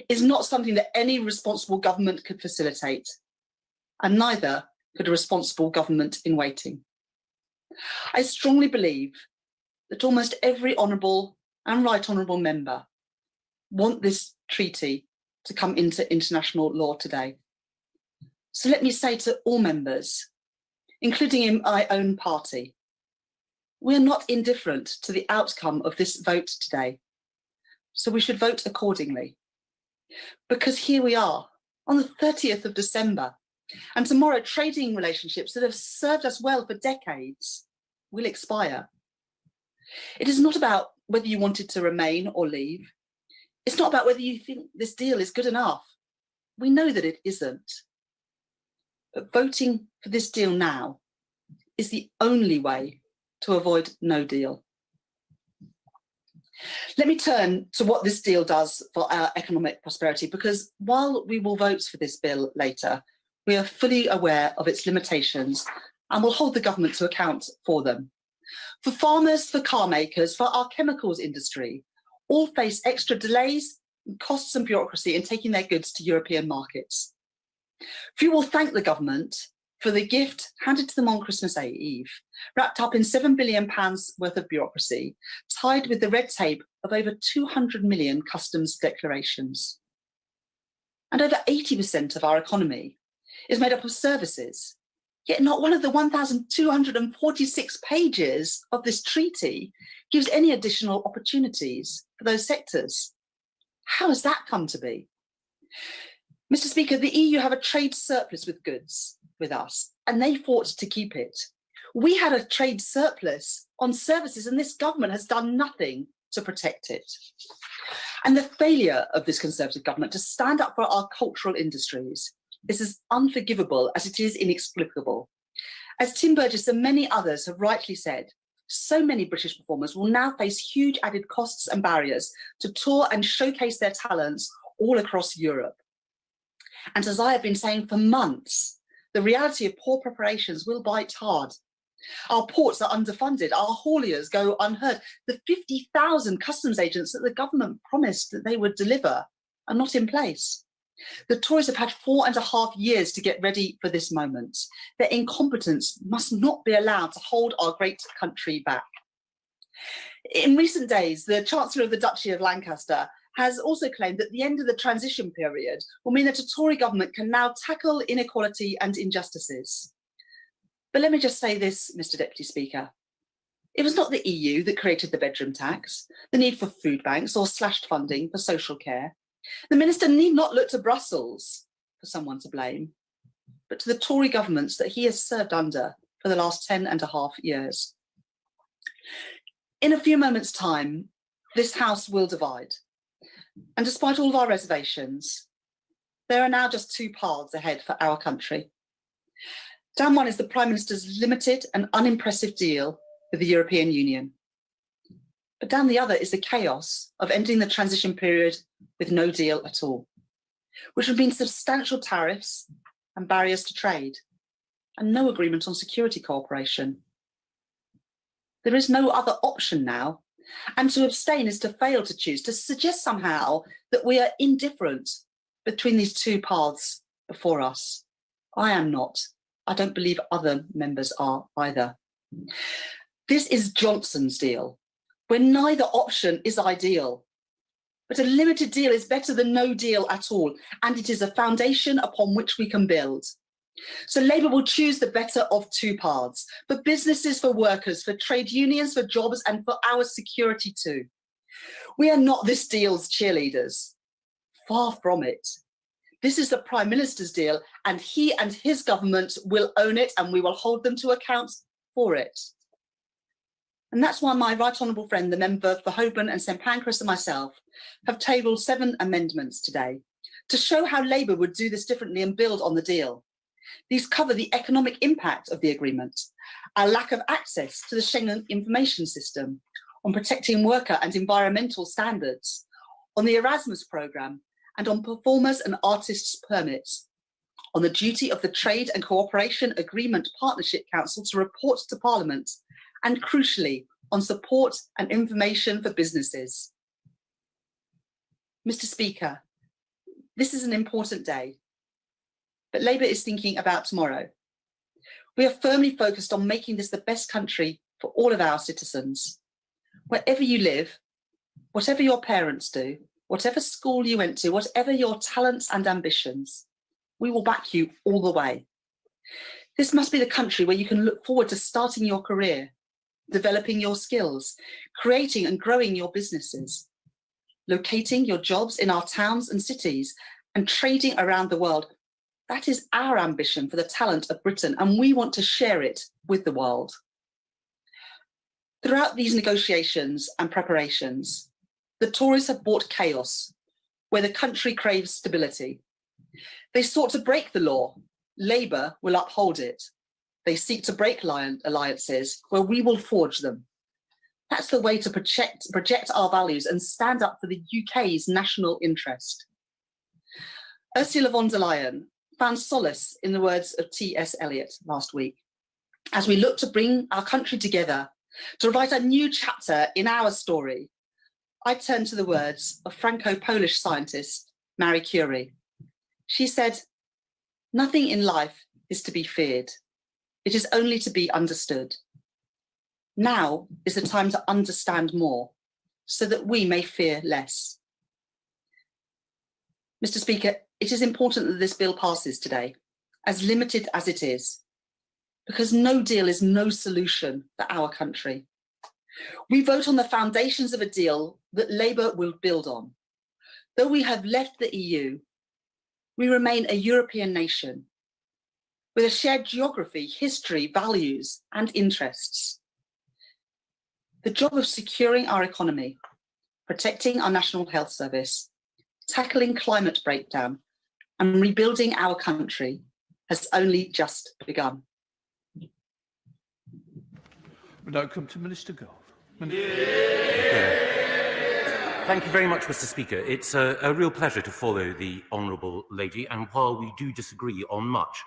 is not something that any responsible government could facilitate, and neither could a responsible government in waiting. I strongly believe that almost every honourable and right honourable member want this treaty to come into international law today. So let me say to all members, including in my own party, we are not indifferent to the outcome of this vote today. So we should vote accordingly. Because here we are on the 30th of December, and tomorrow trading relationships that have served us well for decades will expire. It is not about whether you wanted to remain or leave. It's not about whether you think this deal is good enough. We know that it isn't. But voting for this deal now is the only way to avoid no deal. Let me turn to what this deal does for our economic prosperity, because while we will vote for this bill later, we are fully aware of its limitations and will hold the government to account for them. For farmers, for car makers, for our chemicals industry, all face extra delays, costs and bureaucracy in taking their goods to European markets. Few will thank the government for the gift handed to them on Christmas Eve, wrapped up in £7 billion worth of bureaucracy, tied with the red tape of over 200 million customs declarations. And over 80% of our economy is made up of services, yet not one of the 1,246 pages of this treaty gives any additional opportunities for those sectors. How has that come to be? Mr. Speaker, the EU have a trade surplus with goods with us, and they fought to keep it. We had a trade surplus on services, and this government has done nothing to protect it. And the failure of this Conservative government to stand up for our cultural industries is as unforgivable as it is inexplicable. As Tim Burgess and many others have rightly said, so many British performers will now face huge added costs and barriers to tour and showcase their talents all across Europe. And as I have been saying for months, the reality of poor preparations will bite hard. Our ports are underfunded, our hauliers go unheard. The 50,000 customs agents that the government promised that they would deliver are not in place. The Tories have had 4.5 years to get ready for this moment. Their incompetence must not be allowed to hold our great country back. In recent days, the Chancellor of the Duchy of Lancaster has also claimed that the end of the transition period will mean that a Tory government can now tackle inequality and injustices. But let me just say this, Mr. Deputy Speaker. It was not the EU that created the bedroom tax, the need for food banks or slashed funding for social care. The Minister need not look to Brussels for someone to blame, but to the Tory governments that he has served under for the last 10.5 years. In a few moments' time, this House will divide. And despite all of our reservations, there are now just two paths ahead for our country. Down one is the Prime Minister's limited and unimpressive deal with the European Union. But down the other is the chaos of ending the transition period with no deal at all, which would mean substantial tariffs and barriers to trade, and no agreement on security cooperation. There is no other option now, and to abstain is to fail to choose, to suggest somehow that we are indifferent between these two paths before us. I am not. I don't believe other members are either. This is Johnson's deal, where neither option is ideal. But a limited deal is better than no deal at all, and it is a foundation upon which we can build. So Labour will choose the better of two paths, for businesses, for workers, for trade unions, for jobs, and for our security too. We are not this deal's cheerleaders. Far from it. This is the Prime Minister's deal, and he and his government will own it, and we will hold them to account for it. And that's why my right honourable friend, the member for Holborn and St Pancras, and myself have tabled 7 amendments today to show how Labour would do this differently and build on the deal. These cover the economic impact of the agreement, our lack of access to the Schengen information system, on protecting worker and environmental standards, on the Erasmus programme, and on performers and artists' permits, on the duty of the Trade and Cooperation Agreement Partnership Council to report to Parliament, and crucially, on support and information for businesses. Mr. Speaker, this is an important day, but Labour is thinking about tomorrow. We are firmly focused on making this the best country for all of our citizens. Wherever you live, whatever your parents do, whatever school you went to, whatever your talents and ambitions, we will back you all the way. This must be the country where you can look forward to starting your career, developing your skills, creating and growing your businesses, locating your jobs in our towns and cities, and trading around the world. That is our ambition for the talent of Britain, and we want to share it with the world. Throughout these negotiations and preparations, the Tories have brought chaos where the country craves stability. They sought to break the law Labour will uphold it. They seek to break alliances where we will forge them. That's the way to project our values and stand up for the UK's national interest. Ursula von der Leyen found solace in the words of T.S. Eliot last week. As we look to bring our country together, to write a new chapter in our story, I turn to the words of Franco-Polish scientist Marie Curie. She said, "Nothing in life is to be feared. It is only to be understood. Now is the time to understand more, so that we may fear less." Mr. Speaker, it is important that this bill passes today, as limited as it is, because no deal is no solution for our country. We vote on the foundations of a deal that Labour will build on. Though we have left the EU, we remain a European nation with a shared geography, history, values, and interests. The job of securing our economy, protecting our National Health Service, tackling climate breakdown, and rebuilding our country has only just begun. We now come to Minister Gove. Thank you very much, Mr. Speaker. It's a real pleasure to follow the Honourable Lady, and while we do disagree on much,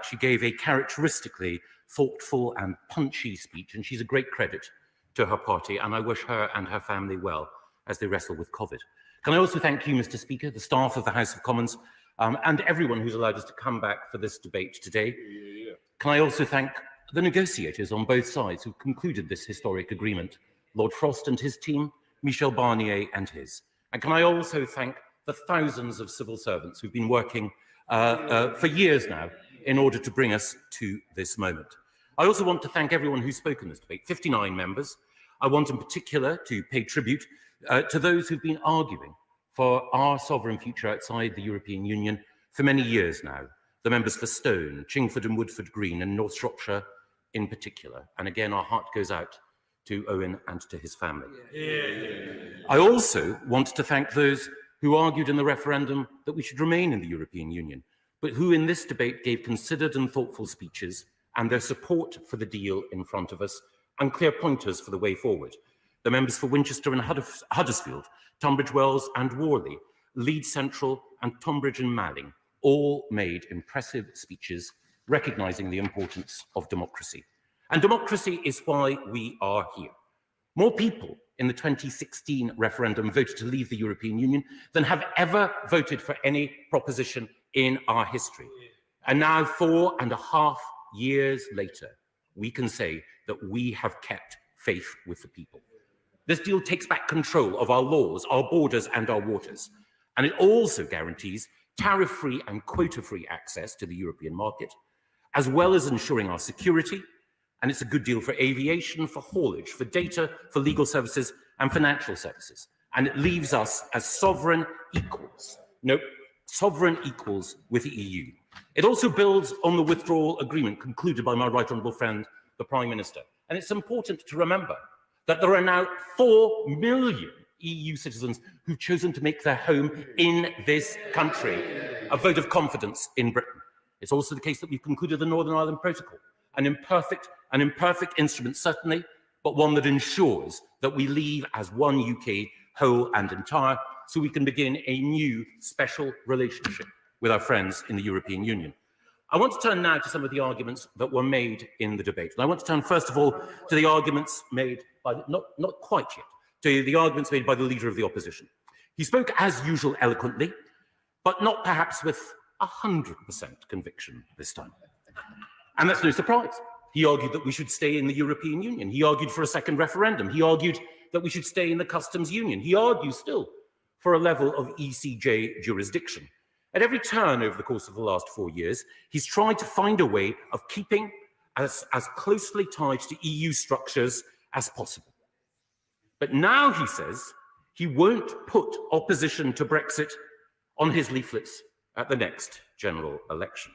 she gave a characteristically thoughtful and punchy speech, and she's a great credit to her party, and I wish her and her family well as they wrestle with COVID. Can I also thank you, Mr. Speaker, the staff of the House of Commons, and everyone who's allowed us to come back for this debate today. Can I also thank the negotiators on both sides who concluded this historic agreement, Lord Frost and his team, Michel Barnier and his. And can I also thank the thousands of civil servants who've been working for years now in order to bring us to this moment. I also want to thank everyone who spoke in this debate, 59 members. I want in particular to pay tribute to those who've been arguing for our sovereign future outside the European Union for many years now. The members for Stone, Chingford and Woodford Green, and North Shropshire in particular. And again, our heart goes out to Owen and to his family. I also want to thank those who argued in the referendum that we should remain in the European Union, but who in this debate gave considered and thoughtful speeches and their support for the deal in front of us and clear pointers for the way forward. The members for Winchester and Huddersfield, Tunbridge Wells and Worley, Leeds Central and Tonbridge and Malling all made impressive speeches recognising the importance of democracy. And democracy is why we are here. More people in the 2016 referendum voted to leave the European Union than have ever voted for any proposition in our history. And now, 4.5 years later, we can say that we have kept faith with the people. This deal takes back control of our laws, our borders and our waters. And it also guarantees tariff-free and quota-free access to the European market, as well as ensuring our security. And it's a good deal for aviation, for haulage, for data, for legal services and financial services. And it leaves us as sovereign equals. No, sovereign equals with the EU. It also builds on the withdrawal agreement concluded by my right honourable friend, the Prime Minister. And it's important to remember that there are now 4 million EU citizens who've chosen to make their home in this country, a vote of confidence in Britain. It's also the case that we've concluded the Northern Ireland Protocol, an imperfect instrument, certainly, but one that ensures that we leave as one UK, whole and entire, so we can begin a new special relationship with our friends in the European Union. I want to turn now to some of the arguments that were made in the debate. And I want to turn, first of all, to the arguments made by, not quite yet, to the arguments made by the Leader of the Opposition. He spoke, as usual, eloquently, but not perhaps with 100% conviction this time. And that's no surprise. He argued that we should stay in the European Union. He argued for a second referendum. He argued that we should stay in the customs union. He argues still for a level of ECJ jurisdiction. At every turn over the course of the last 4 years, he's tried to find a way of keeping us as closely tied to EU structures as possible. But now he says he won't put opposition to Brexit on his leaflets at the next general election.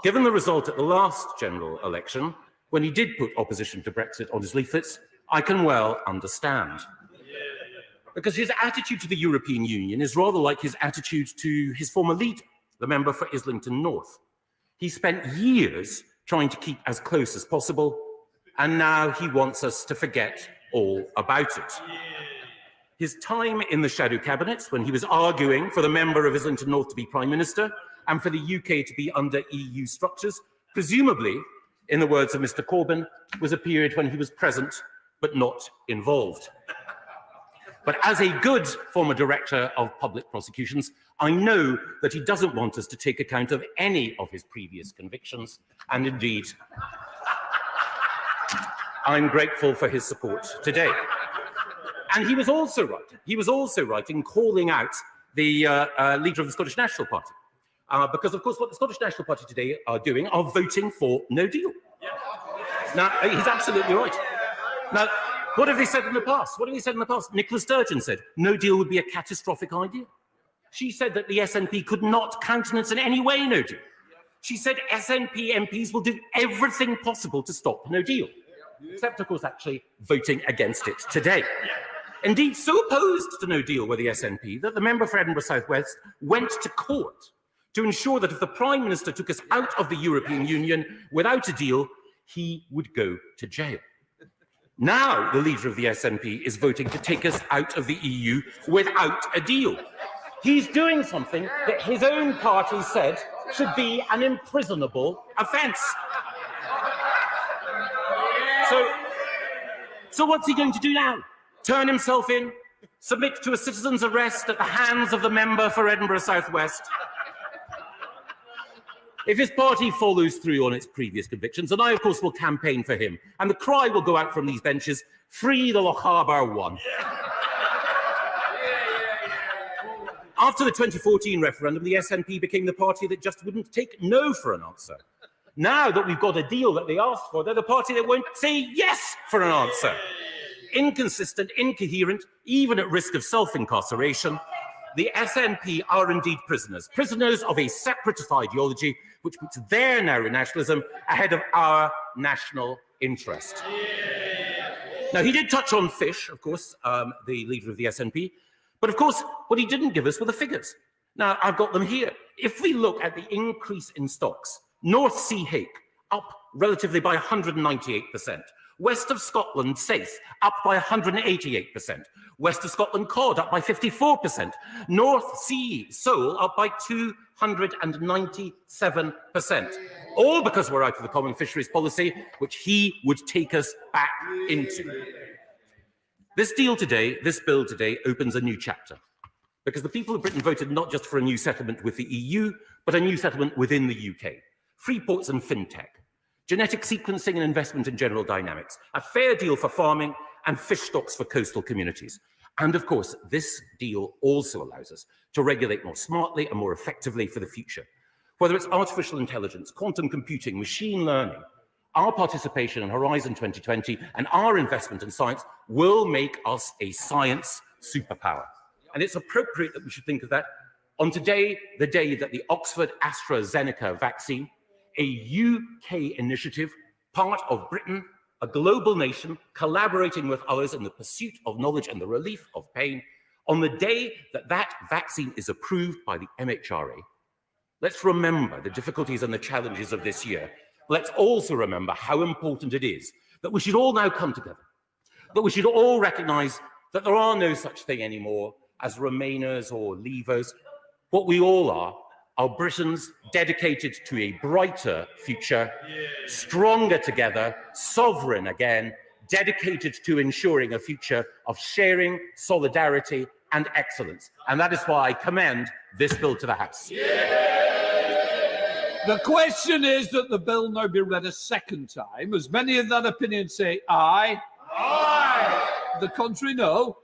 Given the result at the last general election, when he did put opposition to Brexit on his leaflets, I can well understand. Because his attitude to the European Union is rather like his attitude to his former leader, the member for Islington North. He spent years trying to keep as close as possible, and now he wants us to forget all about it. His time in the shadow cabinets, when he was arguing for the member of Islington North to be Prime Minister and for the UK to be under EU structures, presumably, in the words of Mr. Corbyn, was a period when he was present but not involved. But as a good former director of public prosecutions, I know that he doesn't want us to take account of any of his previous convictions, and indeed, I'm grateful for his support today. And he was also right. He was also right in calling out the leader of the Scottish National Party. Because, of course, what the Scottish National Party today are doing are voting for no deal. Now, he's absolutely right. Now, what have they said in the past? What have they said in the past? Nicola Sturgeon said no deal would be a catastrophic idea. She said that the SNP could not countenance in any way no deal. She said SNP MPs will do everything possible to stop no deal, except, of course, actually voting against it today. Indeed, so opposed to no deal were the SNP that the member for Edinburgh South West went to court to ensure that if the Prime Minister took us out of the European Union without a deal, he would go to jail. Now, the leader of the SNP is voting to take us out of the EU without a deal. He's doing something that his own party said should be an imprisonable offence. So what's he going to do now? Turn himself in? Submit to a citizen's arrest at the hands of the member for Edinburgh South West? If his party follows through on its previous convictions, and I, of course, will campaign for him, and the cry will go out from these benches, free the Lochaber one. After the 2014 referendum, the SNP became the party that just wouldn't take no for an answer. Now that we've got a deal that they asked for, they're the party that won't say yes for an answer. Inconsistent, incoherent, even at risk of self-incarceration, the SNP are indeed prisoners, prisoners of a separatist ideology which puts their narrow nationalism ahead of our national interest. Now, he did touch on fish, of course, the leader of the SNP, but of course, what he didn't give us were the figures. Now, I've got them here. If we look at the increase in stocks, North Sea hake up relatively by 198%. West of Scotland safe up by 188%. West of Scotland cod up by 54%. North Sea sole up by 297%. All because we're out of the common fisheries policy, which he would take us back into. This deal today, this bill today, opens a new chapter. Because the people of Britain voted not just for a new settlement with the EU, but a new settlement within the UK. Free ports and fintech. Genetic sequencing and investment in general dynamics, a fair deal for farming and fish stocks for coastal communities. And of course, this deal also allows us to regulate more smartly and more effectively for the future. Whether it's artificial intelligence, quantum computing, machine learning, our participation in Horizon 2020 and our investment in science will make us a science superpower. And it's appropriate that we should think of that on today, the day that the Oxford AstraZeneca vaccine, a UK initiative, part of Britain, a global nation, collaborating with others in the pursuit of knowledge and the relief of pain, on the day that that vaccine is approved by the MHRA. Let's remember the difficulties and the challenges of this year. Let's also remember how important it is that we should all now come together, that we should all recognise that there are no such thing anymore as Remainers or Leavers. What we all are Britons dedicated to a brighter future, stronger together, sovereign again, dedicated to ensuring a future of sharing, solidarity and excellence. And that is why I commend this bill to the House. The question is that the bill now be read a second time. As many of that opinion say aye. Aye. The contrary, no.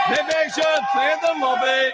Division, clear the lobby.